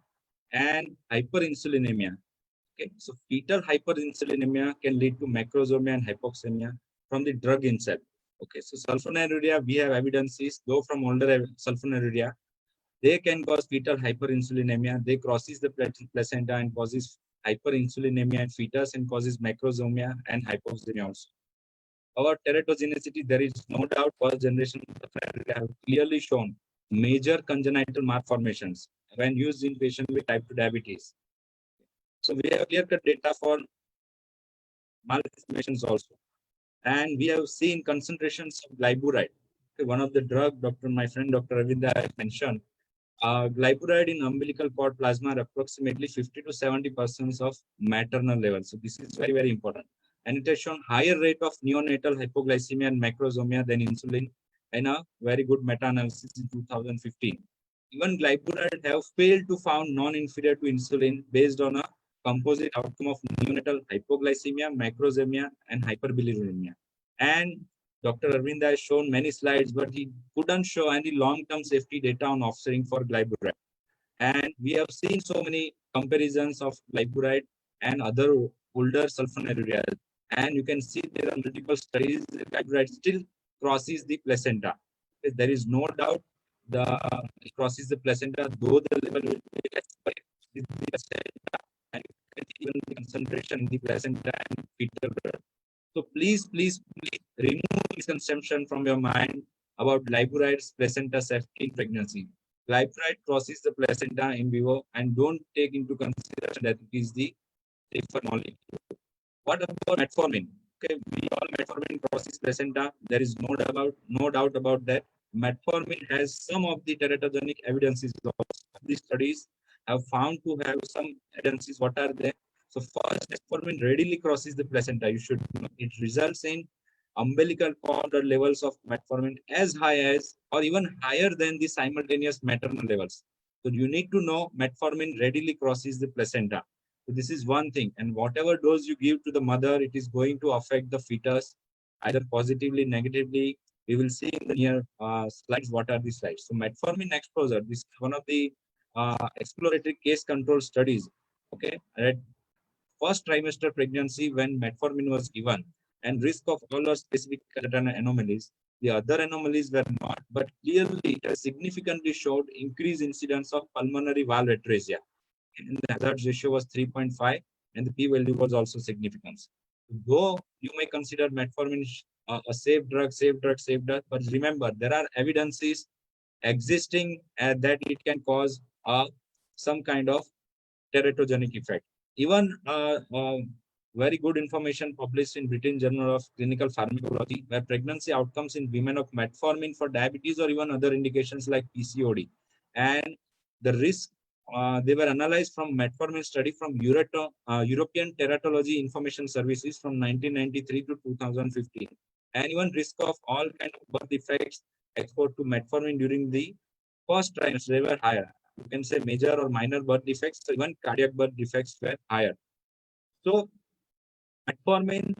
and hyperinsulinemia. Okay, so fetal hyperinsulinemia can lead to macrosomia and hypoxemia from the drug itself. Okay, so sulfonylurea, we have evidences, though from older sulfonylurea, they can cause fetal hyperinsulinemia. They crosses the placenta and causes hyperinsulinemia in fetus and causes macrosomia and hypoxemia also. Our teratogenicity, there is no doubt first generation sulfonylurea have clearly shown major congenital malformations when used in patients with type 2 diabetes. So we have clear-cut data for malformations also. And we have seen concentrations of glyburide. Okay, one of the drug, my friend Dr. Ravinda mentioned, glyburide in umbilical cord plasma are approximately 50 to 70% of maternal level. So this is very, very important. And it has shown higher rate of neonatal hypoglycemia and macrosomia than insulin in a very good meta-analysis in 2015. Even glyburide have failed to found non-inferior to insulin based on a composite outcome of neonatal hypoglycemia, macrosomia, and hyperbilirubinemia. And Dr. Arvinda has shown many slides, but he couldn't show any long-term safety data on offsetting for glyburide. And we have seen so many comparisons of glyburide and other older sulfonylureas. And you can see there are multiple studies. Glyburide still crosses the placenta. There is no doubt it crosses the placenta, though the level will be less by the placenta, and even the concentration in the placenta and fetal blood. So please remove misconception from your mind about glyburide's placenta safety in pregnancy. Glyburide crosses the placenta in vivo, and don't take into consideration that it is the safer molecule. What about metformin? Okay, we all metformin crosses placenta. There is no doubt about that. Metformin has some of the teratogenic evidences. These studies have found to have some evidences. What are they? So first, metformin readily crosses the placenta. You should know it results in umbilical cord levels of metformin as high as or even higher than the simultaneous maternal levels. So you need to know metformin readily crosses the placenta. So this is one thing, and whatever dose you give to the mother, it is going to affect the fetus either positively, negatively. We will see in the near slides what are the slides. So metformin exposure, this is one of the exploratory case control studies. Okay, at first trimester pregnancy when metformin was given, and risk of all or specific anomalies. The other anomalies were not, but clearly it has significantly showed increased incidence of pulmonary valve atresia. And the hazard ratio was 3.5, and the p-value was also significant. Though you may consider metformin a safe drug, but remember there are evidences existing that it can cause some kind of teratogenic effect. Even very good information published in British Journal of Clinical Pharmacology, where pregnancy outcomes in women of metformin for diabetes or even other indications like PCOD. And the risk, they were analyzed from metformin study from European Teratology Information Services from 1993 to 2015. And even risk of all kind of birth defects exposed to metformin during the first trimester, they were higher. You can say major or minor birth defects, so even cardiac birth defects were higher. So metformin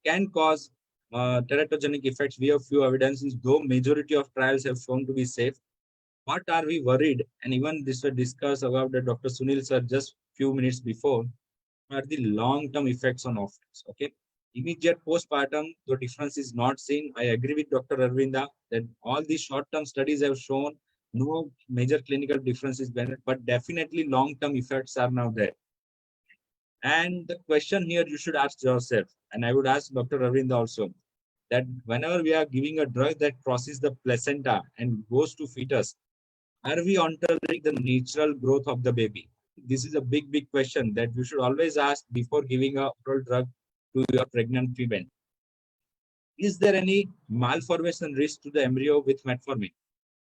can cause teratogenic effects. We have few evidences, though majority of trials have shown to be safe. what are we worried? And even this was discussed about the Dr. Sunil sir just few minutes before, are the long-term effects on offense. Okay. Immediate postpartum, the difference is not seen. I agree with Dr. Arvinda that all these short-term studies have shown no major clinical differences, but definitely long-term effects are now there. And the question here you should ask yourself, and I would ask Dr. Arvinda also, that whenever we are giving a drug that crosses the placenta and goes to fetus, are we altering the natural growth of the baby? This is a big, big question that you should always ask before giving a oral drug to your pregnant female. Is there any malformation risk to the embryo with metformin?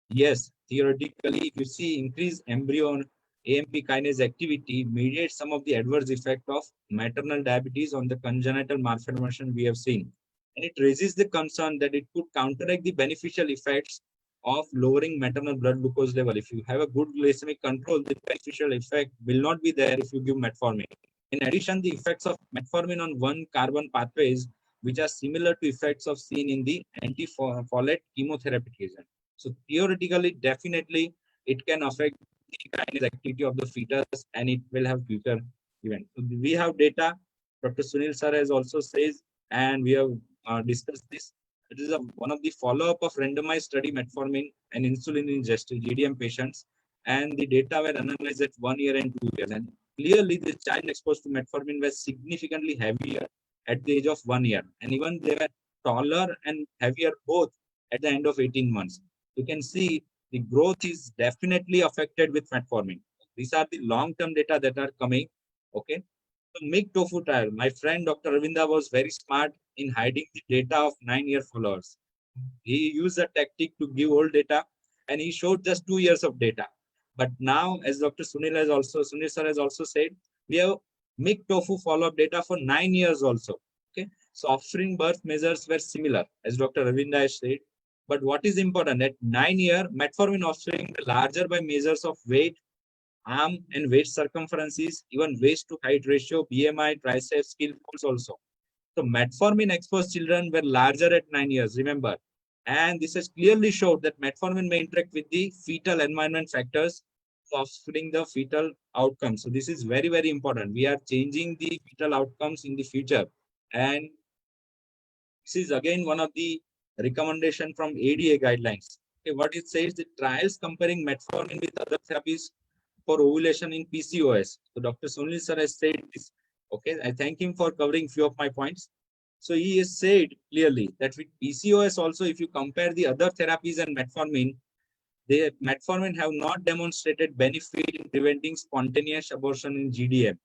Yes, theoretically, if you see increased embryo AMP kinase activity mediates some of the adverse effect of maternal diabetes on the congenital malformation we have seen. And it raises the concern that it could counteract the beneficial effects of lowering maternal blood glucose level. If you have a good glycemic control, the beneficial effect will not be there if you give metformin. In addition, the effects of metformin on 1-carbon pathways, which are similar to effects of seen in the anti-folate chemotherapy agent. So theoretically, definitely, it can affect the kinase activity of the fetus and it will have future events. So we have data. Dr. Sunil sir has also says, and we have discussed this. It is one of the follow-up of randomized study metformin and insulin in GDM patients, and the data were analyzed at 1 year and 2 years. And clearly, the child exposed to metformin was significantly heavier at the age of 1 year, and even they were taller and heavier both at the end of 18 months. You can see the growth is definitely affected with metformin. These are the long-term data that are coming. Okay. So MIG tofu trial, my friend Dr. Ravinda was very smart in hiding the data of 9-year followers. He used a tactic to give old data and he showed just 2 years of data. But now, as Dr. Sunil sir has also said, we have MIG tofu follow-up data for 9 years also. Okay. So offspring birth measures were similar, as Dr. Ravinda has said. But what is important, at 9 year, metformin offspring larger by measures of weight, arm and waist circumferences, even waist to height ratio, BMI, triceps, skill folds also. So metformin exposed children were larger at 9 years, remember. And this has clearly showed that metformin may interact with the fetal environment factors, offspring the fetal outcomes. So this is very, very important. We are changing the fetal outcomes in the future. And this is again one of the recommendation from ADA guidelines. Okay, what it says, the trials comparing metformin with other therapies for ovulation in PCOS. So Dr. Sunil sir has said this. Okay, I thank him for covering few of my points. So he has said clearly that with PCOS also, if you compare the other therapies and metformin, the metformin have not demonstrated benefit in preventing spontaneous abortion in GDM.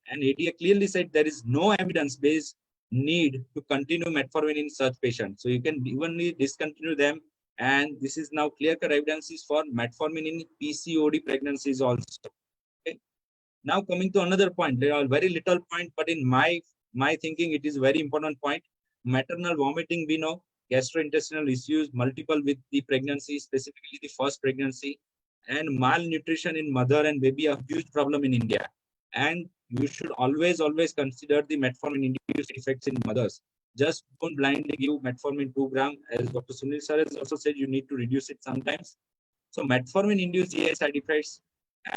And ADA clearly said there is no evidence-based need to continue metformin in such patients. So you can evenly discontinue them. And this is now clear-cut evidences for metformin in PCOD pregnancies also. Okay. Now coming to another point, there are very little point, but in my thinking, it is very important point. Maternal vomiting, we know, gastrointestinal issues, multiple with the pregnancy, specifically the first pregnancy, and malnutrition in mother and baby, a huge problem in India. And you should always consider the metformin-induced effects in mothers. Just don't blindly give metformin 2 grams. As Dr. Sunil sir has also said, you need to reduce it sometimes. So metformin-induced GI side effects,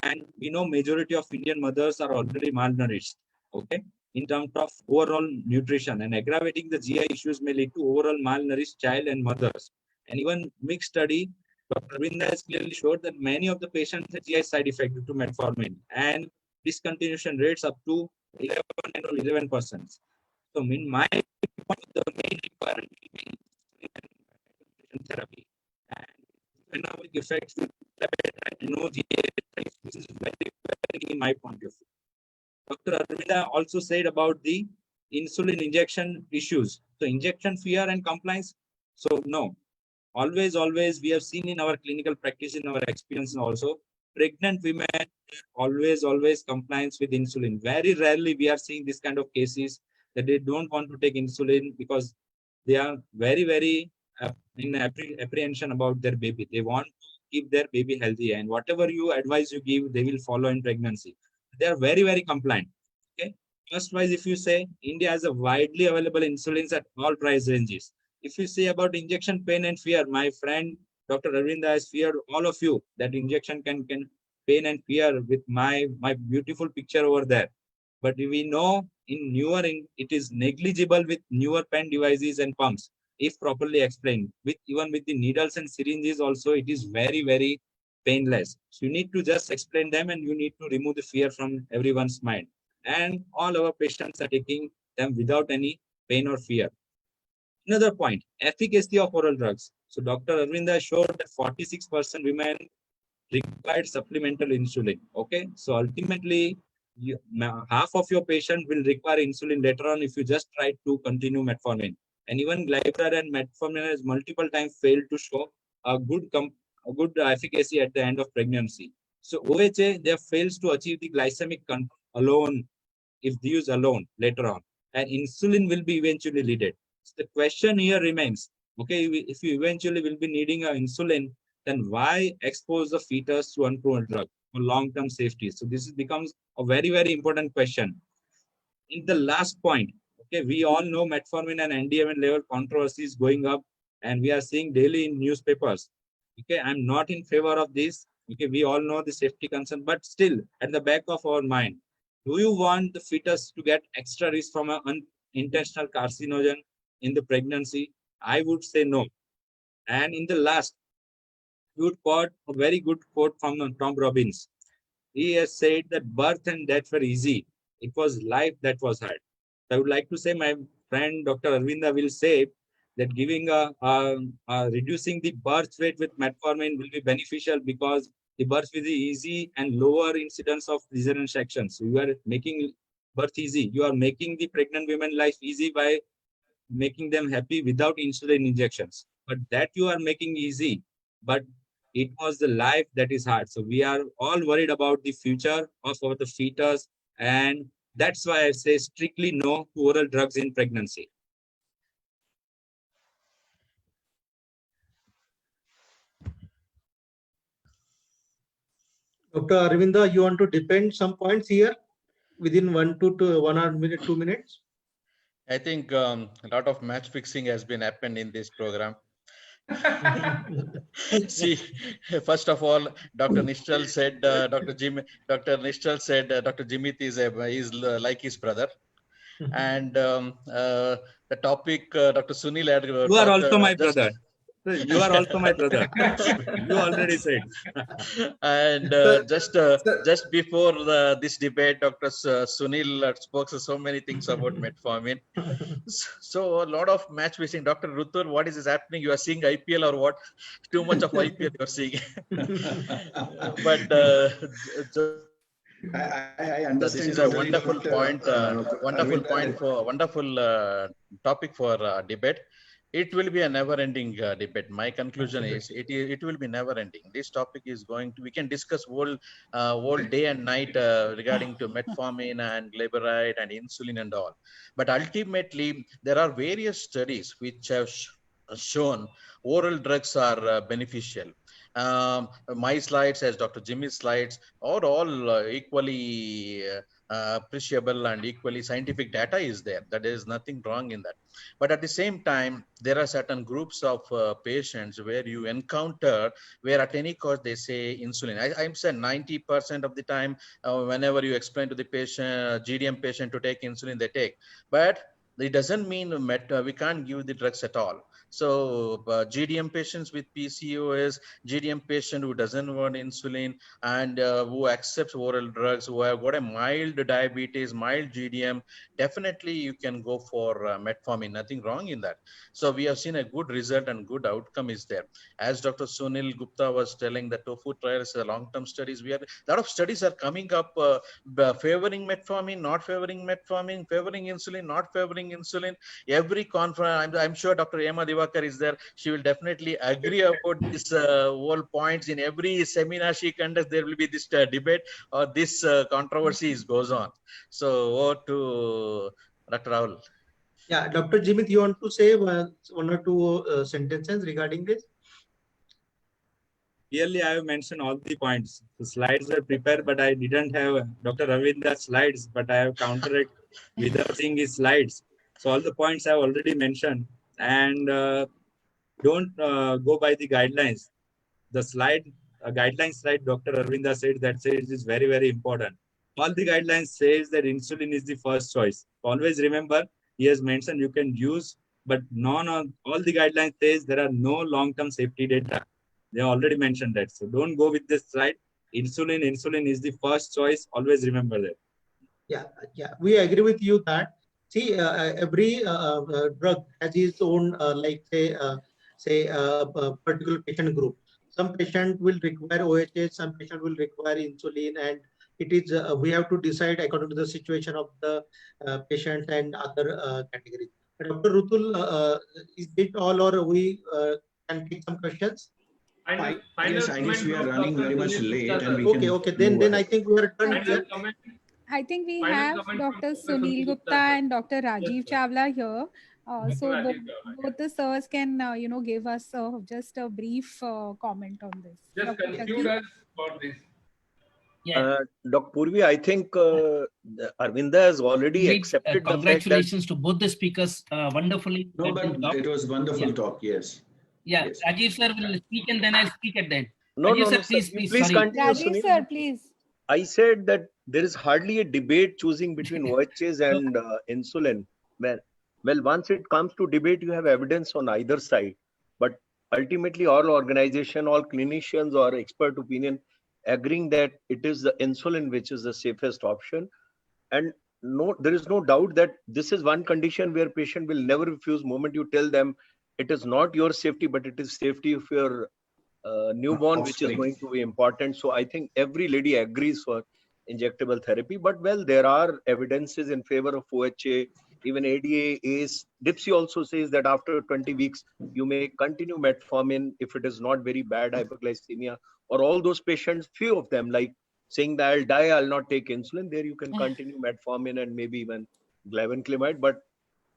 and we know majority of Indian mothers are already malnourished. Okay, in terms of overall nutrition, and aggravating the GI issues may lead to overall malnourished child and mothers. And even mixed study, Dr. Arvinda has clearly showed that many of the patients have GI side effect due to metformin, and discontinuation rates up to 11%. So in my point, the main requirement is therapy. And metabolic effects with no GI effects. This is very, very in my point of view. Dr. Arvinda also said about the insulin injection issues. So injection fear and compliance. So no, always we have seen in our clinical practice, in our experience also, pregnant women always compliance with insulin. Very rarely we are seeing this kind of cases that they don't want to take insulin because they are very in apprehension about their baby. They want to keep their baby healthy, and whatever you advise you give, they will follow in pregnancy. They are very compliant. Okay. First wise, if you say India has a widely available insulins at all price ranges. If you say about injection pain and fear, my friend Dr. Arvinda has feared all of you that injection can pain and fear with my beautiful picture over there. But we know it is negligible with newer pen devices and pumps, if properly explained. Even with the needles and syringes also, it is very, very painless. So you need to just explain them, and you need to remove the fear from everyone's mind. And all our patients are taking them without any pain or fear. Another point, efficacy of oral drugs. So Dr. Arvinda showed that 46% women required supplemental insulin. Okay, so ultimately, half of your patient will require insulin later on if you just try to continue metformin. And even glyburide and metformin has multiple times failed to show a good efficacy at the end of pregnancy. So OHA, they fails to achieve the glycemic control alone if used alone later on, and insulin will be eventually needed. So the question here remains, okay, if you eventually will be needing an insulin, then why expose the fetus to unproven drug for long-term safety? So this becomes a very, very important question. In the last point, okay, we all know metformin and NDMN level controversy is going up, and we are seeing daily in newspapers. Okay, I'm not in favor of this. Okay, we all know the safety concern, but still, at the back of our mind, do you want the fetus to get extra risk from an unintentional carcinogen in the pregnancy? I would say no. And in the last, good quote, a very good quote from Tom Robbins. He has said that birth and death were easy. It was life that was hard. I would like to say my friend Dr. Arvinda will say that giving reducing the birth rate with metformin will be beneficial because the birth will be easy and lower incidence of cesarean sections. So you are making birth easy. You are making the pregnant women life easy by making them happy without insulin injections. But that you are making easy, but it was the life that is hard. So we are all worried about the future of the fetus, and that's why I say strictly no to oral drugs in pregnancy. Dr. Arvinda, you want to defend some points here within 1 to 2 minutes? I think a lot of match fixing has been happened in this program. See, first of all, Dr. Nishchal said, Dr. Nishchal said, Dr. Jimit is like his brother. And the topic, Dr. Sunil had. You are also my brother. You are also my brother. You already said. And just before this debate, Dr. Sunil spoke so many things about metformin. So a lot of match fixing. Dr. Rutul, what is happening? You are seeing IPL or what? Too much of IPL you are seeing. But I understand. This is a wonderful point. Wonderful topic for debate. It will be a never-ending debate. My conclusion is it will be never-ending. This topic is going to, we can discuss whole day and night regarding to metformin and glyburide and insulin and all. But ultimately, there are various studies which have shown oral drugs are beneficial. My slides, as Dr. Jimmy's slides, are all equally appreciable and equally scientific data is there. There is nothing wrong in that. But at the same time, there are certain groups of patients where you encounter where at any cost they say insulin. I'm saying 90% of the time, whenever you explain to the patient, GDM patient to take insulin, they take. But it doesn't mean we can't give the drugs at all. So GDM patients with PCOS, GDM patient who doesn't want insulin and who accepts oral drugs, who have got a mild diabetes, mild GDM, definitely you can go for metformin. Nothing wrong in that. So we have seen a good result and good outcome is there. As Dr. Sunil Gupta was telling, the TOFU trials, the long-term studies, a lot of studies are coming up favoring metformin, not favoring metformin, favoring insulin, not favoring insulin. Every conference, I'm sure Dr. Emma Divakar is there. She will definitely agree about this whole points. In every seminar she conducts, there will be this debate or this controversy goes on. So over to Dr. Rahul. Yeah, Dr. Jimit, you want to say one or two sentences regarding this? Clearly, I have mentioned all the points. The slides were prepared, but I didn't have Dr. Ravindra's slides, but I have countered it without seeing his slides. So all the points I have already mentioned. And don't go by the guidelines. the slide, guideline slide, Dr. Arvinda said that says is very, very important. All the guidelines says that insulin is the first choice. Always remember, he has mentioned you can use, but none of all the guidelines says there are no long-term safety data. They already mentioned that. So don't go with this slide. Insulin is the first choice. Always remember that. Yeah, we agree with you that see every drug has its own like say particular patient group. Some patient will require OHS, some patient will require insulin, and it is we have to decide according to the situation of the patient and other categories. Dr. Rutul, is it all, or we can take some questions? Yes, I guess we are running very much late, and we okay. Then I think we are done here. I think we Final have comment Dr. from Sunil Gupta and Dr. Rajiv Chawla here. So both the sirs can, give us just a brief comment on this. Just Dr. conclude Rajiv? us for this. Dr. Purvi, I think Arvinda has already Great, accepted the fact that... Congratulations to both the speakers. Wonderfully. No, but it was wonderful talk. Yes. Yeah, yes. Rajiv sir will speak and then I'll speak at the end. No, Rajiv sir, sir. please, Please sorry. continue, Rajiv Sunil. sir, please. I said that there is hardly a debate choosing between OHS and insulin. Well, once it comes to debate, you have evidence on either side. But ultimately, all organization, all clinicians or expert opinion agreeing that it is the insulin which is the safest option. And no, there is no doubt that this is one condition where patient will never refuse moment you tell them it is not your safety, but it is safety of your newborn, which is going to be important. So I think every lady agrees for injectable therapy, but well, there are evidences in favor of OHA, even ADA, ACE. DIPSY also says that after 20 weeks, you may continue metformin if it is not very bad hyperglycemia, or all those patients, few of them like saying that I'll die, I'll not take insulin. There you can continue metformin and maybe even glibenclamide, but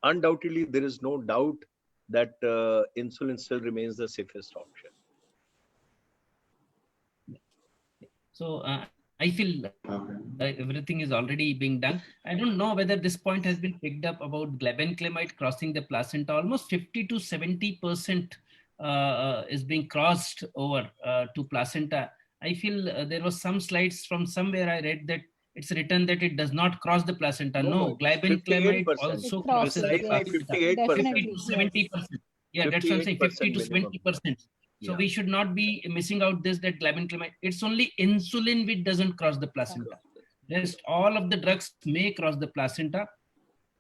undoubtedly there is no doubt that insulin still remains the safest option. So I feel everything is already being done. I don't know whether this point has been picked up about glibenclamide crossing the placenta. Almost 50 to 70% is being crossed over to placenta. I feel there was some slides from somewhere I read that it's written that it does not cross the placenta. No, glibenclamide also crosses the placenta. 50 to 70%. Yeah, that's what I'm saying, 50 to 70%. So we should not be missing out this, that glibenclamide. It's only insulin which doesn't cross the placenta. Rest all of the drugs may cross the placenta.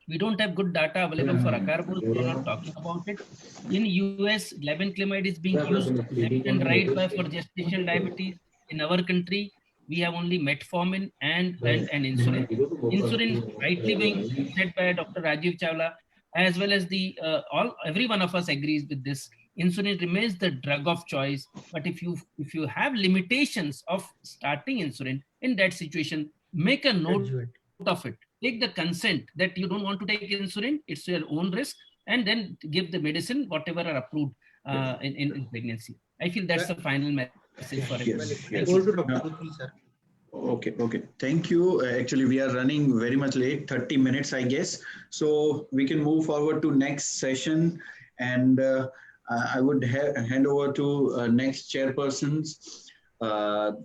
We don't have good data available for acarbose. We are not talking about it. In US, glibenclamide is being used left and right by for gestation diabetes. In our country, we have only metformin and insulin. Insulin, rightly being said by Dr. Rajiv Chawla, as well as every one of us agrees with this. Insulin remains the drug of choice, but if you have limitations of starting insulin, in that situation, make a note of it. Take the consent that you don't want to take insulin, it's your own risk, and then give the medicine, whatever are approved in pregnancy. I feel that's the final message for everyone. Okay. Thank you. Actually, we are running very much late, 30 minutes, I guess. So we can move forward to next session. And I would hand over to next chairpersons, Dr.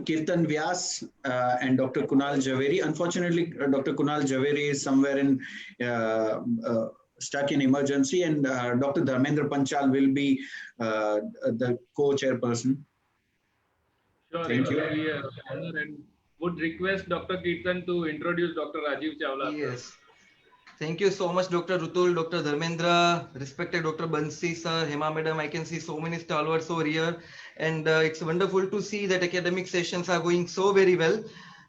Kirtan Vyas and Dr. Kunal Javeri. Unfortunately, Dr. Kunal Javeri is somewhere in stuck in emergency, and Dr. Dharmendra Panchal will be the co-chairperson. Sure, Thank you. Really an honor, and would request Dr. Kirtan to introduce Dr. Rajiv Chawla. Yes. Thank you so much, Dr. Rutul, Dr. Dharmendra, respected Dr. Bansi sir, Hema madam. I can see so many stalwarts over here, and it's wonderful to see that academic sessions are going so very well.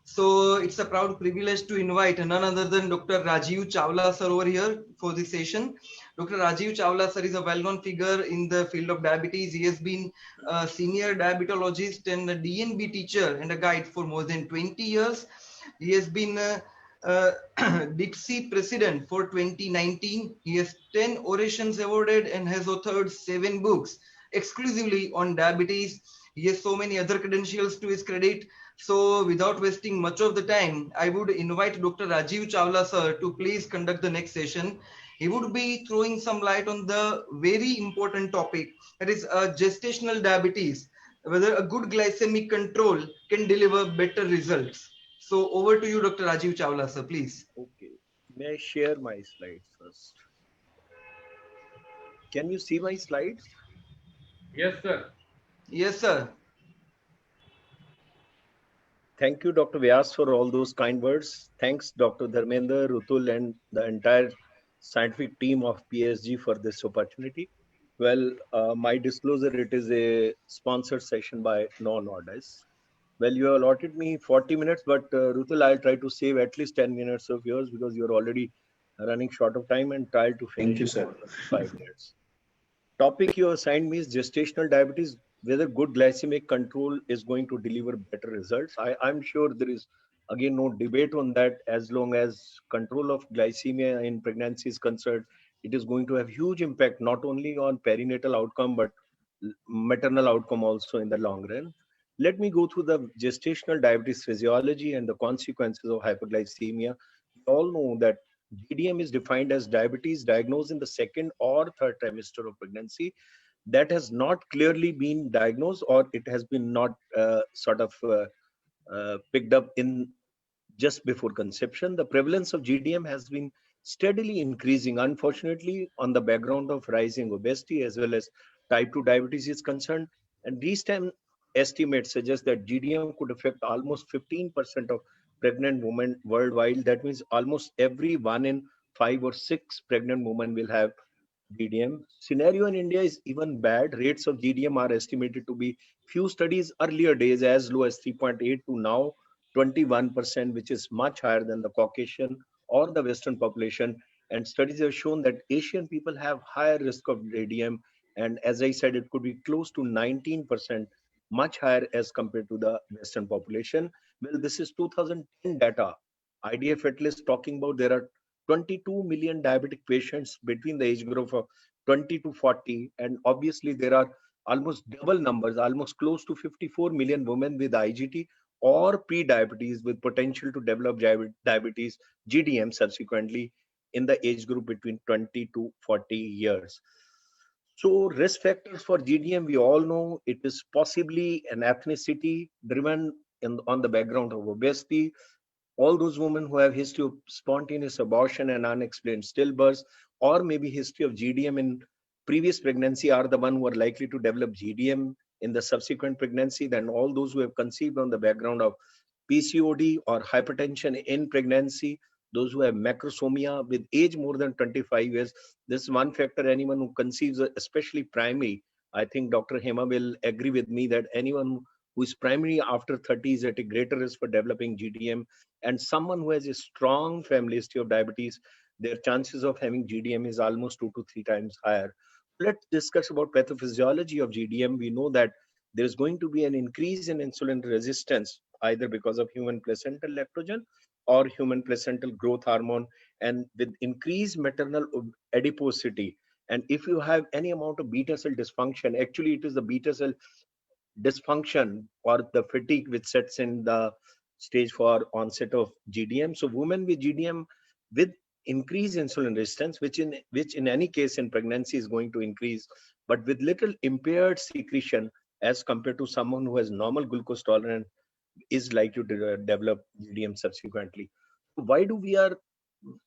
So it's a proud privilege to invite none other than Dr. Rajiv Chawla sir over here for this session. Dr. Rajiv Chawla sir is a well-known figure in the field of diabetes. He has been a senior diabetologist and a DNB teacher and a guide for more than 20 years. He has been DIPSY president for 2019. He has 10 orations awarded and has authored 7 books exclusively on diabetes. He has so many other credentials to his credit. So without wasting much of the time, I would invite Dr. Rajiv Chawla sir to please conduct the next session. he would be throwing some light on the very important topic, that is gestational diabetes, whether a good glycemic control can deliver better results. So over to you, Dr. Rajiv Chawla, sir, please. Okay. May I share my slides first? Can you see my slides? Yes, sir. Yes, sir. Thank you, Dr. Vyas, for all those kind words. Thanks, Dr. Dharmender, Rutul, and the entire scientific team of PSG for this opportunity. Well, my disclosure, it is a sponsored session by non-orders. Well, you allotted me 40 minutes, but Rutul, I'll try to save at least 10 minutes of yours because you're already running short of time, and try to Thank finish you, in sir. 5 minutes. Topic you assigned me is gestational diabetes, whether good glycemic control is going to deliver better results. I'm sure there is again no debate on that. As long as control of glycemia in pregnancy is concerned, it is going to have huge impact not only on perinatal outcome but maternal outcome also in the long run. Let me go through the gestational diabetes physiology and the consequences of hyperglycemia. We all know that GDM is defined as diabetes diagnosed in the second or third trimester of pregnancy that has not clearly been diagnosed, or it has been not picked up in just before conception. The prevalence of GDM has been steadily increasing, unfortunately, on the background of rising obesity as well as type 2 diabetes is concerned. And recent estimates suggest that GDM could affect almost 15% of pregnant women worldwide. That means almost every 1 in 5 or 6 pregnant women will have GDM. Scenario in India is even bad. Rates of GDM are estimated to be few studies earlier days as low as 3.8 to now 21%, which is much higher than the Caucasian or the Western population. And studies have shown that Asian people have higher risk of GDM. And as I said, it could be close to 19%, much higher as compared to the Western population. Well, this is 2010 data. IDF at least talking about there are 22 million diabetic patients between the age group of 20 to 40. And obviously there are almost double numbers, almost close to 54 million women with IGT or pre-diabetes with potential to develop diabetes, GDM subsequently in the age group between 20 to 40 years. So risk factors for GDM, we all know it is possibly an ethnicity driven on the background of obesity. All those women who have history of spontaneous abortion and unexplained stillbirths, or maybe history of GDM in previous pregnancy, are the one who are likely to develop GDM in the subsequent pregnancy. Then all those who have conceived on the background of PCOD or hypertension in pregnancy, those who have macrosomia with age more than 25 years. This is one factor. Anyone who conceives, especially primary, I think Dr. Hema will agree with me that anyone who is primary after 30 is at a greater risk for developing GDM. And someone who has a strong family history of diabetes, their chances of having GDM is almost 2 to 3 times higher. Let's discuss about pathophysiology of GDM. We know that there's going to be an increase in insulin resistance, either because of human placental lactogen or human placental growth hormone, and with increased maternal adiposity. And if you have any amount of beta cell dysfunction, actually it is the beta cell dysfunction or the fatigue which sets in the stage for onset of GDM. So women with GDM with increased insulin resistance, which in any case in pregnancy is going to increase, but with little impaired secretion as compared to someone who has normal glucose tolerance, is likely to develop GDM subsequently. Why do we are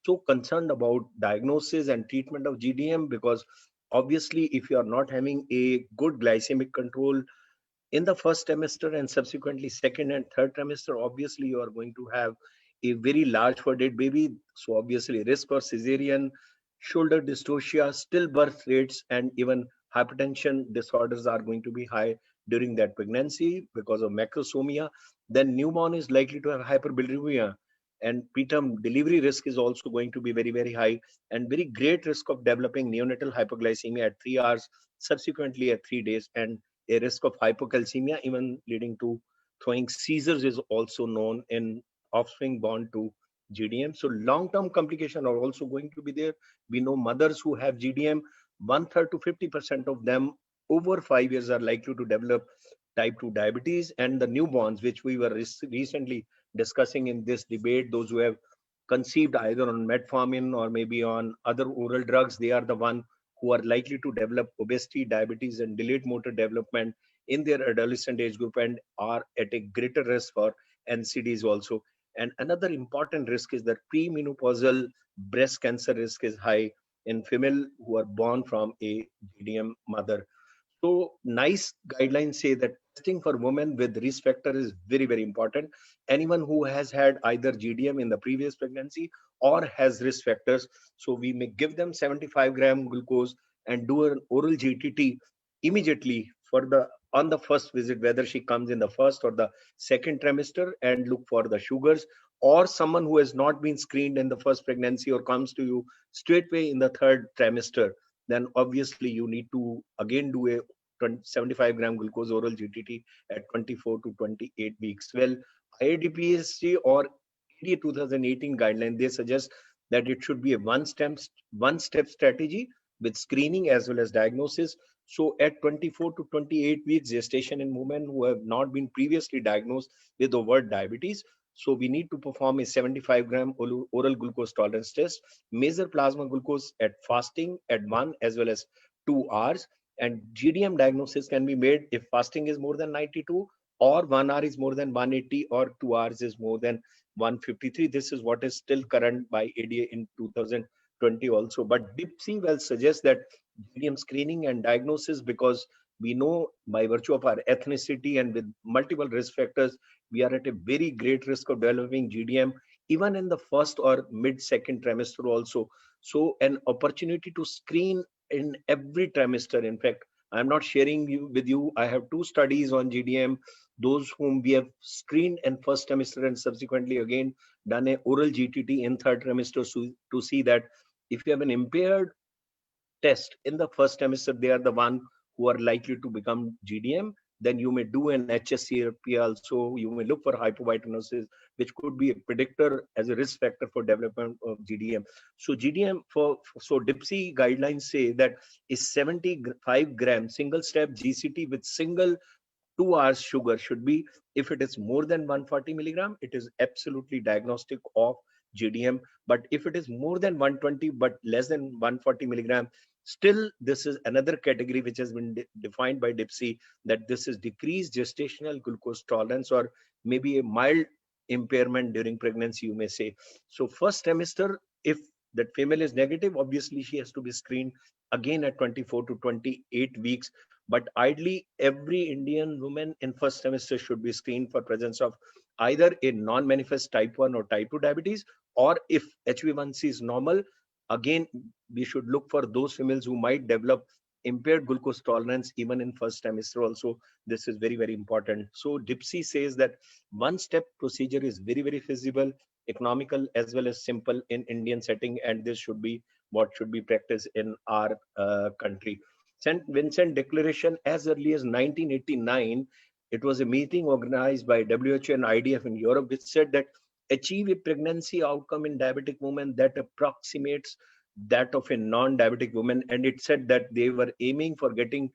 so concerned about diagnosis and treatment of GDM? Because obviously if you are not having a good glycemic control in the first trimester and subsequently second and third trimester, obviously you are going to have a very large for dead baby. So obviously risk for cesarean, shoulder dystocia, stillbirth rates, and even hypertension disorders are going to be high during that pregnancy because of macrosomia. Then newborn is likely to have hyperbilirubinemia, and preterm delivery risk is also going to be very, very high, and very great risk of developing neonatal hypoglycemia at 3 hours, subsequently at 3 days, and a risk of hypocalcemia even leading to throwing seizures is also known in offspring born to GDM. So long-term complications are also going to be there. We know mothers who have GDM, 1/3 to 50% of them over 5 years are likely to develop type 2 diabetes. And the newborns, which we were recently discussing in this debate, those who have conceived either on metformin or maybe on other oral drugs, they are the one who are likely to develop obesity, diabetes, and delayed motor development in their adolescent age group and are at a greater risk for NCDs also. And another important risk is that premenopausal breast cancer risk is high in female who are born from a GDM mother. So nice guidelines say that testing for women with risk factor is very, very important. Anyone who has had either GDM in the previous pregnancy or has risk factors, so we may give them 75-gram glucose and do an oral GTT immediately for the on the first visit, whether she comes in the first or the second trimester, and look for the sugars. Or someone who has not been screened in the first pregnancy or comes to you straightway in the third trimester, then obviously you need to again do a 75-gram glucose oral GTT at 24 to 28 weeks. Well, IADPSC or ADA 2018 guideline, they suggest that it should be a one-step strategy with screening as well as diagnosis. So at 24 to 28 weeks gestation in women who have not been previously diagnosed with overt diabetes, so we need to perform a 75-gram oral glucose tolerance test, measure plasma glucose at fasting at 1 as well as 2 hours. And GDM diagnosis can be made if fasting is more than 92, or 1 hour is more than 180, or 2 hours is more than 153. This is what is still current by ADA in 2020 also. But DIPSI well suggests that GDM screening and diagnosis, because we know by virtue of our ethnicity and with multiple risk factors, we are at a very great risk of developing GDM even in the first or mid-second trimester also. So an opportunity to screen in every trimester. In fact, I'm not sharing with you, I have 2 studies on GDM, those whom we have screened in first trimester and subsequently again done a oral GTT in third trimester to see that if you have an impaired test in the first trimester, they are the one who are likely to become GDM. Then you may do an HSCRP also. You may look for hypovitinosis, which could be a predictor as a risk factor for development of GDM. So GDM so DIPSI guidelines say that is 75-gram single step GCT with single 2 hours sugar should be, if it is more than 140 milligram, it is absolutely diagnostic of GDM. But if it is more than 120 but less than 140 milligram, still this is another category which has been defined by DIPSI, that this is decreased gestational glucose tolerance or maybe a mild impairment during pregnancy, you may say. So first trimester, if that female is negative, obviously she has to be screened again at 24 to 28 weeks. But ideally, every Indian woman in first trimester should be screened for presence of either a non-manifest type 1 or type 2 diabetes, or if HbA1c is normal, again, we should look for those females who might develop impaired glucose tolerance even in first trimester also. This is very, very important. So DIPSI says that one-step procedure is very, very feasible, economical, as well as simple in Indian setting, and this should be what should be practiced in our country. St. Vincent Declaration as early as 1989, it was a meeting organized by WHO and IDF in Europe, which said that achieve a pregnancy outcome in diabetic women that approximates that of a non-diabetic woman. And it said that they were aiming for getting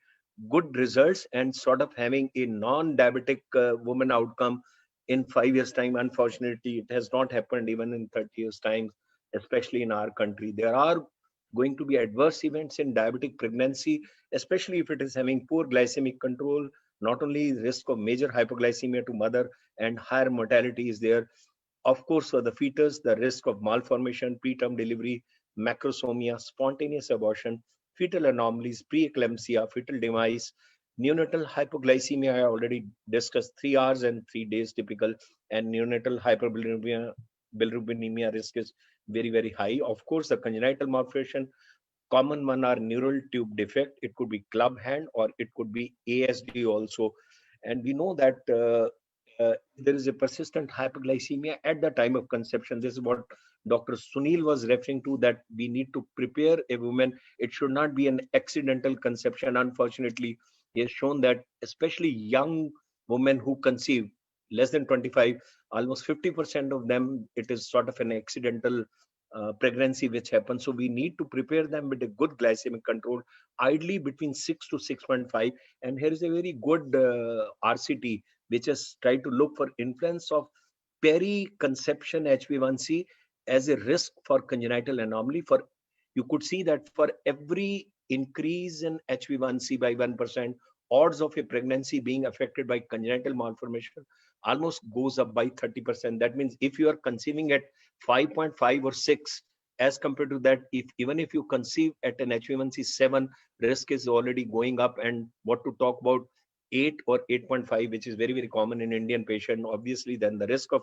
good results and sort of having a non-diabetic woman outcome in 5 years' time. Unfortunately, it has not happened even in 30 years' time, especially in our country. There are going to be adverse events in diabetic pregnancy, especially if it is having poor glycemic control. Not only risk of major hypoglycemia to mother and higher mortality is there. Of course, for the fetus, the risk of malformation, preterm delivery, macrosomia, spontaneous abortion, fetal anomalies, preeclampsia, fetal demise, neonatal hypoglycemia, I already discussed, 3 hours and 3 days typical, and neonatal hyperbilirubinemia risk is very, very high. Of course, the congenital malformation, common one are neural tube defect. It could be club hand or it could be ASD also. And we know that there is a persistent hypoglycemia at the time of conception. This is what Dr. Sunil was referring to, that we need to prepare a woman. It should not be an accidental conception. Unfortunately, he has shown that especially young women who conceive less than 25, almost 50% of them, it is sort of an accidental pregnancy which happens. So we need to prepare them with a good glycemic control, ideally between 6 to 6.5. And here is a very good RCT which has tried to look for influence of peri-conception HbA1c as a risk for congenital anomaly. For you could see that for every increase in HbA1c by 1%, odds of a pregnancy being affected by congenital malformation almost goes up by 30%. That means if you are conceiving at 5.5 or 6, as compared to that, if even if you conceive at an HbA1c 7, risk is already going up. And what to talk about 8 or 8.5, which is very, very common in Indian patient, obviously, then the risk of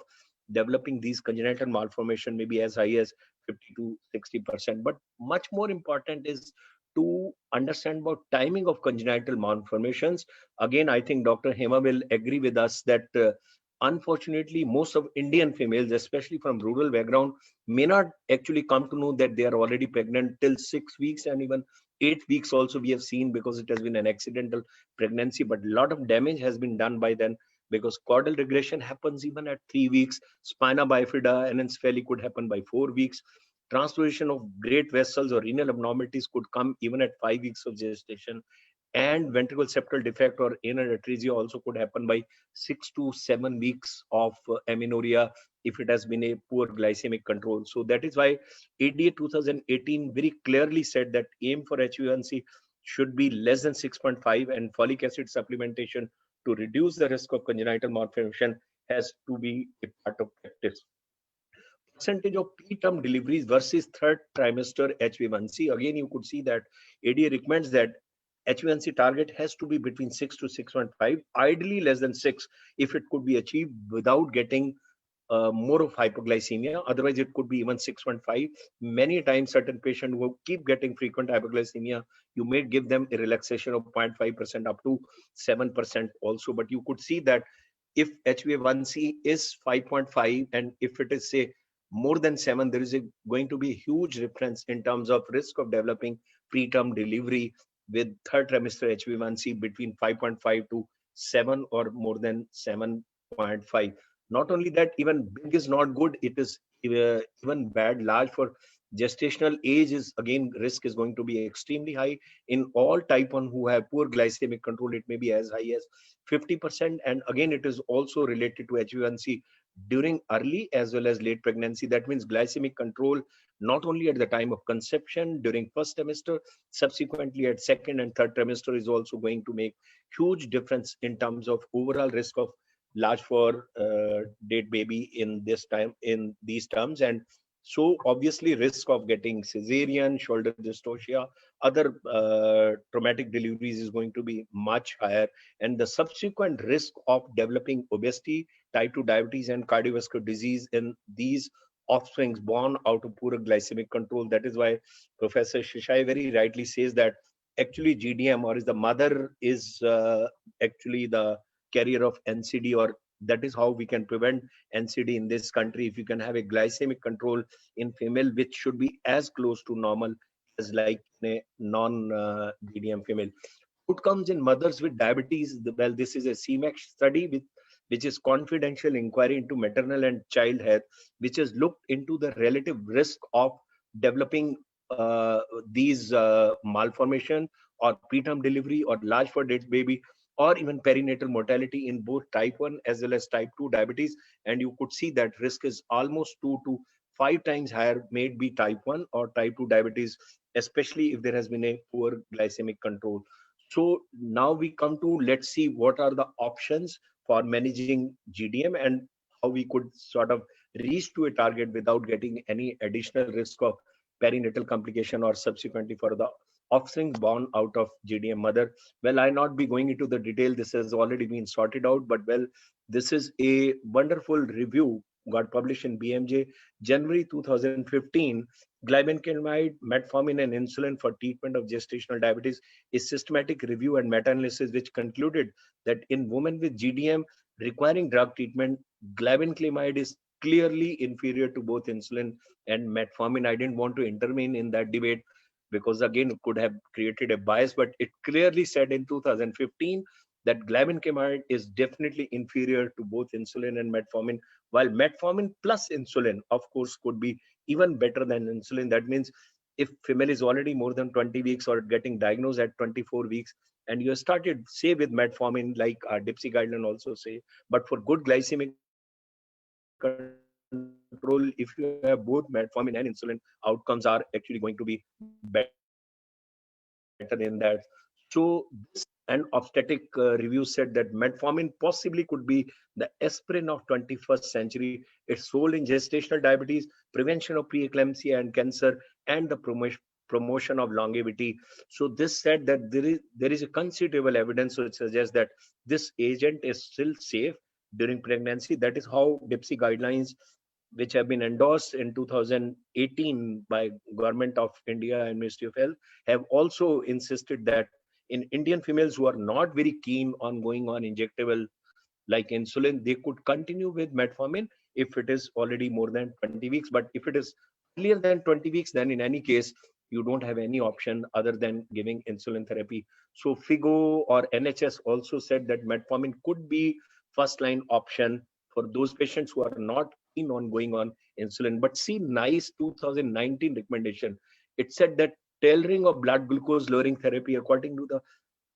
developing these congenital malformation may be as high as 50 to 60%. But much more important is to understand about timing of congenital malformations. Again, I think Dr. Hema will agree with us that unfortunately, most of Indian females, especially from rural background, may not actually come to know that they are already pregnant till 6 weeks, and even 8 weeks also we have seen, because it has been an accidental pregnancy. But a lot of damage has been done by then, because caudal regression happens even at 3 weeks. Spina bifida and encephaly could happen by 4 weeks. Transposition of great vessels or renal abnormalities could come even at 5 weeks of gestation. And ventricle septal defect or anal atresia also could happen by 6 to 7 weeks of amenorrhea if it has been a poor glycemic control. So that is why ADA 2018 very clearly said that aim for HbA1c should be less than 6.5, and folic acid supplementation to reduce the risk of congenital malformation has to be a part of practice. Percentage of preterm deliveries versus third trimester HbA1c. Again, you could see that ADA recommends that HbA1c target has to be between 6 to 6.5, ideally less than 6 if it could be achieved without getting more of hypoglycemia. Otherwise, it could be even 6.5. Many times, certain patients who keep getting frequent hypoglycemia, you may give them a relaxation of 0.5% up to 7% also. But you could see that if HbA1c is 5.5 and if it is, say, more than 7, there is going to be a huge difference in terms of risk of developing preterm delivery with third trimester HbA1c between 5.5 to 7 or more than 7.5. Not only that, even big is not good. It is even bad. Large for gestational age is, again, risk is going to be extremely high. In all type 1 who have poor glycemic control, it may be as high as 50%. And again, it is also related to HbA1c during early as well as late pregnancy. That means glycemic control not only at the time of conception, during first trimester, subsequently at second and third trimester is also going to make huge difference in terms of overall risk of large for dead baby in these terms. And so obviously risk of getting cesarean, shoulder dystocia, other traumatic deliveries is going to be much higher. And the subsequent risk of developing obesity, type 2 diabetes and cardiovascular disease in these offsprings born out of poor glycemic control. That is why Professor Shishai very rightly says that actually GDM, or is the mother, is actually the carrier of NCD, or that is how we can prevent NCD in this country. If you can have a glycemic control in female, which should be as close to normal as like a non-GDM female. Outcomes in mothers with diabetes. Well, this is a CMAX study which is confidential inquiry into maternal and child health, which has looked into the relative risk of developing these malformation or preterm delivery or large for dead baby, or even perinatal mortality in both type 1 as well as type 2 diabetes. And you could see that risk is almost 2 to 5 times higher, may it be type 1 or type 2 diabetes, especially if there has been a poor glycemic control. So now we come to, let's see what are the options for managing GDM and how we could sort of reach to a target without getting any additional risk of perinatal complication or subsequently for the offspring born out of GDM mother. Well, I'll not be going into the detail. This has already been sorted out, but well, this is a wonderful review got published in BMJ January 2015. Glibenclamide, metformin and insulin for treatment of gestational diabetes is systematic review and meta-analysis which concluded that in women with GDM requiring drug treatment, glibenclamide is clearly inferior to both insulin and metformin. I didn't want to intervene in that debate because again it could have created a bias, but it clearly said in 2015 that glibenclamide is definitely inferior to both insulin and metformin, while metformin plus insulin of course could be even better than insulin. That means if female is already more than 20 weeks or getting diagnosed at 24 weeks and you started say with metformin like our DIPSI guideline also say, but for good glycemic control control, if you have both metformin and insulin, outcomes are actually going to be better in that. So this and obstetric review said that metformin possibly could be the aspirin of 21st century. Its role in gestational diabetes, prevention of preeclampsia and cancer, and the promotion of longevity. So this said that there is a considerable evidence which suggests that this agent is still safe during pregnancy. That is how DIPSI guidelines, which have been endorsed in 2018 by Government of India and Ministry of Health, have also insisted that in Indian females who are not very keen on going on injectable like insulin, they could continue with metformin if it is already more than 20 weeks. But if it is earlier than 20 weeks, then in any case, you don't have any option other than giving insulin therapy. So FIGO or NHS also said that metformin could be first line option for those patients who are not keen on going on insulin. But see, nice 2019 recommendation. It said that tailoring of blood glucose lowering therapy according to the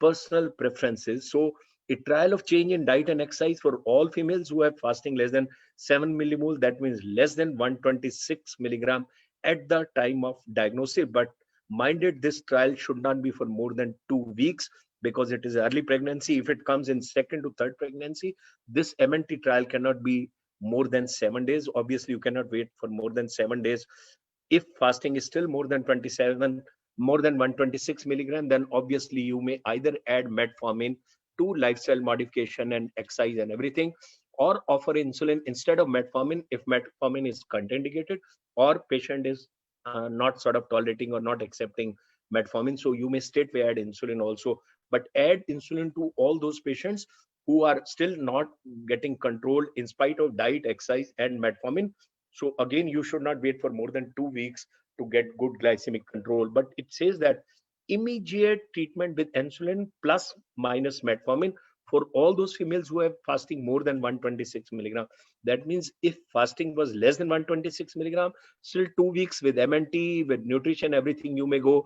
personal preferences. So a trial of change in diet and exercise for all females who have fasting less than 7 millimole, that means less than 126 milligram at the time of diagnosis. But minded, this trial should not be for more than 2 weeks because it is early pregnancy. If it comes in second to third pregnancy, this MNT trial cannot be more than 7 days. Obviously, you cannot wait for more than 7 days. If fasting is still more than 126 milligram, then obviously you may either add metformin to lifestyle modification and exercise and everything, or offer insulin instead of metformin if metformin is contraindicated or patient is not sort of tolerating or not accepting metformin. So you may straightway add insulin also, but add insulin to all those patients who are still not getting control in spite of diet, exercise, and metformin. So again, you should not wait for more than 2 weeks to get good glycemic control. But it says that immediate treatment with insulin plus minus metformin for all those females who have fasting more than 126 milligram. That means if fasting was less than 126 milligram, still 2 weeks with MNT, with nutrition, everything, you may go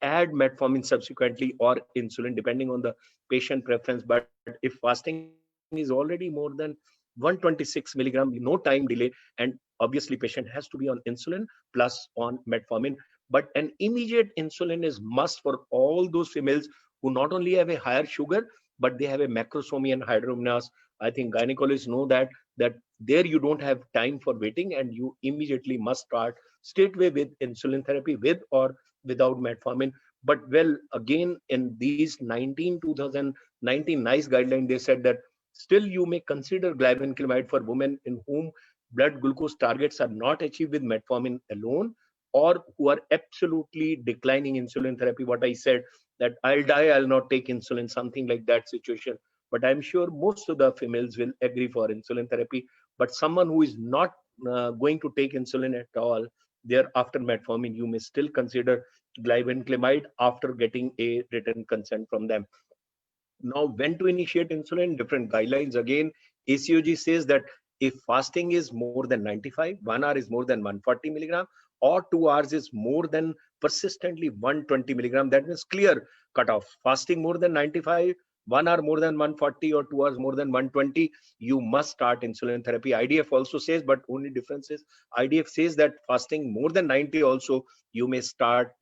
add metformin subsequently or insulin depending on the patient preference. But if fasting is already more than 126 milligram, no time delay, and obviously patient has to be on insulin plus on metformin. But an immediate insulin is must for all those females who not only have a higher sugar, but they have a macrosomia and hydromenase. I think gynecologists know that there you don't have time for waiting, and you immediately must start straightway with insulin therapy with or without metformin. But well, again, in these 2019 NICE guideline, they said that still you may consider glibenclamide for women in whom blood glucose targets are not achieved with metformin alone, or who are absolutely declining insulin therapy. What I said, that I'll die, I'll not take insulin, something like that situation. But I'm sure most of the females will agree for insulin therapy. But someone who is not going to take insulin at all, there after metformin, you may still consider glibenclamide after getting a written consent from them. Now, when to initiate insulin, different guidelines. Again, ACOG says that if fasting is more than 95, 1 hour is more than 140 milligram, or 2 hours is more than persistently 120 milligram, that means clear cutoff. Fasting more than 95, 1 hour more than 140, or 2 hours more than 120, you must start insulin therapy. IDF also says, but only difference is IDF says that fasting more than 90 also, you may start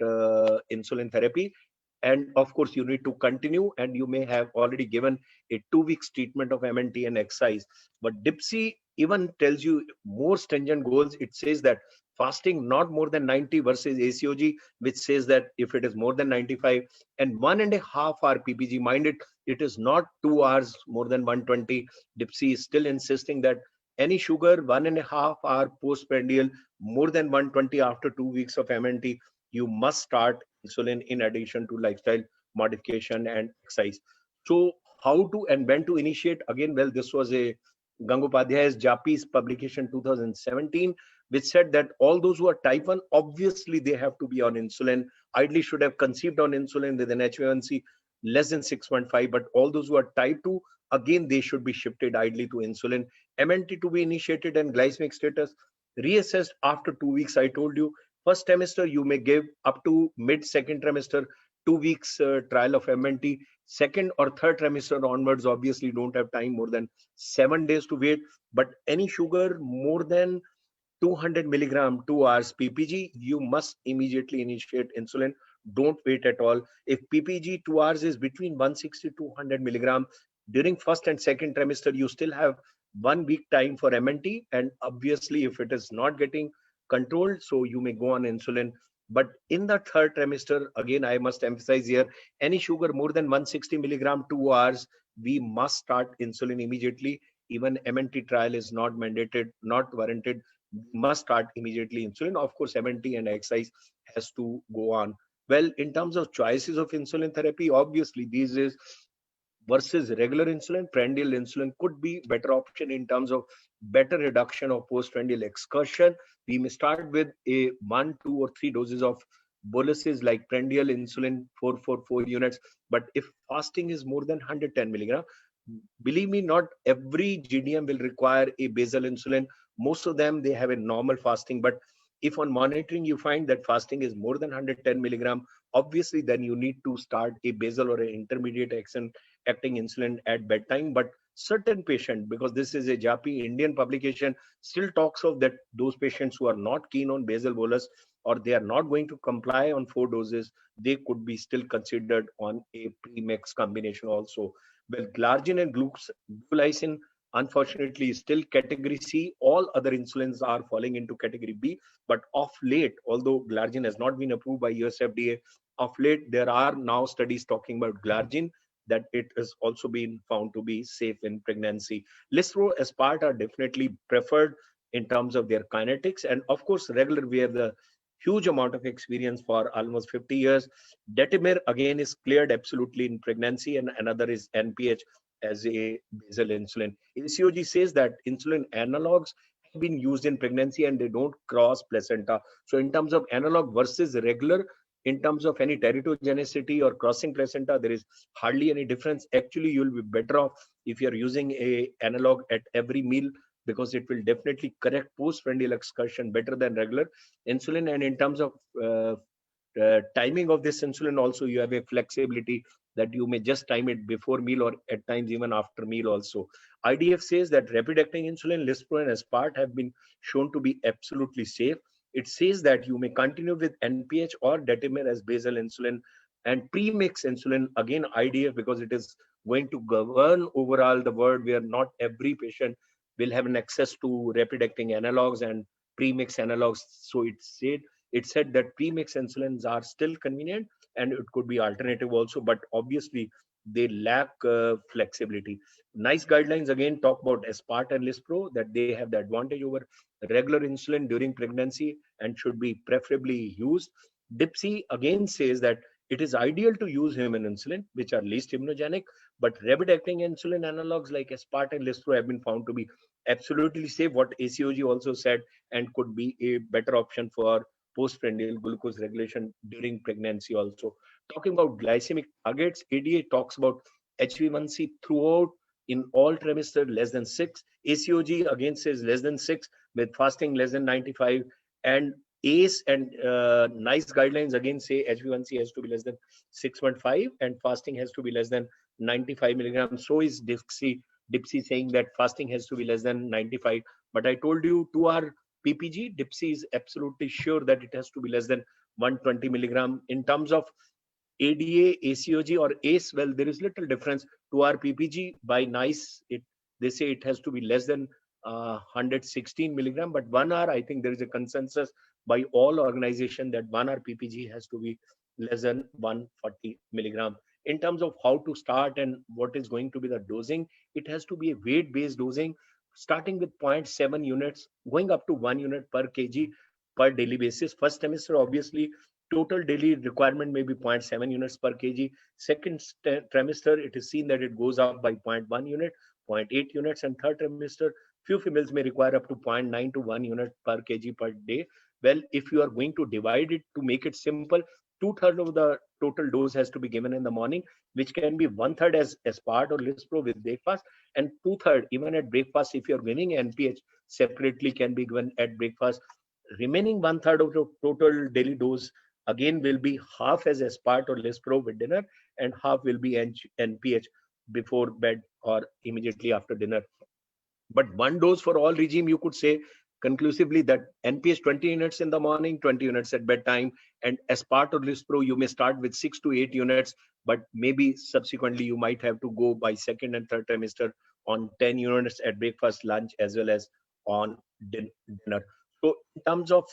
insulin therapy. And of course, you need to continue, and you may have already given a 2 weeks treatment of MNT and exercise. But DIPSI even tells you more stringent goals. It says that fasting not more than 90 versus ACOG, which says that if it is more than 95, and 1.5 hour PPG, mind it is not 2 hours more than 120. DIPSI is still insisting that any sugar 1.5 hour postprandial more than 120 after 2 weeks of MNT, you must start insulin in addition to lifestyle modification and exercise. So how to and when to initiate? Again, well, this was a Gangopadhyay's Japi's publication 2017, which said that all those who are type 1, obviously they have to be on insulin. Ideally should have conceived on insulin with an HbA1c less than 6.5, but all those who are type 2, again, they should be shifted ideally to insulin. MNT to be initiated and glycemic status reassessed after 2 weeks. I told you, first trimester, you may give up to mid-second trimester, 2 weeks trial of MNT. Second or third trimester onwards, obviously don't have time more than 7 days to wait. But any sugar more than 200 milligram, 2 hours PPG, you must immediately initiate insulin. Don't wait at all. If PPG 2 hours is between 160 to 200 milligram, during first and second trimester, you still have 1 week time for MNT. And obviously, if it is not getting controlled, so you may go on insulin. But in the third trimester, again, I must emphasize here, any sugar more than 160 milligram, 2 hours, we must start insulin immediately. Even MNT trial is not mandated, not warranted. We must start immediately insulin. Of course, MNT and exercise has to go on. Well, in terms of choices of insulin therapy, obviously these days versus regular insulin, prandial insulin could be better option in terms of better reduction of postprandial excursion. We may start with a 1, 2, or 3 doses of boluses like prandial insulin 444 units. But if fasting is more than 110 milligram, believe me, not every GDM will require a basal insulin. Most of them, they have a normal fasting. But if on monitoring you find that fasting is more than 110 milligram, obviously then you need to start a basal or an intermediate acting insulin at bedtime. But certain patient, because this is a JAPI Indian publication, still talks of that those patients who are not keen on basal bolus or they are not going to comply on 4 doses, they could be still considered on a premix combination also. Well, glargine and glucolysin, unfortunately, is still category C. All other insulins are falling into category B. But of late, although glargine has not been approved by US FDA, of late there are now studies talking about glargine, that it has also been found to be safe in pregnancy. Lispro, Aspart are definitely preferred in terms of their kinetics. And of course, regular, we have the huge amount of experience for almost 50 years. Detimir, again, is cleared absolutely in pregnancy, and another is NPH as a basal insulin. ACOG says that insulin analogs have been used in pregnancy and they don't cross placenta. So in terms of analog versus regular, in terms of any teratogenicity or crossing placenta, there is hardly any difference. Actually, you'll be better off if you're using a analog at every meal, because it will definitely correct postprandial excursion better than regular insulin. And in terms of timing of this insulin also, you have a flexibility that you may just time it before meal or at times even after meal also. IDF says that rapid acting insulin, Lispro and Aspart have been shown to be absolutely safe. It says that you may continue with NPH or Detimir as basal insulin, and premix insulin, again IDF, because it is going to govern overall the world where not every patient will have an access to rapid acting analogs and premix analogs. So it said that premix insulins are still convenient and it could be alternative also, but obviously they lack flexibility. Nice guidelines again talk about Aspart and Lispro, that they have the advantage over regular insulin during pregnancy and should be preferably used. DIPSI again says that it is ideal to use human insulin, which are least immunogenic, but rapid acting insulin analogs like Aspart and Lispro have been found to be absolutely safe, what ACOG also said, and could be a better option for postprandial glucose regulation during pregnancy also. Talking about glycemic targets, ADA talks about HbA1c throughout in all trimester less than 6. ACOG again says less than 6 with fasting less than 95. And ACE and NICE guidelines again say HbA1c has to be less than 6.5 and fasting has to be less than 95 milligrams. So is DIPSI saying that fasting has to be less than 95. But I told you 2-hour PPG, DIPSI is absolutely sure that it has to be less than 120 milligram. In terms of ADA, ACOG or ACE, well, there is little difference. 2-hour PPG by NICE, they say it has to be less than 116 milligram, but 1 hour, I think there is a consensus by all organizations that 1 hour PPG has to be less than 140 milligram. In terms of how to start and what is going to be the dosing, it has to be a weight-based dosing, starting with 0.7 units, going up to 1 unit per kg per daily basis. First trimester, obviously, total daily requirement may be 0.7 units per kg. Second trimester, it is seen that it goes up by 0.1 unit, 0.8 units, and third trimester, few females may require up to 0.9 to 1 unit per kg per day. Well, if you are going to divide it to make it simple, 2/3 of the total dose has to be given in the morning, which can be 1/3 as Aspart or Lispro with breakfast, and 2/3 even at breakfast. If you're giving NPH separately, can be given at breakfast. Remaining 1/3 of the total daily dose again will be half as Aspart or Lispro with dinner, and half will be NPH before bed or immediately after dinner. But one dose for all regime, you could say, conclusively that NPH 20 units in the morning, 20 units at bedtime, and as part of Lispro, you may start with 6 to 8 units, but maybe subsequently you might have to go by second and third trimester on 10 units at breakfast, lunch, as well as on dinner. So in terms of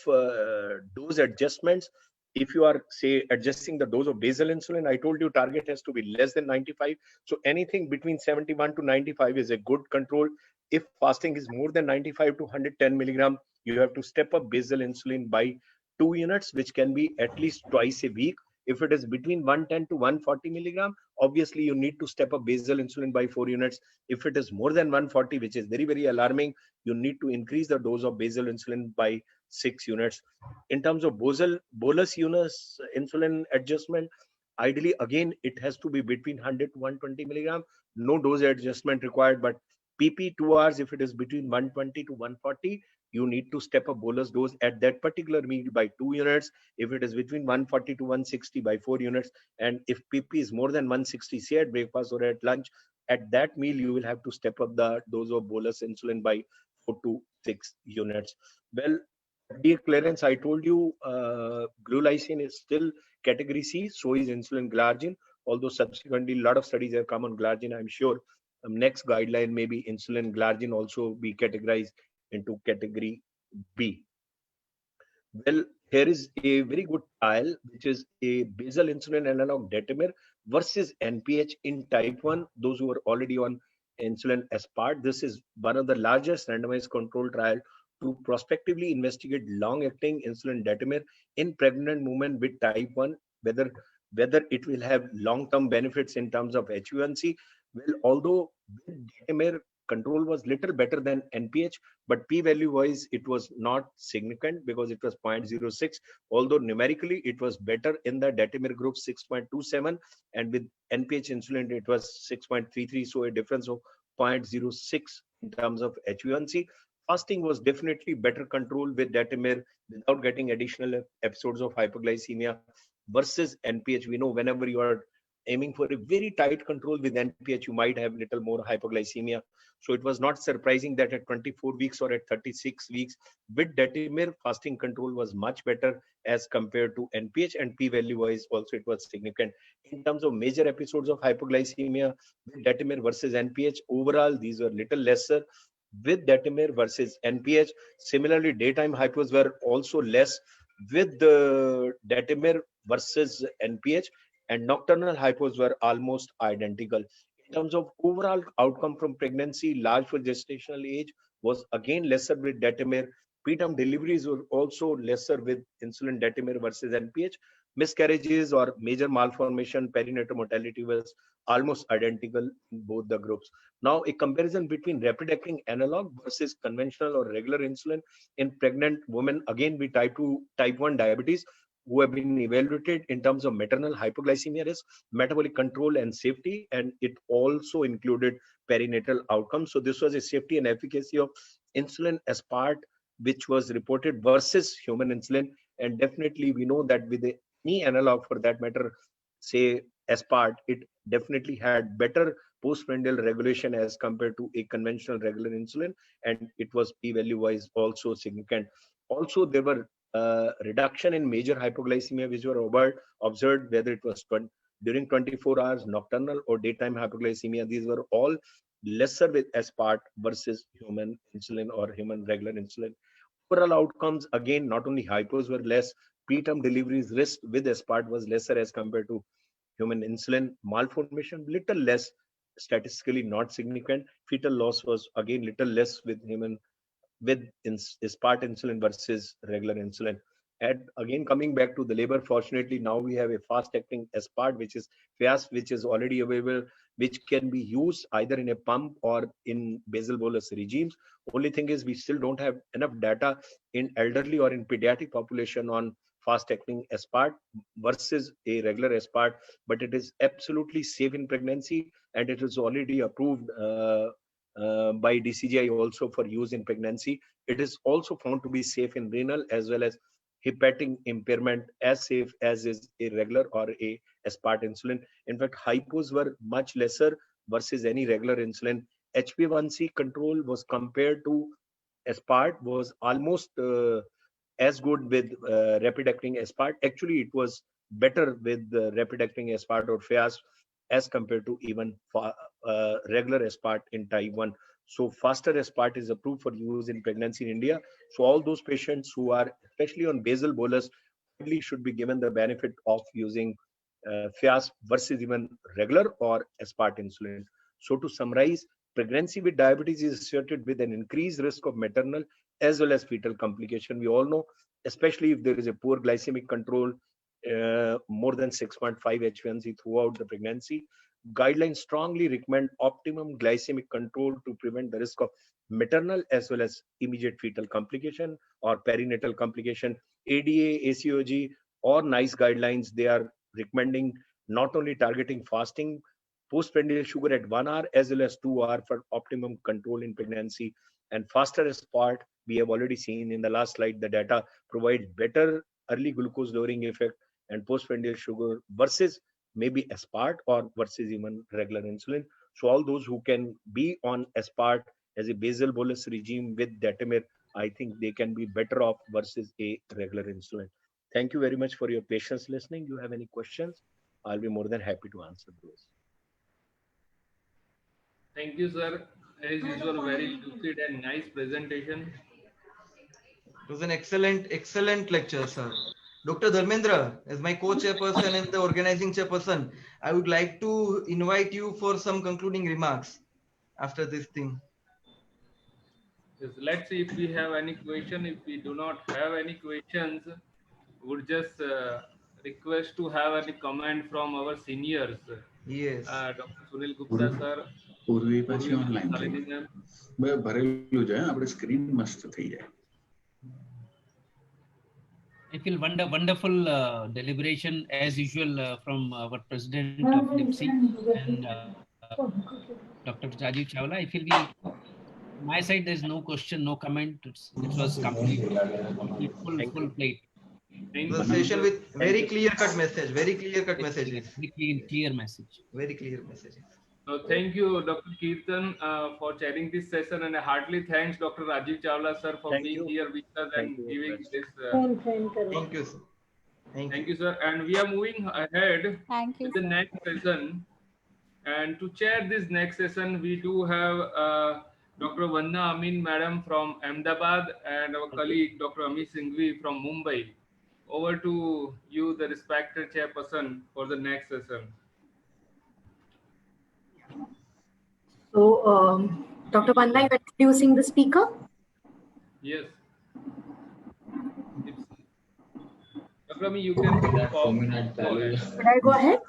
dose adjustments, if you are, say, adjusting the dose of basal insulin, I told you target has to be less than 95. So anything between 71 to 95 is a good control. If fasting is more than 95 to 110 milligram, you have to step up basal insulin by 2 units, which can be at least twice a week. If it is between 110 to 140 milligram, obviously you need to step up basal insulin by 4 units. If it is more than 140, which is very, very alarming, you need to increase the dose of basal insulin by 6 units. In terms of bolus units insulin adjustment, ideally, again, it has to be between 100 to 120 milligram. No dose adjustment required, but PP 2 hours, if it is between 120 to 140, you need to step up bolus dose at that particular meal by 2 units. If it is between 140 to 160, by 4 units. And if PP is more than 160, say at breakfast or at lunch, at that meal, you will have to step up the dose of bolus insulin by 4 to 6 units. Well, FDA clearance, I told you, glulisine is still category C, so is insulin glargine, although subsequently a lot of studies have come on glargine. I'm sure next guideline may be insulin glargine also be categorized into category B. Well, here is a very good trial, which is a basal insulin analog detamir versus NPH in type 1, those who are already on insulin aspart. This is one of the largest randomized control trial to prospectively investigate long-acting insulin detamir in pregnant women with type 1, whether it will have long-term benefits in terms of HbA1c. Well, although with detamir control was little better than NPH, but p-value wise it was not significant because it was 0.06, although numerically it was better in the detamir group 6.27, and with NPH insulin it was 6.33, so a difference of 0.06 in terms of HbA1c. Fasting was definitely better control with detamir without getting additional episodes of hypoglycemia versus NPH. We know whenever you are aiming for a very tight control with NPH, you might have little more hypoglycemia. So it was not surprising that at 24 weeks or at 36 weeks with detamir, fasting control was much better as compared to NPH, and p-value wise also it was significant. In terms of major episodes of hypoglycemia with detamir versus NPH, overall these were little lesser with detamir versus NPH. Similarly, daytime hypos were also less with the detamir versus NPH, and nocturnal hypos were almost identical. In terms of overall outcome from pregnancy, large for gestational age was again lesser with detamir. Preterm deliveries were also lesser with insulin detamir versus NPH. Miscarriages or major malformation, perinatal mortality was almost identical in both the groups. Now, a comparison between rapid-acting analog versus conventional or regular insulin in pregnant women, again with type 2, type 1 diabetes, who have been evaluated in terms of maternal hypoglycemia risk, metabolic control and safety, and it also included perinatal outcomes. So this was a safety and efficacy of insulin aspart, which was reported versus human insulin. And definitely we know that with any analog for that matter, say aspart, it definitely had better postprandial regulation as compared to a conventional regular insulin, and it was p-value wise also significant. Also, there were reduction in major hypoglycemia which were observed, whether it was during 24 hours, nocturnal or daytime hypoglycemia. These were all lesser with aspart versus human insulin or human regular insulin. Overall outcomes, again, not only hypos were less, preterm deliveries risk with aspart was lesser as compared to human insulin. Malformation little less, statistically not significant. Fetal loss was again little less with human with aspart insulin versus regular insulin. And again, coming back to the labor, fortunately now we have a fast-acting aspart, which is fast, which is already available, which can be used either in a pump or in basal bolus regimes. Only thing is we still don't have enough data in elderly or in pediatric population on fast-acting aspart versus a regular aspart, but it is absolutely safe in pregnancy, and it is already approved by DCGI also for use in pregnancy. It is also found to be safe in renal as well as hepatic impairment, as safe as is a regular or a aspart insulin. In fact, hypos were much lesser versus any regular insulin. HbA1c control was compared to aspart was almost as good with rapid acting aspart. Actually, it was better with rapid acting aspart or FAS as compared to even regular aspart in type 1. So faster aspart is approved for use in pregnancy in India. So all those patients who are especially on basal bolus should be given the benefit of using FAS versus even regular or aspart insulin. So to summarize, pregnancy with diabetes is associated with an increased risk of maternal as well as fetal complication. We all know, especially if there is a poor glycemic control, more than 6.5 HbA1c throughout the pregnancy. Guidelines strongly recommend optimum glycemic control to prevent the risk of maternal as well as immediate fetal complication or perinatal complication. ADA, ACOG, or NICE guidelines, they are recommending not only targeting fasting postprandial sugar at 1 hour as well as 2 hours for optimum control in pregnancy. And faster aspart, we have already seen in the last slide, the data provides better early glucose lowering effect and postprandial sugar versus maybe aspart or versus even regular insulin. So all those who can be on aspart as a basal bolus regime with datamir, I think they can be better off versus a regular insulin. Thank you very much for your patience listening. You have any questions? I'll be more than happy to answer those. Thank you, sir. As usual, very lucid and nice presentation. It was an excellent lecture, sir. Dr. Dharmendra, as my co-chairperson and the organizing chairperson, I would like to invite you for some concluding remarks after this thing. Yes, let's see if we have any question. If we do not have any questions, would just request to have any comment from our seniors. Yes. Dr. Sunil Gupta, sir. પૂર્વી પાછી online થઈ Shalini ma'am. ભરેલું છે આપણે screen મસ્ત થઈ જાય. I feel wonderful deliberation as usual from our president of NIPSI and Dr. Rajiv Chawla. I feel my side there's no question, no comment. It was complete full plate. The session with very clear-cut message, very clear-cut messages. Very clear message. Very clear messages. So thank you, Dr. Kirtan, for chairing this session, and heartily thanks Dr. Rajiv Chawla, sir, for being here with us and giving this. Thank you, sir. Thank you, sir. And we are moving ahead with the next session. And to chair this next session, we do have Dr. Vanna Amin Madam from Ahmedabad and our colleague Dr. Amit Singhvi from Mumbai. Over to you, the respected chairperson, for the next session. So, Dr. Vanna, you are introducing the speaker? Yes. Dr. Ami, you can go ahead. Should I go ahead?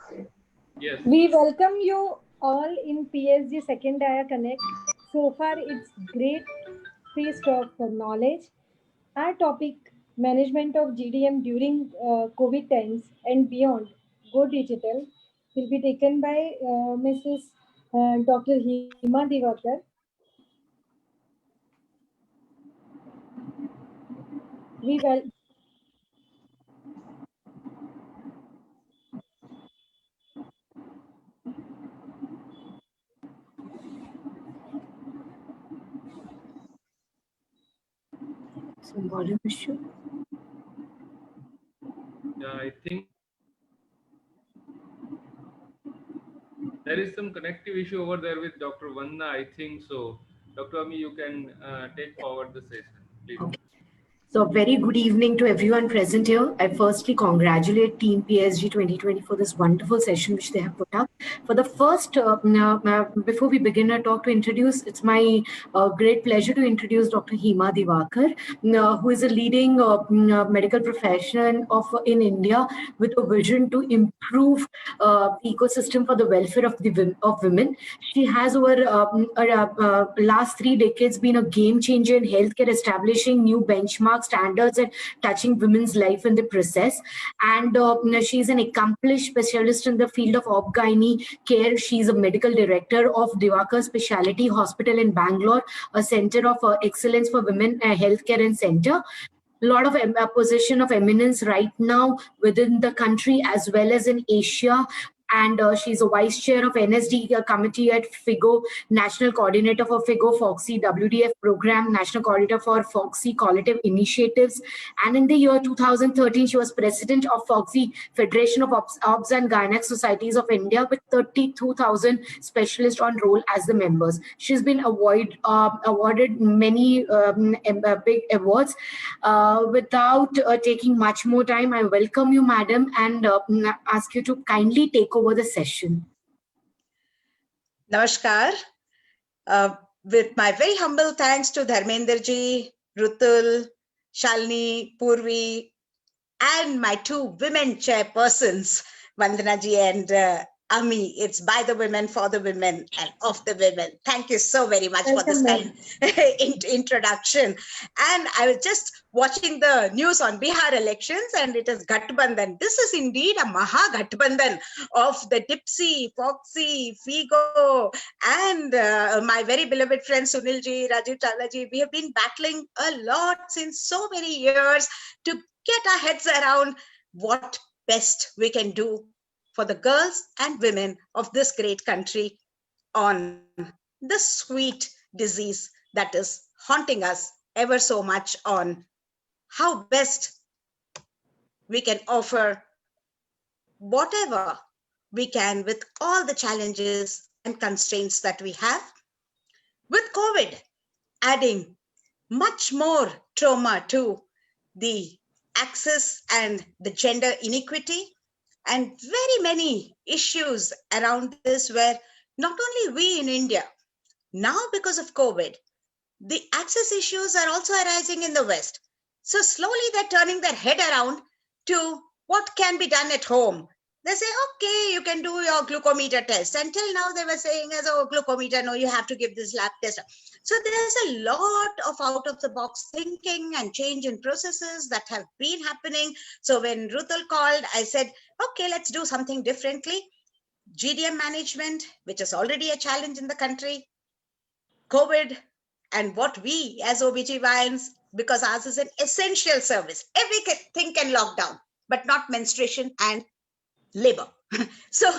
Yes. We welcome you all in PSG Second Dia Connect. So far, it's great feast of knowledge. Our topic, management of GDM during COVID times and beyond, go digital, will be taken by Mrs. Dr. Hima Diacare. We will. Some volume issue. Yeah, I think there is some connective issue over there with Dr. Vanna. I think so. Dr. Ami, you can take forward the session, please. Okay. So very good evening to everyone present here. I firstly congratulate Team PSG 2020 for this wonderful session which they have put up. For the first, before we begin our talk, to introduce, it's my great pleasure to introduce Dr. Hima Diacare, who is a leading medical professional in India with a vision to improve ecosystem for the welfare of women. She has over last 3 decades been a game changer in healthcare, establishing new benchmarks, standards, and touching women's life in the process. And she's an accomplished specialist in the field of ob-gynae care. She's a medical director of Diacare Specialty Hospital in Bangalore, a center of excellence for women healthcare and center. A lot of position of eminence right now within the country as well as in Asia. and she's a vice chair of NSD committee at FIGO, national coordinator for FIGO Foxy WDF program, national coordinator for Foxy Collative Initiatives. And in the year 2013, she was president of Foxy Federation of Obs and Gynec Societies of India with 32,000 specialists on roll as the members. She's been awarded many big awards. Without taking much more time, I welcome you, madam, and ask you to kindly take over the session. Namaskar. With my very humble thanks to Dharmender ji, Rutul, Shalini, Purvi, and my two women chairpersons, Vandana ji and Ami. It's by the women, for the women, and of the women. Thank you so very much for this kind introduction. And I was just watching the news on Bihar elections, and it is Gathbandhan. This is indeed a Maha Gathbandhan of the Dipsy, Foxy, Figo, and my very beloved friend Sunil ji, Rajiv Chawla ji. We have been battling a lot since so many years to get our heads around what best we can do for the girls and women of this great country on the sweet disease that is haunting us ever so much, on how best we can offer whatever we can with all the challenges and constraints that we have. With COVID adding much more trauma to the access and the gender inequity, and very many issues around this, where not only we in India, now because of COVID, the access issues are also arising in the West. So slowly they're turning their head around to what can be done at home. They say, okay, you can do your glucometer test. Until now they were saying, as a glucometer, no, you have to give this lab test. So there's a lot of out of the box thinking and change in processes that have been happening. So when Rutul called, I said, okay, let's do something differently. GDM management, which is already a challenge in the country, COVID, and what we as OBGYNs, because ours is an essential service. Everything can lock down, but not menstruation and labor. So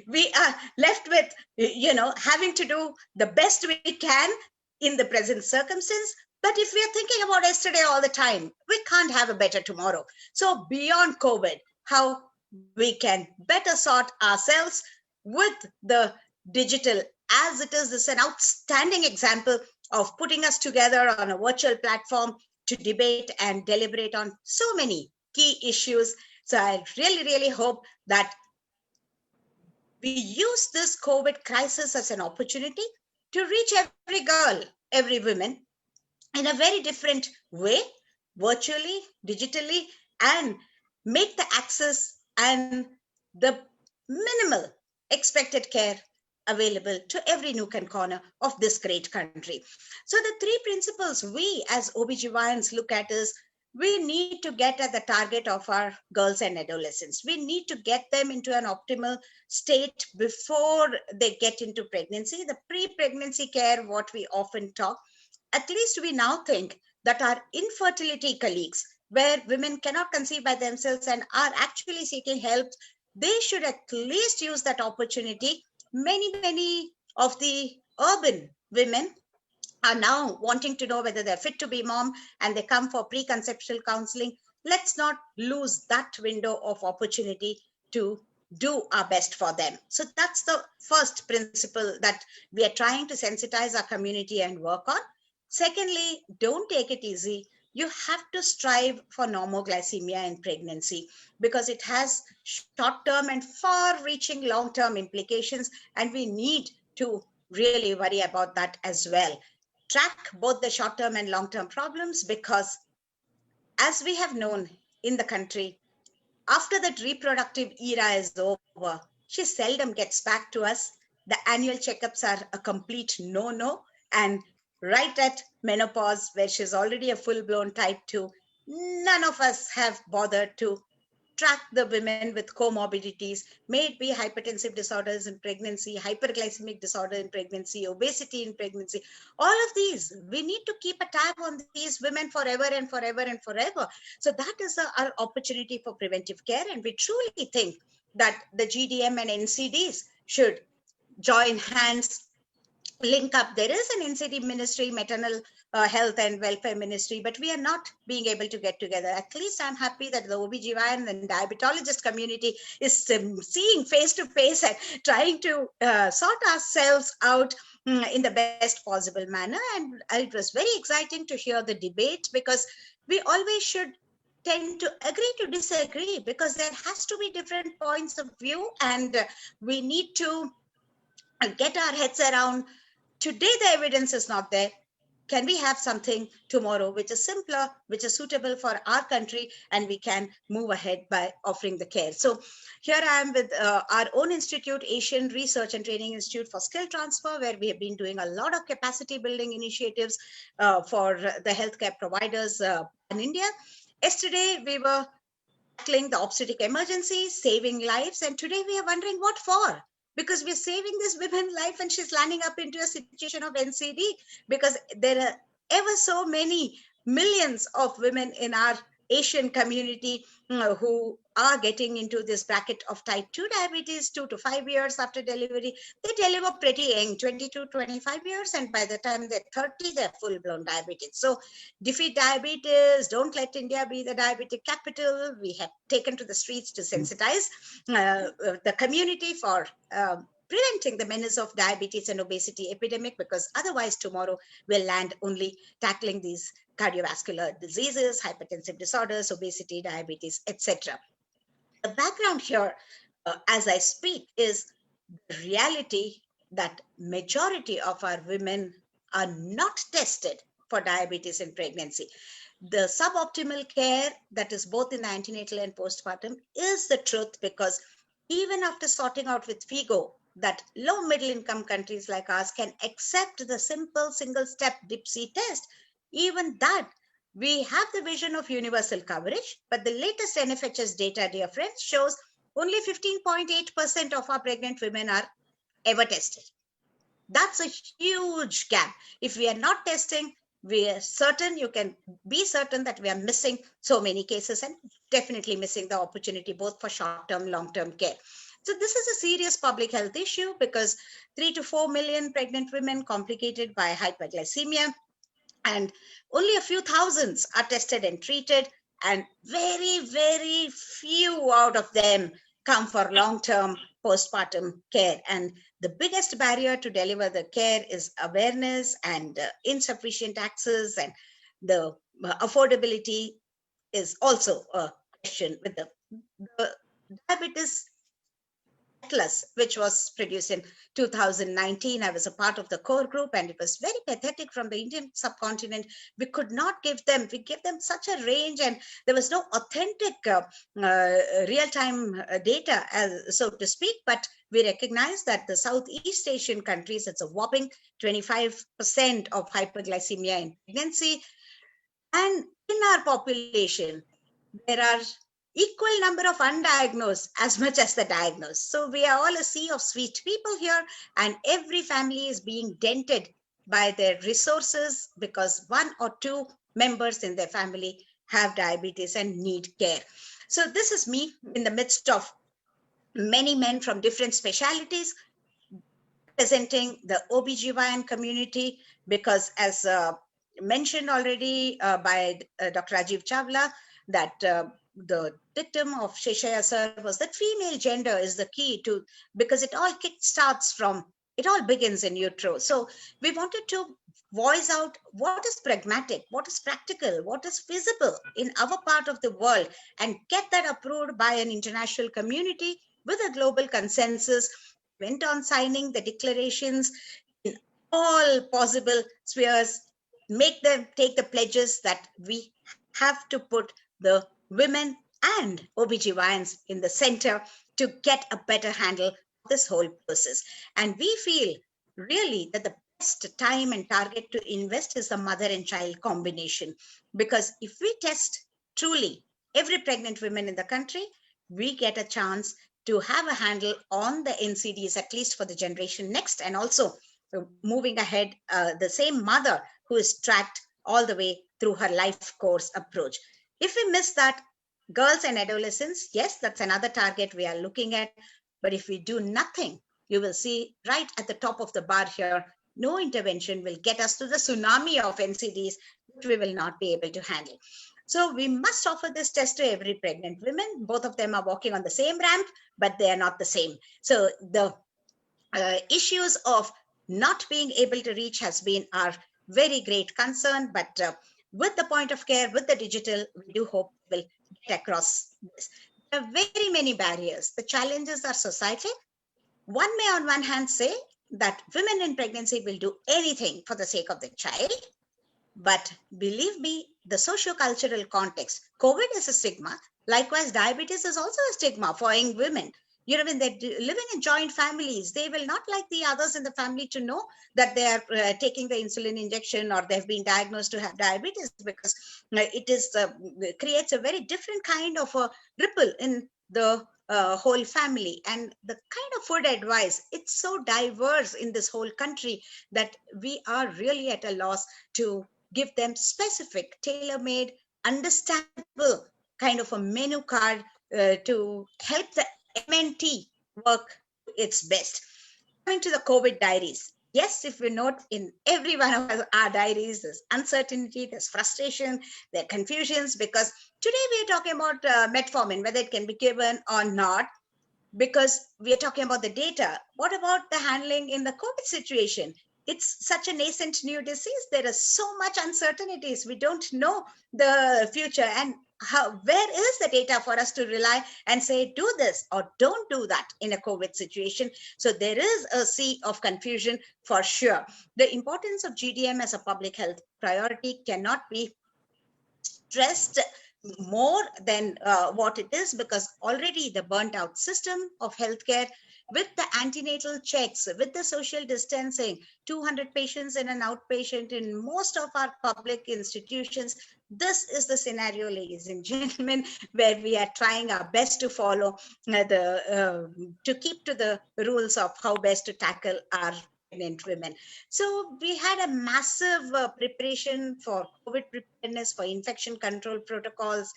we are left with, having to do the best we can in the present circumstance. But if we are thinking about yesterday all the time, we can't have a better tomorrow. So beyond COVID, how we can better sort ourselves with the digital, as it is. This is an outstanding example of putting us together on a virtual platform to debate and deliberate on so many key issues. So I really, really hope that we use this COVID crisis as an opportunity to reach every girl, every woman in a very different way, virtually, digitally, and make the access and the minimal expected care available to every nook and corner of this great country. So the three principles we as OBGYNs look at is, we need to get at the target of our girls and adolescents. We need to get them into an optimal state before they get into pregnancy. The pre-pregnancy care, what we often talk, at least we now think that our infertility colleagues, where women cannot conceive by themselves and are actually seeking help, they should at least use that opportunity. Many of the urban women are now wanting to know whether they're fit to be mom, and they come for preconceptual counseling. Let's not lose that window of opportunity to do our best for them. So that's the first principle that we are trying to sensitize our community and work on. Secondly, don't take it easy. You have to strive for normoglycemia in pregnancy, because it has short-term and far-reaching long-term implications, and we need to really worry about that as well. Track both the short-term and long-term problems, because as we have known in the country, after that reproductive era is over, she seldom gets back to us. The annual checkups are a complete no-no, and right at menopause, where she's already a full-blown type 2, none of us have bothered to track the women with comorbidities, may it be hypertensive disorders in pregnancy, hyperglycemic disorder in pregnancy, obesity in pregnancy. All of these, we need to keep a tab on these women forever and forever and forever. So that is our opportunity for preventive care. And we truly think that the GDM and NCDs should join hands, link up. There is an NCD ministry, maternal health and welfare ministry, but we are not being able to get together. At least I'm happy that the OBGYN and diabetologist community is seeing face to face and trying to sort ourselves out in the best possible manner. And it was very exciting to hear the debate, because we always should tend to agree to disagree, because there has to be different points of view, and we need to get our heads around. Today the evidence is not there. Can we have something tomorrow which is simpler, which is suitable for our country, and we can move ahead by offering the care? So here I am with our own institute, Asian Research and Training Institute for Skill Transfer, where we have been doing a lot of capacity building initiatives for the healthcare providers in India. Yesterday we were tackling the obstetric emergency, saving lives, and today we are wondering what for. Because we're saving this woman's life and she's landing up into a situation of NCD, because there are ever so many millions of women in our Asian community who are getting into this bracket of type 2 diabetes 2 to 5 years after delivery. They deliver pretty young, 22, 25 years, and by the time they're 30, they're full-blown diabetes. So defeat diabetes, don't let India be the diabetic capital. We have taken to the streets to sensitize the community for preventing the menace of diabetes and obesity epidemic, because otherwise tomorrow we'll land only tackling these cardiovascular diseases, hypertensive disorders, obesity, diabetes, etc. The background here, as I speak, is the reality that majority of our women are not tested for diabetes in pregnancy. The suboptimal care that is both in the antenatal and postpartum is the truth, because even after sorting out with FIGO that low middle income countries like ours can accept the simple single step DIPSI test, even that we have the vision of universal coverage, but the latest NFHS data, dear friends, shows only 15.8% of our pregnant women are ever tested. That's a huge gap. If we are not testing, we are certain, you can be certain that we are missing so many cases, and definitely missing the opportunity both for short-term, long-term care. So this is a serious public health issue, because 3 to 4 million pregnant women complicated by hyperglycemia, and only a few thousands are tested and treated, and very, very few out of them come for long-term postpartum care. And the biggest barrier to deliver the care is awareness and insufficient access, and the affordability is also a question. With the diabetes Atlas, which was produced in 2019. I was a part of the core group, and it was very pathetic from the Indian subcontinent. We could not give them, we gave them such a range, and there was no authentic real-time data, so to speak. But we recognize that the Southeast Asian countries, it's a whopping 25% of hyperglycemia in pregnancy. And in our population, there are equal number of undiagnosed as much as the diagnosed. So we are all a sea of sweet people here, and every family is being dented by their resources because one or two members in their family have diabetes and need care. So this is me in the midst of many men from different specialities representing the OBGYN community, because as mentioned already by Dr. Rajiv Chawla, that the dictum of Sheshaya sir was that female gender is the key to, because it all starts from, it all begins in utero. So we wanted to voice out what is pragmatic, what is practical, what is feasible in our part of the world, and get that approved by an international community with a global consensus. Went on signing the declarations in all possible spheres, make them take the pledges that we have to put the women and OBGYNs in the center to get a better handle of this whole process. And we feel really that the best time and target to invest is the mother and child combination, because if we test truly every pregnant woman in the country, we get a chance to have a handle on the NCDs, at least for the generation next, and also moving ahead, the same mother who is tracked all the way through her life course approach. If we miss that, Girls and adolescents, yes, that's another target we are looking at. But if we do nothing, you will see right at the top of the bar here, no intervention will get us to the tsunami of NCDs, which we will not be able to handle. So we must offer this test to every pregnant woman. Both of them are walking on the same ramp, but they are not the same. So the issues of not being able to reach has been our very great concern. But with the point of care, with the digital, we do hope we'll get across this. There are very many barriers. The challenges are societal. One may on one hand say that women in pregnancy will do anything for the sake of the child. But believe me, the socio-cultural context, COVID is a stigma. Likewise, diabetes is also a stigma for young women. You know, when they're living in joint families, they will not like the others in the family to know that they are taking the insulin injection or they've been diagnosed to have diabetes, because it is creates a very different kind of a ripple in the whole family. And the kind of food advice, it's so diverse in this whole country that we are really at a loss to give them specific, tailor-made, understandable kind of a menu card to help the MNT work its best. Coming to the COVID diaries. Yes, if we note in every one of our diaries, there's uncertainty, there's frustration, there are confusions, because today we are talking about metformin, whether it can be given or not, because we are talking about the data. What about the handling in the COVID situation? It's such a nascent new disease. There is so much uncertainties. We don't know the future, and where is the data for us to rely and say, do this or don't do that in a COVID situation? So there is a sea of confusion for sure. The importance of GDM as a public health priority cannot be stressed more than what it is, because already the burnt out system of healthcare, with the antenatal checks, with the social distancing, 200 patients in an outpatient in most of our public institutions, this is the scenario, ladies and gentlemen, where we are trying our best to follow to keep to the rules of how best to tackle our pregnant women. So we had a massive preparation for COVID preparedness, for infection control protocols,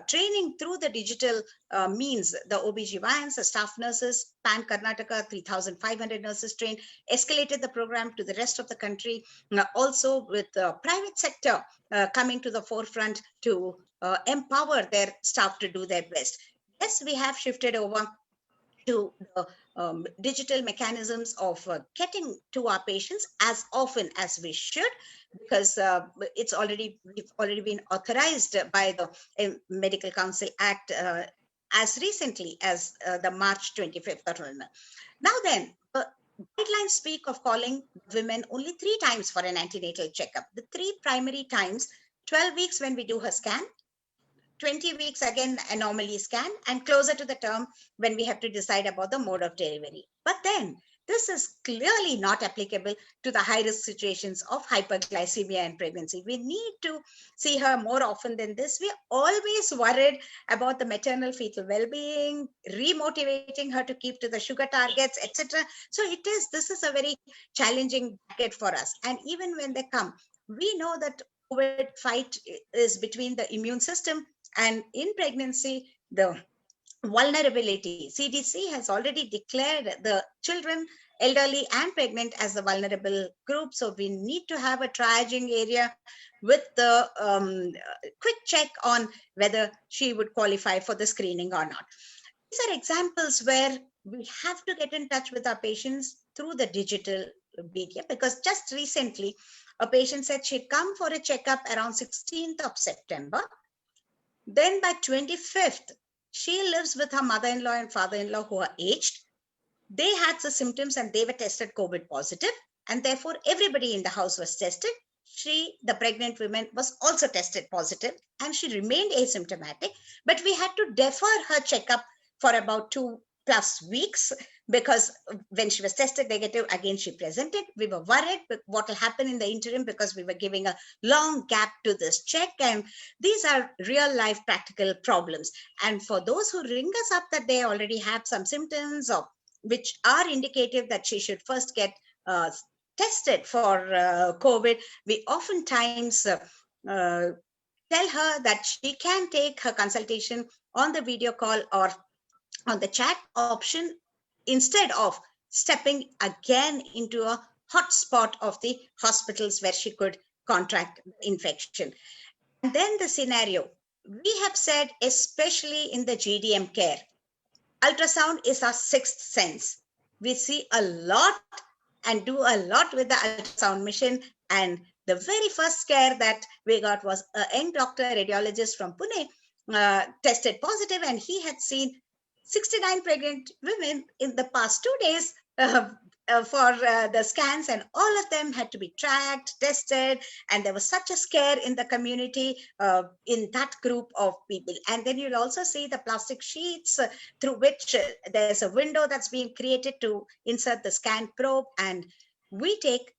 training through the digital means. The OBGYNs, the staff nurses, Pan Karnataka, 3,500 nurses trained, escalated the program to the rest of the country. Also with the private sector coming to the forefront to empower their staff to do their best. Yes, we have shifted over to the digital mechanisms of getting to our patients as often as we should, because we've already been authorized by the Medical Council Act as recently as the March 25th enrollment. Now then, guidelines speak of calling women only 3 times for an antenatal checkup. The 3 primary times: 12 weeks when we do her scan, 20 weeks again anomaly scan, and closer to the term when we have to decide about the mode of delivery. But then this is clearly not applicable to the high risk situations of hyperglycemia and pregnancy. We need to see her more often than this. We're always worried about the maternal fetal well-being, remotivating her to keep to the sugar targets, etc. So this is a very challenging bracket for us. And even when they come, we know that COVID fight is between the immune system, and in pregnancy, the vulnerability. CDC has already declared the children, elderly, and pregnant as the vulnerable group. So we need to have a triaging area with the quick check on whether she would qualify for the screening or not. These are examples where we have to get in touch with our patients through the digital media, because just recently, a patient said she'd come for a checkup around 16th of September. Then by 25th, she lives with her mother-in-law and father-in-law who are aged. They had the symptoms and they were tested COVID positive, and therefore everybody in the house was tested. She, the pregnant woman, was also tested positive, and she remained asymptomatic, but we had to defer her checkup for about 2+ weeks, because when she was tested negative, again she presented. We were worried what will happen in the interim, because we were giving a long gap to this check, and these are real life practical problems. And for those who ring us up that they already have some symptoms of which are indicative that she should first get tested for COVID, we oftentimes tell her that she can take her consultation on the video call or on the chat option instead of stepping again into a hotspot of the hospitals where she could contract infection. And then the scenario, we have said, especially in the GDM care, ultrasound is our sixth sense. We see a lot and do a lot with the ultrasound machine. And the very first scare that we got was a young doctor, radiologist from Pune, tested positive, and he had seen 69 pregnant women in the past 2 days for the scans, and all of them had to be tracked, tested, and there was such a scare in the community in that group of people. And then you'll also see the plastic sheets through which there's a window that's being created to insert the scan probe, and we take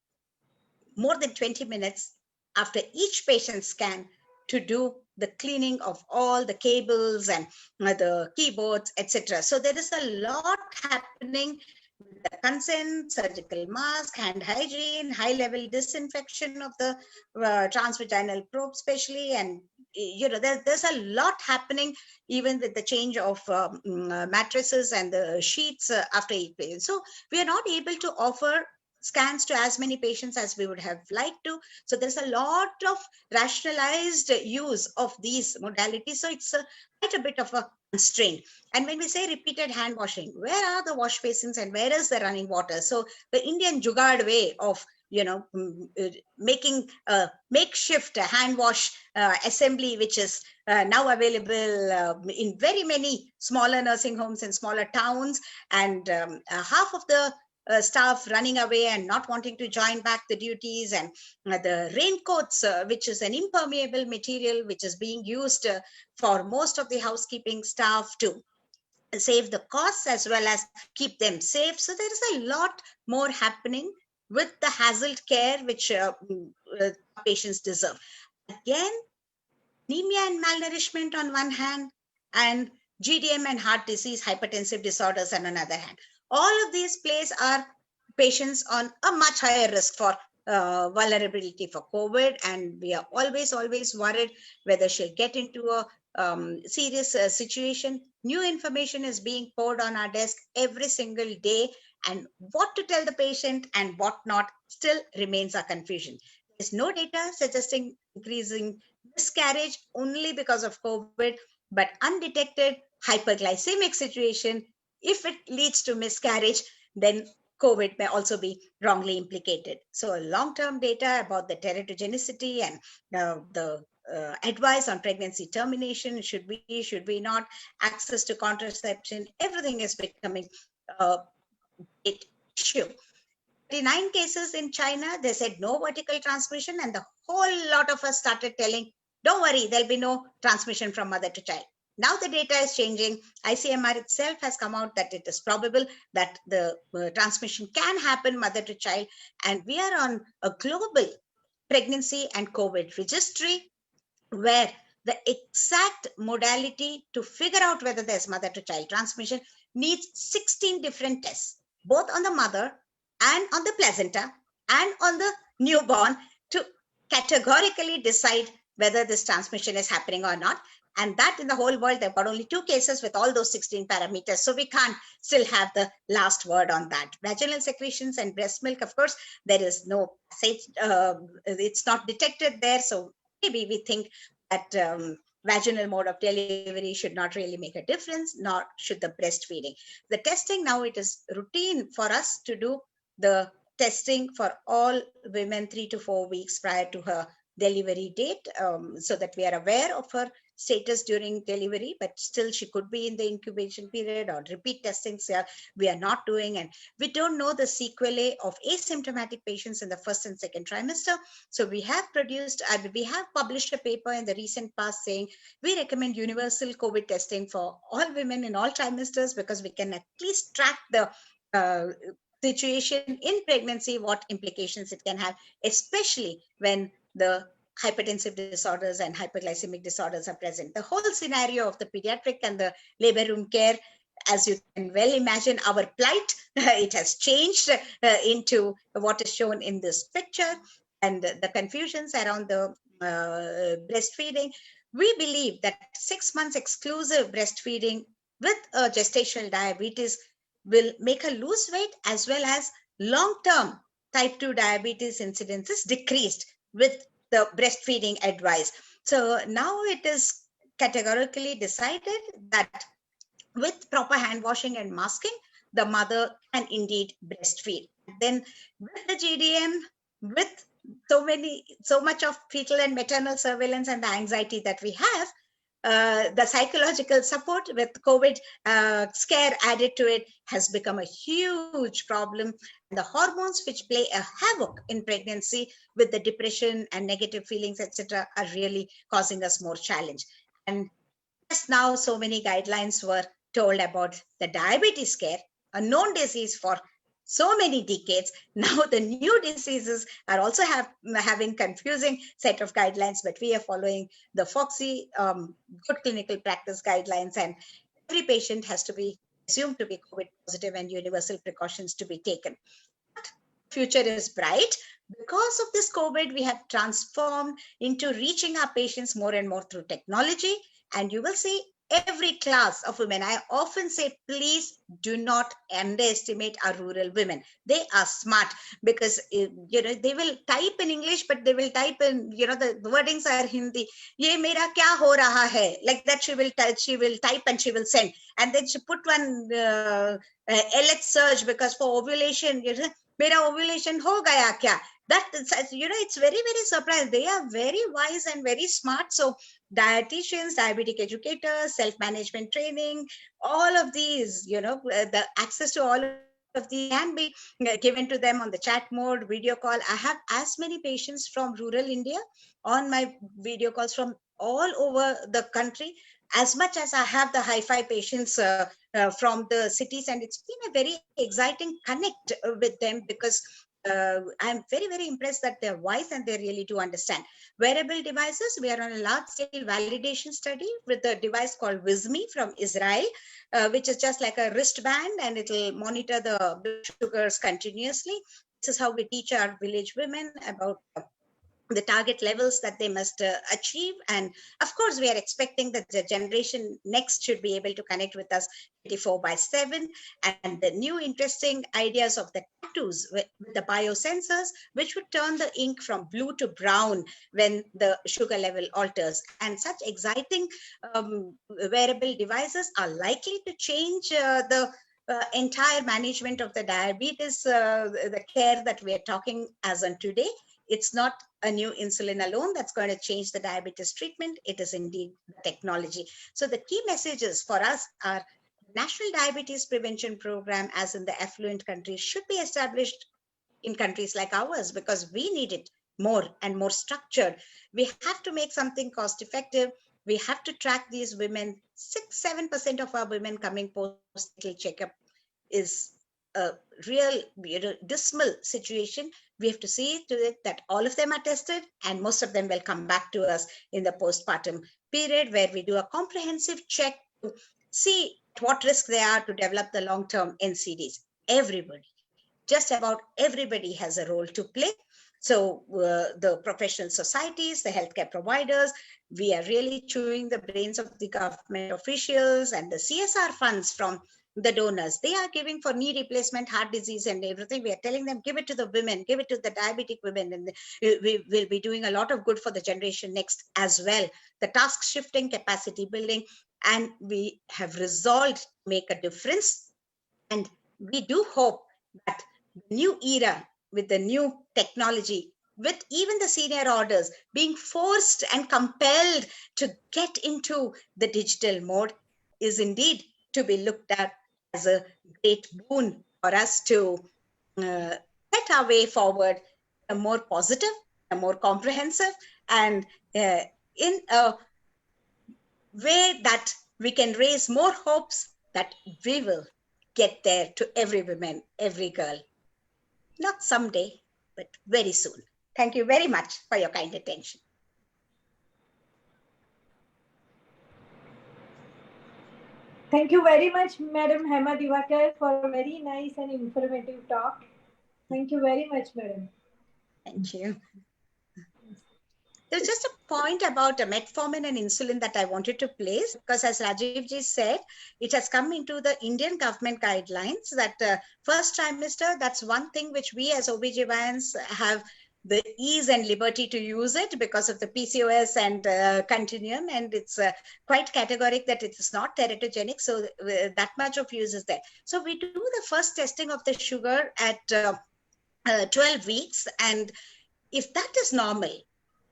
more than 20 minutes after each patient scan to do the cleaning of all the cables and the keyboards, etc. So there is a lot happening with the consent, surgical mask, hand hygiene, high-level disinfection of the transvaginal probe especially, and there's a lot happening even with the change of mattresses and the sheets after each patient. So we are not able to offer scans to as many patients as we would have liked to. So there's a lot of rationalized use of these modalities. So it's quite a bit of a constraint. And when we say repeated hand washing, where are the wash basins and where is the running water? So the Indian jugaad way of making a makeshift hand wash assembly, which is now available in very many smaller nursing homes in smaller towns, and half of the staff running away and not wanting to join back the duties, and the raincoats, which is an impermeable material which is being used for most of the housekeeping staff to save the costs as well as keep them safe. So there is a lot more happening with the hazard care which patients deserve. Again, anemia and malnourishment on one hand, and GDM and heart disease, hypertensive disorders on another hand. All of these places are patients on a much higher risk for vulnerability for COVID, and we are always worried whether she'll get into a serious situation. New information is being poured on our desk every single day, and what to tell the patient and what not still remains a confusion. There's no data suggesting increasing miscarriage only because of COVID, but undetected hyperglycemic situation, if it leads to miscarriage, then COVID may also be wrongly implicated. So long-term data about the teratogenicity and the advice on pregnancy termination, should we not, access to contraception, everything is becoming a big issue. 39 cases in China, they said no vertical transmission, and the whole lot of us started telling, don't worry, there'll be no transmission from mother to child. Now the data is changing. ICMR itself has come out that it is probable that the transmission can happen mother to child, and we are on a global pregnancy and COVID registry where the exact modality to figure out whether there's mother to child transmission needs 16 different tests, both on the mother and on the placenta and on the newborn, to categorically decide whether this transmission is happening or not. And that in the whole world, they've got only 2 cases with all those 16 parameters. So we can't still have the last word on that. Vaginal secretions and breast milk, of course, there is no, it's not detected there. So maybe we think that vaginal mode of delivery should not really make a difference, nor should the breastfeeding. The testing now, it is routine for us to do the testing for all women 3 to 4 weeks prior to her delivery date, so that we are aware of her status during delivery, but still she could be in the incubation period, or repeat testings we are not doing. And we don't know the sequelae of asymptomatic patients in the first and second trimester. So we have published a paper in the recent past saying we recommend universal COVID testing for all women in all trimesters, because we can at least track the situation in pregnancy, what implications it can have, especially when the hypertensive disorders and hyperglycemic disorders are present. The whole scenario of the pediatric and the labor room care, as you can well imagine, our plight, it has changed into what is shown in this picture, and the confusions around the breastfeeding. We believe that 6 months exclusive breastfeeding with gestational diabetes will make her lose weight, as well as long-term type 2 diabetes incidences decreased with the breastfeeding advice. So now it is categorically decided that with proper hand washing and masking, the mother can indeed breastfeed. Then with the GDM, with so much of fetal and maternal surveillance and the anxiety that we have, the psychological support with COVID scare added to it has become a huge problem. And the hormones which play a havoc in pregnancy with the depression and negative feelings, etc., are really causing us more challenge. And just now, so many guidelines were told about the diabetes care, a known disease for so many decades. Now the new diseases are also having confusing set of guidelines, but we are following the FOXI good clinical practice guidelines, and every patient has to be assumed to be COVID positive and universal precautions to be taken. But future is bright. Because of this COVID, we have transformed into reaching our patients more and more through technology. And you will see every class of women. I often say, please do not underestimate our rural women. They are smart because, you know, they will type in English, but they will type in, you know, the wordings are Hindi. Ye mera kya ho raha hai? Like that she will type and she will send. And then she put one LH search, because for ovulation, you know, mera ovulation ho gaya kya? That, you know, it's very, very surprised. They are very wise and very smart. So dietitians, diabetic educators, self-management training, all of these, you know, the access to all of these can be given to them on the chat mode, video call. I have as many patients from rural India on my video calls from all over the country, as much as I have the hi-fi patients from the cities. And it's been a very exciting connect with them, because I'm very, very impressed that they're wise and they really do understand. Wearable devices, we are on a large-scale validation study with a device called Wizme from Israel, which is just like a wristband, and it will monitor the blood sugars continuously. This is how we teach our village women about the target levels that they must achieve. And of course, we are expecting that the generation next should be able to connect with us 24/7. And the new interesting ideas of the tattoos with the biosensors, which would turn the ink from blue to brown when the sugar level alters. And such exciting wearable devices are likely to change the entire management of the diabetes, the care that we are talking as on today. It's not a new insulin alone that's going to change the diabetes treatment. It is indeed the technology. So the key messages for us are National Diabetes Prevention Program, as in the affluent countries, should be established in countries like ours, because we need it more and more structured. We have to make something cost effective. We have to track these women. 6-7% of our women coming post-natal checkup is a real, you know, dismal situation. We have to see to it that all of them are tested, and most of them will come back to us in the postpartum period, where we do a comprehensive check to see at what risk they are to develop the long-term NCDs. Everybody, just about everybody, has a role to play. So the professional societies, the healthcare providers, we are really chewing the brains of the government officials and the CSR funds from the donors. They are giving for knee replacement, heart disease and everything. We are telling them, give it to the women, give it to the diabetic women, and we will be doing a lot of good for the generation next as well. The task shifting, capacity building, and we have resolved to make a difference. And we do hope that the new era with the new technology, with even the senior orders being forced and compelled to get into the digital mode, is indeed to be looked at as a great boon for us to set our way forward, a more positive, a more comprehensive, and in a way that we can raise more hopes that we will get there to every woman, every girl. Not someday, but very soon. Thank you very much for your kind attention. Thank you very much, Madam Hema Diacare, for a very nice and informative talk. Thank you very much, Madam. Thank you. There's just a point about metformin and insulin that I wanted to place, because as Rajiv ji said, it has come into the Indian government guidelines that first trimester, that's one thing which we as OBGYNs have the ease and liberty to use it because of the PCOS and continuum, and it's quite categoric that it is not teratogenic, so that much of use is there. So we do the first testing of the sugar at 12 weeks, and if that is normal,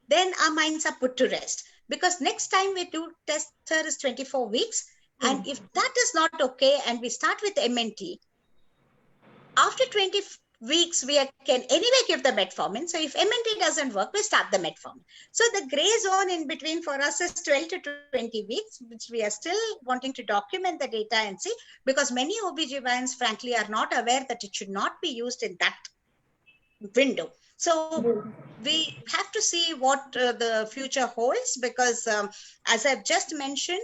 then our minds are put to rest, because next time we do test her is 24 weeks. And if that is not okay, and we start with MNT, after 20 weeks, we can anyway give the metformin. So if MNT doesn't work, we start the metformin. So the gray zone in between for us is 12 to 20 weeks, which we are still wanting to document the data and see, because many OBGYNs, frankly, are not aware that it should not be used in that window. So we have to see what the future holds, because as I've just mentioned,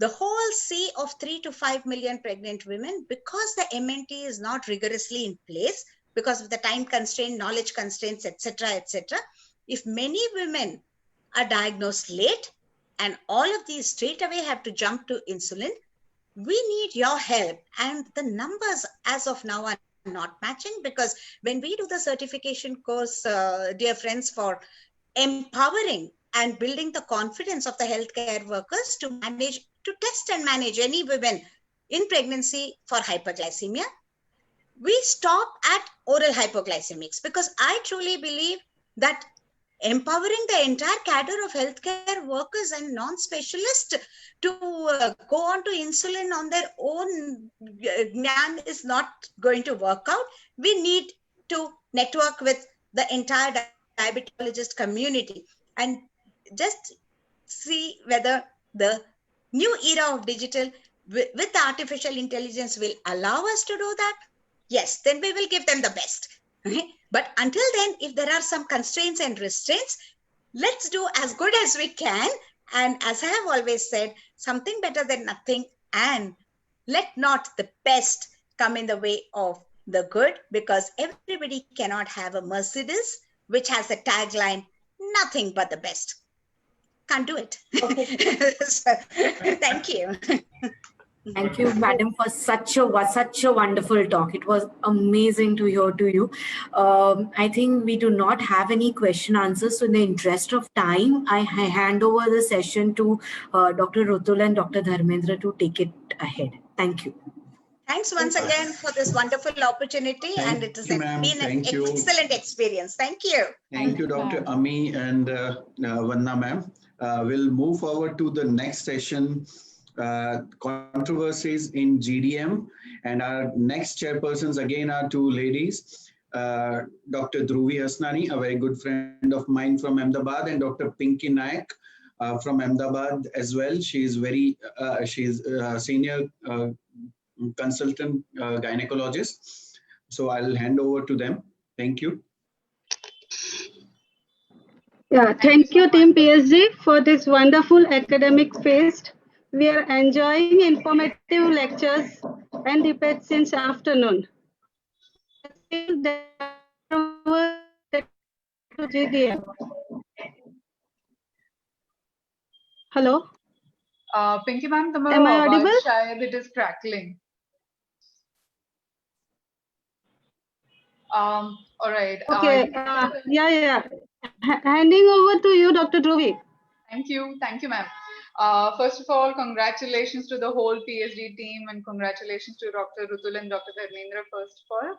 the whole sea of 3 to 5 million pregnant women, because the MNT is not rigorously in place, because of the time constraint, knowledge constraints, etc., etc. If many women are diagnosed late, and all of these straight away have to jump to insulin, we need your help. And the numbers as of now are not matching, because when we do the certification course, dear friends, for empowering and building the confidence of the healthcare workers to manage, to test and manage any women in pregnancy for hyperglycemia, we stop at oral hypoglycemics, because I truly believe that empowering the entire cadre of healthcare workers and non-specialists to go on to insulin on their own gnan is not going to work out. We need to network with the entire diabetologist community and just see whether the new era of digital with artificial intelligence will allow us to do that. Yes, then we will give them the best. Okay? But until then, if there are some constraints and restraints, let's do as good as we can. And as I have always said, something better than nothing. And let not the best come in the way of the good, because everybody cannot have a Mercedes which has a tagline, nothing but the best. Can't do it. So, thank you. Thank you, madam, for such a wonderful talk. It was amazing to hear to you. I think we do not have any question answers. So in the interest of time, I hand over the session to Dr. Rutul and Dr. Dharmendra to take it ahead. Thank you. Thanks once again for this wonderful opportunity. And it has been an excellent experience. Thank you. Thank you, Dr. Ami and Vanna ma'am. We'll move forward to the next session, controversies in GDM, and our next chairpersons again are two ladies, Dr. Dhruvi Hasnani, a very good friend of mine from Ahmedabad, and Dr. Pinky Naik from Ahmedabad as well. She is she's a senior consultant gynecologist. So I'll hand over to them. Thank you. Yeah, thank you, Team PSG, for this wonderful academic feast. We are enjoying informative lectures and debates since afternoon. Hello? Pinky ma'am, am I audible? It is crackling. All right. Okay. Yeah. Handing over to you, Dr. Dhruvi. Thank you, ma'am. First of all, congratulations to the whole PSG team, and congratulations to Dr. Rutul and Dr. Dharmendra first of all.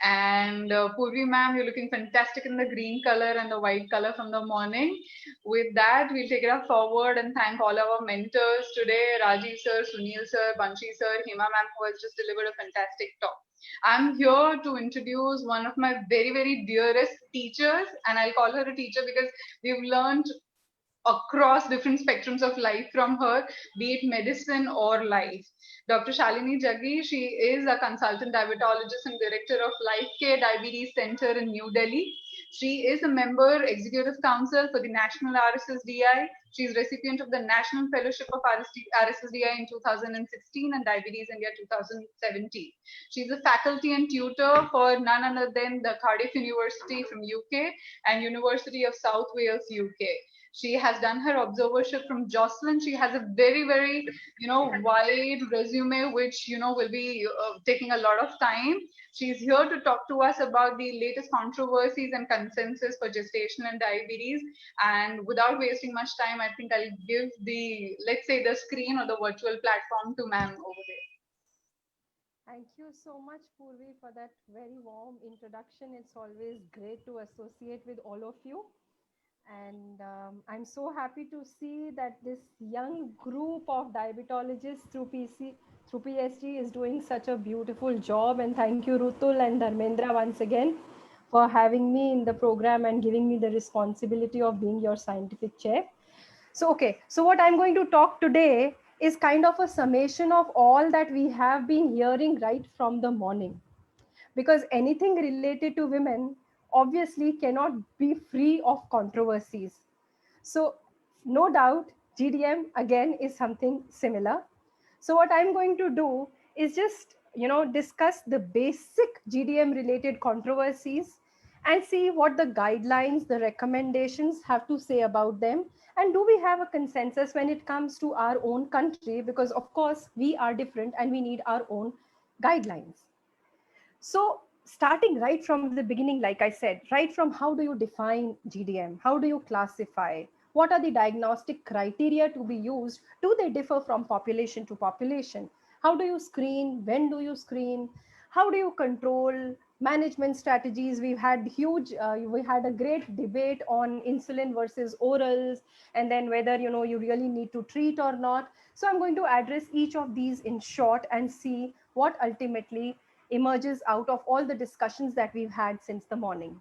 And Purvi ma'am, you're looking fantastic in the green color and the white color from the morning. With that, we'll take it up forward and thank all our mentors today, Rajiv sir, Sunil sir, Banshi sir, Hema ma'am, who has just delivered a fantastic talk. I'm here to introduce one of my very, very dearest teachers, and I'll call her a teacher because we've learned across different spectrums of life from her, be it medicine or life. Dr. Shalini Jaggi, she is a consultant diabetologist and director of Life Care Diabetes Center in New Delhi. She is a member executive council for the National RSSDI, She's recipient of the National Fellowship of RSSDI in 2016 and Diabetes India 2017. She's a faculty and tutor for none other than the Cardiff University from UK and University of South Wales, UK. She has done her observership from Jocelyn. She has a very, very, wide resume, which, will be taking a lot of time. She's here to talk to us about the latest controversies and consensus for gestational and diabetes. And without wasting much time, I think I'll give the, let's say, the screen or the virtual platform to ma'am over there. Thank you so much, Purvi, for that very warm introduction. It's always great to associate with all of you. And I'm so happy to see that this young group of diabetologists through PSG is doing such a beautiful job. And thank you, Rutul and Dharmendra, once again for having me in the program and giving me the responsibility of being your scientific chair. So, okay, so what I'm going to talk today is kind of a summation of all that we have been hearing right from the morning. Because anything related to women obviously cannot be free of controversies. So no doubt GDM again is something similar. So what I'm going to do is just discuss the basic GDM related controversies and see what the guidelines, the recommendations have to say about them. And do we have a consensus when it comes to our own country? Because of course we are different and we need our own guidelines. So starting right from the beginning, like I said, right from how do you define GDM? How do you classify? What are the diagnostic criteria to be used? Do they differ from population to population? How do you screen? When do you screen? How do you control? Management strategies. We had a great debate on insulin versus orals, and then whether you really need to treat or not. So I'm going to address each of these in short and see what ultimately emerges out of all the discussions that we've had since the morning.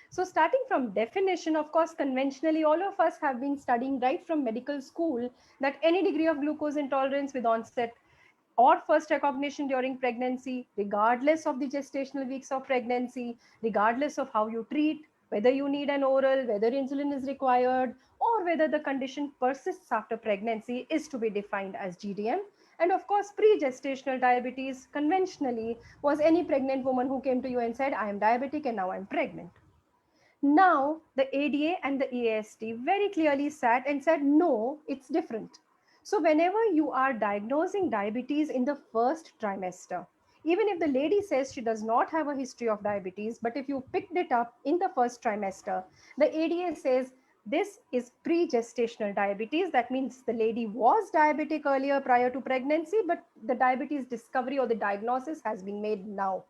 So starting from definition, of course, conventionally, all of us have been studying right from medical school that any degree of glucose intolerance with onset or first recognition during pregnancy, regardless of the gestational weeks of pregnancy, regardless of how you treat, whether you need an oral, whether insulin is required, or whether the condition persists after pregnancy is to be defined as GDM. And of course, pre-gestational diabetes conventionally was any pregnant woman who came to you and said, I am diabetic and now I'm pregnant. Now, the ADA and the EASD very clearly sat and said, no, it's different. So whenever you are diagnosing diabetes in the first trimester, even if the lady says she does not have a history of diabetes, but if you picked it up in the first trimester, the ADA says this is pre-gestational diabetes. That means the lady was diabetic earlier prior to pregnancy, but the diabetes discovery or the diagnosis has been made now.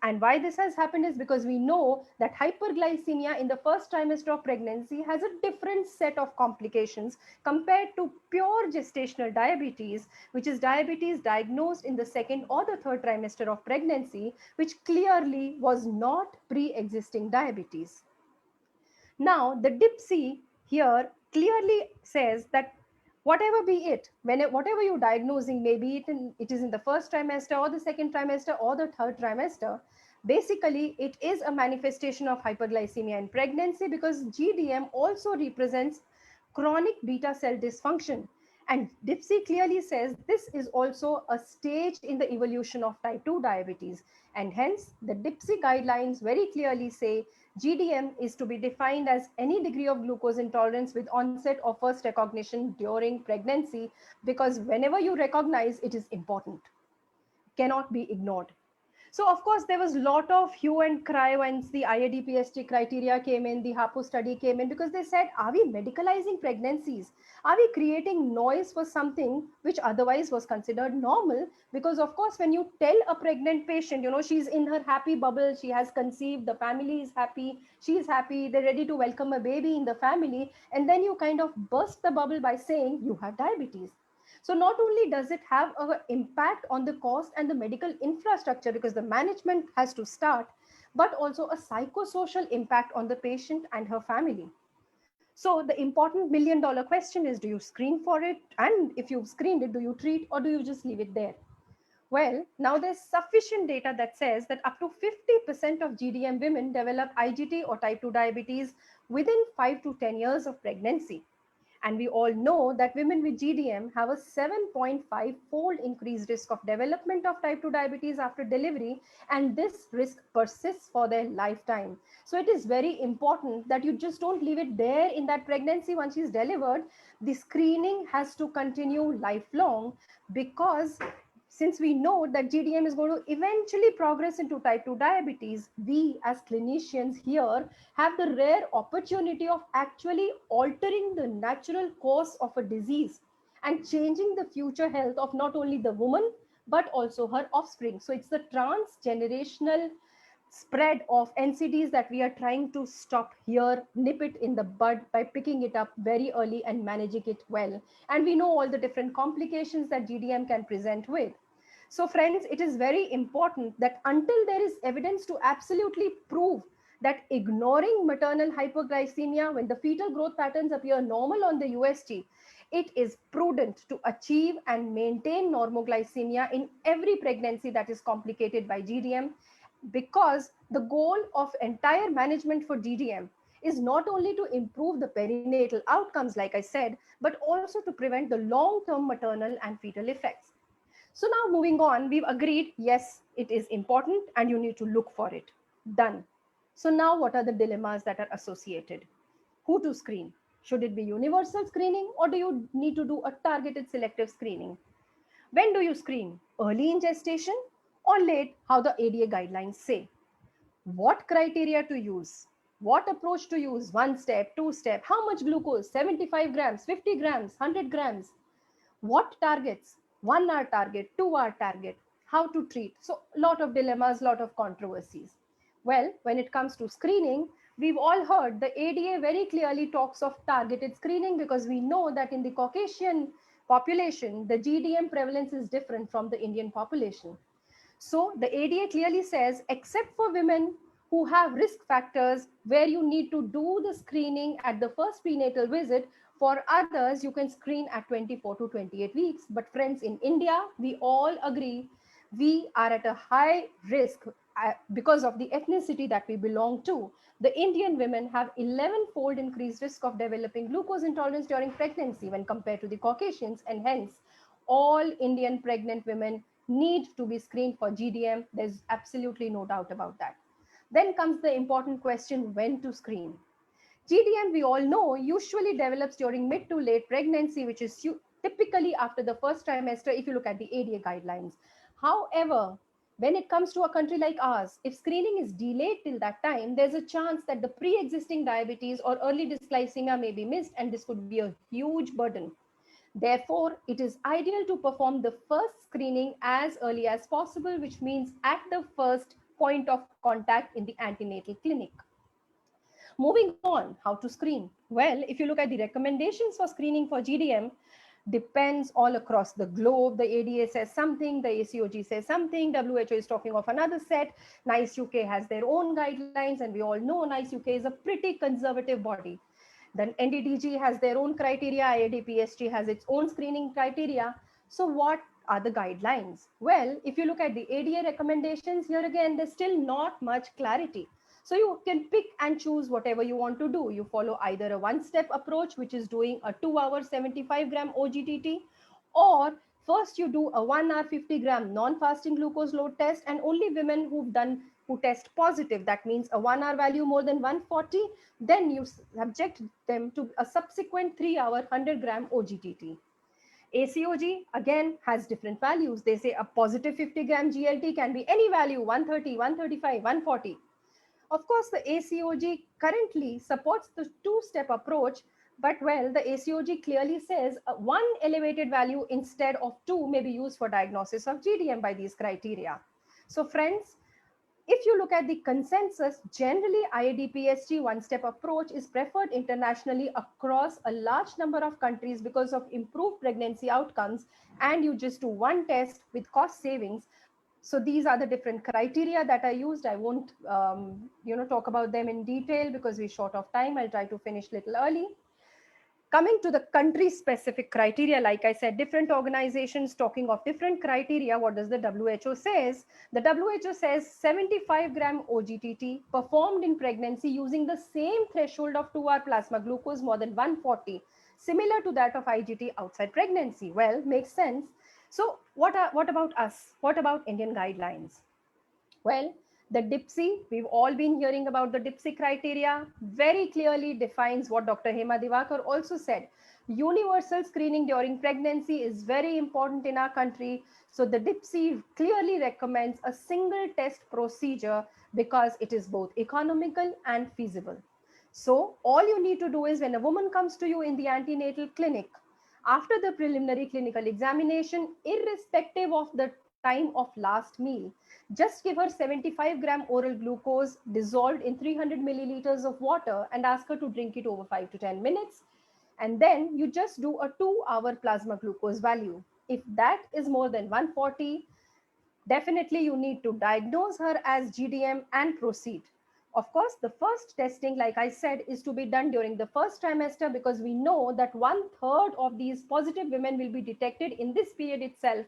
And why this has happened is because we know that hyperglycemia in the first trimester of pregnancy has a different set of complications compared to pure gestational diabetes, which is diabetes diagnosed in the second or the third trimester of pregnancy, which clearly was not pre-existing diabetes. Now, the DIPSI here clearly says that whatever be it, whatever you're diagnosing, maybe it is in the first trimester or the second trimester or the third trimester, basically it is a manifestation of hyperglycemia in pregnancy, because GDM also represents chronic beta cell dysfunction. And DIPSI clearly says this is also a stage in the evolution of type 2 diabetes. And hence, the DIPSI guidelines very clearly say GDM is to be defined as any degree of glucose intolerance with onset or first recognition during pregnancy, because whenever you recognize, it is important, cannot be ignored. So of course, there was a lot of hue and cry once the IAD-PSG criteria came in, the HAPO study came in, because they said, are we medicalizing pregnancies? Are we creating noise for something which otherwise was considered normal? Because of course, when you tell a pregnant patient, she's in her happy bubble, she has conceived, the family is happy, she's happy, they're ready to welcome a baby in the family, and then you kind of burst the bubble by saying you have diabetes. So not only does it have an impact on the cost and the medical infrastructure, because the management has to start, but also a psychosocial impact on the patient and her family. So the important $1 million question is, do you screen for it? And if you've screened it, do you treat or do you just leave it there? Well, now there's sufficient data that says that up to 50% of GDM women develop IGT or type 2 diabetes within 5 to 10 years of pregnancy. And we all know that women with GDM have a 7.5-fold increased risk of development of type 2 diabetes after delivery, and this risk persists for their lifetime. So it is very important that you just don't leave it there in that pregnancy once she's delivered. The screening has to continue lifelong, because since we know that GDM is going to eventually progress into type 2 diabetes, we as clinicians here have the rare opportunity of actually altering the natural course of a disease and changing the future health of not only the woman, but also her offspring. So it's the transgenerational spread of NCDs that we are trying to stop here, nip it in the bud by picking it up very early and managing it well. And we know all the different complications that GDM can present with. So friends, it is very important that until there is evidence to absolutely prove that ignoring maternal hypoglycemia when the fetal growth patterns appear normal on the USG, it is prudent to achieve and maintain normoglycemia in every pregnancy that is complicated by GDM, because the goal of entire management for GDM is not only to improve the perinatal outcomes, like I said, but also to prevent the long-term maternal and fetal effects. So now moving on, we've agreed, yes, it is important and you need to look for it. Done. So now what are the dilemmas that are associated? Who to screen? Should it be universal screening, or do you need to do a targeted selective screening? When do you screen? Early in gestation or late, how the ADA guidelines say? What criteria to use? What approach to use? 1 step, 2 step, how much glucose? 75 grams, 50 grams, 100 grams. What targets? 1 hour target, 2 hour target, how to treat. So a lot of dilemmas, lot of controversies. Well, when it comes to screening, we've all heard the ADA very clearly talks of targeted screening, because we know that in the Caucasian population, the GDM prevalence is different from the Indian population. So the ADA clearly says, except for women who have risk factors where you need to do the screening at the first prenatal visit, for others, you can screen at 24 to 28 weeks. But friends, in India, we all agree we are at a high risk because of the ethnicity that we belong to. The Indian women have 11-fold increased risk of developing glucose intolerance during pregnancy when compared to the Caucasians, and hence all Indian pregnant women need to be screened for GDM. There's absolutely no doubt about that. Then comes the important question, when to screen. GDM, we all know, usually develops during mid to late pregnancy, which is typically after the first trimester if you look at the ADA guidelines. However, when it comes to a country like ours, if screening is delayed till that time, there's a chance that the pre-existing diabetes or early dysglycemia may be missed, and this could be a huge burden. Therefore, it is ideal to perform the first screening as early as possible, which means at the first point of contact in the antenatal clinic. Moving on, how to screen? Well, if you look at the recommendations for screening for GDM, depends all across the globe. The ADA says something, the ACOG says something, WHO is talking of another set, NICE UK has their own guidelines, and we all know NICE UK is a pretty conservative body. Then NDDG has their own criteria, IADPSG has its own screening criteria. So what are the guidelines? Well, if you look at the ADA recommendations, here again, there's still not much clarity. So you can pick and choose whatever you want to do. You follow either a one-step approach, which is doing a 2 hour 75 gram OGTT, or first you do a 1 hour 50 gram non-fasting glucose load test, and only women who test positive, that means a 1 hour value more than 140, then you subject them to a subsequent 3 hour 100 gram OGTT. ACOG again has different values. They say a positive 50 gram GLT can be any value, 130, 135, 140. Of course, the ACOG currently supports the two-step approach, but well, the ACOG clearly says one elevated value instead of two may be used for diagnosis of GDM by these criteria. So friends, if you look at the consensus, generally IADPSG one-step approach is preferred internationally across a large number of countries because of improved pregnancy outcomes, and you just do one test with cost savings. So these are the different criteria that are used. I won't talk about them in detail because we're short of time. I'll try to finish a little early. Coming to the country-specific criteria, like I said, different organizations talking of different criteria. What does the WHO says? The WHO says 75 gram OGTT performed in pregnancy using the same threshold of 2 hour plasma glucose more than 140 similar to that of IGT outside pregnancy. Well, makes sense. So what about us? What about Indian guidelines? Well, the DIPSI, we've all been hearing about the DIPSI criteria, very clearly defines what Dr. Hema Divakar also said. Universal screening during pregnancy is very important in our country. So the DIPSI clearly recommends a single test procedure because it is both economical and feasible. So all you need to do is when a woman comes to you in the antenatal clinic, after the preliminary clinical examination, irrespective of the time of last meal, just give her 75-gram oral glucose dissolved in 300 milliliters of water and ask her to drink it over 5 to 10 minutes. And then you just do a 2-hour plasma glucose value. If that is more than 140, definitely you need to diagnose her as GDM and proceed. Of course, the first testing, like I said, is to be done during the first trimester because we know that 1/3 of these positive women will be detected in this period itself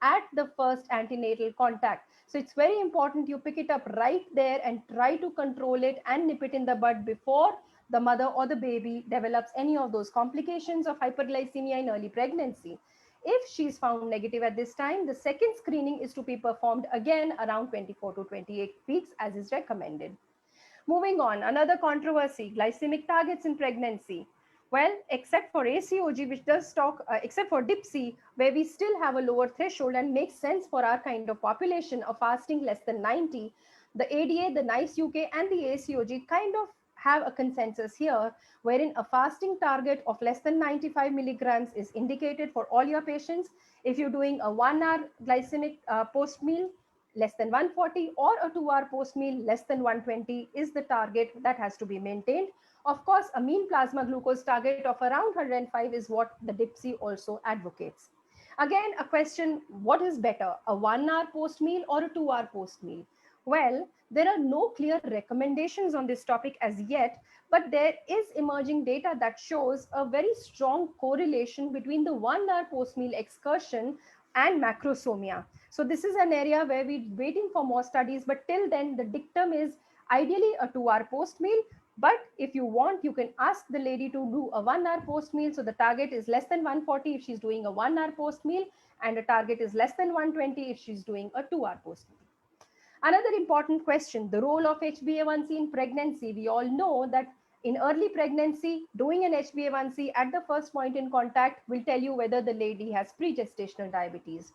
at the first antenatal contact. So it's very important you pick it up right there and try to control it and nip it in the bud before the mother or the baby develops any of those complications of hyperglycemia in early pregnancy. If she's found negative at this time, the second screening is to be performed again around 24 to 28 weeks as is recommended. Moving on, another controversy, glycemic targets in pregnancy. Well, except for ACOG, which does talk, except for DIPSI, where we still have a lower threshold and makes sense for our kind of population of fasting less than 90, the ADA, the NICE UK, and the ACOG kind of have a consensus here, wherein a fasting target of less than 95 milligrams is indicated for all your patients. If you're doing a 1-hour glycemic post-meal, less than 140, or a 2-hour post-meal less than 120 is the target that has to be maintained. Of course, a mean plasma glucose target of around 105 is what the DIPSI also advocates. Again, a question, what is better, a 1-hour post-meal or a 2-hour post-meal? Well, there are no clear recommendations on this topic as yet, but there is emerging data that shows a very strong correlation between the 1-hour post-meal excursion and macrosomia. So this is an area where we're waiting for more studies, but till then the dictum is ideally a 2-hour post-meal. But if you want, you can ask the lady to do a 1-hour post-meal. So the target is less than 140 if she's doing a 1-hour post-meal, and the target is less than 120 if she's doing a 2-hour post-meal. Another important question, the role of HbA1c in pregnancy. We all know that in early pregnancy, doing an HbA1c at the first point in contact will tell you whether the lady has pre-gestational diabetes.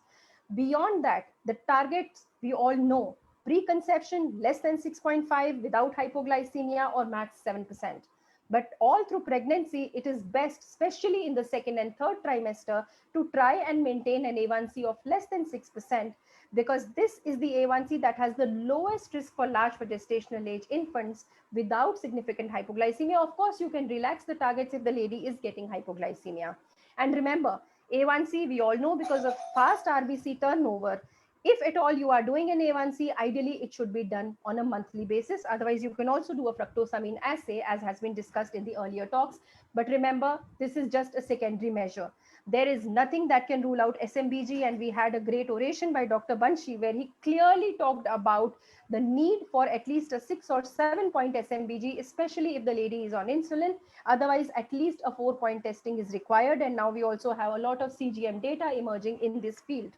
Beyond that, the targets we all know, preconception less than 6.5 without hypoglycemia or max 7%. But all through pregnancy, it is best, especially in the second and third trimester, to try and maintain an A1C of less than 6%, because this is the A1C that has the lowest risk for large for gestational age infants without significant hypoglycemia. Of course, you can relax the targets if the lady is getting hypoglycemia. And remember, A1C, we all know because of fast RBC turnover, if at all you are doing an A1C, ideally it should be done on a monthly basis. Otherwise, you can also do a fructosamine assay, as has been discussed in the earlier talks. But remember, this is just a secondary measure. There is nothing that can rule out SMBG, and we had a great oration by Dr. Banshi where he clearly talked about the need for at least a 6 or 7 point SMBG, especially if the lady is on insulin. Otherwise, at least a 4-point testing is required. And now we also have a lot of CGM data emerging in this field.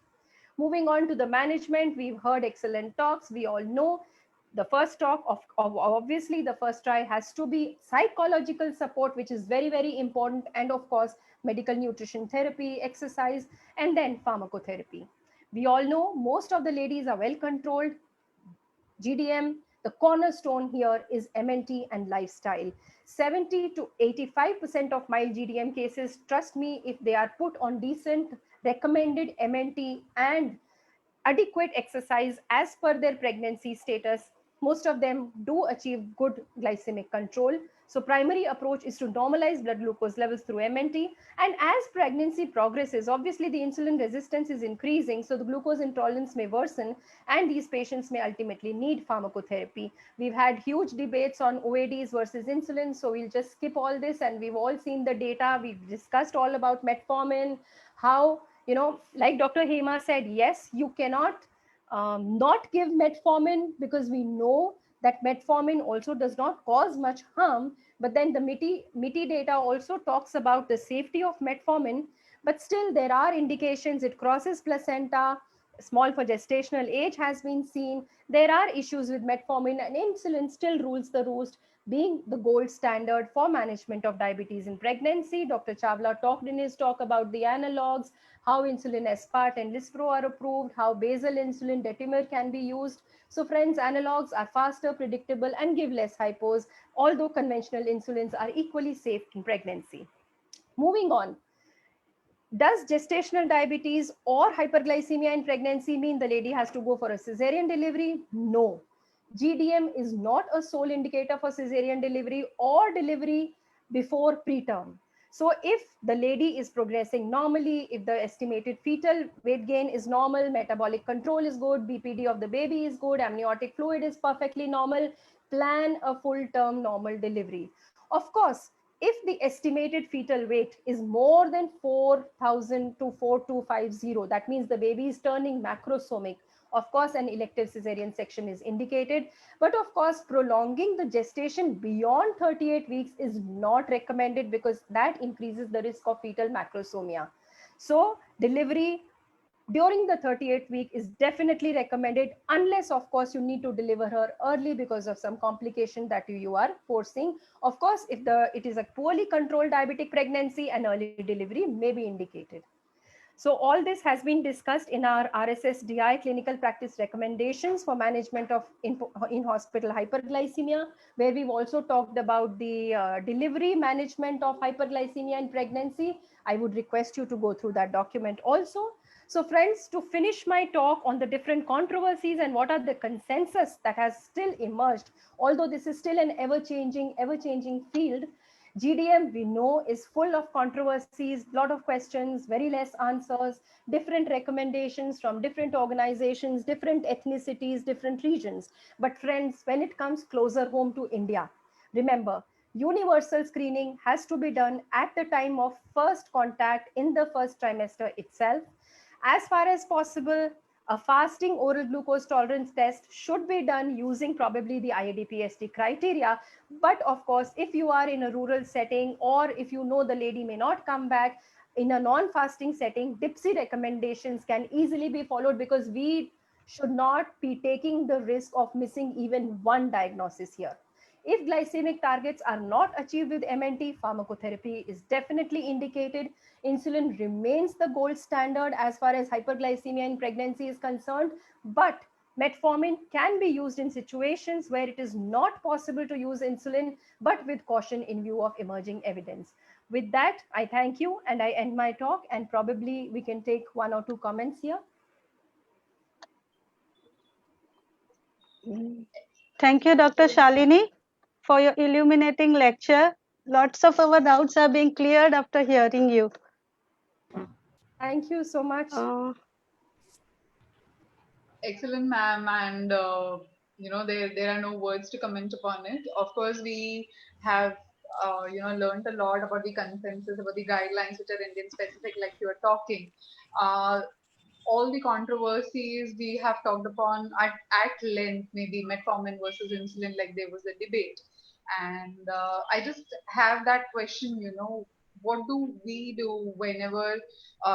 Moving on to the management, we've heard excellent talks. We all know the first talk of obviously the first try has to be psychological support, which is very, very important. And of course, medical nutrition therapy, exercise, and then pharmacotherapy. We all know most of the ladies are well controlled. GDM, the cornerstone here is MNT and lifestyle. 70 to 85% of mild GDM cases, trust me, if they are put on decent recommended MNT and adequate exercise as per their pregnancy status, most of them do achieve good glycemic control. So primary approach is to normalize blood glucose levels through MNT. And as pregnancy progresses, obviously the insulin resistance is increasing, so the glucose intolerance may worsen, and these patients may ultimately need pharmacotherapy. We've had huge debates on OADs versus insulin, so we'll just skip all this, and we've all seen the data. We've discussed all about metformin, how, you know, like Dr. Hema said, yes, you cannot not give metformin, because we know that metformin also does not cause much harm, but then the MITI data also talks about the safety of metformin, but still there are indications it crosses placenta, small for gestational age has been seen. There are issues with metformin, and insulin still rules the roost, being the gold standard for management of diabetes in pregnancy. Dr. Chawla talked in his talk about the analogs, how insulin aspart and lispro are approved, how basal insulin detamir can be used. So friends, analogs are faster, predictable, and give less hypos, although conventional insulins are equally safe in pregnancy. Moving on. Does gestational diabetes or hyperglycemia in pregnancy mean the lady has to go for a cesarean delivery? No. GDM is not a sole indicator for cesarean delivery or delivery before preterm. So if the lady is progressing normally, if the estimated fetal weight gain is normal, metabolic control is good, BPD of the baby is good, amniotic fluid is perfectly normal, plan a full-term normal delivery. Of course, if the estimated fetal weight is more than 4,000 to 4,250, that means the baby is turning macrosomic, of course, an elective cesarean section is indicated. But of course, prolonging the gestation beyond 38 weeks is not recommended because that increases the risk of fetal macrosomia. So delivery during the 38th week is definitely recommended, unless of course you need to deliver her early because of some complication that you are forcing. Of course, if it is a poorly controlled diabetic pregnancy, an early delivery may be indicated. So all this has been discussed in our RSSDI clinical practice recommendations for management of in-hospital hyperglycemia, where we've also talked about the delivery management of hyperglycemia in pregnancy. I would request you to go through that document also. So friends, to finish my talk on the different controversies and what are the consensus that has still emerged, although this is still an ever-changing field, GDM, we know, is full of controversies, lot of questions, very less answers, different recommendations from different organizations, different ethnicities, different regions. But friends, when it comes closer home to India, remember, universal screening has to be done at the time of first contact in the first trimester itself. As far as possible, a fasting oral glucose tolerance test should be done using probably the IADPST criteria. But of course, if you are in a rural setting or if you know the lady may not come back, in a non-fasting setting, DIPSI recommendations can easily be followed because we should not be taking the risk of missing even one diagnosis here. If glycemic targets are not achieved with MNT, pharmacotherapy is definitely indicated. Insulin remains the gold standard as far as hyperglycemia in pregnancy is concerned, but metformin can be used in situations where it is not possible to use insulin, but with caution in view of emerging evidence. With that, I thank you and I end my talk, and probably we can take one or two comments here. Thank you, Dr. Shalini, for your illuminating lecture. Lots of our doubts are being cleared after hearing you. Thank you so much. Excellent, ma'am, and there are no words to comment upon it. Of course, we have learned a lot about the consensus, about the guidelines which are Indian specific, like you are talking. All the controversies we have talked upon at length, maybe metformin versus insulin, like there was a debate. And I just have that question, what do we do whenever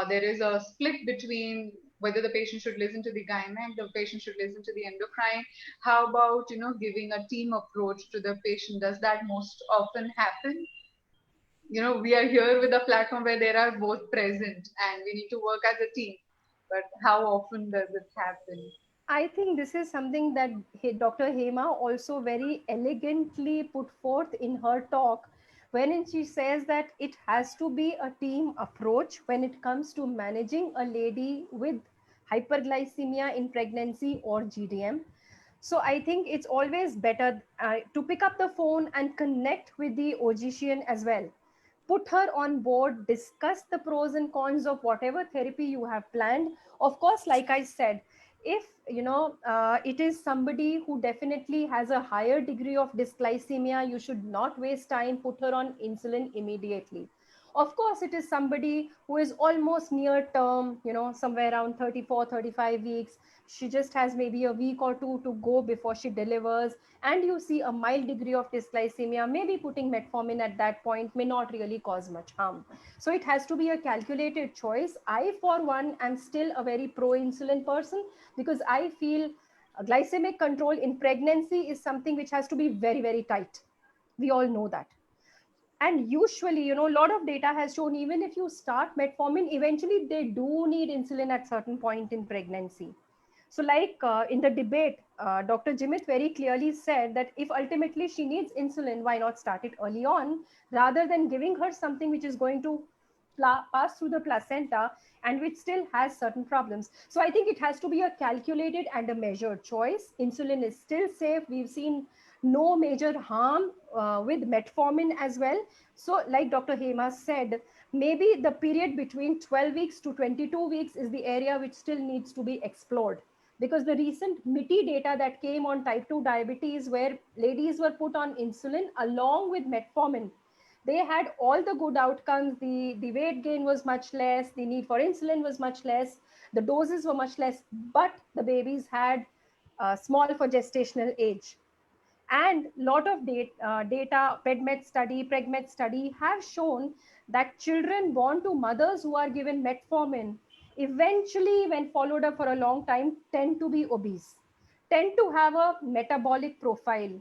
there is a split between whether the patient should listen to the gynec, the patient should listen to the endocrine? How about, giving a team approach to the patient? Does that most often happen? We are here with a platform where there are both present and we need to work as a team. But how often does it happen? I think this is something that Dr. Hema also very elegantly put forth in her talk, wherein she says that it has to be a team approach when it comes to managing a lady with hyperglycemia in pregnancy or GDM. So I think it's always better to pick up the phone and connect with the OGCN as well. Put her on board, discuss the pros and cons of whatever therapy you have planned. Of course, like I said, if it is somebody who definitely has a higher degree of dysglycemia, you should not waste time, put her on insulin immediately. Of course, it is somebody who is almost near term, somewhere around 34, 35 weeks. she just has maybe a week or two to go before she delivers, and you see a mild degree of dysglycemia, maybe putting metformin at that point may not really cause much harm. So it has to be a calculated choice. I, for one, am still a very pro-insulin person, because I feel glycemic control in pregnancy is something which has to be very, very tight. We all know that. And usually, you know, a lot of data has shown even if you start metformin, eventually they do need insulin at certain point in pregnancy. So like in the debate, Dr. Jimit very clearly said that if ultimately she needs insulin, why not start it early on rather than giving her something which is going to pass through the placenta and which still has certain problems. So I think it has to be a calculated and a measured choice. Insulin is still safe. We've seen no major harm with metformin as well. So like Dr. Hema said, maybe the period between 12 weeks to 22 weeks is the area which still needs to be explored, because the recent MITI data that came on type 2 diabetes, where ladies were put on insulin along with metformin, they had all the good outcomes. The weight gain was much less, the need for insulin was much less, the doses were much less, but the babies had small for gestational age. And lot of data, PEDMED study, PregMed study have shown that children born to mothers who are given metformin eventually, when followed up for a long time, tend to be obese, tend to have a metabolic profile.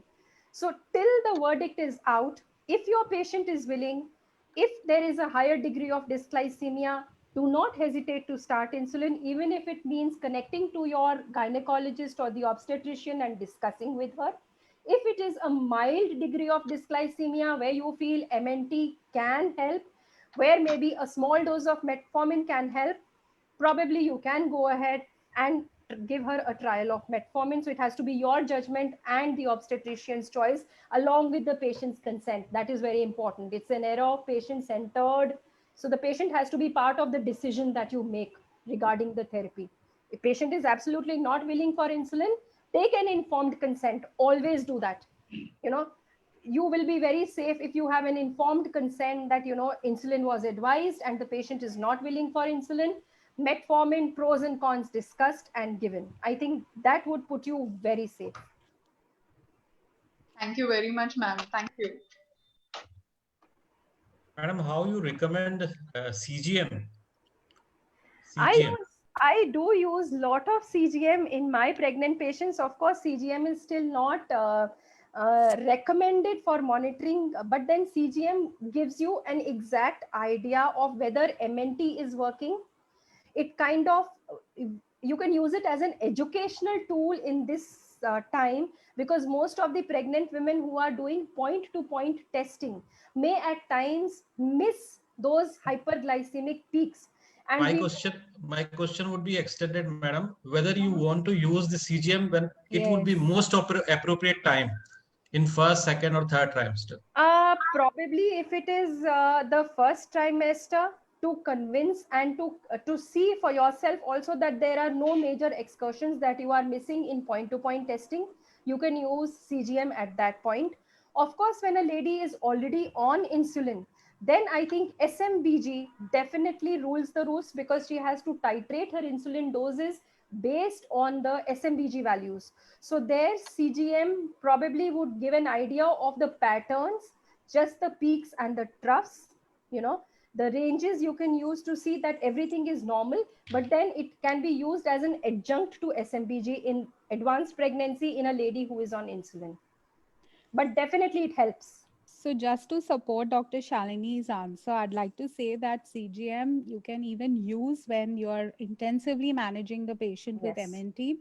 So till the verdict is out, if your patient is willing, if there is a higher degree of dysglycemia, do not hesitate to start insulin, even if it means connecting to your gynecologist or the obstetrician and discussing with her. If it is a mild degree of dysglycemia where you feel MNT can help, where maybe a small dose of metformin can help, probably you can go ahead and give her a trial of metformin. So it has to be your judgment and the obstetrician's choice along with the patient's consent. That is very important. It's an era of patient-centered. So the patient has to be part of the decision that you make regarding the therapy. If patient is absolutely not willing for insulin, take an informed consent. Always do that. You know, you will be very safe if you have an informed consent that, you know, insulin was advised and the patient is not willing for insulin. Metformin, pros and cons discussed and given. I think that would put you very safe. Thank you very much, ma'am. Thank you. Madam, how you recommend CGM? I do use lot of CGM in my pregnant patients. Of course, CGM is still not recommended for monitoring, but then CGM gives you an exact idea of whether MNT is working. It kind of, you can use it as an educational tool in this time, because most of the pregnant women who are doing point-to-point testing may at times miss those hyperglycemic peaks. And my question would be extended, madam, whether you want to use the CGM when it would be most appropriate time, in first, second, or third trimester. Probably if it is the first trimester, to convince and to see for yourself also that there are no major excursions that you are missing in point-to-point testing, you can use CGM at that point. Of course, when a lady is already on insulin, then I think SMBG definitely rules the roost, because she has to titrate her insulin doses based on the SMBG values. So their CGM probably would give an idea of the patterns, just the peaks and the troughs, you know, the ranges you can use to see that everything is normal, but then it can be used as an adjunct to SMBG in advanced pregnancy in a lady who is on insulin. But definitely it helps. So just to support Dr. Shalini's answer, I'd like to say that CGM you can even use when you're intensively managing the patient with MNT.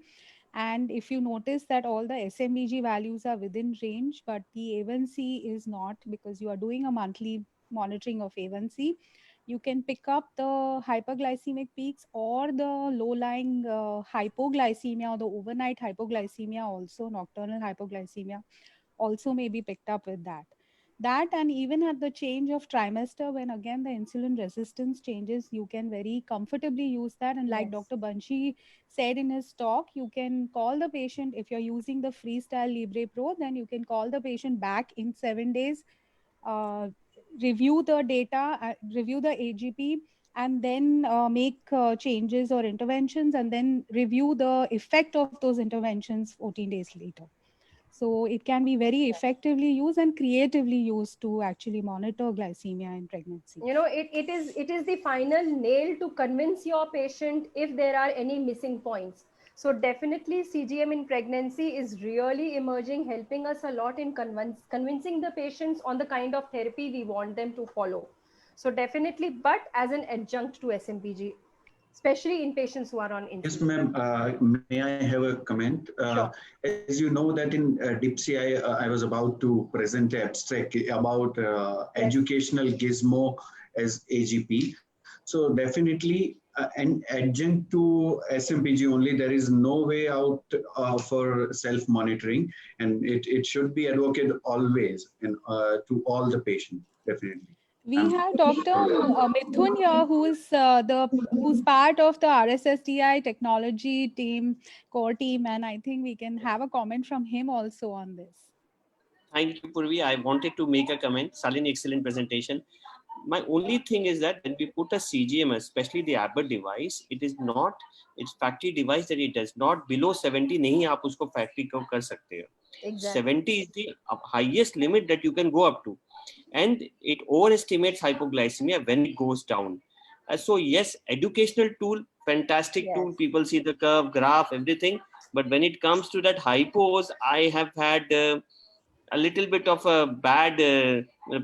And if you notice that all the SMBG values are within range, but the A1C is not, because you are doing a monthly monitoring of A1C, you can pick up the hyperglycemic peaks or the low-lying hypoglycemia or the overnight hypoglycemia, also nocturnal hypoglycemia, also may be picked up with that. And even at the change of trimester, when again the insulin resistance changes, you can very comfortably use that. And like Dr. Banshi said in his talk, you can call the patient, if you're using the Freestyle Libre Pro, then you can call the patient back in 7 days, review the data, review the AGP, and then make changes or interventions, and then review the effect of those interventions 14 days later. So it can be very effectively used and creatively used to actually monitor glycemia in pregnancy. You know, it is the final nail to convince your patient if there are any missing points. So definitely CGM in pregnancy is really emerging, helping us a lot in convincing the patients on the kind of therapy we want them to follow. So definitely, but as an adjunct to SMPG, especially in patients who are on insulin. Yes, ma'am. May I have a comment? Sure. As you know that in DIPSI, I was about to present an abstract about educational gizmo as AGP. So definitely an adjunct to SMPG only, there is no way out for self-monitoring, and it should be advocated always and to all the patients, definitely. We have Dr. Mithun here, who's part of the RSSDI technology team, core team, and I think we can have a comment from him also on this. Thank you, Purvi. I wanted to make a comment. Salini, excellent presentation. My only thing is that when we put a CGM, especially the Abbott device, it is not, it's factory device that it does not below 70, nahi aap usko factory ko kar sakte ho. Exactly. 70 is the highest limit that you can go up to. And it overestimates hypoglycemia when it goes down. So yes, educational tool, fantastic tool. People see the curve, graph, everything. But when it comes to that hypos, I have had a little bit of a bad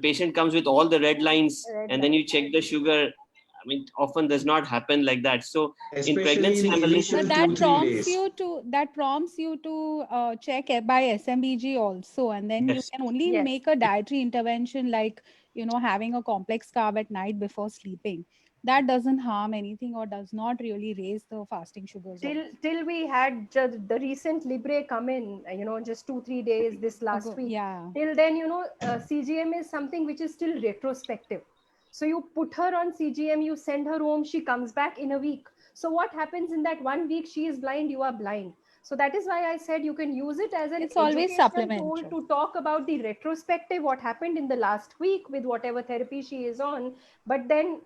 patient comes with all the red lines, and then you check the sugar. I mean, often does not happen like that. So in pregnancy, but that prompts you to check by SMBG also, and then you can only make a dietary intervention like, you know, having a complex carb at night before sleeping. That doesn't harm anything or does not really raise the fasting sugars. Till we had the recent Libre come in, you know, just 2-3 days this last week. Yeah. Till then, you know, CGM is something which is still retrospective. So you put her on CGM, you send her home, she comes back in a week. So what happens in that 1 week? She is blind, you are blind. So that is why I said you can use it as an educational tool to talk about the retrospective, what happened in the last week with whatever therapy she is on. But then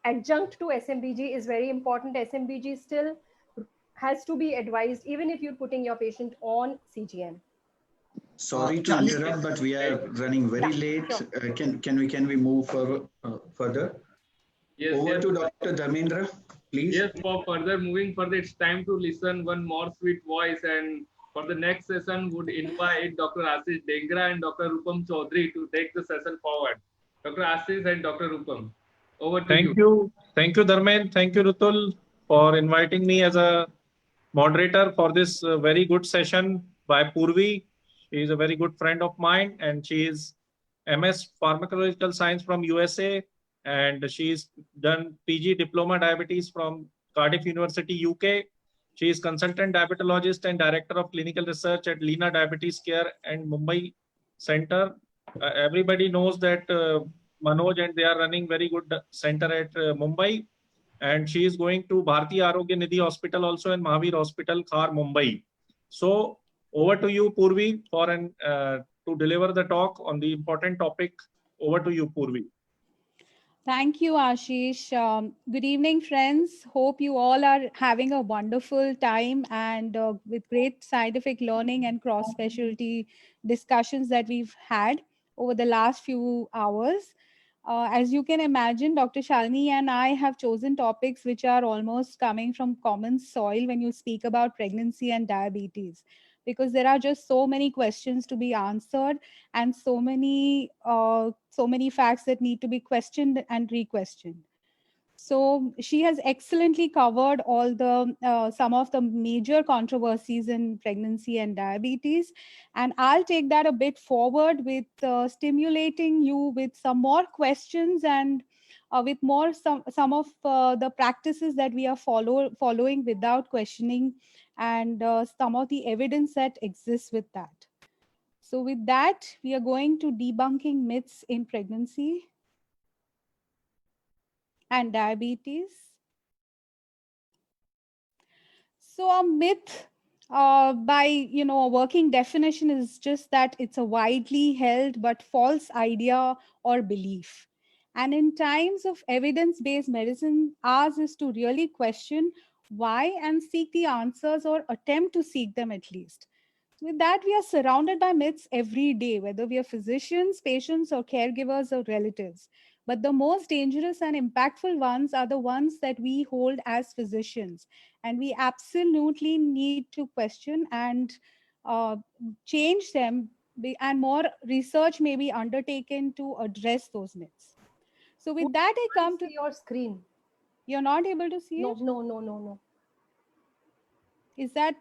adjunct to SMBG is very important. SMBG still has to be advised even if you're putting your patient on CGM. Sorry to interrupt, but we are running very late. Sure. Can we move further? Yes, Over to Dr. Dharmendra, please. Yes, for further moving further, it's time to listen one more sweet voice, and for the next session would invite Dr. Ashish Dengra and Dr. Rupam Chaudhary to take the session forward. Dr. Ashish and Dr. Rupam, over to you. Thank you, Dharmen. Thank you, Rutul, for inviting me as a moderator for this very good session by Purvi. She is a very good friend of mine, and she is MS Pharmacological Science from USA, and she's done PG Diploma Diabetes from Cardiff University, UK. She is consultant diabetologist and director of clinical research at Lina Diabetes Care and Mumbai Center. Everybody knows that Manoj and they are running very good center at Mumbai. And she is going to Bharti Arogya Nidhi Hospital also and Mahavir Hospital, Khar, Mumbai. So over to you, Purvi, for to deliver the talk on the important topic. Over to you, Purvi. Thank you, Ashish. Good evening, friends. Hope you all are having a wonderful time and with great scientific learning and cross-specialty discussions that we've had over the last few hours. As you can imagine, Dr. Shalini and I have chosen topics which are almost coming from common soil when you speak about pregnancy and diabetes, because there are just so many questions to be answered and so many facts that need to be questioned and re-questioned. So she has excellently covered all the some of the major controversies in pregnancy and diabetes, and I'll take that a bit forward with stimulating you with some more questions and with more some of the practices that we are following without questioning, and some of the evidence that exists with that. So with that, we are going to debunking myths in pregnancy and diabetes. So a myth, by a working definition, is just that it's a widely held but false idea or belief. And in times of evidence-based medicine, ours is to really question why and seek the answers, or attempt to seek them at least. With that, we are surrounded by myths every day, whether we are physicians, patients, or caregivers or relatives. But the most dangerous and impactful ones are the ones that we hold as physicians. And we absolutely need to question and change them, and more research may be undertaken to address those myths. So with that, I come to your screen. You're not able to see No, it? no. Is that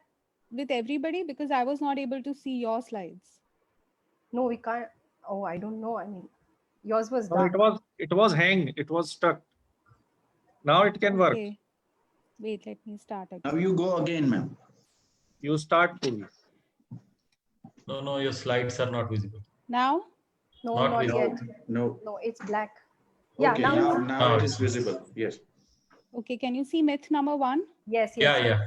with everybody? Because I was not able to see your slides. No, we can't. Oh, I don't know. I mean, yours was No, dark. it was hang. It was stuck. Now it can work. Okay. Wait, let me start again. Now you go again, ma'am. You start, Purvi. No, your slides are not visible. Now? No, Not not visible. yet. No. No, it's black. Yeah, Okay, now now it is visible. Yes. Okay, can you see myth number 1? Yes, Yeah.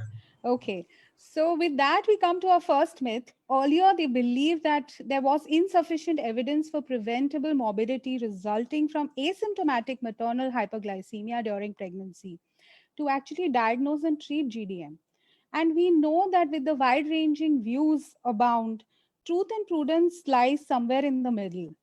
Okay, so with that, we come to our first myth. Earlier, they believed that there was insufficient evidence for preventable morbidity resulting from asymptomatic maternal hyperglycemia during pregnancy to actually diagnose and treat GDM. And we know that with the wide-ranging views abound, truth and prudence lies somewhere in the middle.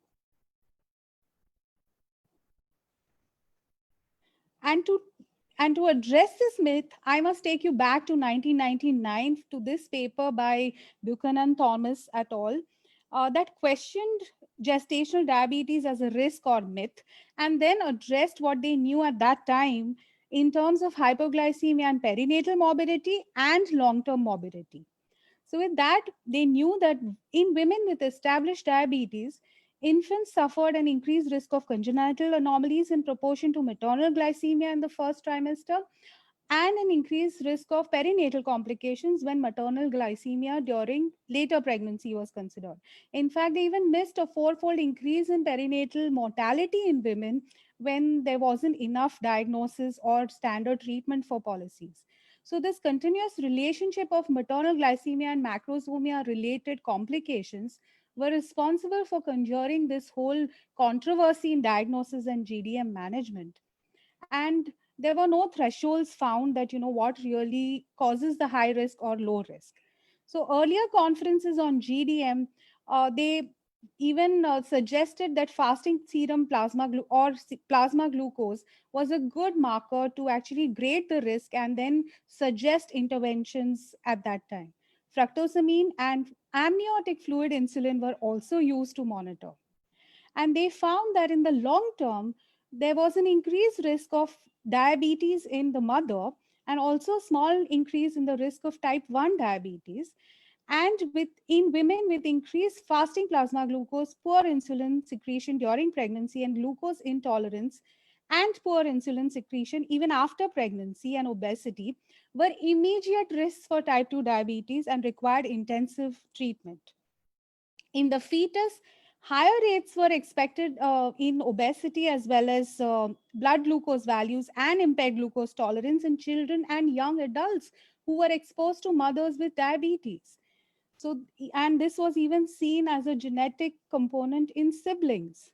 And to address this myth, I must take you back to 1999 to this paper by Buchanan Thomas et al. That questioned gestational diabetes as a risk or myth, and then addressed what they knew at that time in terms of hypoglycemia and perinatal morbidity and long-term morbidity. So with that, they knew that in women with established diabetes, infants suffered an increased risk of congenital anomalies in proportion to maternal glycemia in the first trimester, and an increased risk of perinatal complications when maternal glycemia during later pregnancy was considered. In fact, they even missed a fourfold increase in perinatal mortality in women when there wasn't enough diagnosis or standard treatment for policies. So this continuous relationship of maternal glycemia and macrosomia related complications were responsible for conjuring this whole controversy in diagnosis and GDM management. And there were no thresholds found that, what really causes the high risk or low risk. So earlier conferences on GDM, they even suggested that fasting serum plasma glucose was a good marker to actually grade the risk and then suggest interventions at that time. Fructosamine and amniotic fluid insulin were also used to monitor. And they found that in the long term, there was an increased risk of diabetes in the mother, and also a small increase in the risk of type 1 diabetes. And in women with increased fasting plasma glucose, poor insulin secretion during pregnancy, and glucose intolerance, and poor insulin secretion even after pregnancy, and obesity were immediate risks for type 2 diabetes and required intensive treatment. In the fetus, higher rates were expected in obesity, as well as blood glucose values and impaired glucose tolerance in children and young adults who were exposed to mothers with diabetes. So, and this was even seen as a genetic component in siblings.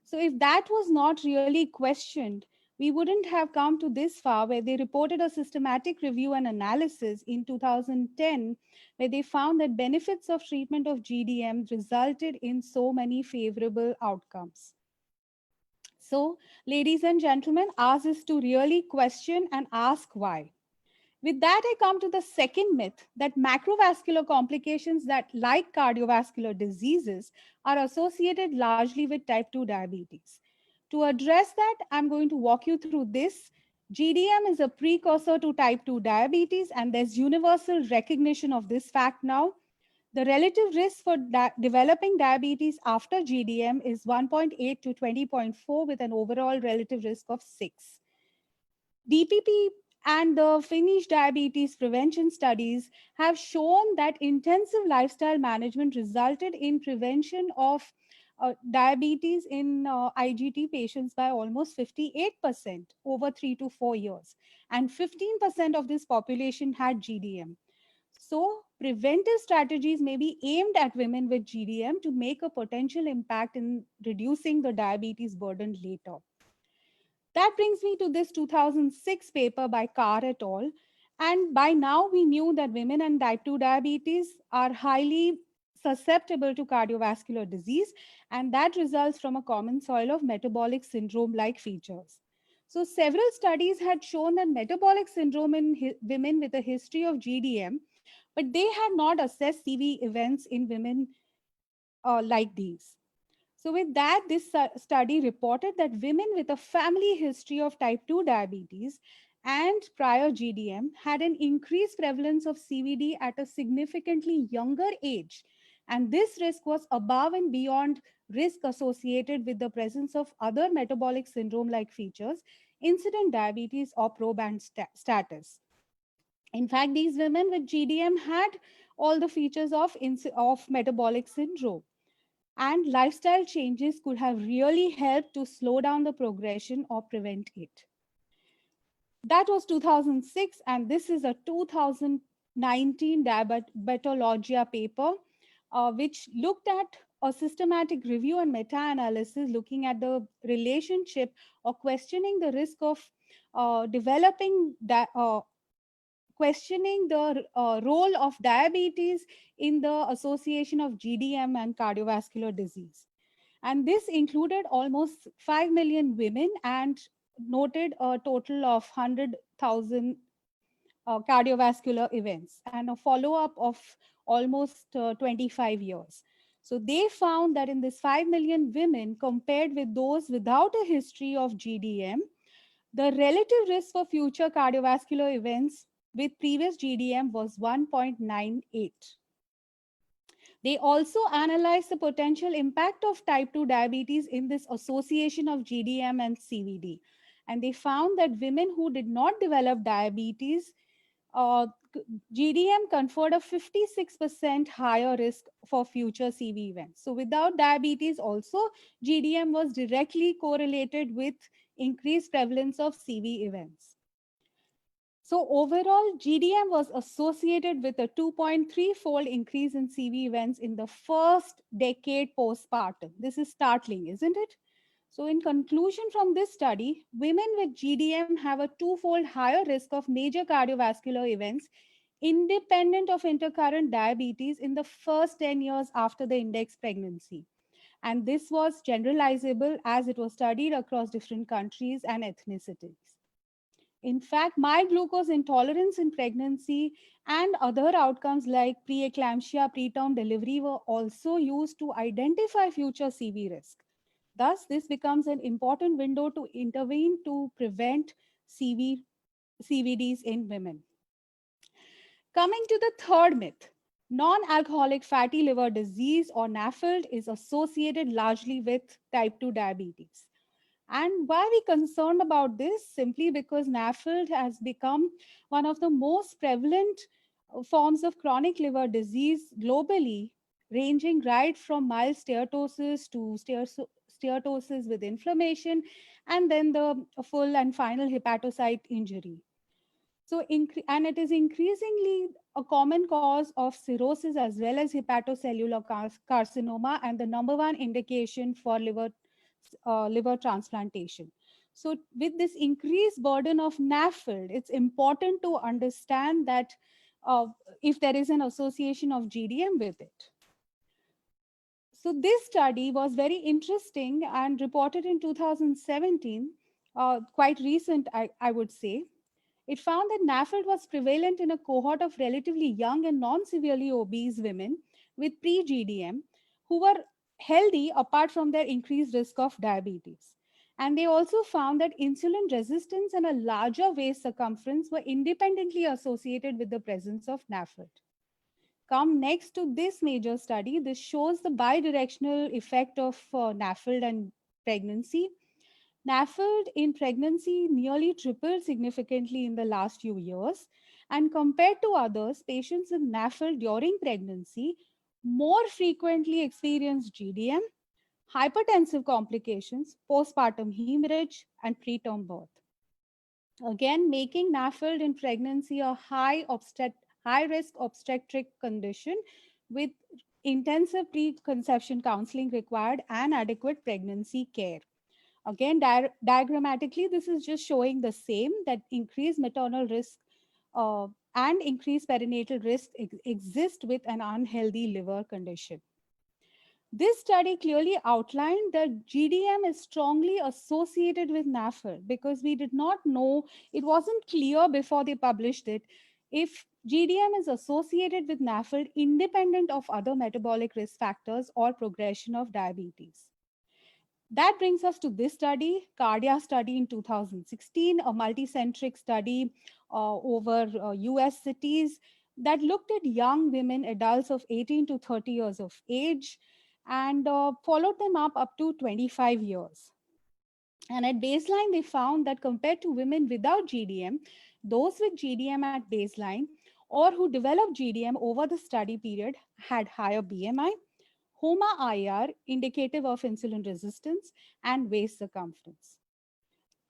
So if that was not really questioned, we wouldn't have come to this far, where they reported a systematic review and analysis in 2010, where they found that benefits of treatment of GDM resulted in so many favorable outcomes. So, ladies and gentlemen, ours is to really question and ask why. With that, I come to the second myth, that macrovascular complications that, like cardiovascular diseases, are associated largely with type 2 diabetes. To address that, I'm going to walk you through this. GDM is a precursor to type 2 diabetes, and there's universal recognition of this fact now. The relative risk for developing diabetes after GDM is 1.8 to 20.4, with an overall relative risk of 6. DPP and the Finnish diabetes prevention studies have shown that intensive lifestyle management resulted in prevention of diabetes in IGT patients by almost 58% over 3 to 4 years. And 15% of this population had GDM. So preventive strategies may be aimed at women with GDM to make a potential impact in reducing the diabetes burden later. That brings me to this 2006 paper by Carr et al. And by now we knew that women and type 2 diabetes are highly susceptible to cardiovascular disease, and that results from a common soil of metabolic syndrome-like features. So several studies had shown that metabolic syndrome in women with a history of GDM, but they had not assessed CV events in women like these. So with that, this study reported that women with a family history of type 2 diabetes and prior GDM had an increased prevalence of CVD at a significantly younger age. And this risk was above and beyond risk associated with the presence of other metabolic syndrome-like features, incident diabetes or proband status. In fact, these women with GDM had all the features of metabolic syndrome. And lifestyle changes could have really helped to slow down the progression or prevent it. That was 2006, and this is a 2019 Diabetologia paper, which looked at a systematic review and meta-analysis looking at the relationship or questioning the risk of questioning the role of diabetes in the association of GDM and cardiovascular disease. And this included almost 5 million women and noted a total of 100,000 cardiovascular events and a follow-up of almost 25 years. So they found that in this 5 million women compared with those without a history of GDM, the relative risk for future cardiovascular events with previous GDM was 1.98. They also analyzed the potential impact of type 2 diabetes in this association of GDM and CVD. And they found that women who did not develop diabetes, GDM conferred a 56% higher risk for future CV events. So without diabetes also, GDM was directly correlated with increased prevalence of CV events. So overall, GDM was associated with a 2.3-fold increase in CV events in the first decade postpartum. This is startling, isn't it? So in conclusion from this study, women with GDM have a 2-fold higher risk of major cardiovascular events independent of intercurrent diabetes in the first 10 years after the index pregnancy. And this was generalizable as it was studied across different countries and ethnicities. In fact, mild glucose intolerance in pregnancy and other outcomes like preeclampsia, preterm delivery were also used to identify future CV risk. Thus, this becomes an important window to intervene to prevent CVDs in women. Coming to the third myth, non-alcoholic fatty liver disease or NAFLD is associated largely with type 2 diabetes. And why are we concerned about this? Simply because NAFLD has become one of the most prevalent forms of chronic liver disease globally, ranging right from mild steatosis to steatosis with inflammation, and then the full and final hepatocyte injury. So, and it is increasingly a common cause of cirrhosis as well as hepatocellular carcinoma, and the #1 indication for liver transplantation. So with this increased burden of NAFLD, it's important to understand that if there is an association of GDM with it. So this study was very interesting and reported in 2017, quite recent, I would say. It found that NAFLD was prevalent in a cohort of relatively young and non-severely obese women with pre-GDM who were healthy apart from their increased risk of diabetes. And they also found that insulin resistance and a larger waist circumference were independently associated with the presence of NAFLD. Come next to this major study, this shows the bidirectional effect of NAFLD and pregnancy. NAFLD in pregnancy nearly tripled significantly in the last few years. And compared to others, patients with NAFLD during pregnancy more frequently experience GDM, hypertensive complications, postpartum hemorrhage, and preterm birth. Again, making NAFLD in pregnancy a high high-risk obstetric condition with intensive preconception counseling required and adequate pregnancy care. Again, diagrammatically, this is just showing the same, that increased maternal risk and increased perinatal risk exist with an unhealthy liver condition. This study clearly outlined that GDM is strongly associated with NAFLD because we did not know, it wasn't clear before they published it, if GDM is associated with NAFLD independent of other metabolic risk factors or progression of diabetes. That brings us to this study, Cardia study in 2016, a multicentric study over US cities that looked at young women, adults of 18 to 30 years of age, and followed them up to 25 years. And at baseline, they found that compared to women without GDM, those with GDM at baseline or who developed GDM over the study period had higher BMI, HOMA-IR, indicative of insulin resistance, and waist circumference.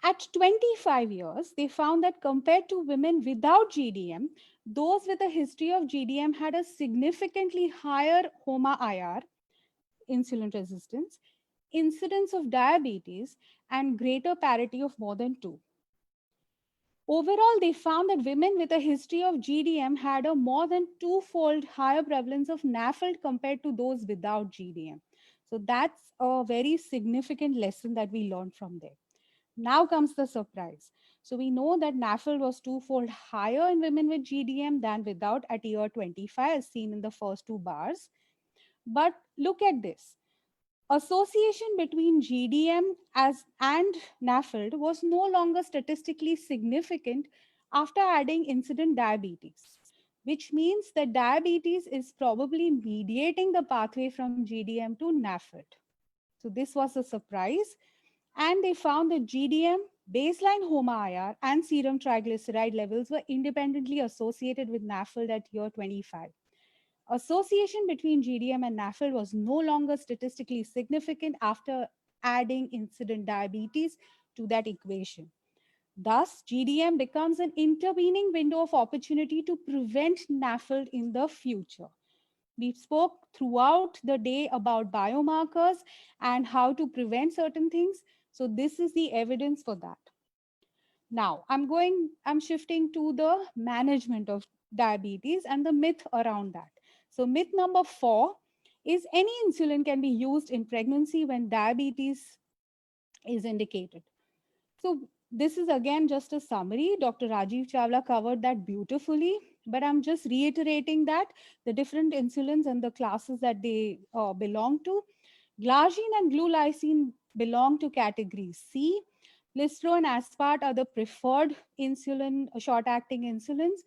At 25 years, they found that compared to women without GDM, those with a history of GDM had a significantly higher HOMA-IR, insulin resistance, incidence of diabetes, and greater parity of more than 2. Overall, they found that women with a history of GDM had a more than 2-fold higher prevalence of NAFLD compared to those without GDM. So that's a very significant lesson that we learned from there. Now comes the surprise. So we know that NAFLD was 2-fold higher in women with GDM than without at year 25, as seen in the first 2 bars. But look at this. Association between GDM and NAFLD was no longer statistically significant after adding incident diabetes, which means that diabetes is probably mediating the pathway from GDM to NAFLD. So this was a surprise. And they found that GDM, baseline HOMA-IR, and serum triglyceride levels were independently associated with NAFLD at year 25. Association between GDM and NAFLD was no longer statistically significant after adding incident diabetes to that equation. Thus, GDM becomes an intervening window of opportunity to prevent NAFLD in the future. We spoke throughout the day about biomarkers and how to prevent certain things. So this is the evidence for that. Now, I'm shifting to the management of diabetes and the myth around that. So myth number 4 is any insulin can be used in pregnancy when diabetes is indicated. So this is again just a summary. Dr. Rajiv Chawla covered that beautifully, but I'm just reiterating that the different insulins and the classes that they belong to. Glargine and glulisine belong to category C. Lispro and aspart are the preferred insulin, short-acting insulins.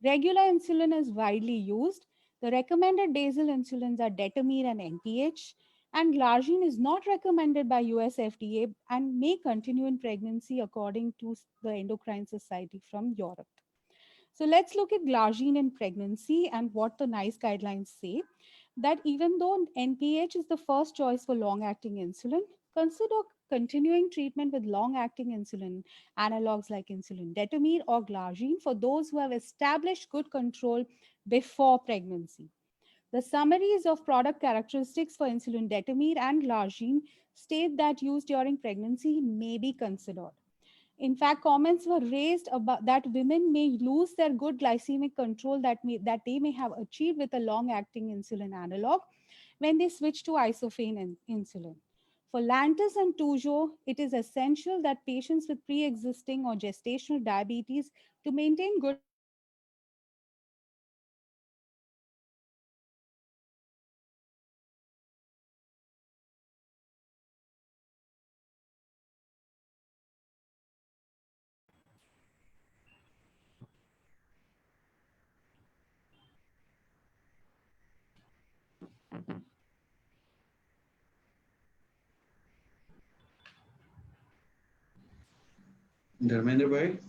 Regular insulin is widely used. The recommended basal insulins are detamir and NPH. And glargine is not recommended by US FDA and may continue in pregnancy according to the Endocrine Society from Europe. So let's look at glargine in pregnancy and what the NICE guidelines say, that even though NPH is the first choice for long-acting insulin, consider continuing treatment with long-acting insulin, analogs like insulin detamir or glargine for those who have established good control before pregnancy. The summaries of product characteristics for insulin detamir and glargine state that use during pregnancy may be considered. In fact, comments were raised about that women may lose their good glycemic control that they may have achieved with a long-acting insulin analog when they switch to isophane insulin. For Lantus and Tujo, it is essential that patients with pre-existing or gestational diabetes to maintain good Dharmendra bhai?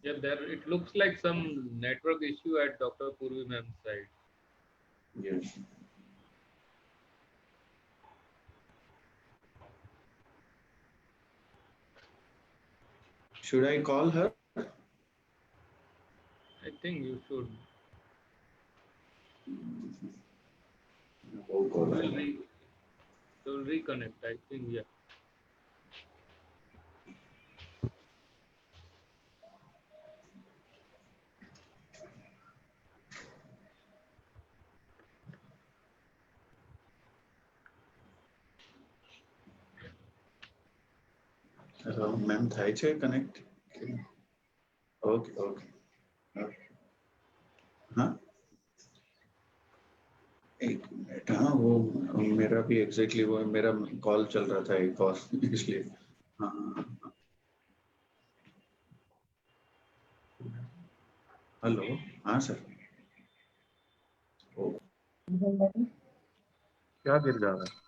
Yeah, there it looks like some network issue at Dr. Purvi ma'am's side. Yes. Should I call her? I think you should. Will reconnect, I think, yeah. Hello, ma'am, થાય છે connect? Okay, okay. हाँ एक minute, हाँ वो मेरा भी exactly वो मेरा कॉल चल रहा था एक और इसलिए हाँ हेलो हाँ सर क्या गिर जा रहा है?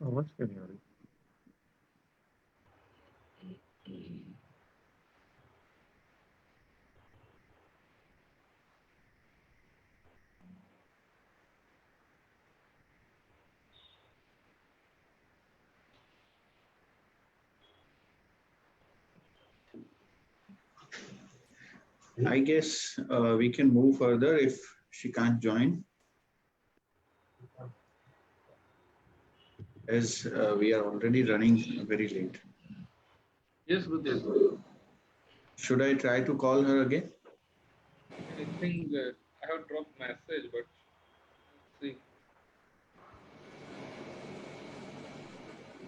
आवाज क्यों नहीं आ रही? I guess we can move further if she can't join, as we are already running very late. Yes, Rudesh. Should I try to call her again? I think I have dropped message, but let's see.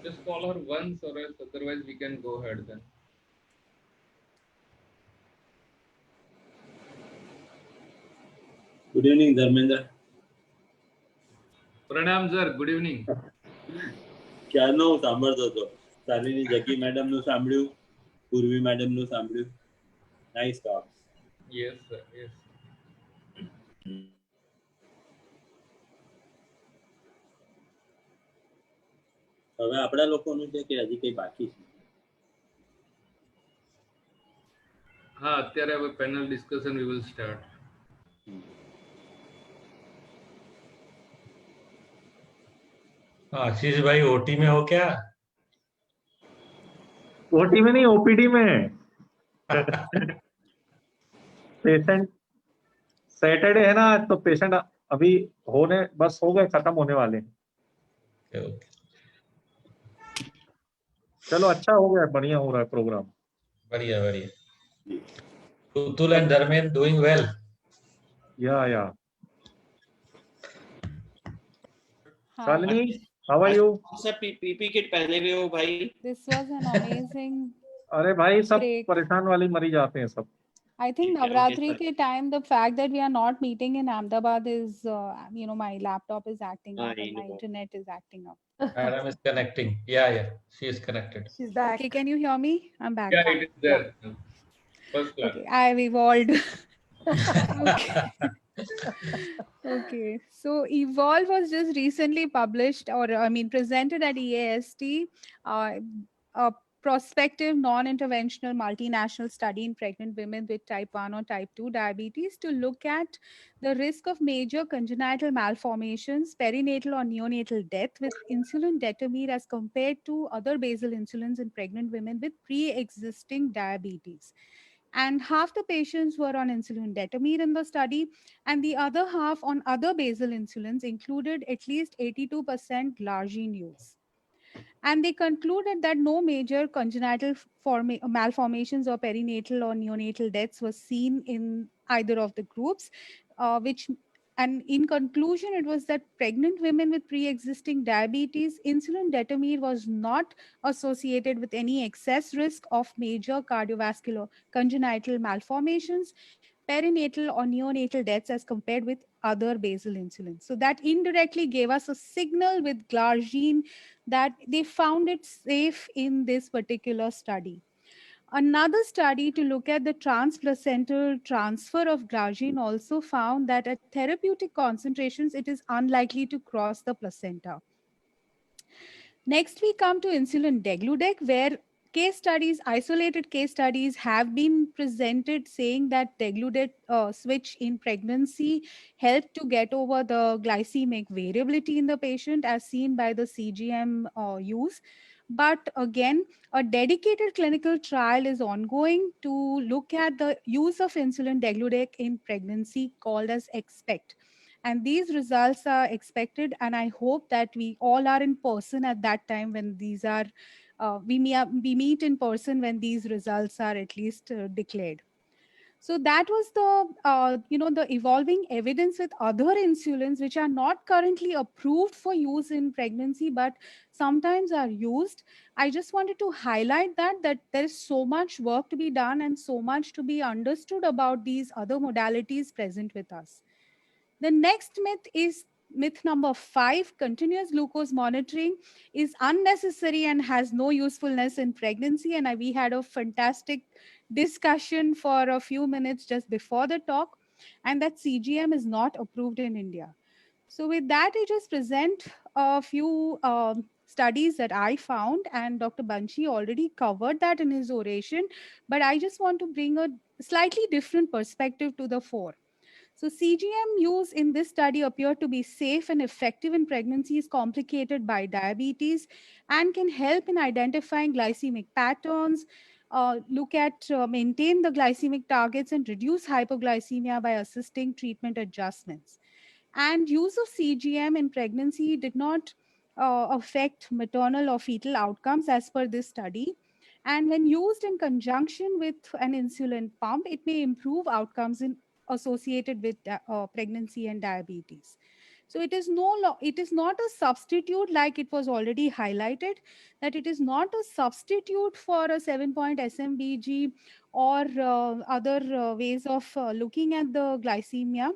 Just call her once, or else otherwise we can go ahead then. Good evening, Dharmendra. Pranam sir, good evening. ક્યારનો હું સાંભળતો હતો. શાલિની જકી મેડમનું સાંભળ્યું, પૂર્વી મેડમનું સાંભળ્યું. Nice talk. Yes, sir. Yes. હવે આપણા લોકોનું છે કે હજી કઈ બાકી છે? हाँ, અત્યારે હવે panel discussion we will start. आशीष भाई ओटी में हो क्या? ओटी में नहीं, ओपीडी में। पेशेंट सैटरडे है ना, तो पेशेंट अभी होने बस हो गए, खत्म होने वाले हैं। चलो अच्छा हो गया, बढ़िया हो रहा है प्रोग्राम। बढ़िया बढ़िया। Rutul and Dharmen doing well. Yeah. Shalini, how are you? Sir PP kit पहने हुए हो भाई? This was an amazing. अरे भाई सब break. परेशान वाली मरी जाते हैं सब। I think Navratri ke time, the fact that we are not meeting in Ahmedabad is, my laptop is acting up and my internet is acting up. Madam is connecting. Yeah. She is connected. She's back. Okay, can you hear me? I'm back. Yeah, it is there. First class. Okay, I've evolved. Okay. So Evolve was just recently published, or presented at EAST, a prospective non-interventional multinational study in pregnant women with type 1 or type 2 diabetes to look at the risk of major congenital malformations, perinatal or neonatal death with insulin detamere as compared to other basal insulins in pregnant women with pre-existing diabetes. And half the patients were on insulin detamere in the study, and the other half on other basal insulins included at least 82% glargine use. And they concluded that no major congenital malformations or perinatal or neonatal deaths was seen in either of the groups, and in conclusion, it was that pregnant women with pre-existing diabetes, insulin detamere was not associated with any excess risk of major cardiovascular congenital malformations, perinatal or neonatal deaths as compared with other basal insulins. So that indirectly gave us a signal with glargine that they found it safe in this particular study. Another study to look at the transplacental transfer of glargine also found that at therapeutic concentrations, it is unlikely to cross the placenta. Next, we come to insulin degludec, where isolated case studies have been presented saying that degludec switch in pregnancy helped to get over the glycemic variability in the patient as seen by the CGM use. But again, a dedicated clinical trial is ongoing to look at the use of insulin degludec in pregnancy called as EXPECT, and these results are expected, and I hope that we all are in person at that time when these are we meet in person when these results are at least declared. So that was the evolving evidence with other insulins which are not currently approved for use in pregnancy but sometimes are used. I just wanted to highlight that there is so much work to be done and so much to be understood about these other modalities present with us. The next myth is myth number 5: continuous glucose monitoring is unnecessary and has no usefulness in pregnancy. And we had a fantastic discussion for a few minutes just before the talk, and that CGM is not approved in India. So, with that, I just present a few studies that I found, and Dr. Banshi already covered that in his oration, but I just want to bring a slightly different perspective to the fore. So CGM use in this study appeared to be safe and effective in pregnancies complicated by diabetes and can help in identifying glycemic patterns, maintain the glycemic targets and reduce hypoglycemia by assisting treatment adjustments. And use of CGM in pregnancy did not affect maternal or fetal outcomes as per this study. And when used in conjunction with an insulin pump, it may improve outcomes associated with pregnancy and diabetes. So it is it is not a substitute, like it was already highlighted, that it is not a substitute for a 7-point SMBG or other ways of looking at the glycemia,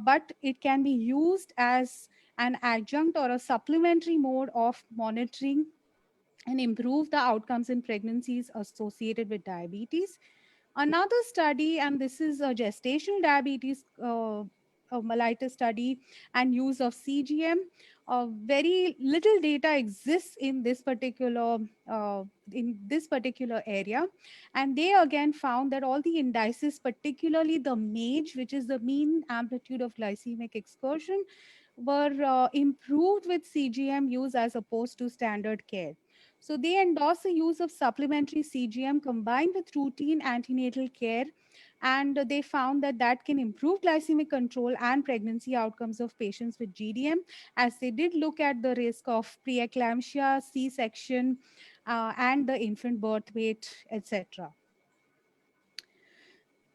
but it can be used as an adjunct or a supplementary mode of monitoring and improve the outcomes in pregnancies associated with diabetes. Another study, and this is a gestational diabetes mellitus study and use of CGM. Very little data exists in this particular area, and they again found that all the indices, particularly the MAGE, which is the mean amplitude of glycemic excursion, were improved with CGM use as opposed to standard care. So they endorse the use of supplementary CGM combined with routine antenatal care, and they found that that can improve glycemic control and pregnancy outcomes of patients with GDM, as they did look at the risk of preeclampsia, C-section, and the infant birth weight, etc.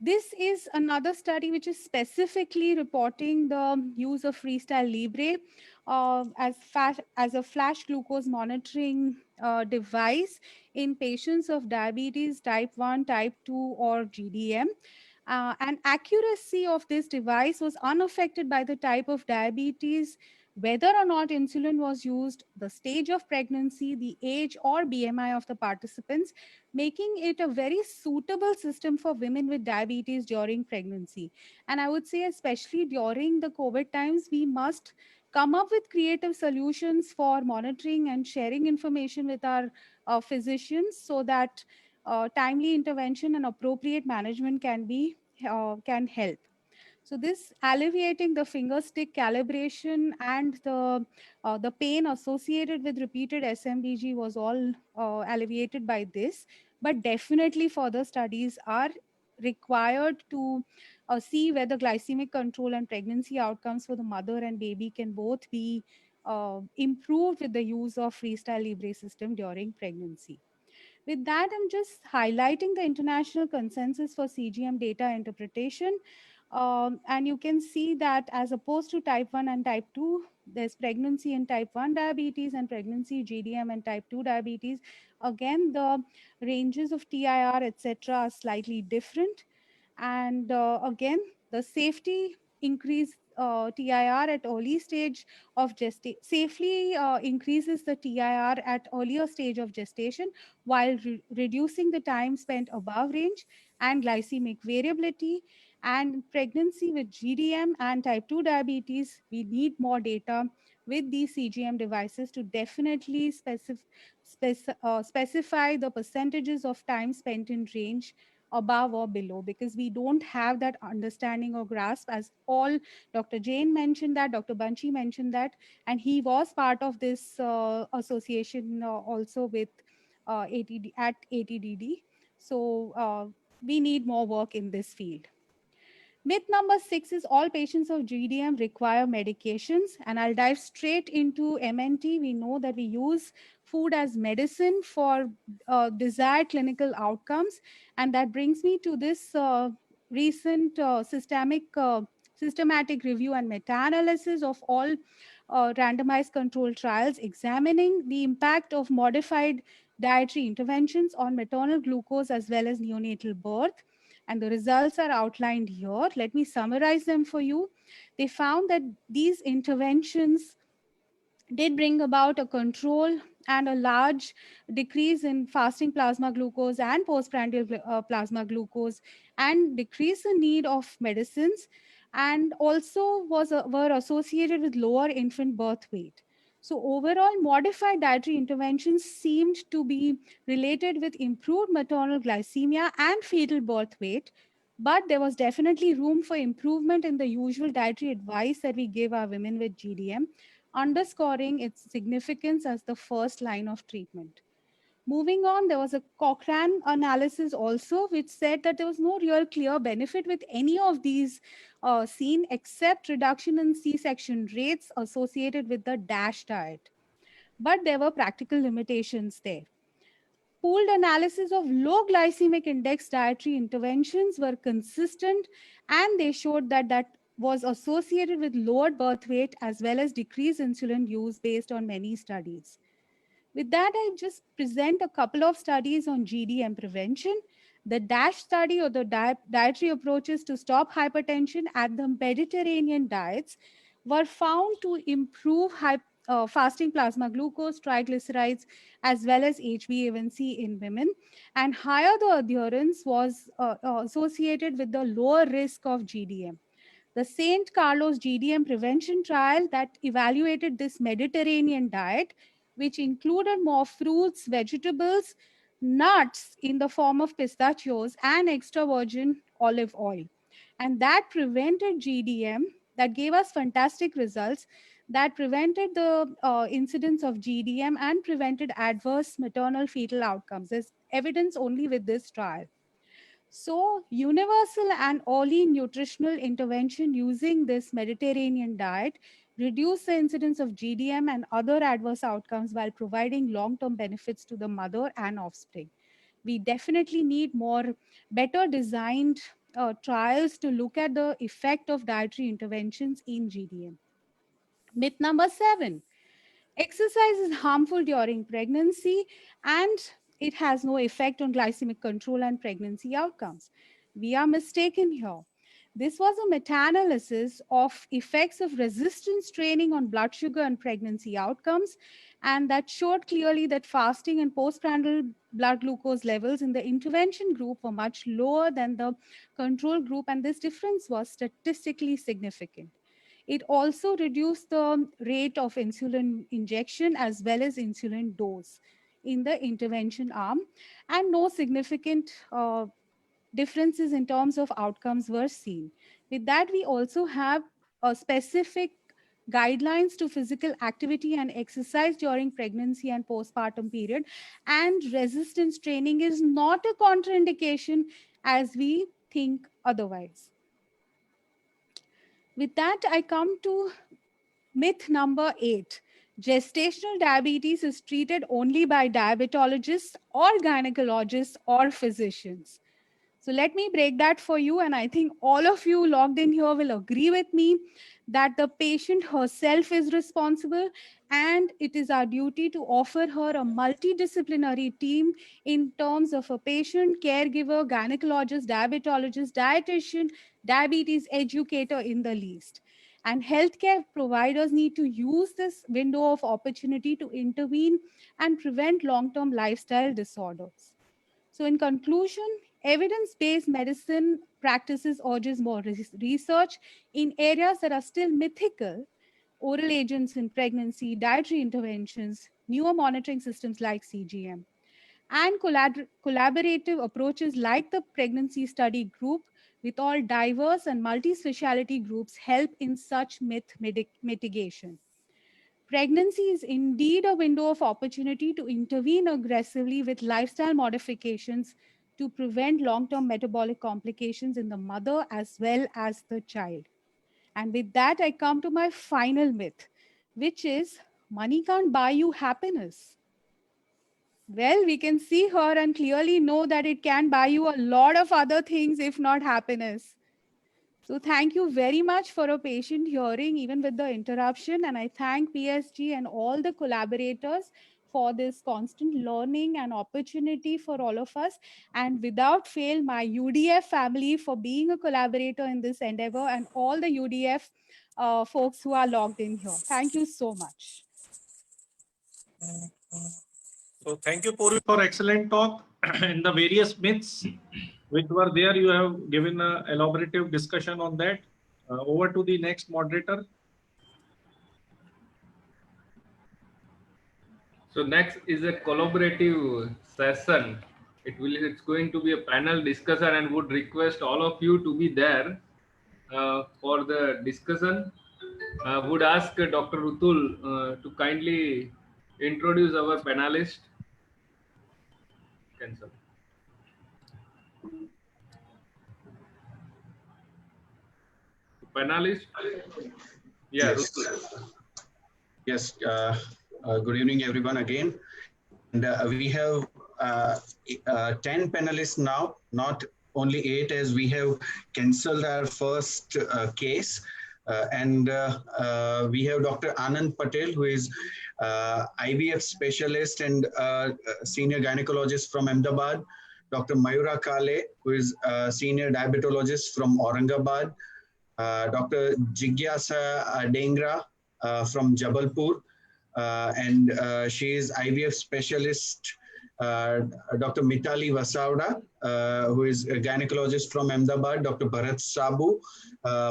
This is another study which is specifically reporting the use of Freestyle Libre as a flash glucose monitoring device in patients of diabetes type 1, type 2, or GDM. And accuracy of this device was unaffected by the type of diabetes, whether or not insulin was used, the stage of pregnancy, the age or BMI of the participants, making it a very suitable system for women with diabetes during pregnancy. And I would say, especially during the COVID times, we must come up with creative solutions for monitoring and sharing information with our physicians so that timely intervention and appropriate management can help. So this alleviating the finger stick calibration and the pain associated with repeated SMBG was all alleviated by this, but definitely further studies are required to see whether glycemic control and pregnancy outcomes for the mother and baby can both be improved with the use of Freestyle Libre system during pregnancy. With that, I'm just highlighting the international consensus for CGM data interpretation. And you can see that as opposed to type 1 and type 2, there's pregnancy in type 1 diabetes and pregnancy GDM and type 2 diabetes. Again, the ranges of TIR, etc., are slightly different. And again, the safety increase TIR at early stage of gestation, safely increases the TIR at earlier stage of gestation while reducing the time spent above range and glycemic variability. And pregnancy with GDM and type 2 diabetes, we need more data with these CGM devices to definitely specify the percentages of time spent in range above or below, because we don't have that understanding or grasp, as all Dr. Jain mentioned that, Dr. Banchi mentioned that, and he was part of this association also with ATD at ATDD. So we need more work in this field. Myth number 6 is all patients of GDM require medications, and I'll dive straight into MNT. We know that we use food as medicine for desired clinical outcomes, and that brings me to this recent systematic review and meta-analysis of all randomized controlled trials examining the impact of modified dietary interventions on maternal glucose as well as neonatal birth. And the results are outlined here. Let me summarize them for you. They found that these interventions did bring about a control and a large decrease in fasting plasma glucose and postprandial plasma glucose, and decrease the need of medicines, and also were associated with lower infant birth weight. So overall, modified dietary interventions seemed to be related with improved maternal glycemia and fetal birth weight, but there was definitely room for improvement in the usual dietary advice that we give our women with GDM, underscoring its significance as the first line of treatment. Moving on, there was a Cochrane analysis also, which said that there was no real clear benefit with any of these seen, except reduction in C-section rates associated with the DASH diet. But there were practical limitations there. Pooled analysis of low glycemic index dietary interventions were consistent, and they showed that that was associated with lowered birth weight as well as decreased insulin use based on many studies. With that, I just present a couple of studies on GDM prevention. The DASH study, or the dietary approaches to stop hypertension at the Mediterranean diets, were found to improve fasting plasma glucose, triglycerides, as well as HbA1c in women. And higher the adherence was associated with the lower risk of GDM. The St. Carlos GDM prevention trial that evaluated this Mediterranean diet, which included more fruits, vegetables, nuts in the form of pistachios, and extra virgin olive oil. And that prevented GDM, that gave us fantastic results, that prevented the incidence of GDM and prevented adverse maternal fetal outcomes. There's evidence only with this trial. So universal and early nutritional intervention using this Mediterranean diet reduce the incidence of GDM and other adverse outcomes while providing long-term benefits to the mother and offspring. We definitely need more better designed trials to look at the effect of dietary interventions in GDM. Myth number 7. Exercise is harmful during pregnancy and it has no effect on glycemic control and pregnancy outcomes. We are mistaken here. This was a meta-analysis of effects of resistance training on blood sugar and pregnancy outcomes, and that showed clearly that fasting and postprandial blood glucose levels in the intervention group were much lower than the control group, and this difference was statistically significant. It also reduced the rate of insulin injection as well as insulin dose in the intervention arm, and no significant differences in terms of outcomes were seen. With that, we also have a specific guidelines to physical activity and exercise during pregnancy and postpartum period, and resistance training is not a contraindication as we think otherwise. With that, I come to myth number 8. Gestational diabetes is treated only by diabetologists or gynecologists or physicians. So let me break that for you, and I think all of you logged in here will agree with me that the patient herself is responsible, and it is our duty to offer her a multidisciplinary team in terms of a patient, caregiver, gynecologist, diabetologist, dietitian, diabetes educator in the least. And healthcare providers need to use this window of opportunity to intervene and prevent long-term lifestyle disorders. So in conclusion, evidence-based medicine practices urges more research in areas that are still mythical: oral agents in pregnancy, dietary interventions, newer monitoring systems like CGM, and collaborative approaches like the pregnancy study group with all diverse and multi-speciality groups help in such myth mitigation. Pregnancy is indeed a window of opportunity to intervene aggressively with lifestyle modifications to prevent long-term metabolic complications in the mother as well as the child. And with that, I come to my final myth, which is money can't buy you happiness. Well, we can see her and clearly know that it can buy you a lot of other things, if not happiness. So thank you very much for a patient hearing, even with the interruption. And I thank PSG and all the collaborators for this constant learning and opportunity for all of us. And without fail, my UDF family for being a collaborator in this endeavor, and all the UDF folks who are logged in here. Thank you so much. So thank you, Purvi, for excellent talk. And the various myths which were there, you have given an elaborative discussion on that. Over to the next moderator. So next is a collaborative session. It's going to be a panel discussion, and would request all of you to be there for the discussion. Would ask Dr. Rutul to kindly introduce our panelist. Cancel. Panelist. Yeah, Yes. Rutul. Yes. Good evening, everyone, again. And we have 10 panelists now, not only 8, as we have cancelled our first case. And we have Dr. Anand Patel, who is IVF specialist and senior gynecologist from Ahmedabad. Dr. Mayura Kale, who is senior diabetologist from Aurangabad. Dr. Jigyasa Dengra from Jabalpur. And she is IVF specialist, Dr. Mitali Vasavda, who is a gynecologist from Ahmedabad. Dr. Bharat Sabu,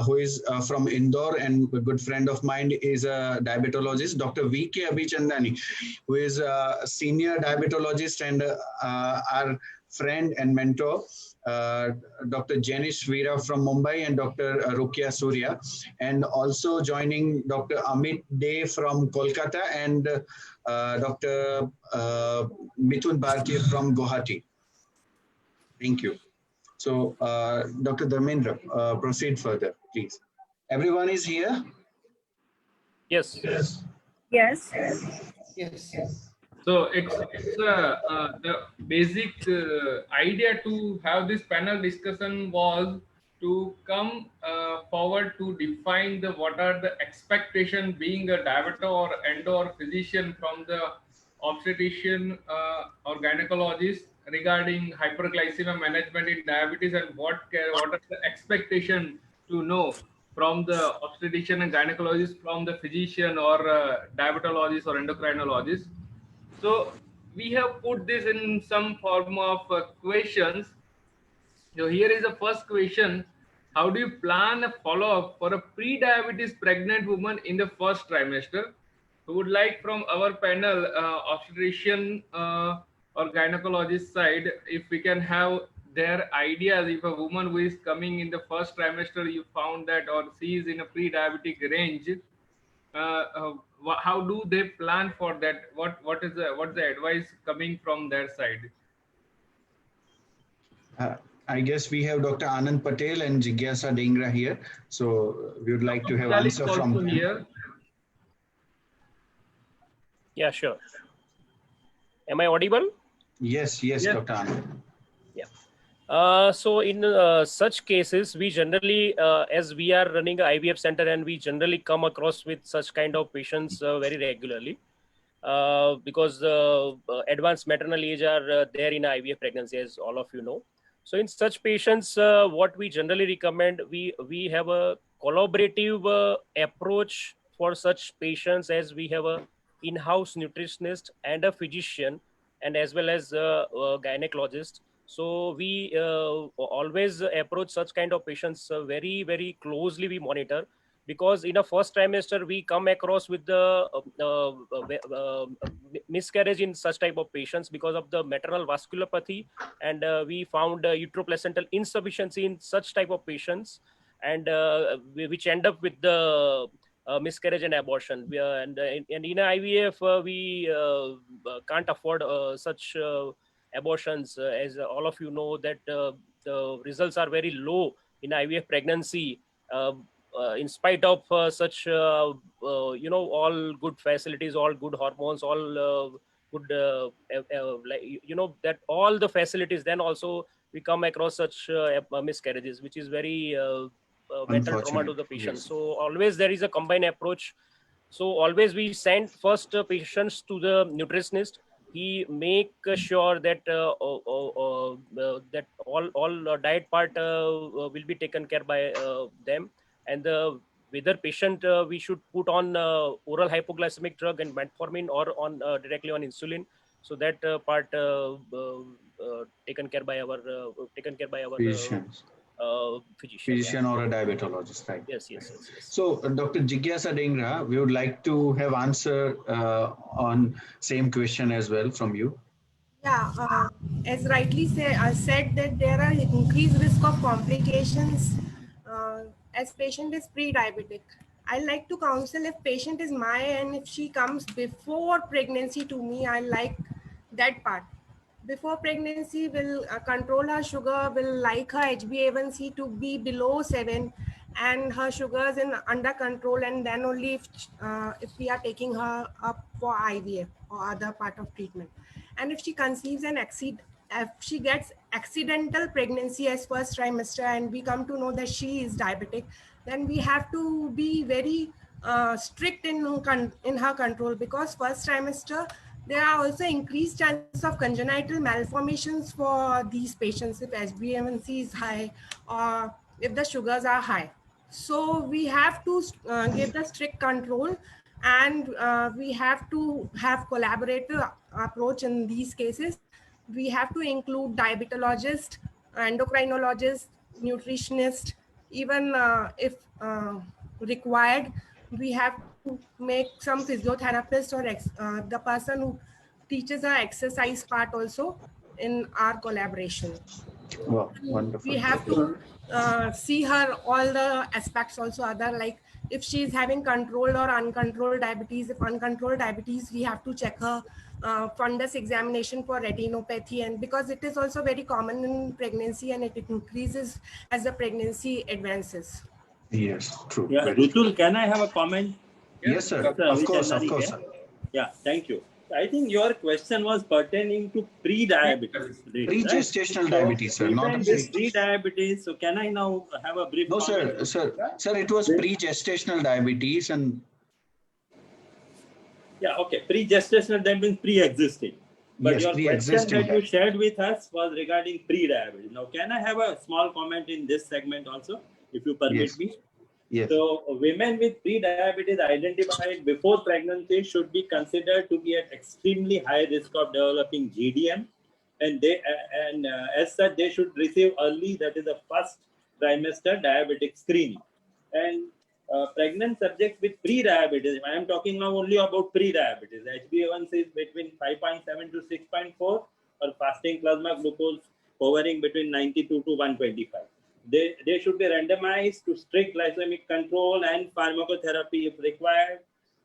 who is from Indore and a good friend of mine, is a diabetologist. Dr. V.K. Abhichandani, who is a senior diabetologist and our friend and mentor. Dr. Janish Veera from Mumbai and Dr. Rukia Surya, and also joining Dr. Amit Dey from Kolkata and Dr. Mithun Bhartiya from Guwahati. Thank you. So, Dr. Dharmendra, proceed further, please. Everyone is here? Yes. Yes. Yes. Yes. So it's the basic idea to have this panel discussion was to come forward to define what are the expectation being a diabetic or endo or physician from the obstetrician or gynecologist regarding hyperglycemia management in diabetes, and what are the expectation to know from the obstetrician and gynecologist from the physician or diabetologist or endocrinologist. So we have put this in some form of questions. So here is the first question. How do you plan a follow-up for a pre-diabetes pregnant woman in the first trimester? We would like from our panel, obstetrician or gynecologist side, if we can have their ideas. If a woman who is coming in the first trimester, you found that, or she is in a pre-diabetic range, how do they plan for that? What's the advice coming from their side? I guess we have Dr. Anand Patel and Jigyasa Dengra here. So we would like to have answer from them. Here. Yeah, sure. Am I audible? Yes, Dr. Anand. Yeah. So in such cases, we generally, as we are running an IVF center, and we generally come across with such kind of patients very regularly, because advanced maternal age are there in IVF pregnancy, as all of you know. So in such patients, what we generally recommend, we have a collaborative approach for such patients, as we have a in-house nutritionist and a physician, and as well as a gynecologist. So we always approach such kind of patients very, very closely. We monitor, because in a first trimester we come across with the miscarriage in such type of patients because of the maternal vasculopathy, and we found uteroplacental insufficiency in such type of patients, and which end up with the miscarriage and abortion. And in IVF, we can't afford such abortions, as all of you know that the results are very low in IVF pregnancy, in spite of such all good facilities, all good hormones, all good that all the facilities, then also we come across such miscarriages, which is very mental trauma to the patient. Yes. So always there is a combined approach. So always we send first patients to the nutritionist. He make sure that that all diet part will be taken care by them, and whether patient we should put on oral hypoglycemic drug and metformin, or on directly on insulin. So that part taken care by our Physicians. Physician or a diabetologist, right? Yes. So, Dr. Jigyasa Dhingra, we would like to have answer on same question as well from you. Yeah, as rightly said that there are increased risk of complications as patient is pre-diabetic. I like to counsel if patient is my, and if she comes before pregnancy to me, I like that part. Before pregnancy, will control her sugar, will like her HbA1c to be below 7 and her sugars in under control, and then only if we are taking her up for IVF or other part of treatment. And if she conceives and if she gets accidental pregnancy as first trimester and we come to know that she is diabetic, then we have to be very strict in her control, because first trimester there are also increased chances of congenital malformations for these patients if HbA1c is high or if the sugars are high. So we have to give the strict control, and we have to have collaborative approach in these cases. We have to include diabetologist, endocrinologist, nutritionist, even if required, we have to make some physiotherapist or the person who teaches our exercise part also in our collaboration. Wow, wonderful. We have to see her all the aspects also, other like if she is having controlled or uncontrolled diabetes. If uncontrolled diabetes, we have to check her fundus examination for retinopathy, and because it is also very common in pregnancy and it increases as the pregnancy advances. Yes, true. Yeah, Very Rutul, true. can I have a comment? Yes, sir. Dr. Of course, Avichandari here. sir. Yeah, thank you. I think your question was pertaining to pre-diabetes. Pre-gestational Right? diabetes, sir. Not Even with pre-diabetes, so can I now have a brief comment? Sir, it was pre-gestational diabetes and... Yeah, okay. Pre-gestational, that means pre-existing. But Yes, your question pre-existing. that you shared with us was regarding pre-diabetes. Now, can I have a small comment in this segment also, if you permit me? Yes. So, women with pre-diabetes identified before pregnancy should be considered to be at extremely high risk of developing GDM, and as such, they should receive early, that is the first trimester diabetic screening. And pregnant subjects with pre-diabetes, I am talking now only about pre-diabetes, HbA1c is between 5.7 to 6.4, or fasting plasma glucose hovering between 92 to 125. They should be randomized to strict glycemic control and pharmacotherapy if required,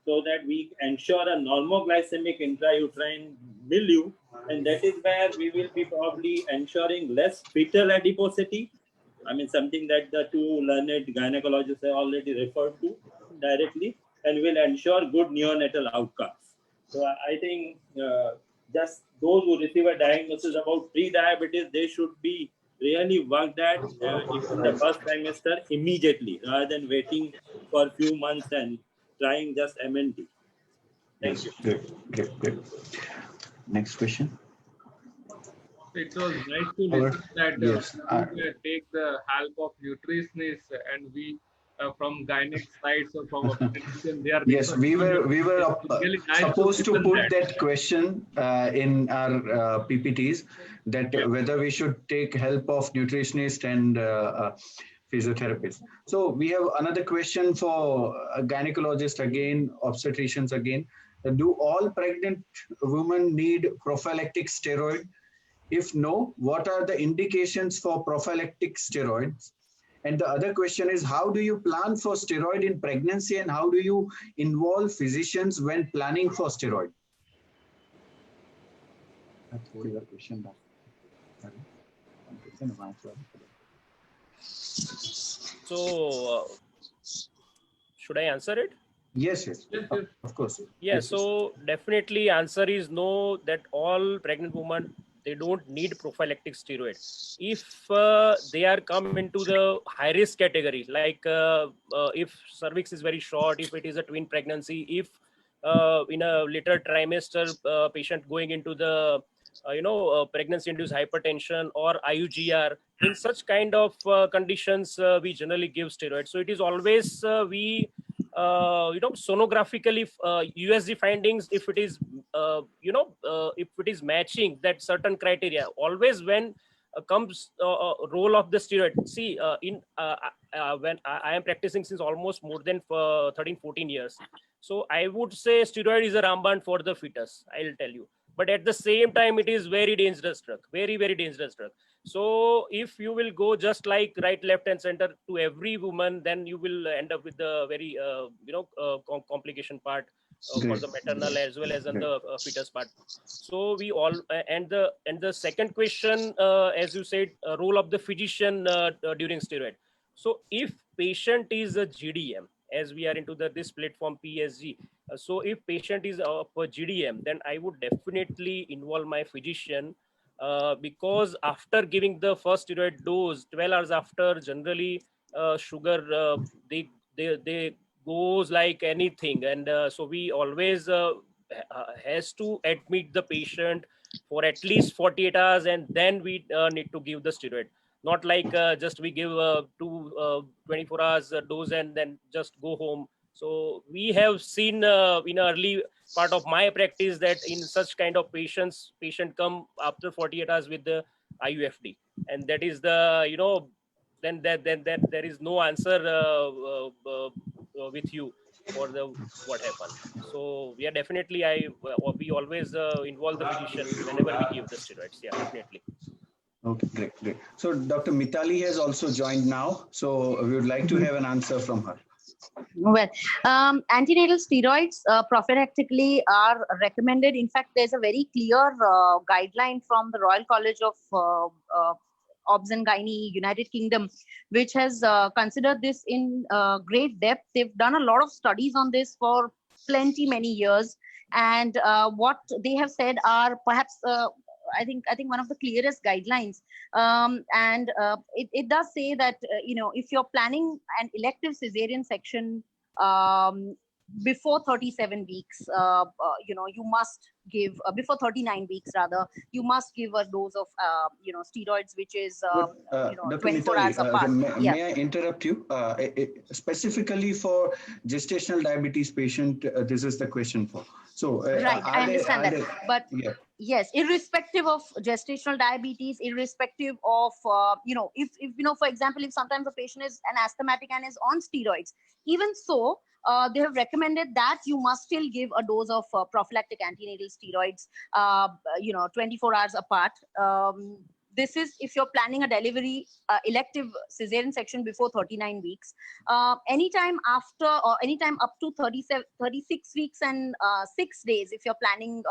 so that we ensure a normoglycemic intrauterine milieu, and that is where we will be probably ensuring less fetal adiposity. I mean, something that the two learned gynecologists have already referred to directly, and will ensure good neonatal outcomes. So I think just those who receive a diagnosis about pre-diabetes, they should be really worked at in the first trimester immediately, rather than waiting for a few months and trying just MNT. Thank you. Great. Next question. It was nice to Our- listen that yes, we take the help of nutritionists and we from gynec side, so from obstetrician, they are yes, we referring to were it's really nice to supposed to listen put that. that question in our PPTs, that whether we should take help of nutritionist and physiotherapist. So we have another question for gynecologist again, obstetricians again. Do all pregnant women need prophylactic steroid? If no, what are the indications for prophylactic steroids? And the other question is, how do you plan for steroid in pregnancy and how do you involve physicians when planning for steroid? That's what your question back. So, should I answer it? Yes, yes, of course. Yeah, Yes, so definitely answer is no, that all pregnant women, they don't need prophylactic steroid. If they are come into the high risk category, like if cervix is very short, if it is a twin pregnancy, if in a later trimester patient going into the pregnancy induced hypertension or IUGR, in such kind of conditions we generally give steroids. So it is always sonographically USG findings, if it is if it is matching that certain criteria, always when comes role of the steroid. See, when I am practicing since almost more than 13-14 years, so I would say steroid is a Ramban for the fetus, I'll tell you. But at the same time, it is very dangerous drug, very, very dangerous drug. So if you will go just like right, left, and center to every woman, then you will end up with the very complication part for the maternal as well as on the fetus part. So we all and the second question, as you said, role of the physician during steroid. So if patient is a GDM, as we are into this platform PSG, so if patient is for GDM, then I would definitely involve my physician, because after giving the first steroid dose, 12 hours after, generally sugar they goes like anything, and so we always has to admit the patient for at least 48 hours, and then we need to give the steroid. Not like just we give 24 hours dose and then just go home. So we have seen in early part of my practice that in such kind of patients, patient come after 48 hours with the IUFD, and that is the then there is no answer with you for the what happened. So we are definitely we always involve the physician whenever we give the steroids. Yeah, definitely. Okay, great, great. So Dr. Mitali has also joined now. So we would like to have an answer from her. Well, antenatal steroids prophylactically are recommended. In fact, there's a very clear guideline from the Royal College of Obs and Gynae, United Kingdom, which has considered this in great depth. They've done a lot of studies on this for many years. And what they have said are perhaps I think one of the clearest guidelines, and it does say that if you're planning an elective cesarean section before 37 weeks, you must give before 39 weeks rather, you must give a dose of steroids, which is Dr. 24 Mitali, hours apart. may I interrupt you? Specifically for gestational diabetes patient, this is the question for. So Right, I understand that. But yeah. yes, irrespective of gestational diabetes, irrespective of if for example, if sometimes a patient is an asthmatic and is on steroids, even so they have recommended that you must still give a dose of prophylactic antenatal steroids 24 hours apart. This is if you're planning a delivery elective cesarean section before 39 weeks. Anytime after or anytime up to 36 weeks and 6 days, if you're planning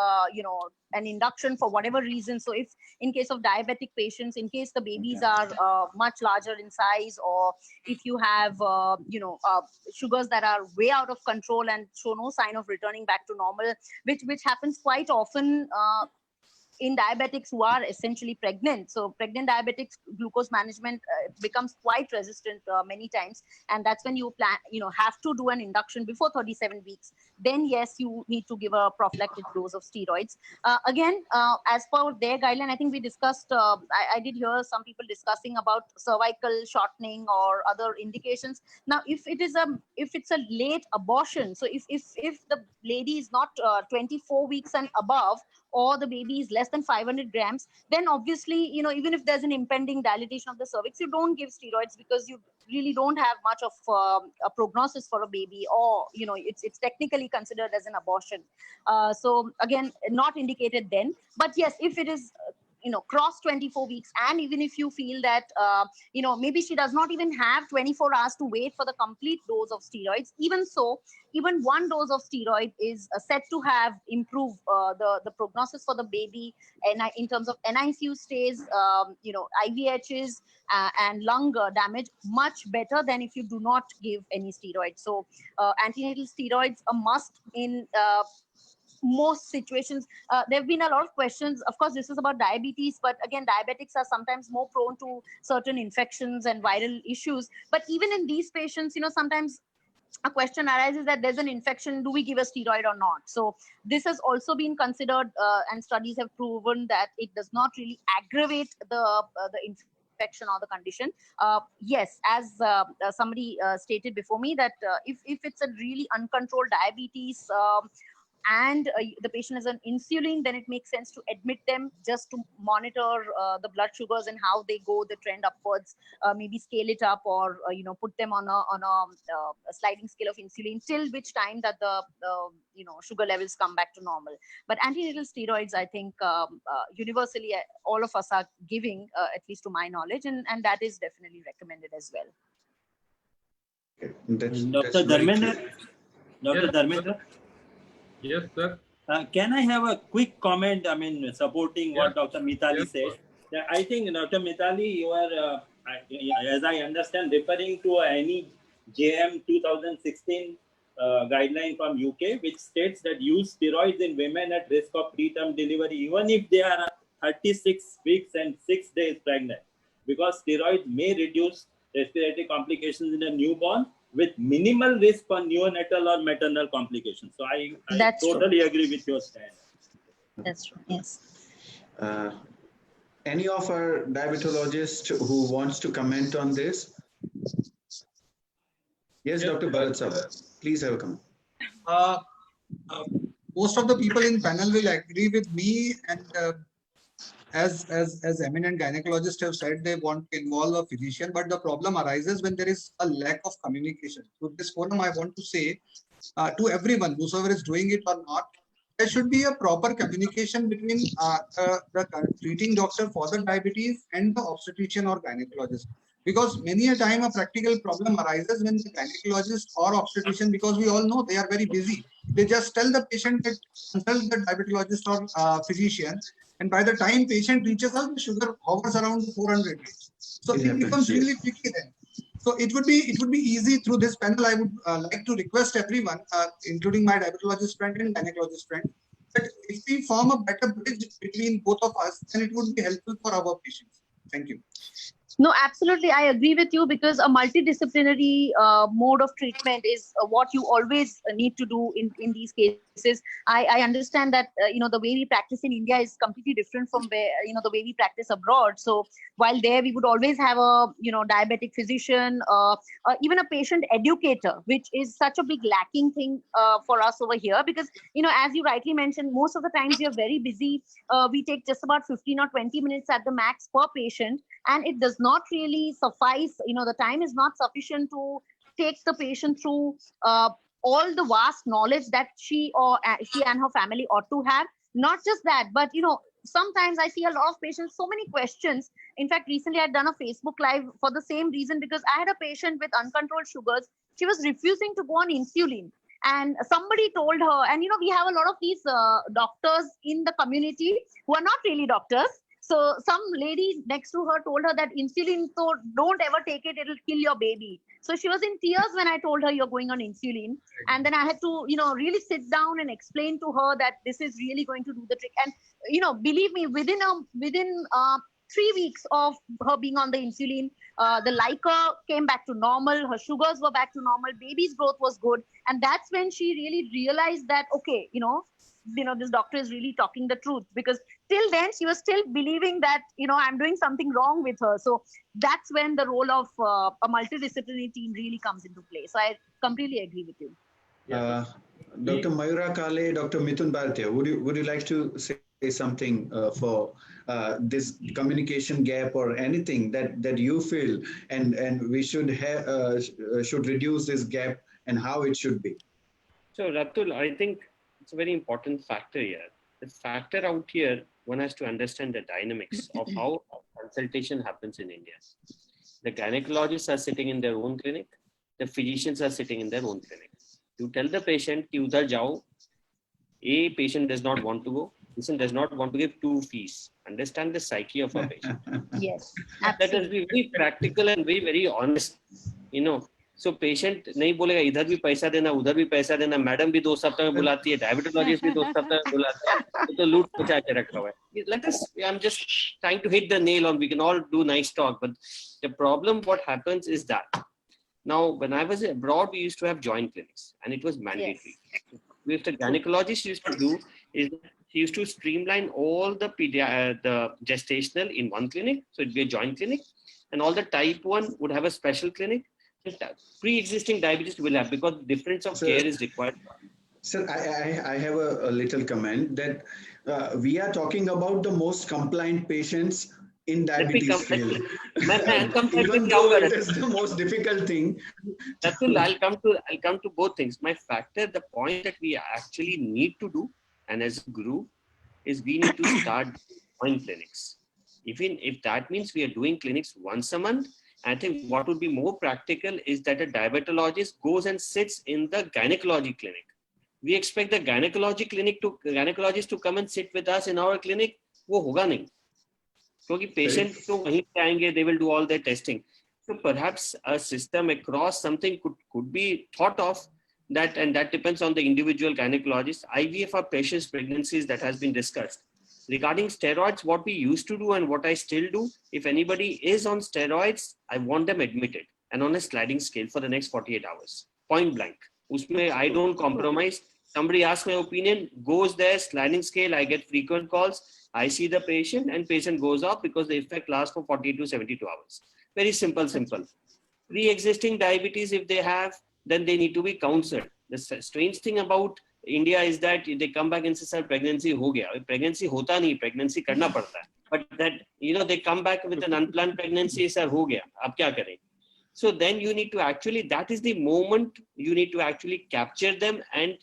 an induction for whatever reason. So if in case of diabetic patients, in case the babies are much larger in size, or if you have sugars that are way out of control and show no sign of returning back to normal, which happens quite often in diabetics who are essentially pregnant. So pregnant diabetics, glucose management becomes quite resistant many times, and that's when you have to do an induction before 37 weeks. Then yes, you need to give a prophylactic dose of steroids. Again, as per their guideline, I think we discussed, I did hear some people discussing about cervical shortening or other indications. Now, if it's a late abortion, so if the lady is not 24 weeks and above, or the baby is less than 500 grams, then obviously, even if there's an impending dilatation of the cervix, you don't give steroids, because you really don't have much of a prognosis for a baby, or it's technically considered as an abortion. So again, not indicated then. But yes, if it is cross 24 weeks, and even if you feel that maybe she does not even have 24 hours to wait for the complete dose of steroids, even so, even one dose of steroid is said to have improved the prognosis for the baby, and in terms of NICU stays, IVHs, and lung damage, much better than if you do not give any steroids. So antenatal steroids a must in most situations. There have been a lot of questions. Of course, this is about diabetes, but again, diabetics are sometimes more prone to certain infections and viral issues. But even in these patients, sometimes a question arises that there's an infection, do we give a steroid or not? So this has also been considered, and studies have proven that it does not really aggravate the infection or the condition. Yes, as somebody stated before me, that if it's a really uncontrolled diabetes, and the patient is on insulin, then it makes sense to admit them just to monitor the blood sugars and how they go, the trend upwards, maybe scale it up, or put them on a sliding scale of insulin, till which time that the sugar levels come back to normal. But antenatal steroids, I think universally all of us are giving, at least to my knowledge, and that is definitely recommended as well. That's Dharmendra. Dr. Dharmendra. Yes, sir. Can I have a quick comment? I mean, supporting what Dr. Mitali said. I think, Dr. Mitali, you are, as I understand, referring to any JM 2016 guideline from UK, which states that use steroids in women at risk of preterm delivery, even if they are 36 weeks and 6 days pregnant, because steroids may reduce respiratory complications in a newborn with minimal risk for neonatal or maternal complications. So I totally agree with your stand. That's true. Yes. Any of our diabetologists who wants to comment on this? Yes, Dr. Bharat Saab, please have a comment. Most of the people in panel will agree with me, and as eminent gynecologists have said, they want to involve a physician, but the problem arises when there is a lack of communication. So this forum, I want to say to everyone, whosoever is doing it or not, there should be a proper communication between the treating doctor for the diabetes and the obstetrician or gynecologist. Because many a time a practical problem arises when the gynecologist or obstetrician, because we all know they are very busy, they just tell the patient that consult the diabetologist or physician, and by the time patient reaches us, the sugar hovers around 400 range. So it becomes really tricky then. So it would be easy through this panel. I would like to request everyone, including my diabetologist friend and gynecologist friend, that if we form a better bridge between both of us, then it would be helpful for our patients. Thank you. No, absolutely. I agree with you, because a multidisciplinary mode of treatment is what you always need to do in these cases. I understand that, the way we practice in India is completely different from where, the way we practice abroad. So while there, we would always have a, diabetic physician, even a patient educator, which is such a big lacking thing for us over here, because, as you rightly mentioned, most of the times we are very busy. We take just about 15 or 20 minutes at the max per patient, and it does not really suffice. The time is not sufficient to take the patient through all the vast knowledge that she and her family ought to have. Not just that, but sometimes I see a lot of patients, so many questions. In fact, recently I'd done a Facebook Live for the same reason, because I had a patient with uncontrolled sugars. She was refusing to go on insulin, and somebody told her, and we have a lot of these doctors in the community who are not really doctors. So some lady next to her told her that insulin, so don't ever take it, it'll kill your baby. So she was in tears when I told her you're going on insulin. And then I had to, really sit down and explain to her that this is really going to do the trick. And, believe me, within 3 weeks of her being on the insulin, the Leica came back to normal. Her sugars were back to normal. Baby's growth was good. And that's when she really realized that, okay, this doctor is really talking the truth, because till then she was still believing that, I'm doing something wrong with her. So that's when the role of a multidisciplinary team really comes into play. So I completely agree with you. Dr. Mayura Kale, Dr. Mithun Bhartia, would you like to say something for this communication gap or anything that you feel and we should reduce this gap and how it should be? So Ratul, I think it's a very important factor here. The factor out here, one has to understand the dynamics of how consultation happens in India. The gynecologists are sitting in their own clinic. The physicians are sitting in their own clinic. You tell the patient, ki udhar jao. A patient does not want to go. Patient does not want to give 2 fees. Understand the psyche of a patient. Yes, absolutely. Let us be very practical and very, very honest. So patient नहीं बोलेगा इधर भी पैसा देना उधर भी पैसा देना मैडम भी 2 सप्ताह में बुलाती है डायबिटोलॉजिस्ट भी 2 सप्ताह में बुलाता है तो लूट बचा के रखा हुआ है. Let us, I'm just trying to hit the nail on. We can all do nice talk, but the problem what happens is that now when I was abroad we used to have joint clinics and it was mandatory. Yes. What the gynecologist used to do is he used to streamline all the gestational in one clinic, so it'd be a joint clinic, and all the type 1 would have a special clinic. Pre-existing diabetes will have, because difference of care is required. Sir, I have a little comment that we are talking about the most compliant patients in diabetes field. Even though it is the most difficult thing. I'll come to both things. My factor, the point that we actually need to do, and as a group, is we need to start doing clinics. Even if that means we are doing clinics once a month, I think what would be more practical is that a diabetologist goes and sits in the gynecology clinic. We expect the gynecologist to come and sit with us in our clinic. वो होगा नहीं, क्योंकि patient तो वहीं पे आएंगे, they will do all their testing. So perhaps a system across something could be thought of that, and that depends on the individual gynecologist. IVF for patients' pregnancies that has been discussed. Regarding steroids, what we used to do and what I still do, if anybody is on steroids, I want them admitted and on a sliding scale for the next 48 hours, point blank. Usme I don't compromise. Somebody asks my opinion, goes there, sliding scale, I get frequent calls, I see the patient and patient goes off because the effect lasts for 40 to 72 hours. Very simple. Pre-existing diabetes, if they have, then they need to be counseled. The strange thing about India is that they come back and say, sir, pregnancy ho gaya. Pregnancy hota nahi, pregnancy karna padta hai. But that, they come back with an unplanned pregnancy, sir, ho gaya. Ab kya kare? So then you need to actually, that is the moment you need to actually capture them and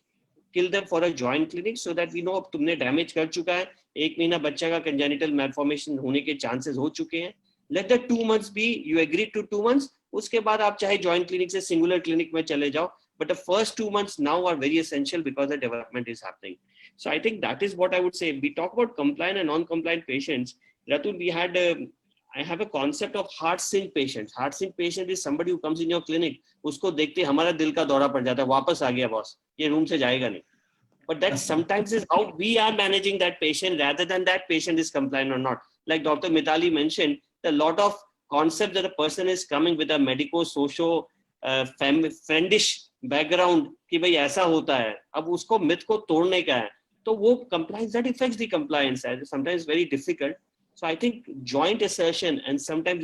kill them for a joint clinic so that we know अब तुमने damage कर चुका है, 1 महीना बच्चा का congenital malformation होने के chances हो चुके हैं. Let the 2 months be, you agreed to 2 months, उसके बाद आप चाहे joint clinic से singular clinic में चले जाओ. But the first 2 months now are very essential because the development is happening. So I think that is what I would say. We talk about compliant and non-compliant patients. Ratul, I have a concept of heart sink patients. Heart sink patient is somebody who comes in your clinic. उसको देखते हमारा दिल का दौरा पड़ जाता है, वापस आ गया बॉस, ये रूम से जाएगा नहीं. But that sometimes is how we are managing that patient rather than that patient is compliant or not. Like Dr. Mitali mentioned, a lot of concept that a person is coming with a medico-socio friendish background कि भाई ऐसा होता है, अब उसको myth को तोड़ने का है, तो वो compliance, that affects the compliance, and sometimes very difficult. So I think joint assertion, and sometimes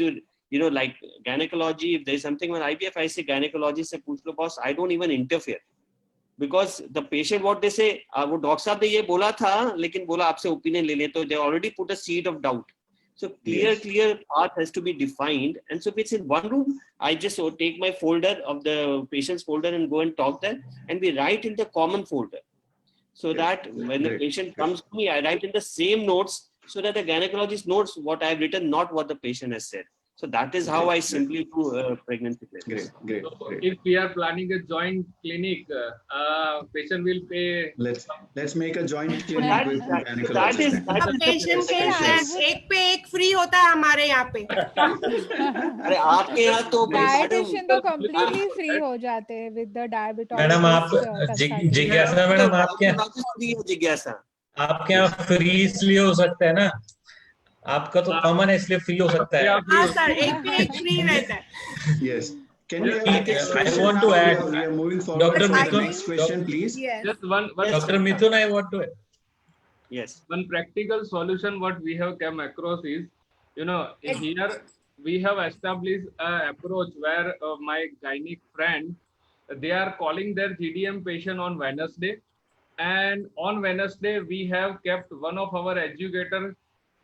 like gynecology, if there's something on IVF, I say gynecologist से पूछ लो boss, I don't even interfere. Because the patient, what they say, वो doctor साहब ने ये बोला था, लेकिन बोला आपसे opinion ले लें, तो they already put a seed of doubt. So clear path has to be defined. And so if it's in one room, I just take my folder of the patient's folder and go and talk there, and we write in the common folder. So that when the patient comes to me, I write in the same notes so that the gynecologist knows what I've written, not what the patient has said. So that is how I simply do pregnancy planning. Great. So if we are planning a joint clinic, patient will pay. Let's make a joint clinic with gynecologist. That is अब patient पे एक पे एक free होता है हमारे यहाँ पे अरे आपके यहाँ तो डायटिशियन तो completely free हो जाते हैं with the diabetologist. मैडम आप जिज्ञासा मैडम आपके जिज्ञासा आपके यहाँ फ्री इसलिए हो सकता है ना, आपका तो कॉमन है इसलिए फ्री हो सकता है. हाँ सर, एक पे एक फ्री रहता है. Yes. Can we have the next I question want now? to add, We are moving forward Dr. to the Mithun, next question, please. Yes. Just one Dr. Mithun, I want to add. Yes. One practical solution what we have come across is, here we have established an approach where my gynec friend, they are calling their GDM patient on Wednesday, and on Wednesday we have kept one of our educators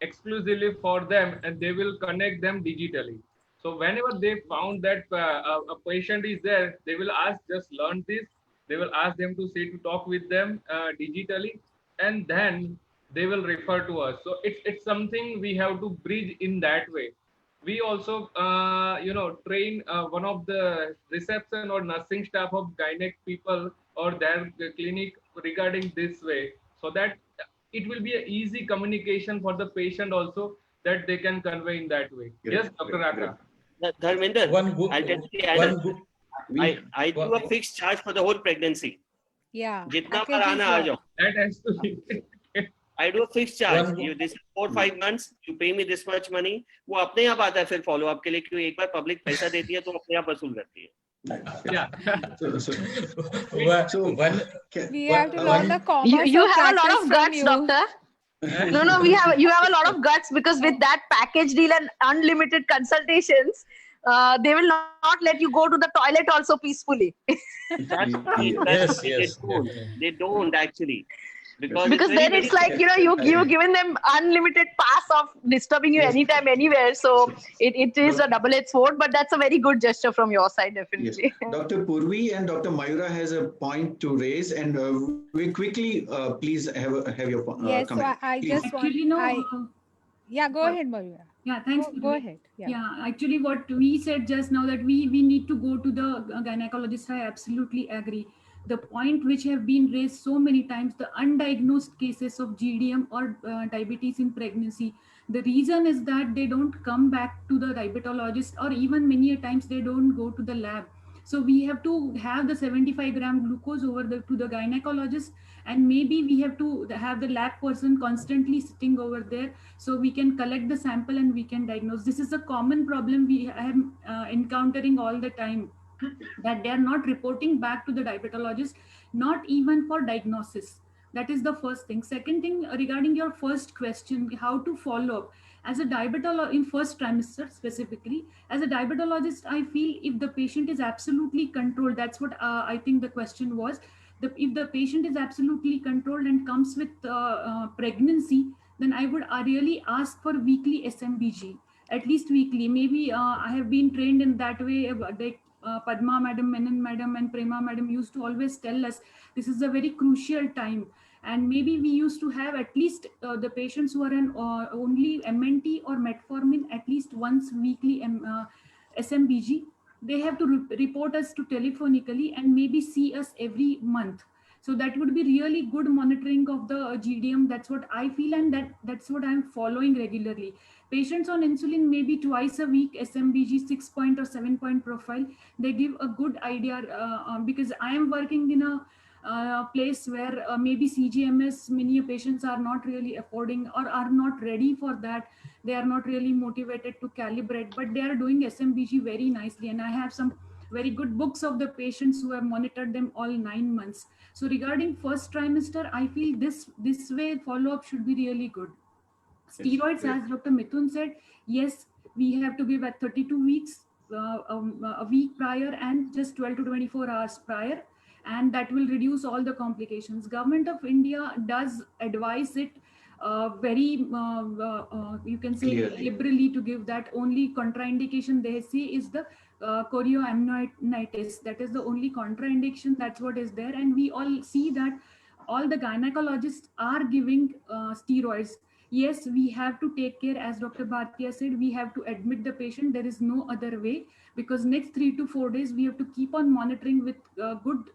exclusively for them, and they will connect them digitally. So whenever they found that a patient is there, they will ask, just learn this. They will ask them to sit to talk with them digitally, and then they will refer to us. So it's something we have to bridge in that way. We also, train one of the reception or nursing staff of gynec people or their clinic regarding this way, so that it will be an easy communication for the patient also, that they can convey in that way. Yes, Dr. Raka. Dharminder, I'll tell you I do a fixed charge for the whole pregnancy. Yeah. Jitna par aana aa jao. That has to be. I do a fixed charge. This is 4-5 months. You pay me this much money. वो अपने आप आता है फिर follow up के लिए, क्योंकि एक बार public पैसा देती है तो अपने आप वसूल करती है. Yeah. We have to learn the commerce. You have a lot practice of from guts, you. doctor. No, you have a lot of guts, because with that package deal and unlimited consultations, they will not let you go to the toilet also peacefully. Yes. They don't actually. Because then it's like, you've given them unlimited pass of disturbing you anytime, anywhere. So it is a double-edged sword, but that's a very good gesture from your side, definitely. Yes. Dr. Purvi and Dr. Mayura has a point to raise, and we quickly, please have your Yes, comment. so I just want. Yeah, go ahead, Mayura. Yeah, thanks. Go ahead. Yeah, actually, what we said just now, that we need to go to the gynecologist, I absolutely agree. The point which have been raised so many times, the undiagnosed cases of GDM or diabetes in pregnancy, the reason is that they don't come back to the diabetologist, or even many a times they don't go to the lab. So we have to have the 75-gram glucose over to the gynecologist, and maybe we have to have the lab person constantly sitting over there, so we can collect the sample and we can diagnose. This is a common problem we am encountering all the time, that they are not reporting back to the diabetologist, not even for diagnosis. That is the first thing. Second thing, regarding your first question, how to follow up. As a diabetologist, in first trimester specifically, as a diabetologist, I feel if the patient is absolutely controlled, that's what I think the question was. If the patient is absolutely controlled and comes with pregnancy, then I would really ask for weekly SMBG, at least weekly. Maybe I have been trained in that way. Padma madam, Menon madam, and Prema madam used to always tell us this is a very crucial time, and maybe we used to have at least the patients who are on only MNT or metformin at least once weekly SMBG. They have to report us to telephonically and maybe see us every month. So that would be really good monitoring of the GDM. That's what I feel, and that's what I'm following regularly. Patients on insulin maybe twice a week, SMBG 6-point or 7-point profile. They give a good idea because I am working in a place where maybe CGMS, many patients are not really affording or are not ready for that. They are not really motivated to calibrate, but they are doing SMBG very nicely. And I have some very good books of the patients who have monitored them all 9 months. So regarding first trimester, I feel this way follow-up should be really good. Steroids, as Dr. Mithun said, yes, we have to give at 32 weeks, a week prior, and just 12 to 24 hours prior, and that will reduce all the complications. Government of India does advise it very, you can say Clearly. liberally, to give that. Only contraindication they say is the chorioamnionitis. That is the only contraindication. That's what is there, and we all see that all the gynecologists are giving steroids. yes, we have to take care. As Dr. Bhatia said, we have to admit the patient. There is no other way, because next 3 to 4 days we have to keep on monitoring with good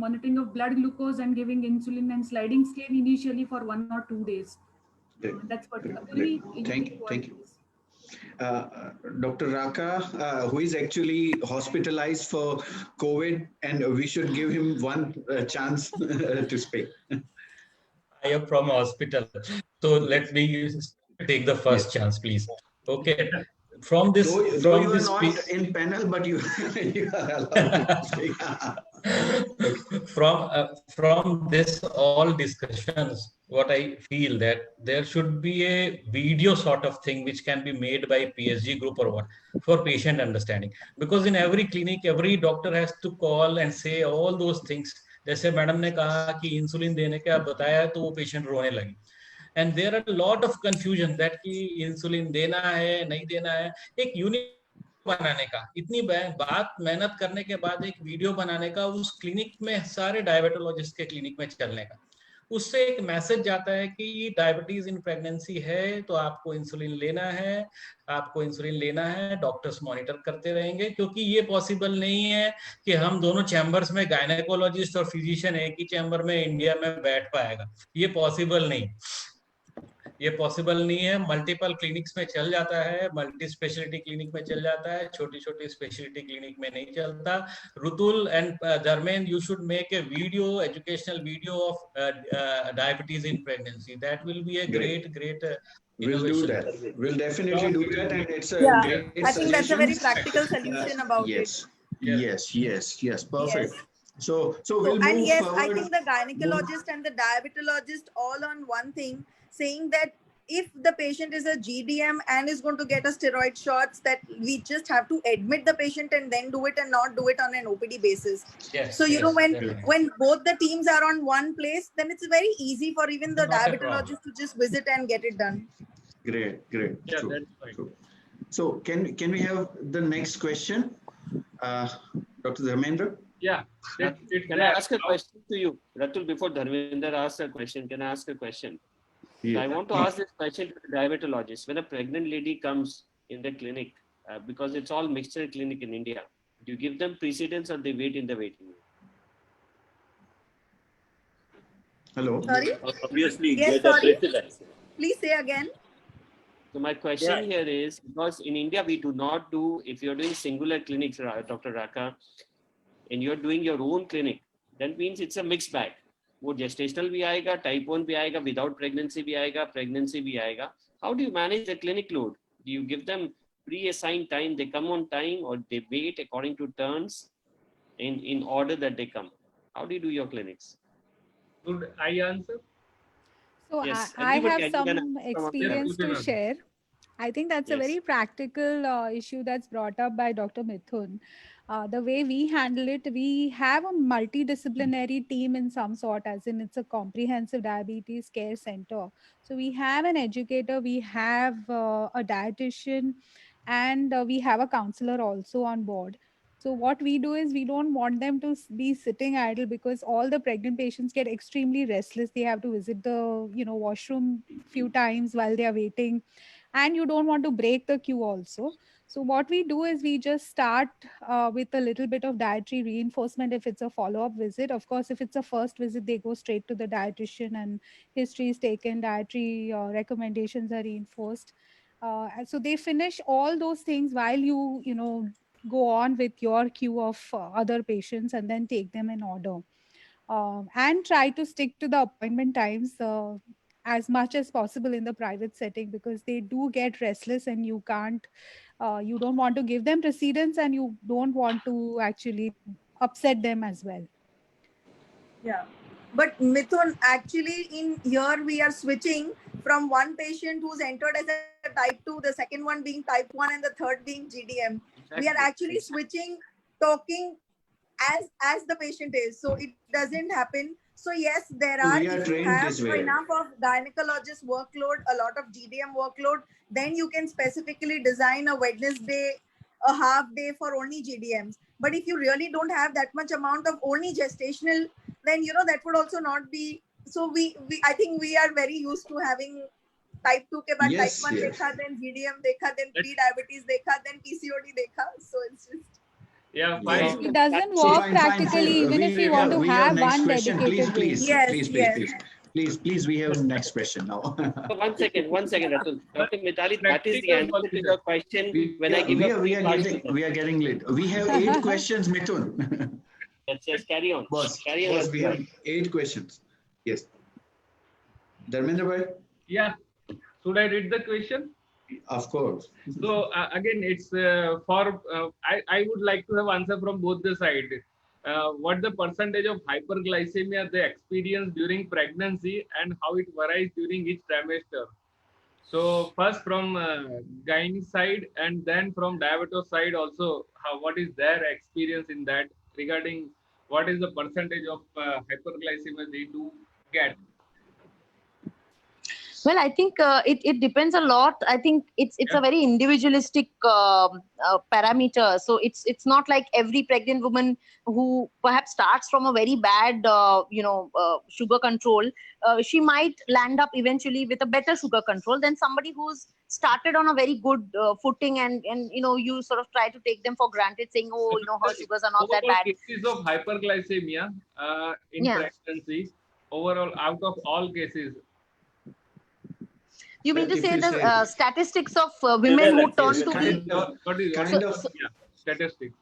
monitoring of blood glucose and giving insulin and sliding scale initially for 1 or 2 days. Great. That's what Great. we Thank you. Dr. Raka, who is actually hospitalized for COVID, and we should give him one chance to speak. I am from hospital, so let me take the first chance, please. Okay. From this, though you are not in panel, but you, you are allowed to speak. From this all discussions, what I feel that there should be a video sort of thing which can be made by PSG group or what, for patient understanding, because in every clinic every doctor has to call and say all those things. जैसे madam ने कहा कि insulin देने के आप बताया तो वो पेशेंट रोने लगी, and there are a lot of confusion that कि इंसुलिन देना है नहीं देना है. एक यूनिट बनाने का, इतनी बात मेहनत करने के बाद एक वीडियो बनाने का, उस क्लिनिक में सारे डायबिटोलॉजिस्ट के क्लिनिक में चलने का, उससे एक मैसेज जाता है कि डायबिटीज इन प्रेगनेंसी है तो आपको इंसुलिन लेना है, आपको इंसुलिन लेना है, डॉक्टर्स मॉनिटर करते रहेंगे. क्योंकि ये पॉसिबल नहीं है कि हम दोनों चैम्बर्स में गायनेकोलॉजिस्ट और फिजिशियन एक ही चैम्बर में इंडिया में बैठ पाएगा, ये पॉसिबल नहीं. ये पॉसिबल नहीं है. मल्टीपल क्लिनिक्स में चल जाता है, मल्टी स्पेशलिटी क्लिनिक में चल जाता है, छोटी छोटी स्पेशलिटी क्लिनिक में नहीं चलता. Rutul and Dharmendra, you should make a video, educational video of diabetes in pregnancy. That will be a great We'll do that. We'll definitely do that, and it's a great I think that's a very suggestion. practical solution about yes. it. Yes. Perfect. Yes. So we'll and move yes, forward. I think the gynecologist and the diabetologist all on one thing, saying that if the patient is a GDM and is going to get a steroid shots, that we just have to admit the patient and then do it and not do it on an OPD basis. Yes, so you know, definitely. when both the teams are on one place, then it's very easy for even the diabetologist to just visit and get it done. Great. Yeah, True. that's right. True. So can we have the next question, Dr. Dharmendra? Yeah. Can I ask a question to you, Ratul? Before Dharmendra asks a question, can I ask a question? Yeah. So I want to ask this question to the diabetologist. When a pregnant lady comes in the clinic, because it's all mixture clinic in India, do you give them precedence or they wait in the waiting room? Hello. Sorry? Obviously, Yes, get a sorry. precedence. Please say again. So my question here is, because in India we do not do, if you're doing singular clinics, Dr. Raka, and you're doing your own clinic, that means it's a mixed bag. वो gestational भी आएगा, type 1 भी आएगा, without pregnancy भी आएगा, pregnancy भी आएगा. How do you manage the clinic load? Do you give them pre-assigned time, they come on time, or they wait according to turns in order that they come? How do you do your clinics? Should I answer? So Yes, I everybody have can some experience to share. I think that's a very practical issue that's brought up by Dr. Mithun. The way we handle it, we have a multidisciplinary team in some sort, as in it's a comprehensive diabetes care center. So we have an educator, we have a dietitian, and we have a counselor also on board. So what we do is we don't want them to be sitting idle, because all the pregnant patients get extremely restless. They have to visit the washroom few times while they are waiting, and you don't want to break the queue also. So what we do is we just start with a little bit of dietary reinforcement if it's a follow-up visit. Of course, if it's a first visit, they go straight to the dietitian and history is taken, dietary recommendations are reinforced. So they finish all those things while you go on with your queue of other patients, and then take them in order. And try to stick to the appointment times as much as possible in the private setting, because they do get restless, and you don't want to give them precedence, and you don't want to actually upset them as well. Yeah. But Mithun, actually in here we are switching from one patient who's entered as a type 2, the second one being type 1 and the third being GDM. Exactly. We are actually switching, talking as the patient is. So it doesn't happen. So yes, there are, We are if you trained have this way. enough of gynecologist workload, a lot of GDM workload, then you can specifically design a Wednesday, a half day for only GDMs. But if you really don't have that much amount of only gestational, then that would also not be so I think we are very used to having type 2 के बाद Yes, type 1 yes. देखा, then GDM देखा, then pre-diabetes देखा, then PCOD देखा. So it's just. Yeah, Yes. fine. It doesn't So work fine. practically, even if we want to We have have next one question. Please, dedicated brain. please, Yes, please, yes. please. We have next question now. So one second, Ratul. Dr. Mitali, that is the answer to your question. When I give we are getting late. We have 8 questions, Mithun. Yes, carry on. Boss, Carry on. we have 8 questions. Yes. Dharmendra bhai? Yeah. Should I read the question? Of course. So again, it's I would like to have answer from both the side. What the percentage of hyperglycemia they experience during pregnancy and how it varies during each trimester. So first from gynae side and then from diabetes side also, what is their experience in that regarding what is the percentage of hyperglycemia they do get. Well, I think it depends a lot. I think it's a very individualistic parameter. So it's not like every pregnant woman who perhaps starts from a very bad sugar control, she might land up eventually with a better sugar control than somebody who's started on a very good footing and you sort of try to take them for granted, saying, oh, her sugars are not that bad. Cases of hyperglycemia in pregnancy, overall out of all cases. You mean to say the statistics of women who turn to be statistics.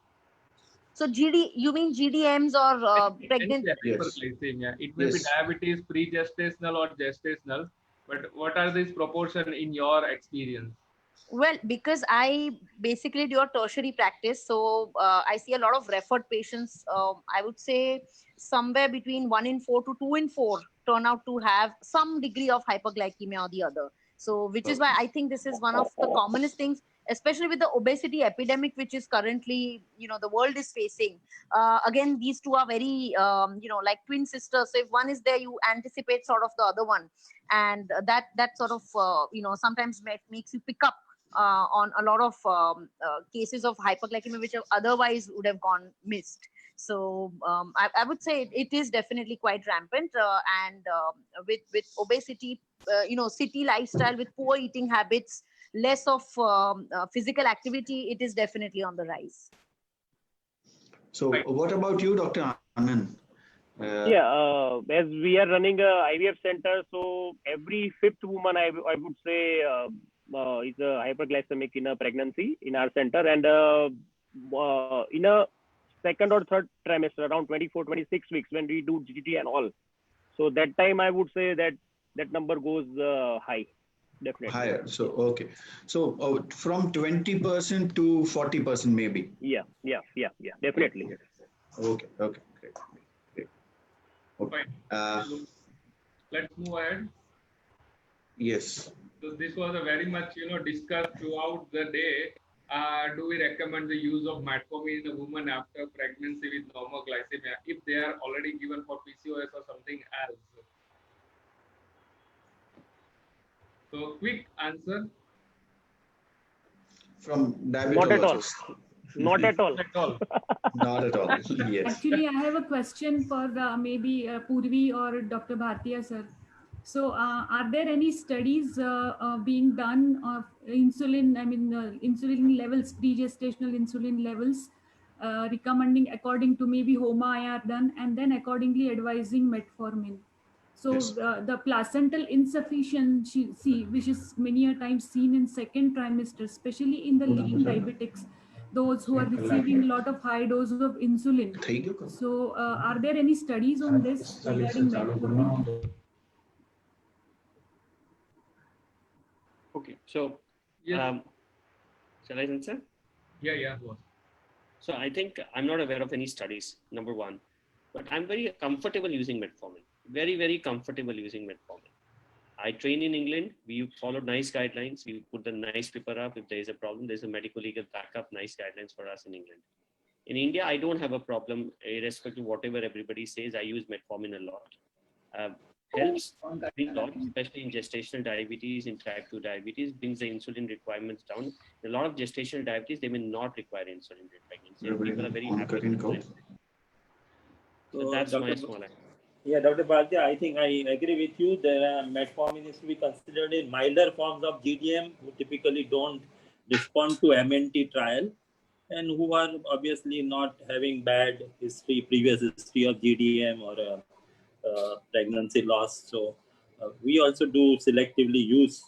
So you mean GDMs or pregnant? Hyperglycemia. It may be diabetes pre-gestational or gestational, but what are these proportion in your experience? Well, because I basically do a tertiary practice, so I see a lot of referred patients. I would say somewhere between 1 in 4 to 2 in 4 turn out to have some degree of hyperglycemia or the other. So, which is why I think this is one of the commonest things, especially with the obesity epidemic, which is currently, the world is facing. Again, these two are very, like twin sisters. So if one is there, you anticipate sort of the other one. And that sort of, sometimes makes you pick up on a lot of cases of hyperglycemia, which otherwise would have gone missed. So I would say it is definitely quite rampant, and with obesity, city lifestyle, with poor eating habits, less of physical activity, it is definitely on the rise. So what about you, Dr. Anand? As we are running a IVF center, so every 5th woman, I would say, is a hyperglycemic in a pregnancy in our center, and in a 2nd or 3rd trimester, around 24, 26 weeks, when we do GT and all. So that time I would say that number goes high, definitely. Higher. So, okay. So from 20% to 40% maybe. Yeah, definitely. Okay, great. Okay. Let's move ahead. Yes. So this was a very much, discussed throughout the day. Do we recommend the use of metformin in a woman after pregnancy with normal glycemia if they are already given for PCOS or something else? So quick answer. From diabetologist. Not at all. Not at all. Yes. Actually, I have a question for maybe Purvi or Dr. Bhartiya sir. So, are there any studies being done of insulin? Insulin levels, pre-gestational insulin levels, recommending according to maybe HOMA are done, and then accordingly advising metformin. So the placental insufficiency, which is many a times seen in 2nd trimester, especially in the lean diabetics, those who are receiving a lot of high doses of insulin. So are there any studies on this regarding metformin? Okay, so shall I answer? Yeah. So I think I'm not aware of any studies, number one, but I'm very comfortable using metformin. Very, very comfortable using metformin. I train in England. We followed nice guidelines. We put the nice paper up. If there is a problem, there's a medical legal backup, nice guidelines for us in England. In India, I don't have a problem, irrespective of whatever everybody says. I use metformin a lot. Helps a lot, especially in gestational diabetes, in type 2 diabetes, brings the insulin requirements down. A lot of gestational diabetes, they may not require insulin in pregnancy. And people are very happy with it. So that's my small answer. Yeah, Dr. Bharti, I think I agree with you. Metformin is to be considered in milder forms of GDM who typically don't respond to MNT trial and who are obviously not having bad history, previous history of GDM or pregnancy loss. So we also do selectively use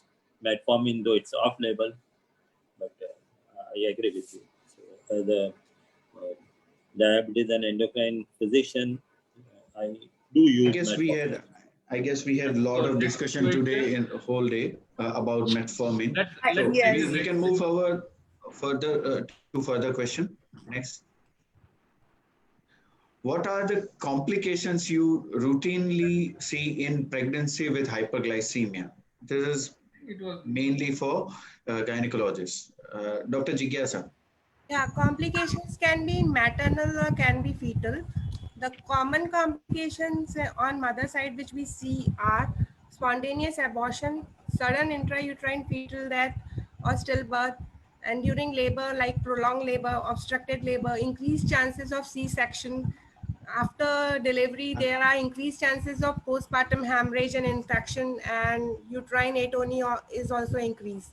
metformin, though it's off-label. But I agree with you. So, the diabetes and endocrine physician, I do use metformin. I guess we had a lot of discussion today in the whole day about metformin. So we can move forward further to further question. Next. What are the complications you routinely see in pregnancy with hyperglycemia? This is mainly for gynecologists. Dr. Jigyasa. Yeah, complications can be maternal or can be fetal. The common complications on mother side which we see are spontaneous abortion, sudden intrauterine fetal death or stillbirth, and during labor like prolonged labor, obstructed labor, increased chances of C-section. After delivery, there are increased chances of postpartum hemorrhage and infection, and uterine atony is also increased.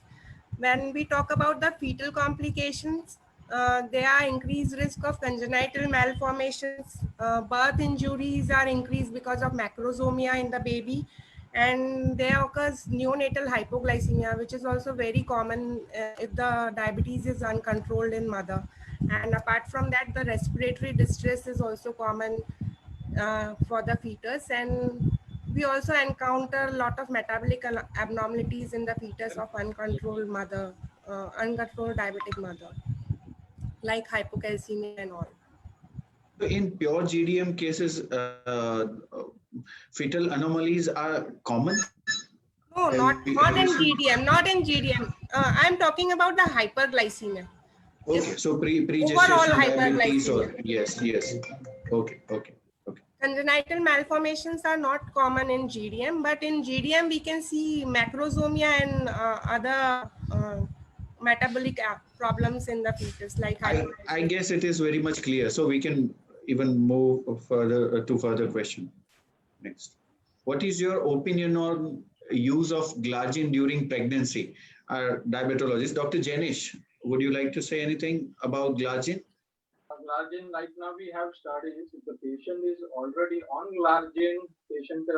When we talk about the fetal complications, there are increased risk of congenital malformations. Birth injuries are increased because of macrosomia in the baby. And there occurs neonatal hypoglycemia, which is also very common if the diabetes is uncontrolled in mother. And apart from that, the respiratory distress is also common for the fetus. And we also encounter a lot of metabolic abnormalities in the fetus of uncontrolled mother, uncontrolled diabetic mother, like hypocalcemia and all. In pure GDM cases, fetal anomalies are common? No, not in GDM, not in GDM. I'm talking about the hyperglycemia. Okay, so Overall pre-gestational diabetes or hyperglycemia. yes. Okay. Congenital malformations are not common in GDM, but in GDM we can see macrosomia and other metabolic problems in the fetus, like I guess it is very much clear. So we can even move further to further question. Next. What is your opinion on use of glargine during pregnancy? Our diabetologist, Dr. Jenish, would you like to say anything about glargine? Glargine, right now we have studies. If the patient is already on glargine, patient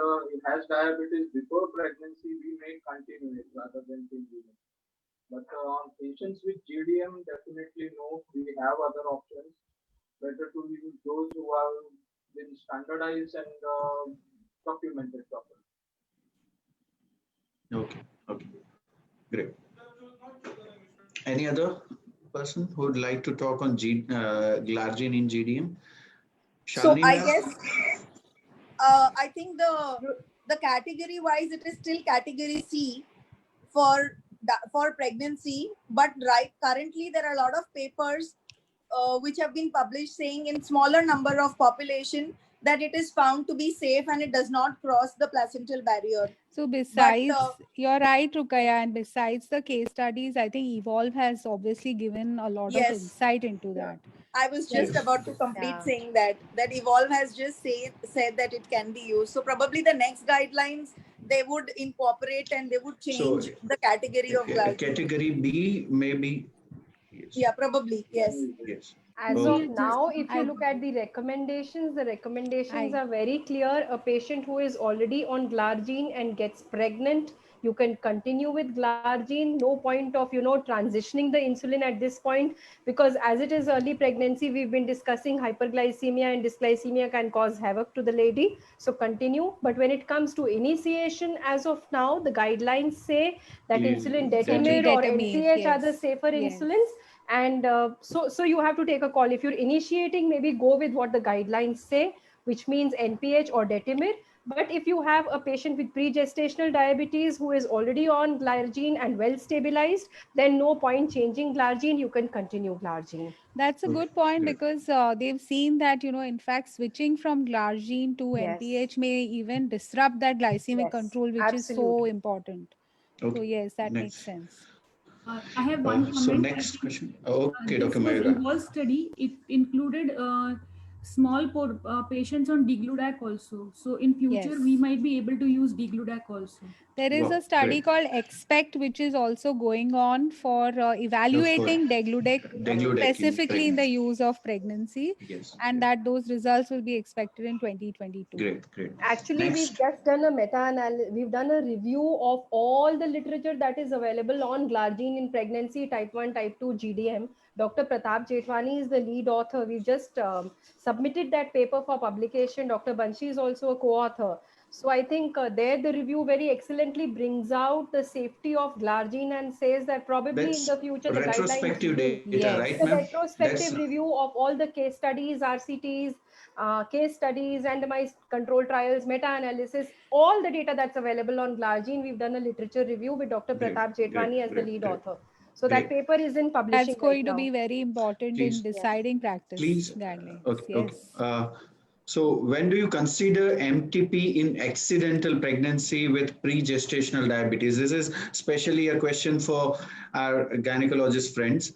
has diabetes before pregnancy, we may continue it rather than continue. But on patients with GDM, definitely no. We have other options. Better to use those who have been standardized and documented properly. Okay, great. Any other person who would like to talk on glargine in GDM? So Shalini, I guess I think the category wise it is still category C for pregnancy, but currently there are a lot of papers which have been published saying in smaller number of population that it is found to be safe and it does not cross the placental barrier. So besides, you're right, Rukaya, and besides the case studies, I think Evolve has obviously given a lot of insight into that. I was just about to complete saying that Evolve has just said that it can be used. So probably the next guidelines they would incorporate and they would change the category of glargine. Category B maybe. Yes. Yeah, probably yes. As of now, if you look at the recommendations are very clear. A patient who is already on glargine and gets pregnant, you can continue with glargine. No point of, transitioning the insulin at this point, because as it is early pregnancy, we've been discussing hyperglycemia and dysglycemia can cause havoc to the lady. So continue. But when it comes to initiation, as of now, the guidelines say that insulin detamir or NCH are the safer insulins. And so you have to take a call. If you're initiating, maybe go with what the guidelines say, which means NPH or detamir. But if you have a patient with pre-gestational diabetes who is already on glargine and well stabilized, then no point changing glargine. You can continue glargine. That's a good point, because they've seen that, in fact, switching from glargine to NPH may even disrupt that glycemic control, which is so important. So yes, that makes sense. I have one comment. So next question. Okay, Dr. This was Mayura. Evolve study. It included small patients on degludac also. So in future, Yes. we might be able to use degludac also. There is a study called EXPECT, which is also going on for evaluating degludac specifically in the use of pregnancy, and that those results will be expected in 2022. Great. Actually, we've just done a meta-analysis. We've done a review of all the literature that is available on glargine in pregnancy, type 1, type 2 GDM. Dr. Pratap Jetwani is the lead author. We've just submitted that paper for publication. Dr. Banshi is also a co-author. So I think there the review very excellently brings out the safety of glargine and says that probably in the future the guidelines retrospective will. data, right, It's a ma'am? retrospective review of all the case studies, RCTs, case studies, randomized control trials, meta-analysis, all the data that's available on glargine. We've done a literature review with Dr. Pratap Jetwani as the lead author. So that paper is in publishing. That's going right to now. be very important in deciding practice guidelines. Okay. So when do you consider MTP in accidental pregnancy with pre-gestational diabetes? This is especially a question for our gynecologist friends.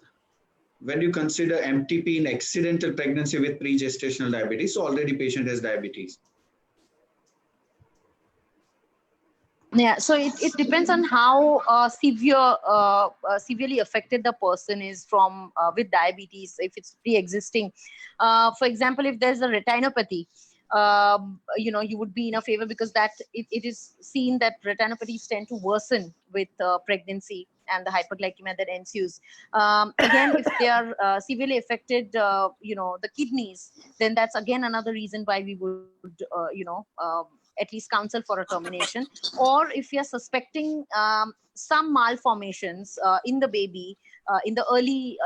When do you consider MTP in accidental pregnancy with pre-gestational diabetes? So already patient has diabetes. Yeah, so it depends on how severely affected the person is from with diabetes, if it's pre-existing. For example, if there's a retinopathy, you would be in a favor because that it is seen that retinopathies tend to worsen with pregnancy and the hyperglycemia that ensues. Again, if they are severely affected, the kidneys, then that's again another reason why we would, at least counsel for a termination. Or if we are suspecting some malformations in the baby, in the early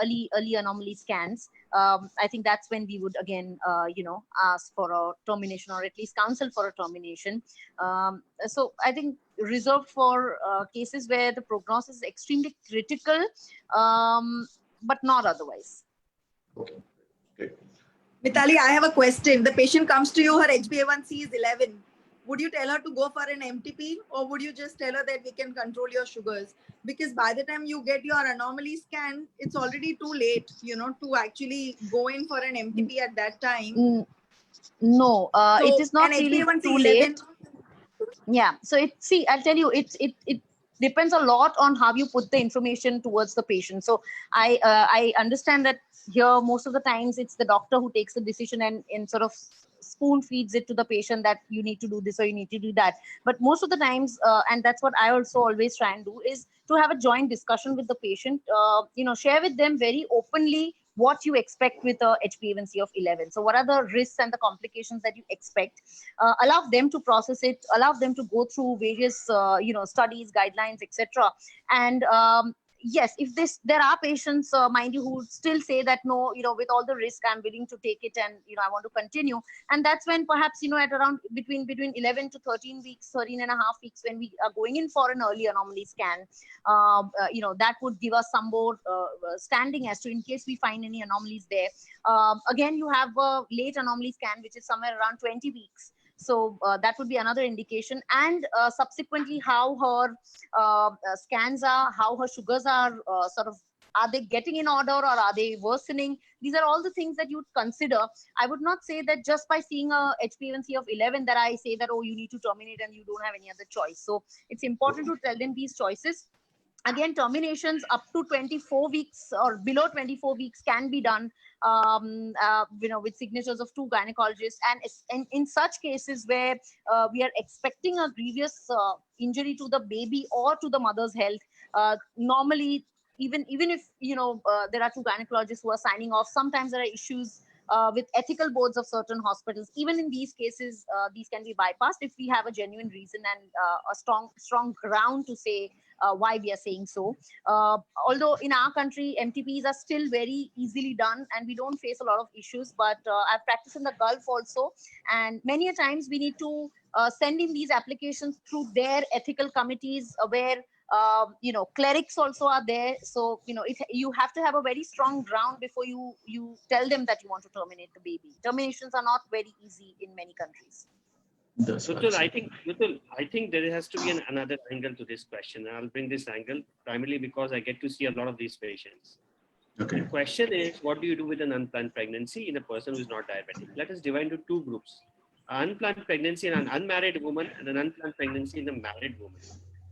anomaly scans, I think that's when we would again, ask for a termination or at least counsel for a termination. So I think reserved for cases where the prognosis is extremely critical, but not otherwise. Mitali, I have a question. The patient comes to you, her HbA1c is 11. Would you tell her to go for an MTP, or would you just tell her that we can control your sugars? Because by the time you get your anomaly scan, it's already too late, to actually go in for an MTP at that time. No, So it is not an really HbA1c too 11, late. Yeah, so I'll tell you, it depends a lot on how you put the information towards the patient. So I understand that here most of the times it's the doctor who takes the decision and sort of spoon feeds it to the patient that you need to do this or you need to do that. But most of the times, and that's what I also always try and do, is to have a joint discussion with the patient, share with them very openly what you expect with a HbA1c of 11. So what are the risks and the complications that you expect? Allow them to process it, allow them to go through various, studies, guidelines, etc. And yes, if there are patients, mind you, who still say that no, with all the risk, I'm willing to take it, and I want to continue. And that's when perhaps at around between 11 to 13 weeks, 13 and a half weeks, when we are going in for an early anomaly scan, that would give us some more standing as to in case we find any anomalies there. Again, you have a late anomaly scan, which is somewhere around 20 weeks. So that would be another indication. And subsequently, how her scans are, how her sugars are are they getting in order or are they worsening? These are all the things that you'd consider. I would not say that just by seeing a HbA1c of 11 that I say that, oh, you need to terminate and you don't have any other choice. So it's important to tell them these choices. Again, terminations up to 24 weeks or below 24 weeks can be done, with signatures of 2 gynecologists. And in such cases where we are expecting a grievous injury to the baby or to the mother's health, normally, even if there are 2 gynecologists who are signing off, sometimes there are issues with ethical boards of certain hospitals. Even in these cases, these can be bypassed if we have a genuine reason and a strong ground to say why we are saying so. Although in our country, MTPs are still very easily done and we don't face a lot of issues, but I've practiced in the Gulf also, and many a times we need to send in these applications through their ethical committees where clerics also are there. So you have to have a very strong ground before you tell them that you want to terminate the baby. Terminations are not very easy in many countries. Rutul, I think there has to be another angle to this question. And I'll bring this angle primarily because I get to see a lot of these patients. The question is, what do you do with an unplanned pregnancy in a person who is not diabetic? Let us divide into two groups: an unplanned pregnancy in an unmarried woman and an unplanned pregnancy in a married woman.